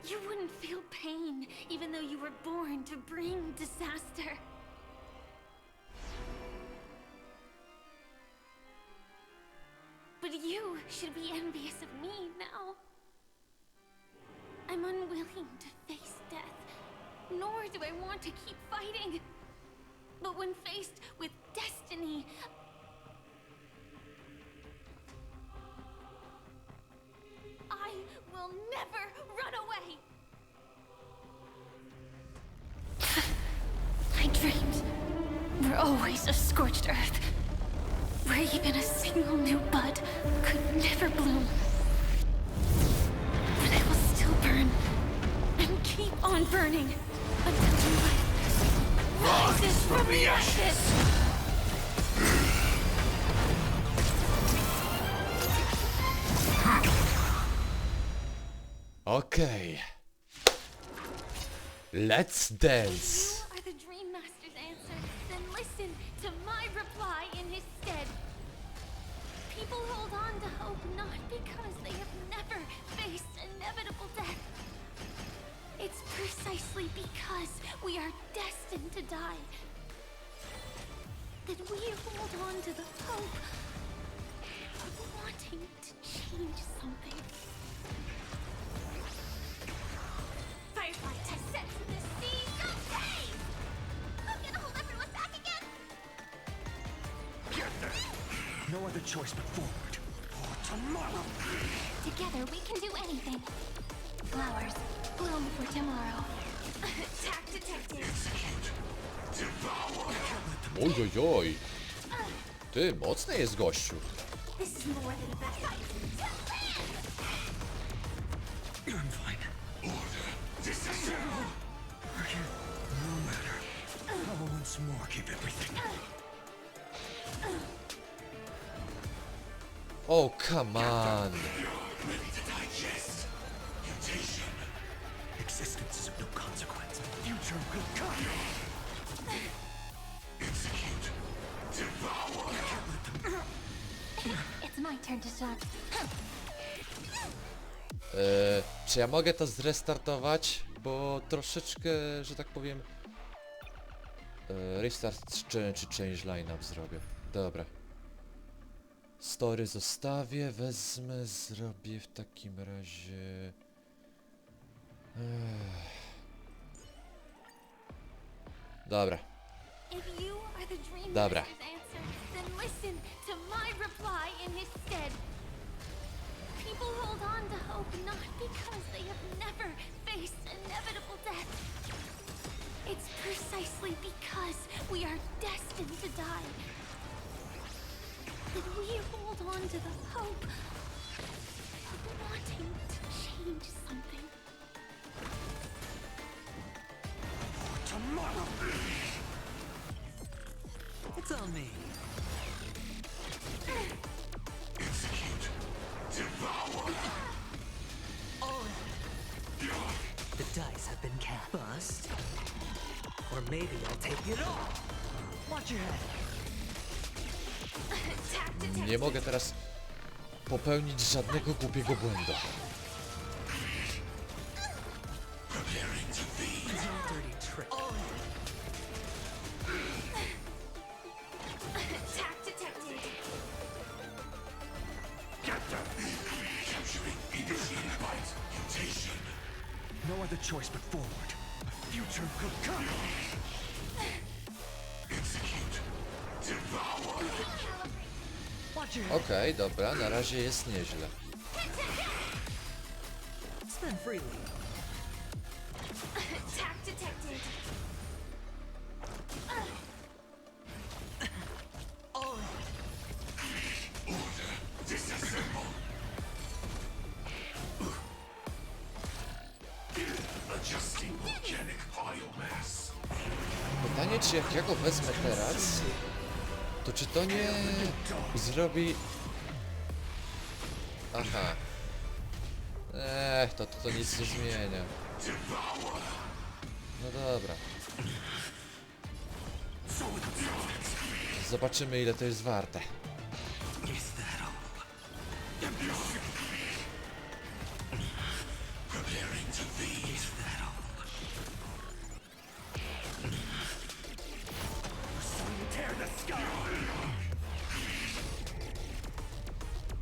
You wouldn't feel pain, even though you were born to bring disaster. But you should be envious of me now. I'm unwilling to face death, nor do I want to keep fighting. But when faced with destiny, I will never run away! My dreams were always of scorched earth, where even a single new bud could never bloom. But I will still burn, and keep on burning, until life rises from the ashes! Okay. Let's dance. If you are the Dream Master's answer, then listen to my reply in his stead. People hold on to hope not because they have never faced inevitable death. It's precisely because we are destined to die that we hold on to the hope of wanting to change something. Firefly has set to the sea. Okay! I'm gonna hold everyone back again! Get there. No other choice but forward. For tomorrow. Together we can do anything. Flowers bloom for tomorrow. Attack detected. Execute. Devour. Oj, oj, oj. Ty, mocny jest gościu. This is more than a battle. I'm fine. Order. Disassemble. No matter. I'll once more give everything. Oh, come on. Ready to digest. Mutation. Existence is of no consequence. Future will come. Execute. Devour. It's my turn to start. Czy ja mogę to zrestartować? Bo troszeczkę, że tak powiem... restart czy change lineup zrobię. Dobra. Story zostawię, wezmę, zrobię w takim razie... Dobra. Dobra. Then listen to my reply in his stead. People hold on to hope not because they have never faced inevitable death. It's precisely because we are destined to die that we hold on to the hope of wanting to change something. Tomorrow. It's on me. Execute. Devour. All in. The dice have been cast. Bust. Or maybe I'll take it all. Watch your head. Nie mogę teraz popełnić żadnego głupiego błędu. Preparing to feed. Dirty trick. Attack detected. Get them. Capturing initiated bite. Mutation. No other choice but forward. A future could come. Execute. Devour. Okej, dobra, na razie jest nieźle. Spend freely. Attack Pytanie, czy jak ja go wezmę teraz, to czy to nie zrobi... Aha. To nic nie zmienia. No dobra. Zobaczymy, ile to jest warte.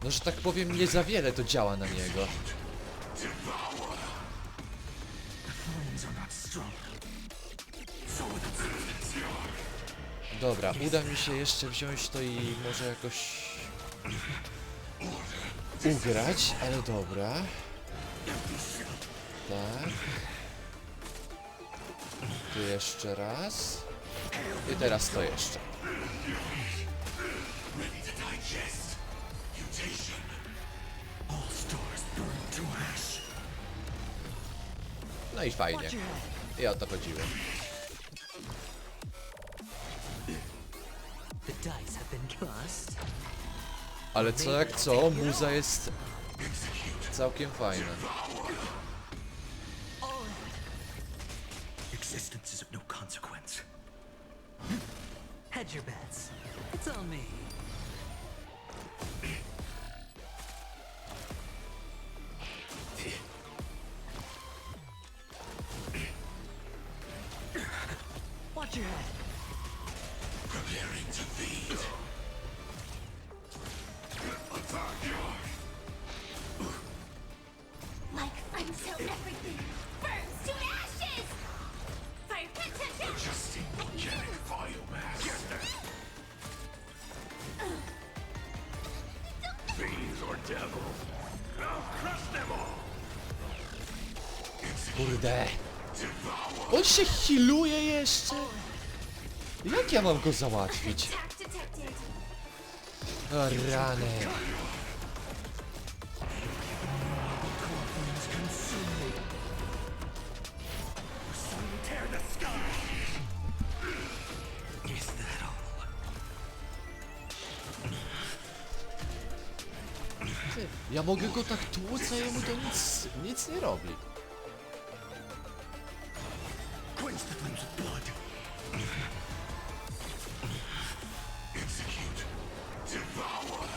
No, że tak powiem, nie za wiele to działa na niego. Dobra, uda mi się jeszcze wziąć to i może jakoś ugrać, ale dobra. Tak. Tu jeszcze raz. I teraz to jeszcze. No i fajnie. I o to chodziło. Ale co jak co, muza jest całkiem fajna. Existence is of no consequence. Hedge your bets. It's on me. Watch your head. Preparing to feed. Like until everything burns to ashes! Fire, Adjusting organic biomass. Fiends or devil. I'll crush them all. Kurde. On się healuje jeszcze? Jak ja mam go załatwić? O rany. Ty, ja mogę go tak tłuc, a jemu to nic nie robi. Quench the flames with blood. Execute. Devour.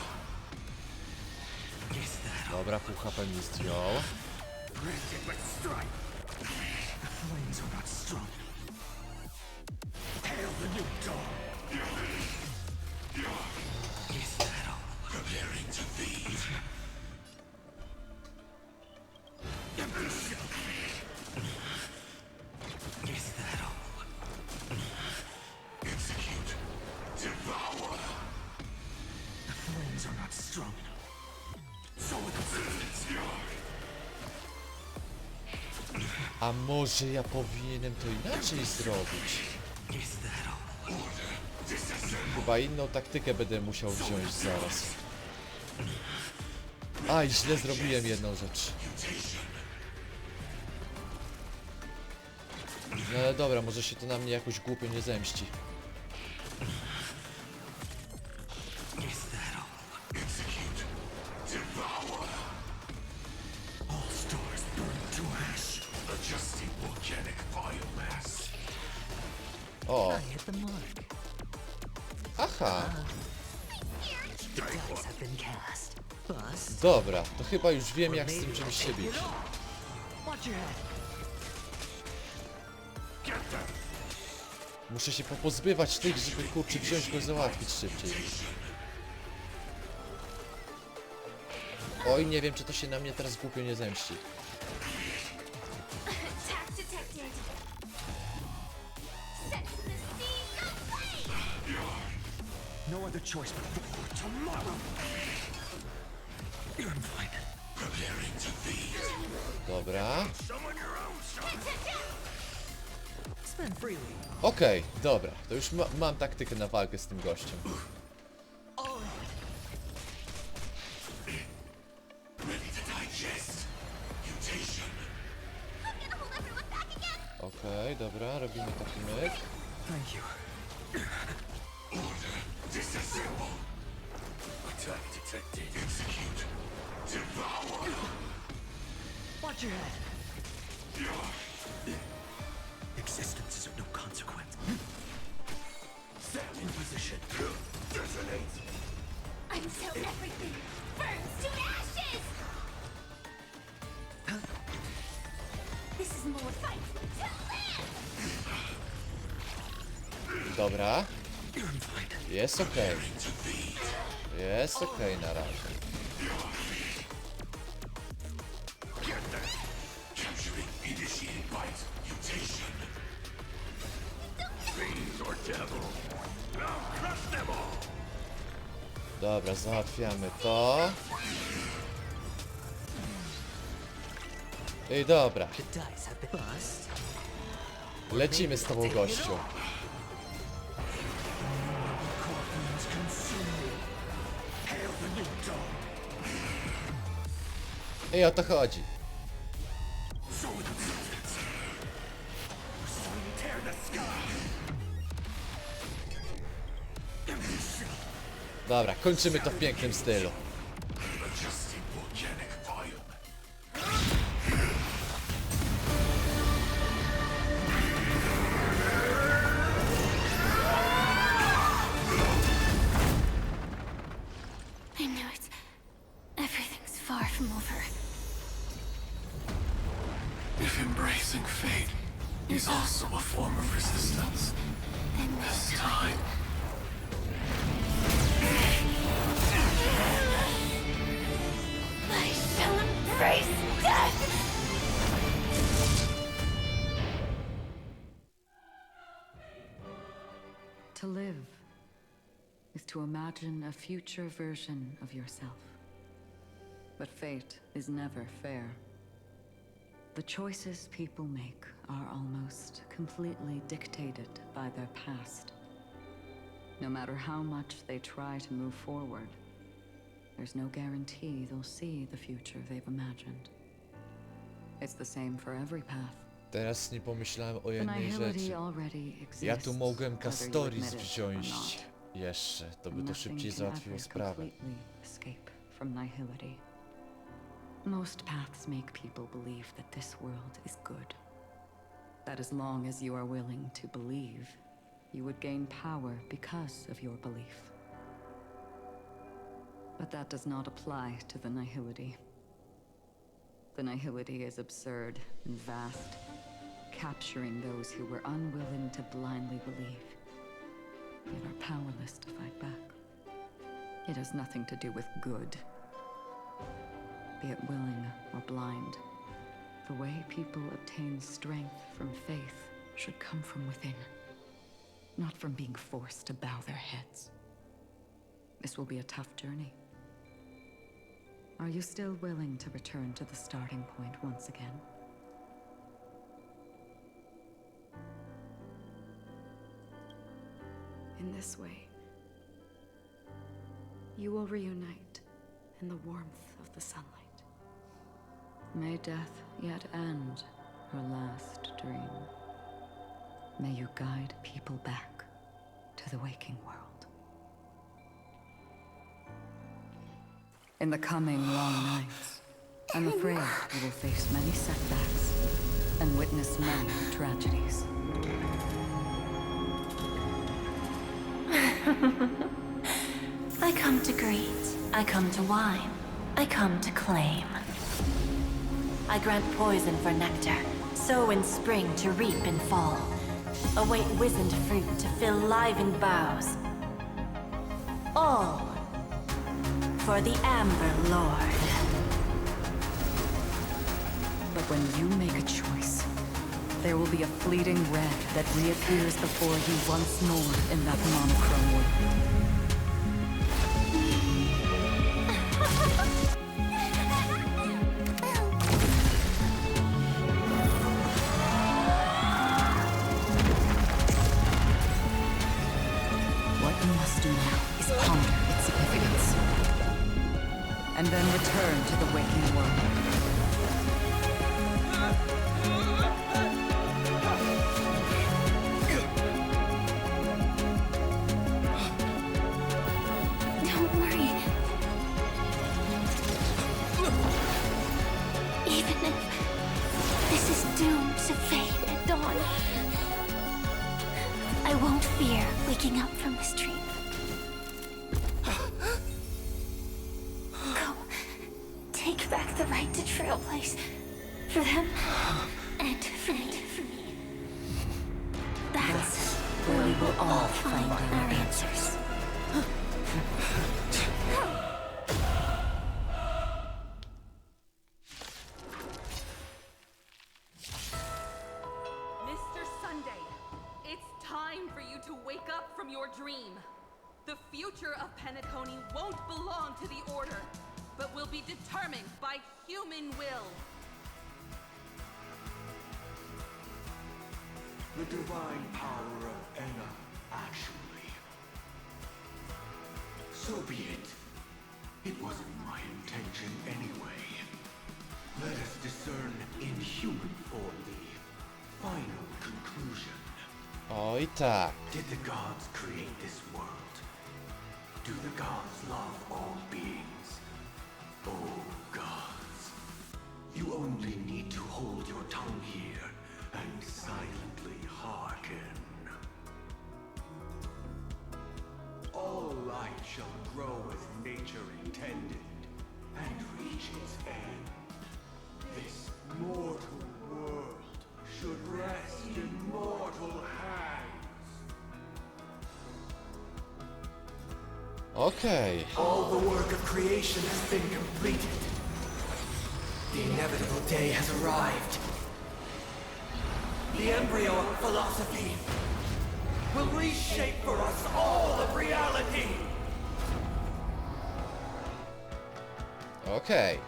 Dobra, pół HP mi zdjął. Breath but strike. The flames are not strong. Hail the new dawn. Is that all? Preparing to feed. Empty shell. Is that all? Execute. Devour. The flames are not strong enough. So with resistance. A może ja powinienem to inaczej zrobić? Chyba inną taktykę będę musiał wziąć zaraz. Aj, źle zrobiłem jedną rzecz. No ale dobra, może się to na mnie jakoś głupio nie zemści. O! Aha! Dobra, to chyba już wiem, jak z tym czymś się bić. Muszę się popozbywać tych, żeby kurczę wziąć go załatwić szybciej. Oj, nie wiem, czy to się na mnie teraz głupio nie zemści. No other choice but for tomorrow. I'm fine. Preparing to feed. Dobra. Summon your own son. Okej, dobra, to już mam taktykę na walkę z tym gościem. Okej, dobra, robimy taki myk. Watch your head. Existence is of no consequence. Set in position. Detonate. Until everything burns to ashes! This is more fight to live! Dobra. Jest okej. Jest okej na razie. Dobra, załatwiamy to. I dobra. Lecimy z tobą, gościu. I o to chodzi. Dobra, kończymy to w pięknym stylu. I know it's... everything's far from over. If embracing fate is also a form of resistance, this time... I shall embrace death! To live is to imagine a future version of yourself. But fate is never fair. The choices people make are almost completely dictated by their past. No matter how much they try to move forward, there's no guarantee they'll see the future they've imagined. It's the same for every path. Teraz nie pomyślałem o jednej rzeczy. Ja tu mogłem Castoris wziąć jeszcze, to by to szybciej załatwiło sprawę. Most paths make people believe that this world is good. That as long as you are willing to believe, you would gain power because of your belief. But that does not apply to the nihility. The nihility is absurd and vast, capturing those who were unwilling to blindly believe, yet are powerless to fight back. It has nothing to do with good. Be it willing or blind, the way people obtain strength from faith should come from within, not from being forced to bow their heads. This will be a tough journey. Are you still willing to return to the starting point once again? In this way, you will reunite in the warmth of the sunlight. May death yet end her last dream. May you guide people back to the waking world. In the coming long nights, I'm afraid you will face many setbacks and witness many tragedies. I come to greet, I come to whine, I come to claim. I grant poison for nectar, sow in spring to reap in fall. Await wizened fruit to fill livened boughs. All for the Amber Lord. But when you make a choice, there will be a fleeting red that reappears before you once more in that monochrome world. do now is ponder its significance. And then return to the waking world. Don't worry. Even if this is doomed to fade at dawn, I won't fear waking up from this dream. Go. Take back the right to Trailblaze. For them, and for me. That's where we will all find our answers. Mr. Sunday, it's time for you to wake up from your dream. The future of Penacony won't belong to the Order, but will be determined by human will. The divine power of Enna, actually. So be it. It wasn't my intention anyway. Let us discern in human form the final conclusion. Oj tak. Did the gods create this world? Do the gods love all beings? Oh, gods. You only need to hold your tongue here and silently hearken. All light shall grow as nature intended and reach its end. This mortal world should rest in mortal hands. Okej. All the work of creation has been completed. The inevitable day has arrived. The embryo of philosophy will reshape for us all of reality. Okej.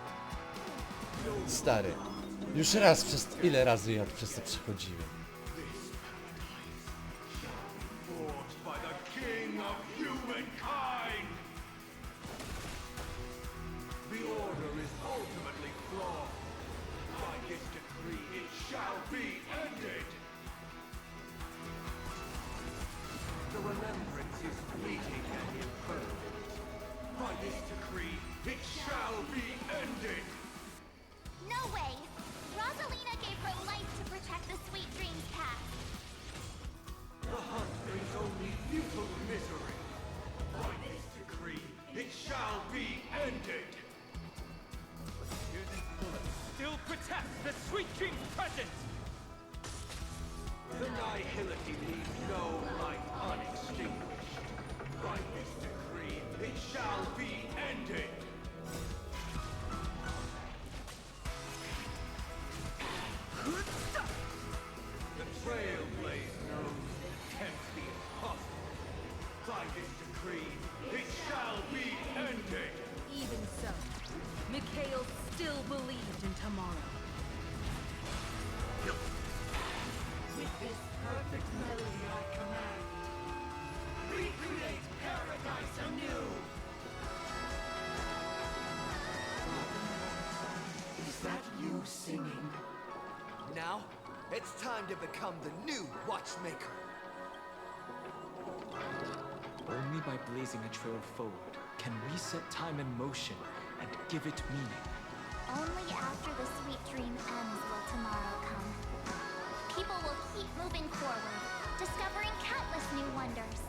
Stary. Już raz ile razy ja przez to przechodziłem. Forged by the king of humankind. The order is ultimately flawed. By this decree, it shall be ended. The remembrance is fleeting and imperfect. By this decree, it shall be ended. No way! Rosalina gave her life to protect the Sweet Dreams path. The hunt brings only futile misery. By this decree, it shall be ended. Still protect the Sweet Dreams presence! The nihility leaves no light unextinguished. By this decree, it shall be ended. The Trailblazer knows tempts the impossible. By this decree, it shall be ended. Even so, Mikhail still believed in tomorrow. With this perfect melody I command, recreate paradise anew. Is that you singing? Now, it's time to become the new watchmaker. Only by blazing a trail forward can we set time in motion and give it meaning. Only after the sweet dream ends will tomorrow come. People will keep moving forward, discovering countless new wonders.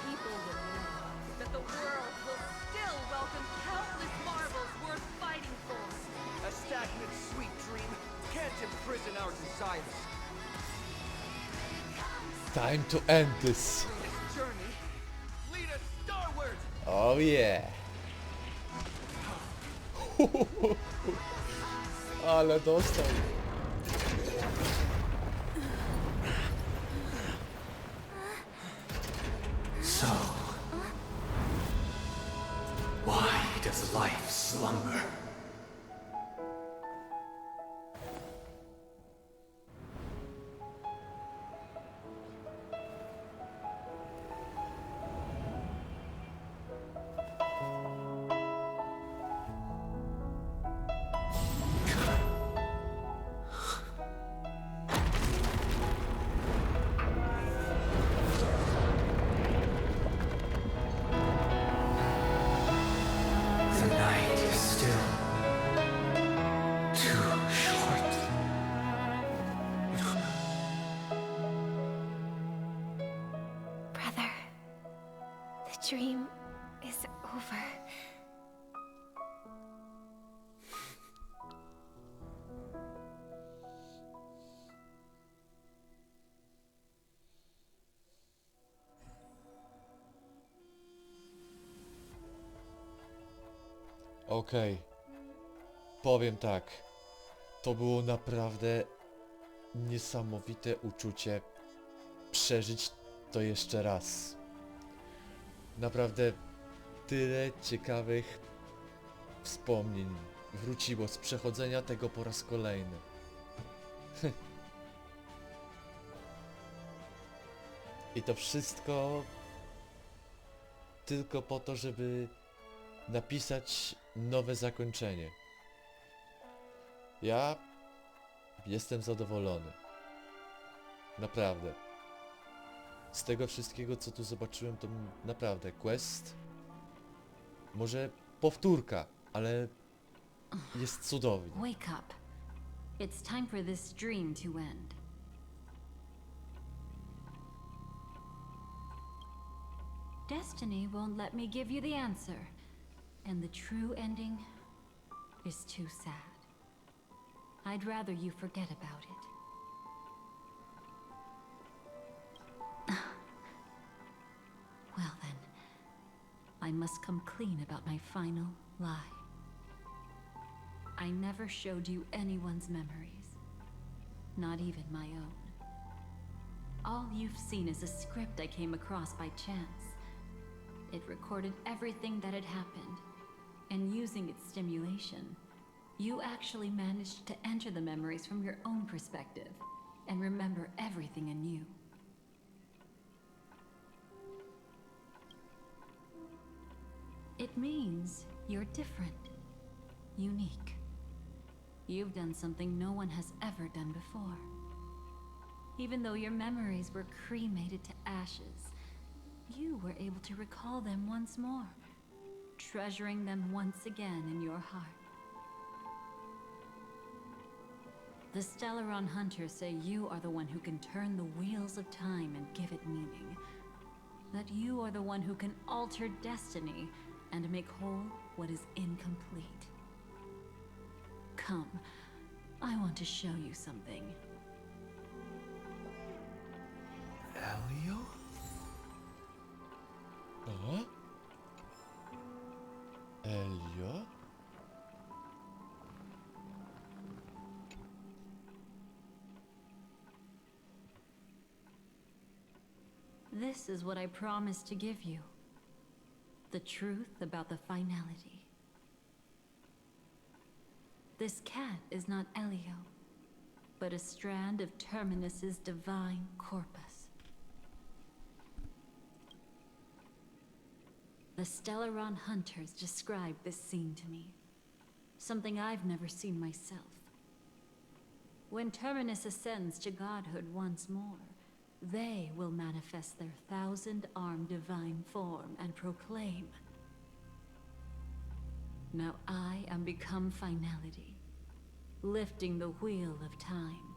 People will know that the world will still welcome countless marvels worth fighting for. A stagnant sweet dream can't imprison our desires. Time to end this. This journey, lead us starward. Oh yeah. Ale dostał. So, why does life slumber? is still too short. Brother, the dream is over. Okej. Powiem tak. To było naprawdę niesamowite uczucie przeżyć to jeszcze raz. Naprawdę tyle ciekawych wspomnień wróciło z przechodzenia tego po raz kolejny. I to wszystko tylko po to, żeby napisać nowe zakończenie. Ja jestem zadowolony. Naprawdę. Z tego wszystkiego, co tu zobaczyłem, to naprawdę quest. Może powtórka, ale jest cudownie. Wake up. It's time for this dream to end. Destiny won't let me give you the answer. And the true ending is too sad. I'd rather you forget about it. Well then, I must come clean about my final lie. I never showed you anyone's memories, not even my own. All you've seen is a script I came across by chance. It recorded everything that had happened, and using its stimulation, you actually managed to enter the memories from your own perspective and remember everything anew. It means you're different, unique. You've done something no one has ever done before. Even though your memories were cremated to ashes, you were able to recall them once more, treasuring them once again in your heart. The Stellaron Hunters say you are the one who can turn the wheels of time and give it meaning. That you are the one who can alter destiny and make whole what is incomplete. Come, I want to show you something. Elio? Huh? Elio? This is what I promised to give you. The truth about the finality. This cat is not Elio, but a strand of Terminus's divine corpus. The Stellaron Hunters described this scene to me. Something I've never seen myself. When Terminus ascends to godhood once more, they will manifest their 1,000-armed divine form and proclaim, "Now I am become finality, lifting the wheel of time,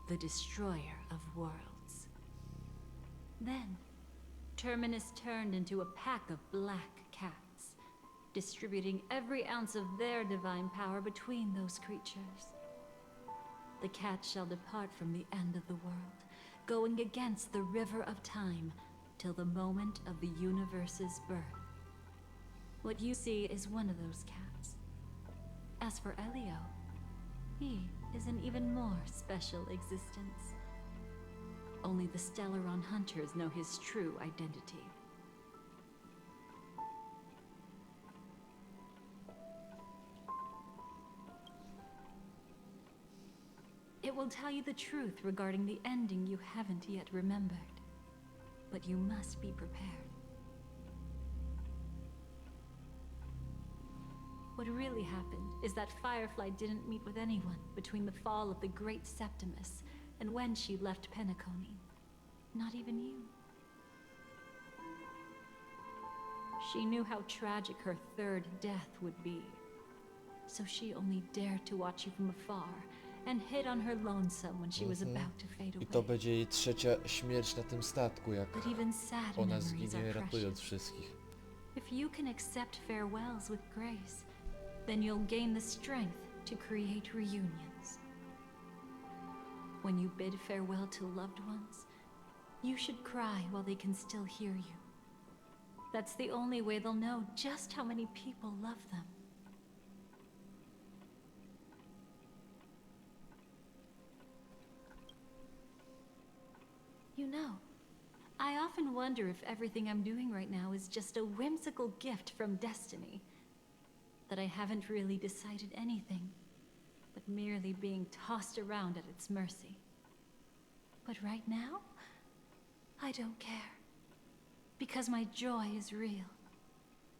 the destroyer of worlds." Then, Terminus turned into a pack of black cats, distributing every ounce of their divine power between those creatures. The cats shall depart from the end of the world, going against the river of time till the moment of the universe's birth. What you see is one of those cats. As for Elio, he is an even more special existence. Only the Stellaron Hunters know his true identity. It will tell you the truth regarding the ending you haven't yet remembered. But you must be prepared. What really happened is that Firefly didn't meet with anyone between the fall of the Great Septimus and when she left Penacony. Not even you. She knew how tragic her third death would be, so she only dared to watch you from afar and hid on her lonesome when she was about to fade I to away. będzie jej trzecia śmierć na tym statku, jak But even sad ona memories zginie are ratując precious. wszystkich. If you can accept farewells with grace, then you'll gain the strength to create reunions. When you bid farewell to loved ones, you should cry while they can still hear you. That's the only way they'll know just how many people love them. You know, I often wonder if everything I'm doing right now is just a whimsical gift from destiny. That I haven't really decided anything, but merely being tossed around at its mercy. But right now, I don't care. Because my joy is real.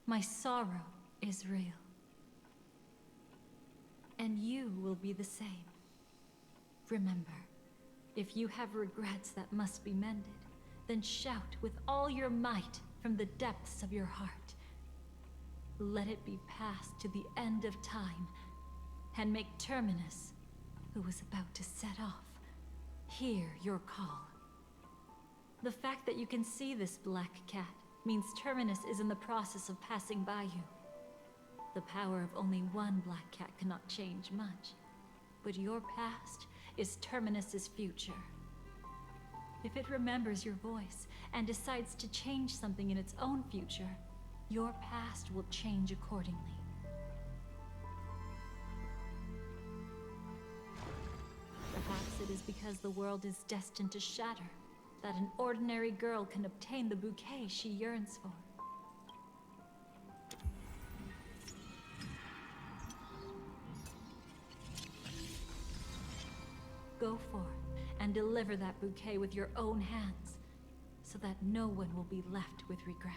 My sorrow is real. And you will be the same. Remember, if you have regrets that must be mended, then shout with all your might from the depths of your heart. Let it be passed to the end of time, and make Terminus, who was about to set off, hear your call. The fact that you can see this black cat means Terminus is in the process of passing by you. The power of only one black cat cannot change much, but your past is Terminus's future. If it remembers your voice and decides to change something in its own future, your past will change accordingly. Perhaps it is because the world is destined to shatter that an ordinary girl can obtain the bouquet she yearns for. Go forth and deliver that bouquet with your own hands, so that no one will be left with regrets.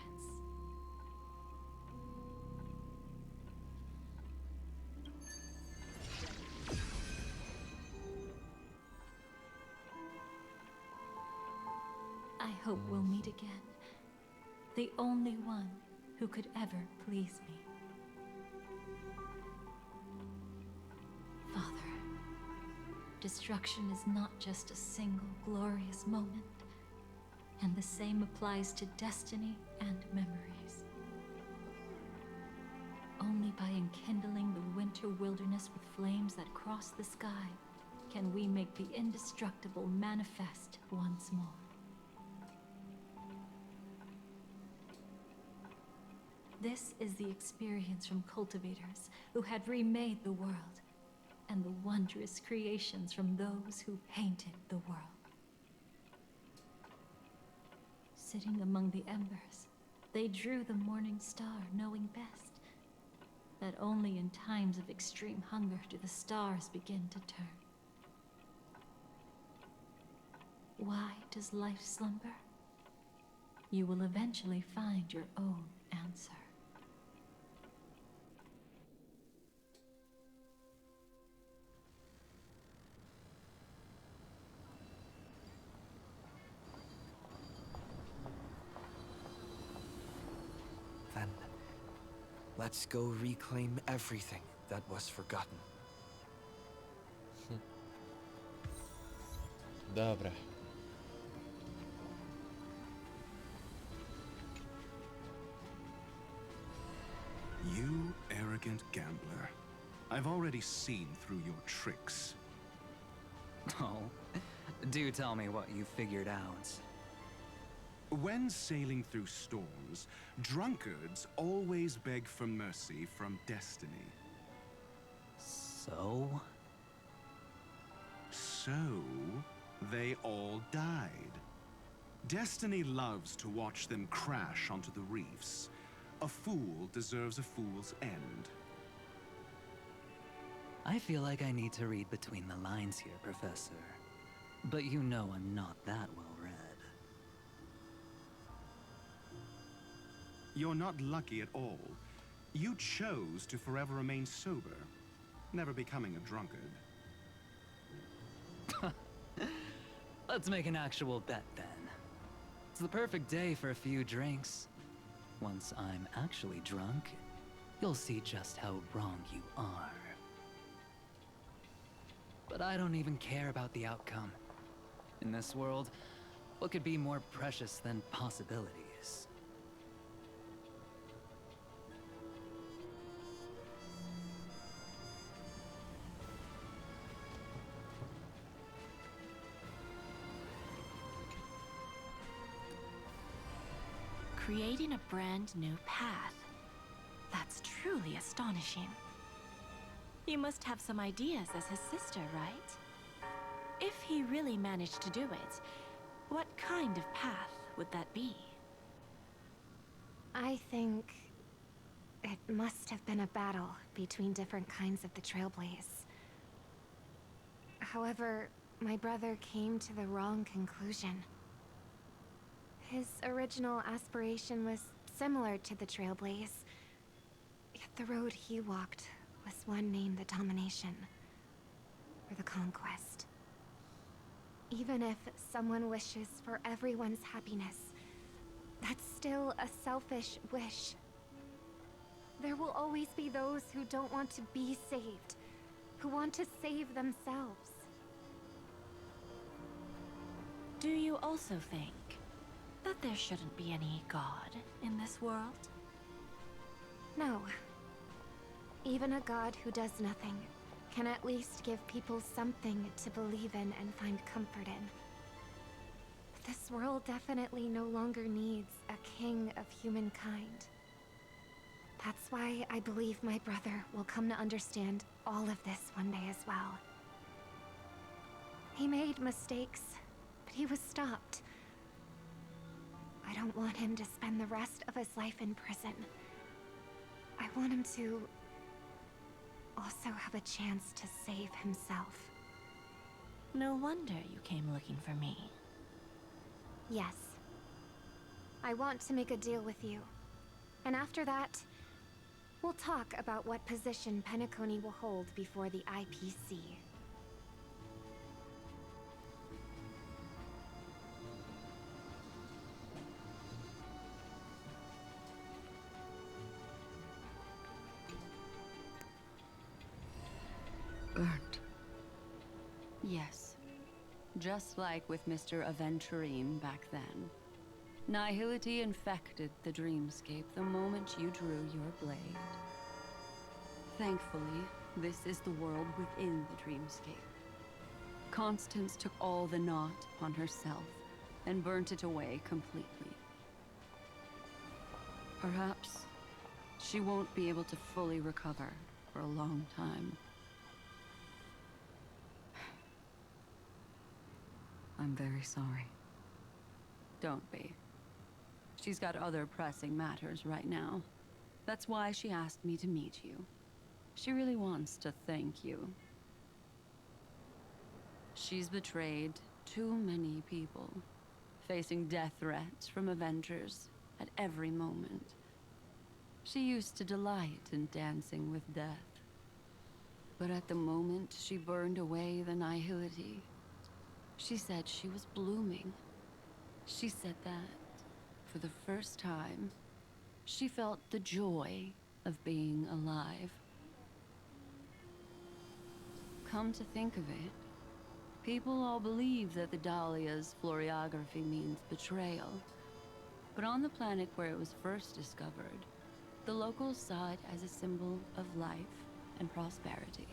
I hope we'll meet again. The only one who could ever please me. Father, destruction is not just a single glorious moment, and the same applies to destiny and memories. Only by enkindling the winter wilderness with flames that cross the sky can we make the indestructible manifest once more. This is the experience from cultivators who had remade the world, and the wondrous creations from those who painted the world. Sitting among the embers, they drew the morning star, knowing best that only in times of extreme hunger do the stars begin to turn. Why does life slumber? You will eventually find your own answer. Then, let's go reclaim everything that was forgotten. Dobra. You arrogant gambler. I've already seen through your tricks. Oh, do tell me what you figured out. When sailing through storms, drunkards always beg for mercy from destiny. So? So, they all died. Destiny loves to watch them crash onto the reefs. A fool deserves a fool's end. I feel like I need to read between the lines here, Professor. But you know I'm not that well read. You're not lucky at all. You chose to forever remain sober, never becoming a drunkard. Let's make an actual bet then. It's the perfect day for a few drinks. Once I'm actually drunk, you'll see just how wrong you are. but I don't even care about the outcome. In this world, what could be more precious than possibilities? Creating a brand new path. That's truly astonishing. You must have some ideas as his sister, right? If he really managed to do it, what kind of path would that be? I think it must have been a battle between different kinds of the Trailblaze. However, my brother came to the wrong conclusion. His original aspiration was similar to the Trailblaze, yet the road he walked was one named the domination, or the conquest. Even if someone wishes for everyone's happiness, that's still a selfish wish. There will always be those who don't want to be saved, who want to save themselves. Do you also think that there shouldn't be any God in this world? No. Even a god who does nothing can at least give people something to believe in and find comfort in. This world definitely no longer needs a king of humankind. That's why I believe my brother will come to understand all of this one day as well. He made mistakes, but he was stopped. I don't want him to spend the rest of his life in prison. I want him to also have a chance to save himself. No wonder you came looking for me. Yes. I want to make a deal with you. And after that, we'll talk about what position Penacony will hold before the IPC. Burnt. Yes. Just like with Mr. Aventurine back then. Nihility infected the dreamscape the moment you drew your blade. Thankfully, this is the world within the dreamscape. Constance took all the knot upon herself and burnt it away completely. Perhaps she won't be able to fully recover for a long time. I'm very sorry. Don't be. She's got other pressing matters right now. That's why she asked me to meet you. She really wants to thank you. She's betrayed too many people, facing death threats from Avengers at every moment. She used to delight in dancing with death. But at the moment she burned away the nihility, she said she was blooming. She said that, for the first time, she felt the joy of being alive. Come to think of it, people all believe that the Dahlia's floriography means betrayal. But on the planet where it was first discovered, the locals saw it as a symbol of life and prosperity.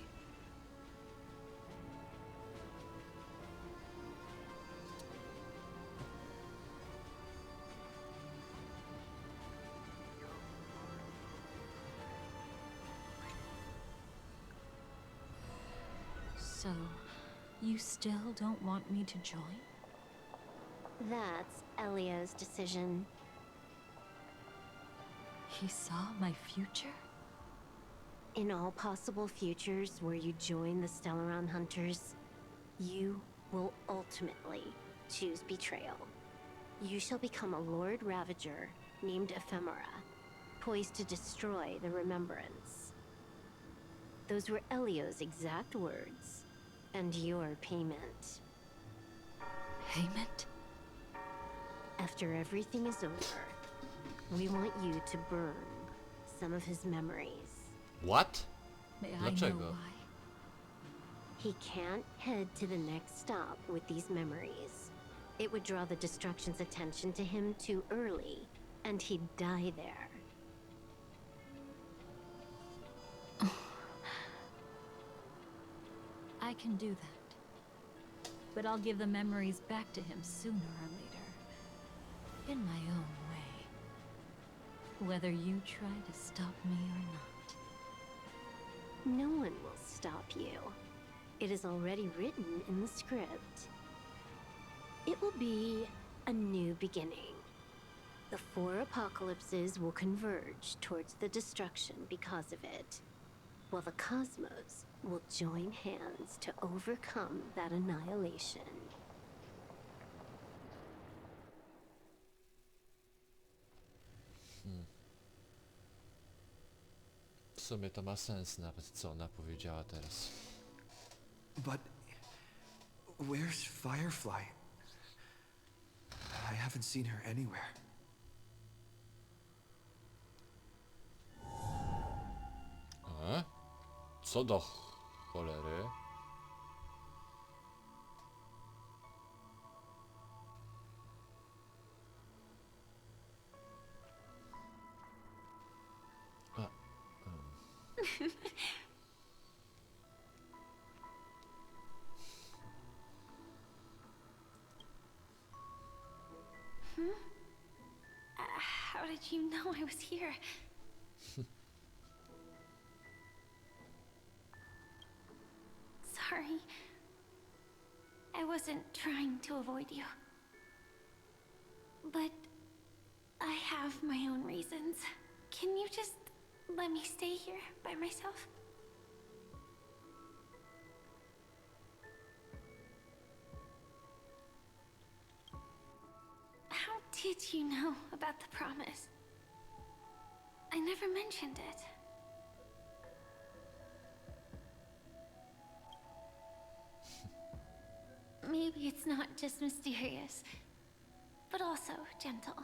So, you still don't want me to join? That's Elio's decision. He saw my future? In all possible futures where you join the Stellaron Hunters, you will ultimately choose betrayal. You shall become a Lord Ravager named Ephemera, poised to destroy the Remembrance. Those were Elio's exact words, and your payment. Payment? After everything is over, we want you to burn some of his memories. What? May I know Dlaczego? why? He can't head to the next stop with these memories. It would draw the destruction's attention to him too early, and he'd die there. I can do that. But I'll give the memories back to him sooner or later. In my own way. Whether you try to stop me or not. No one will stop you. It is already written in the script. It will be a new beginning. The 4 apocalypses will converge towards the destruction because of it, while the cosmos will join hands to overcome that annihilation. W sumie to ma sens nawet, co ona powiedziała teraz. But where's Firefly? I haven't seen her anywhere. Co do cholery? How did you know I was here? Sorry. I wasn't trying to avoid you. But I have my own reasons. Can you just let me stay here by myself? How did you know about the promise? I never mentioned it. Maybe it's not just mysterious, but also gentle.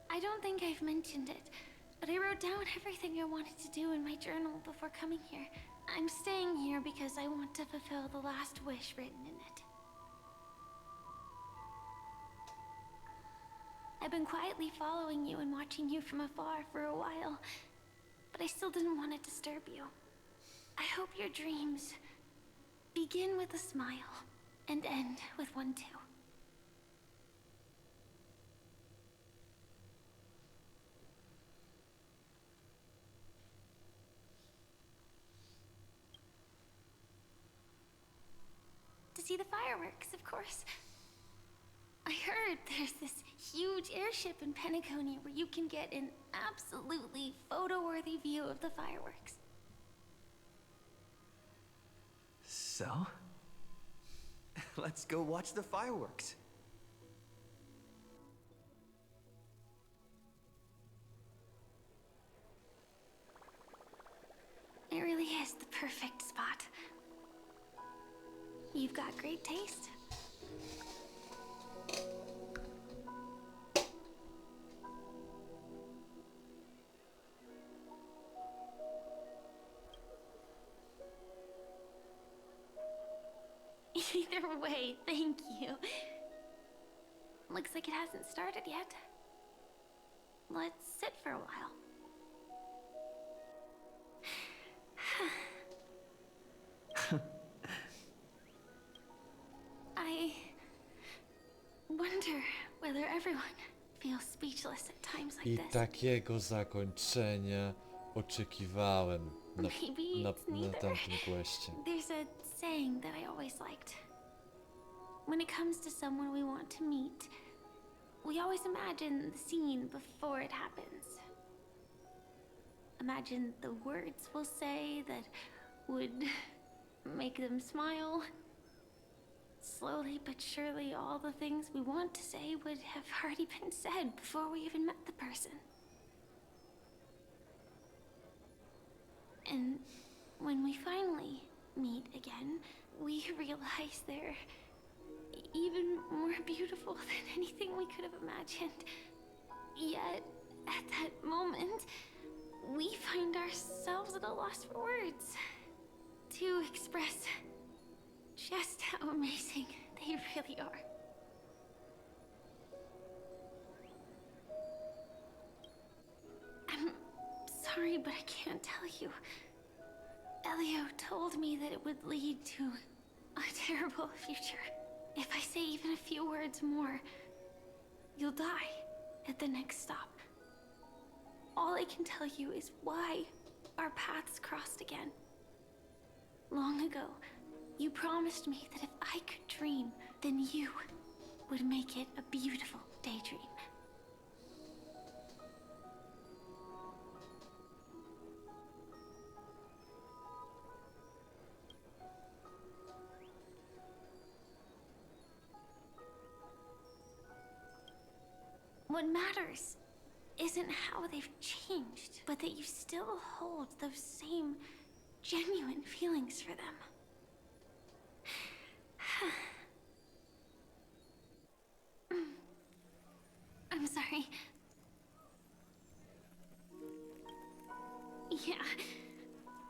I don't think I've mentioned it, but I wrote down everything I wanted to do in my journal before coming here. I'm staying here because I want to fulfill the last wish written in it. I've been quietly following you and watching you from afar for a while, but I still didn't want to disturb you. I hope your dreams begin with a smile and end with one too. To see the fireworks, of course. I heard there's this huge airship in Penacony where you can get an absolutely photo-worthy view of the fireworks. So? Let's go watch the fireworks. It really is the perfect spot. You've got great taste. Either way, thank you. Looks like it hasn't started yet. Let's sit for a while. I wonder whether everyone feels speechless at times like I this. takiego zakończenia oczekiwałem na tamtym questie. There's a saying that I always liked. When it comes to someone we want to meet, we always imagine the scene before it happens. Imagine the words we'll say that would make them smile. Slowly but surely, all the things we want to say would have already been said before we even met the person. And when we finally meet again, we realize they're even more beautiful than anything we could have imagined. Yet, at that moment, we find ourselves at a loss for words. to express just how amazing they really are. I'm sorry, but I can't tell you. Elio told me that it would lead to a terrible future. If I say even a few words more, you'll die at the next stop. All I can tell you is why our paths crossed again. Long ago, you promised me that if I could dream, then you would make it a beautiful daydream. What matters isn't how they've changed, but that you still hold those same genuine feelings for them. I'm sorry. Yeah,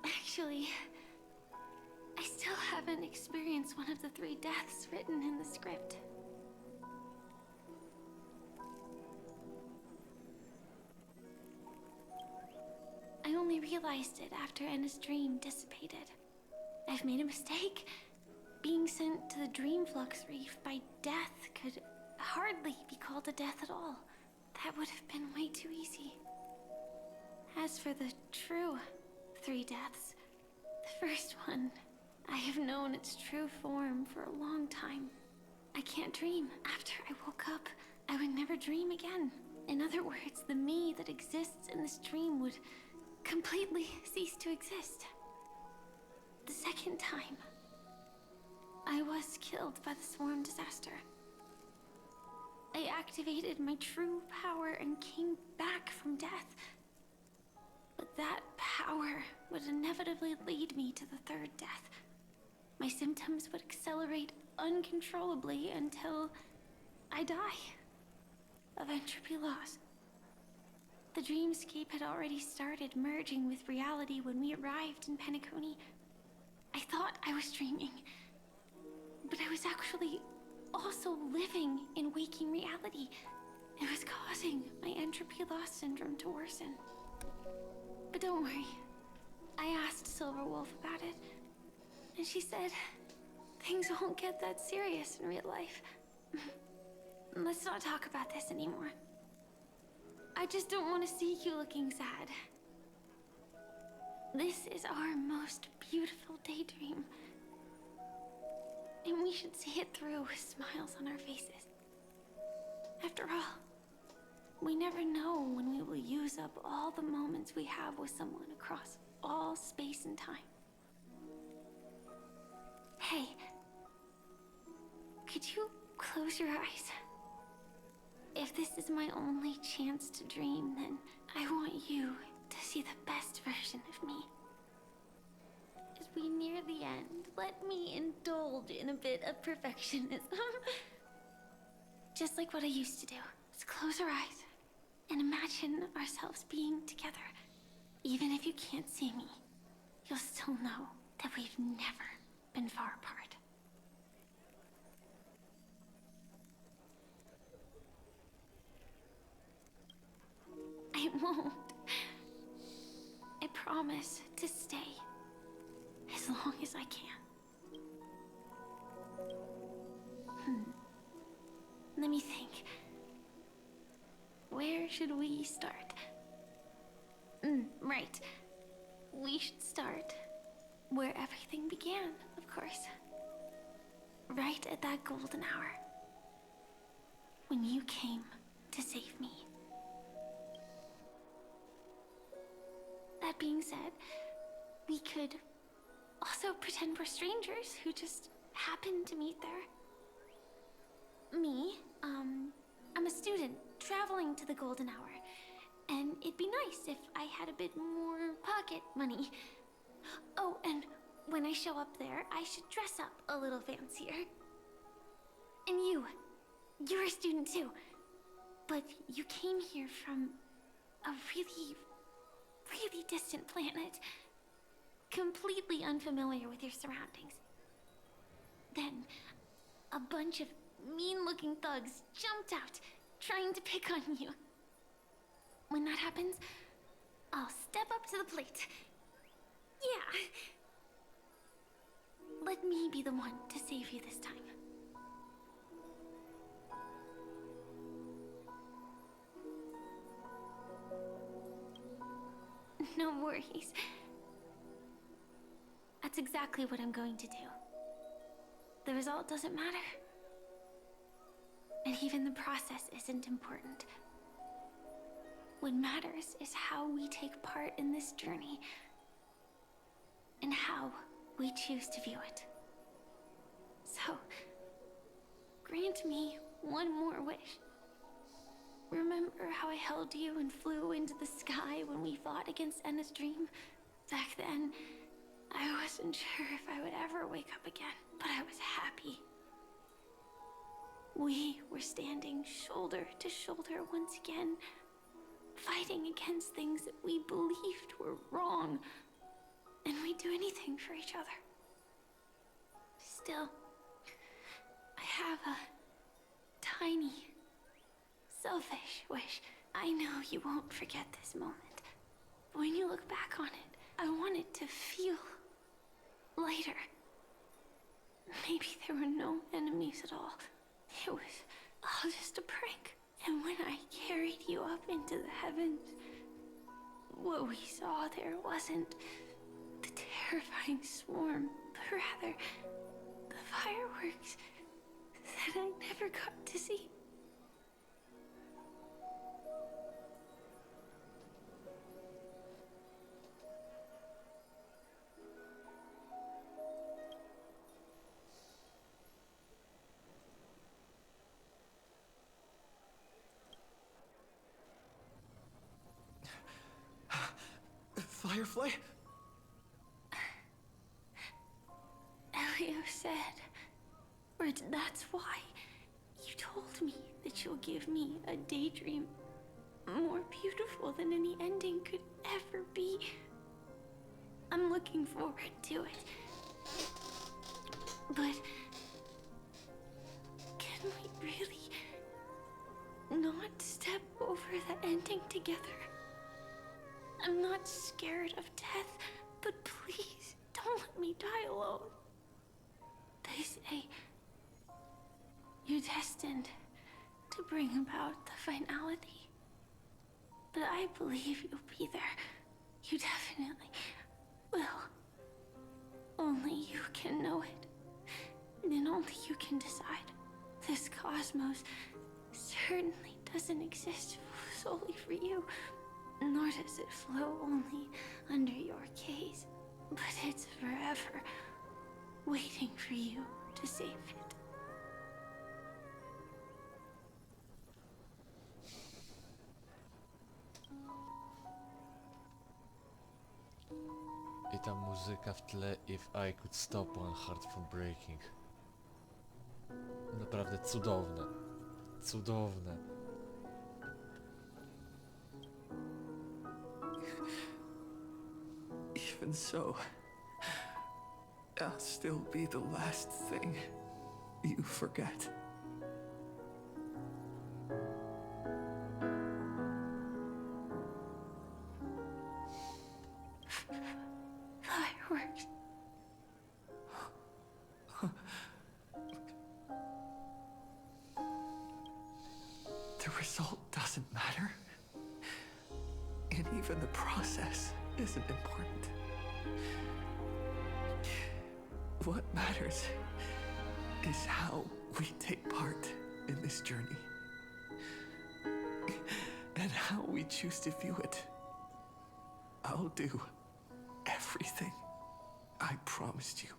actually, I still haven't experienced one of the 3 deaths written in the script. I only realized it after Anna's dream dissipated. I've made a mistake. Being sent to the dream flux reef by death could hardly be called a death at all. That would have been way too easy. As for the true 3 deaths, the first one, I have known its true form for a long time. I can't dream. After I woke up, I would never dream again. In other words, the me that exists in this dream would completely cease to exist. The second time, I was killed by the swarm disaster. I activated my true power and came back from death. But that power would inevitably lead me to the 3rd death. My symptoms would accelerate uncontrollably until I die of entropy loss. The dreamscape had already started merging with reality when we arrived in Penacony. I thought I was dreaming, but I was actually also living in waking reality. It was causing my entropy loss syndrome to worsen. But don't worry, I asked Silver Wolf about it, and she said things won't get that serious in real life. Let's not talk about this anymore. I just don't want to see you looking sad. This is our most beautiful daydream. And we should see it through with smiles on our faces. After all, we never know when we will use up all the moments we have with someone across all space and time. Hey, could you close your eyes? If this is my only chance to dream, then I want you to see the best version of me. As we near the end, let me indulge in a bit of perfectionism. Just like what I used to do. Let's close our eyes and imagine ourselves being together. Even if you can't see me, you'll still know that we've never been far apart. I won't. I promise to stay as long as I can. Let me think. Where should we start? Right. We should start where everything began, of course. Right at that golden hour. When you came to save me. That being said, we could also pretend we're strangers who just happened to meet there. Me, I'm a student traveling to the golden hour, and it'd be nice if I had a bit more pocket money. Oh, and when I show up there, I should dress up a little fancier. And you're a student too, but you came here from a really distant planet. completely unfamiliar with your surroundings. Then, a bunch of mean-looking thugs jumped out, trying to pick on you. When that happens, I'll step up to the plate. Yeah. Let me be the one to save you this time. No worries. That's exactly what I'm going to do. The result doesn't matter. And even the process isn't important. What matters is how we take part in this journey and how we choose to view it. So, grant me one more wish. Remember how I held you and flew into the sky when we fought against Enna's dream? Back then, I wasn't sure if I would ever wake up again, but I was happy. We were standing shoulder to shoulder once again, fighting against things that we believed were wrong, and we'd do anything for each other. Still, I have a tiny, selfish wish. I know you won't forget this moment, but when you look back on it, I want it to feel lighter. Maybe there were no enemies at all. It was all just a prank. And when I carried you up into the heavens, what we saw there wasn't the terrifying swarm, but rather the fireworks that I never got to see. Firefly? Elio said, or that's why you told me that you'll give me a daydream more beautiful than any ending could ever be. I'm looking forward to it. But can we really not step over the ending together? I'm not scared of death, but please don't let me die alone. They say you're destined to bring about the finality. But I believe you'll be there. You definitely will. Only you can know it. And only you can decide. This cosmos certainly doesn't exist solely for you. Nor does it flow only under your gaze, but it's forever waiting for you to save it. I ta muzyka w tle If I Could Stop One Heart From Breaking. Naprawdę cudowne. Cudowne. Even so, I'll still be the last thing you forget. Fireworks. The result doesn't matter. And even the process isn't important. What matters is how we take part in this journey. And how we choose to view it. I'll do everything I promised you.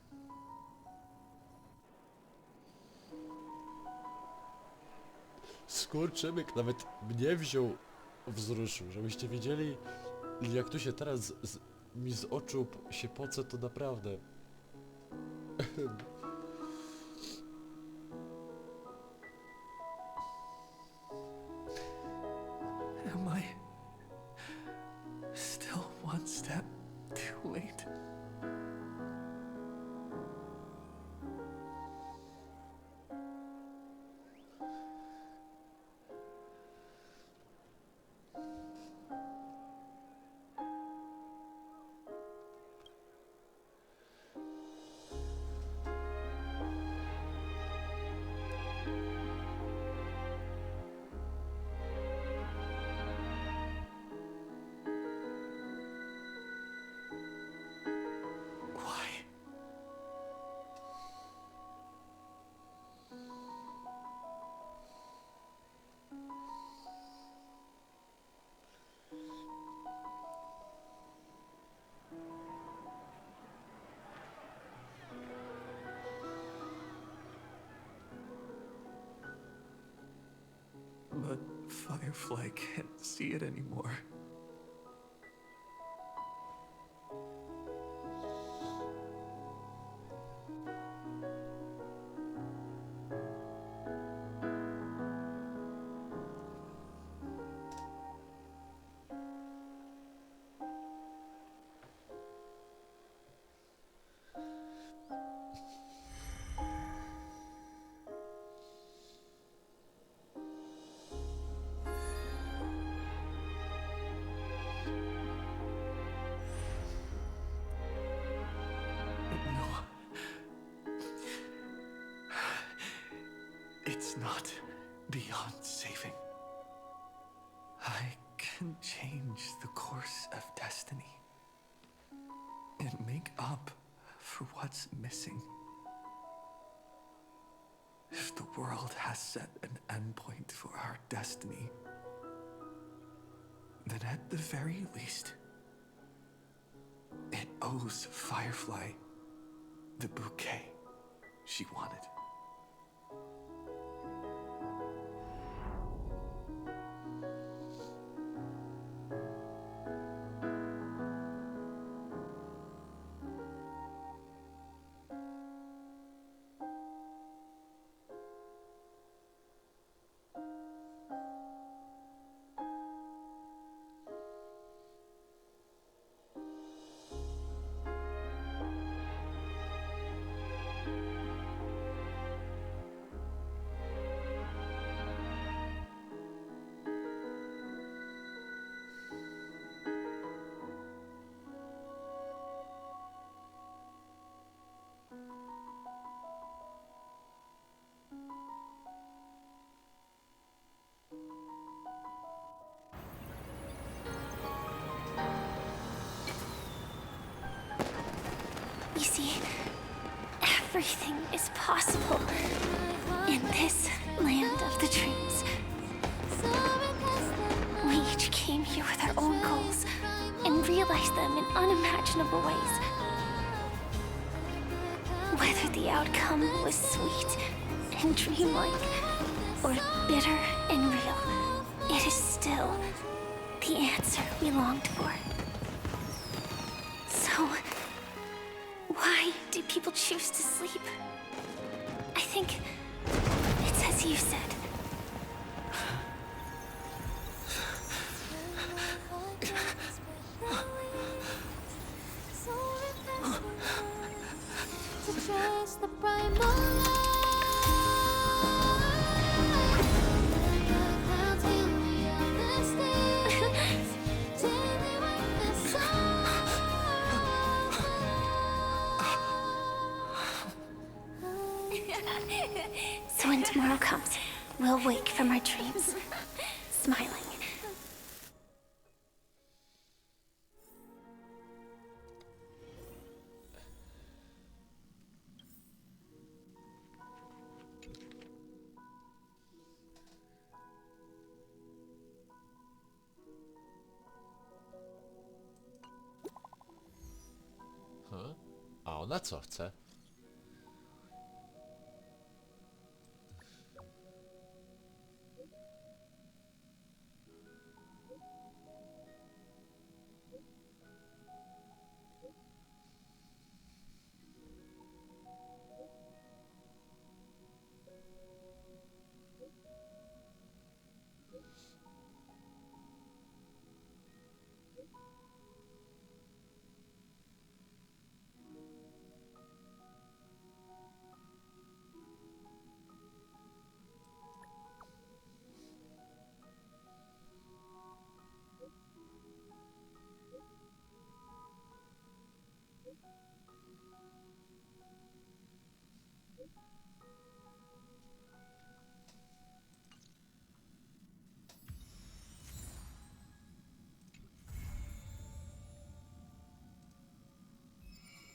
Skurczybyk nawet mnie wziął, wzruszył, żebyście wiedzieli, jak tu się teraz mi z oczu się poce, to naprawdę. Am I still one step too late? Firefly can't see it anymore. It's not beyond saving. I can change the course of destiny and make up for what's missing. If the world has set an endpoint for our destiny, then at the very least, it owes Firefly the bouquet she wanted. You see, everything is possible in this land of the dreams. We each came here with our own goals and realized them in unimaginable ways. Whether the outcome was sweet and dreamlike or bitter and real, it is still the answer we longed for. So, why do people choose to sleep? I think it's as you said. So when tomorrow comes, we'll wake from our dreams, smiling. A ona co chce?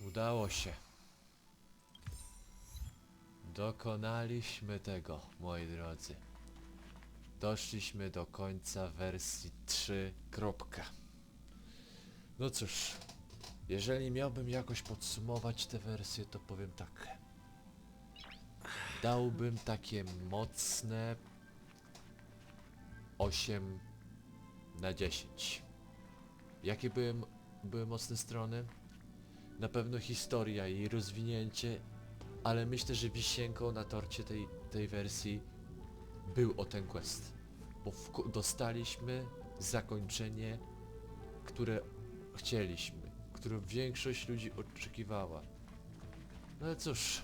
Udało się. Dokonaliśmy tego, moi drodzy. Doszliśmy do końca wersji 3. No cóż, jeżeli miałbym jakoś podsumować tę wersję, to powiem tak. Dałbym takie mocne 8/10. Jakie były mocne strony? Na pewno historia i rozwinięcie, ale myślę, że wisienką na torcie tej wersji był o ten quest. Bo dostaliśmy zakończenie, które chcieliśmy, które większość ludzi oczekiwała. No ale cóż,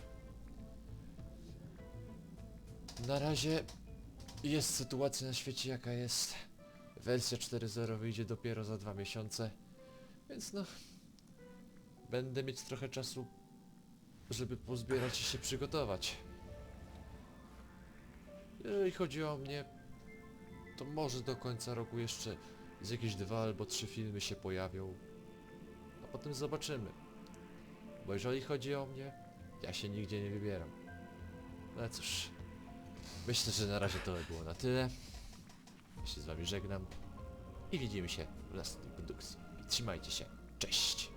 na razie jest sytuacja na świecie jaka jest. Wersja 4.0 wyjdzie dopiero za 2 miesiące, więc no, będę mieć trochę czasu, żeby pozbierać i się przygotować. Jeżeli chodzi o mnie, to może do końca roku jeszcze z jakieś 2 albo 3 filmy się pojawią, a potem zobaczymy. Bo jeżeli chodzi o mnie, ja się nigdzie nie wybieram. No cóż, myślę, że na razie to by było na tyle. Ja się z wami żegnam i widzimy się w następnej produkcji. Trzymajcie się, cześć!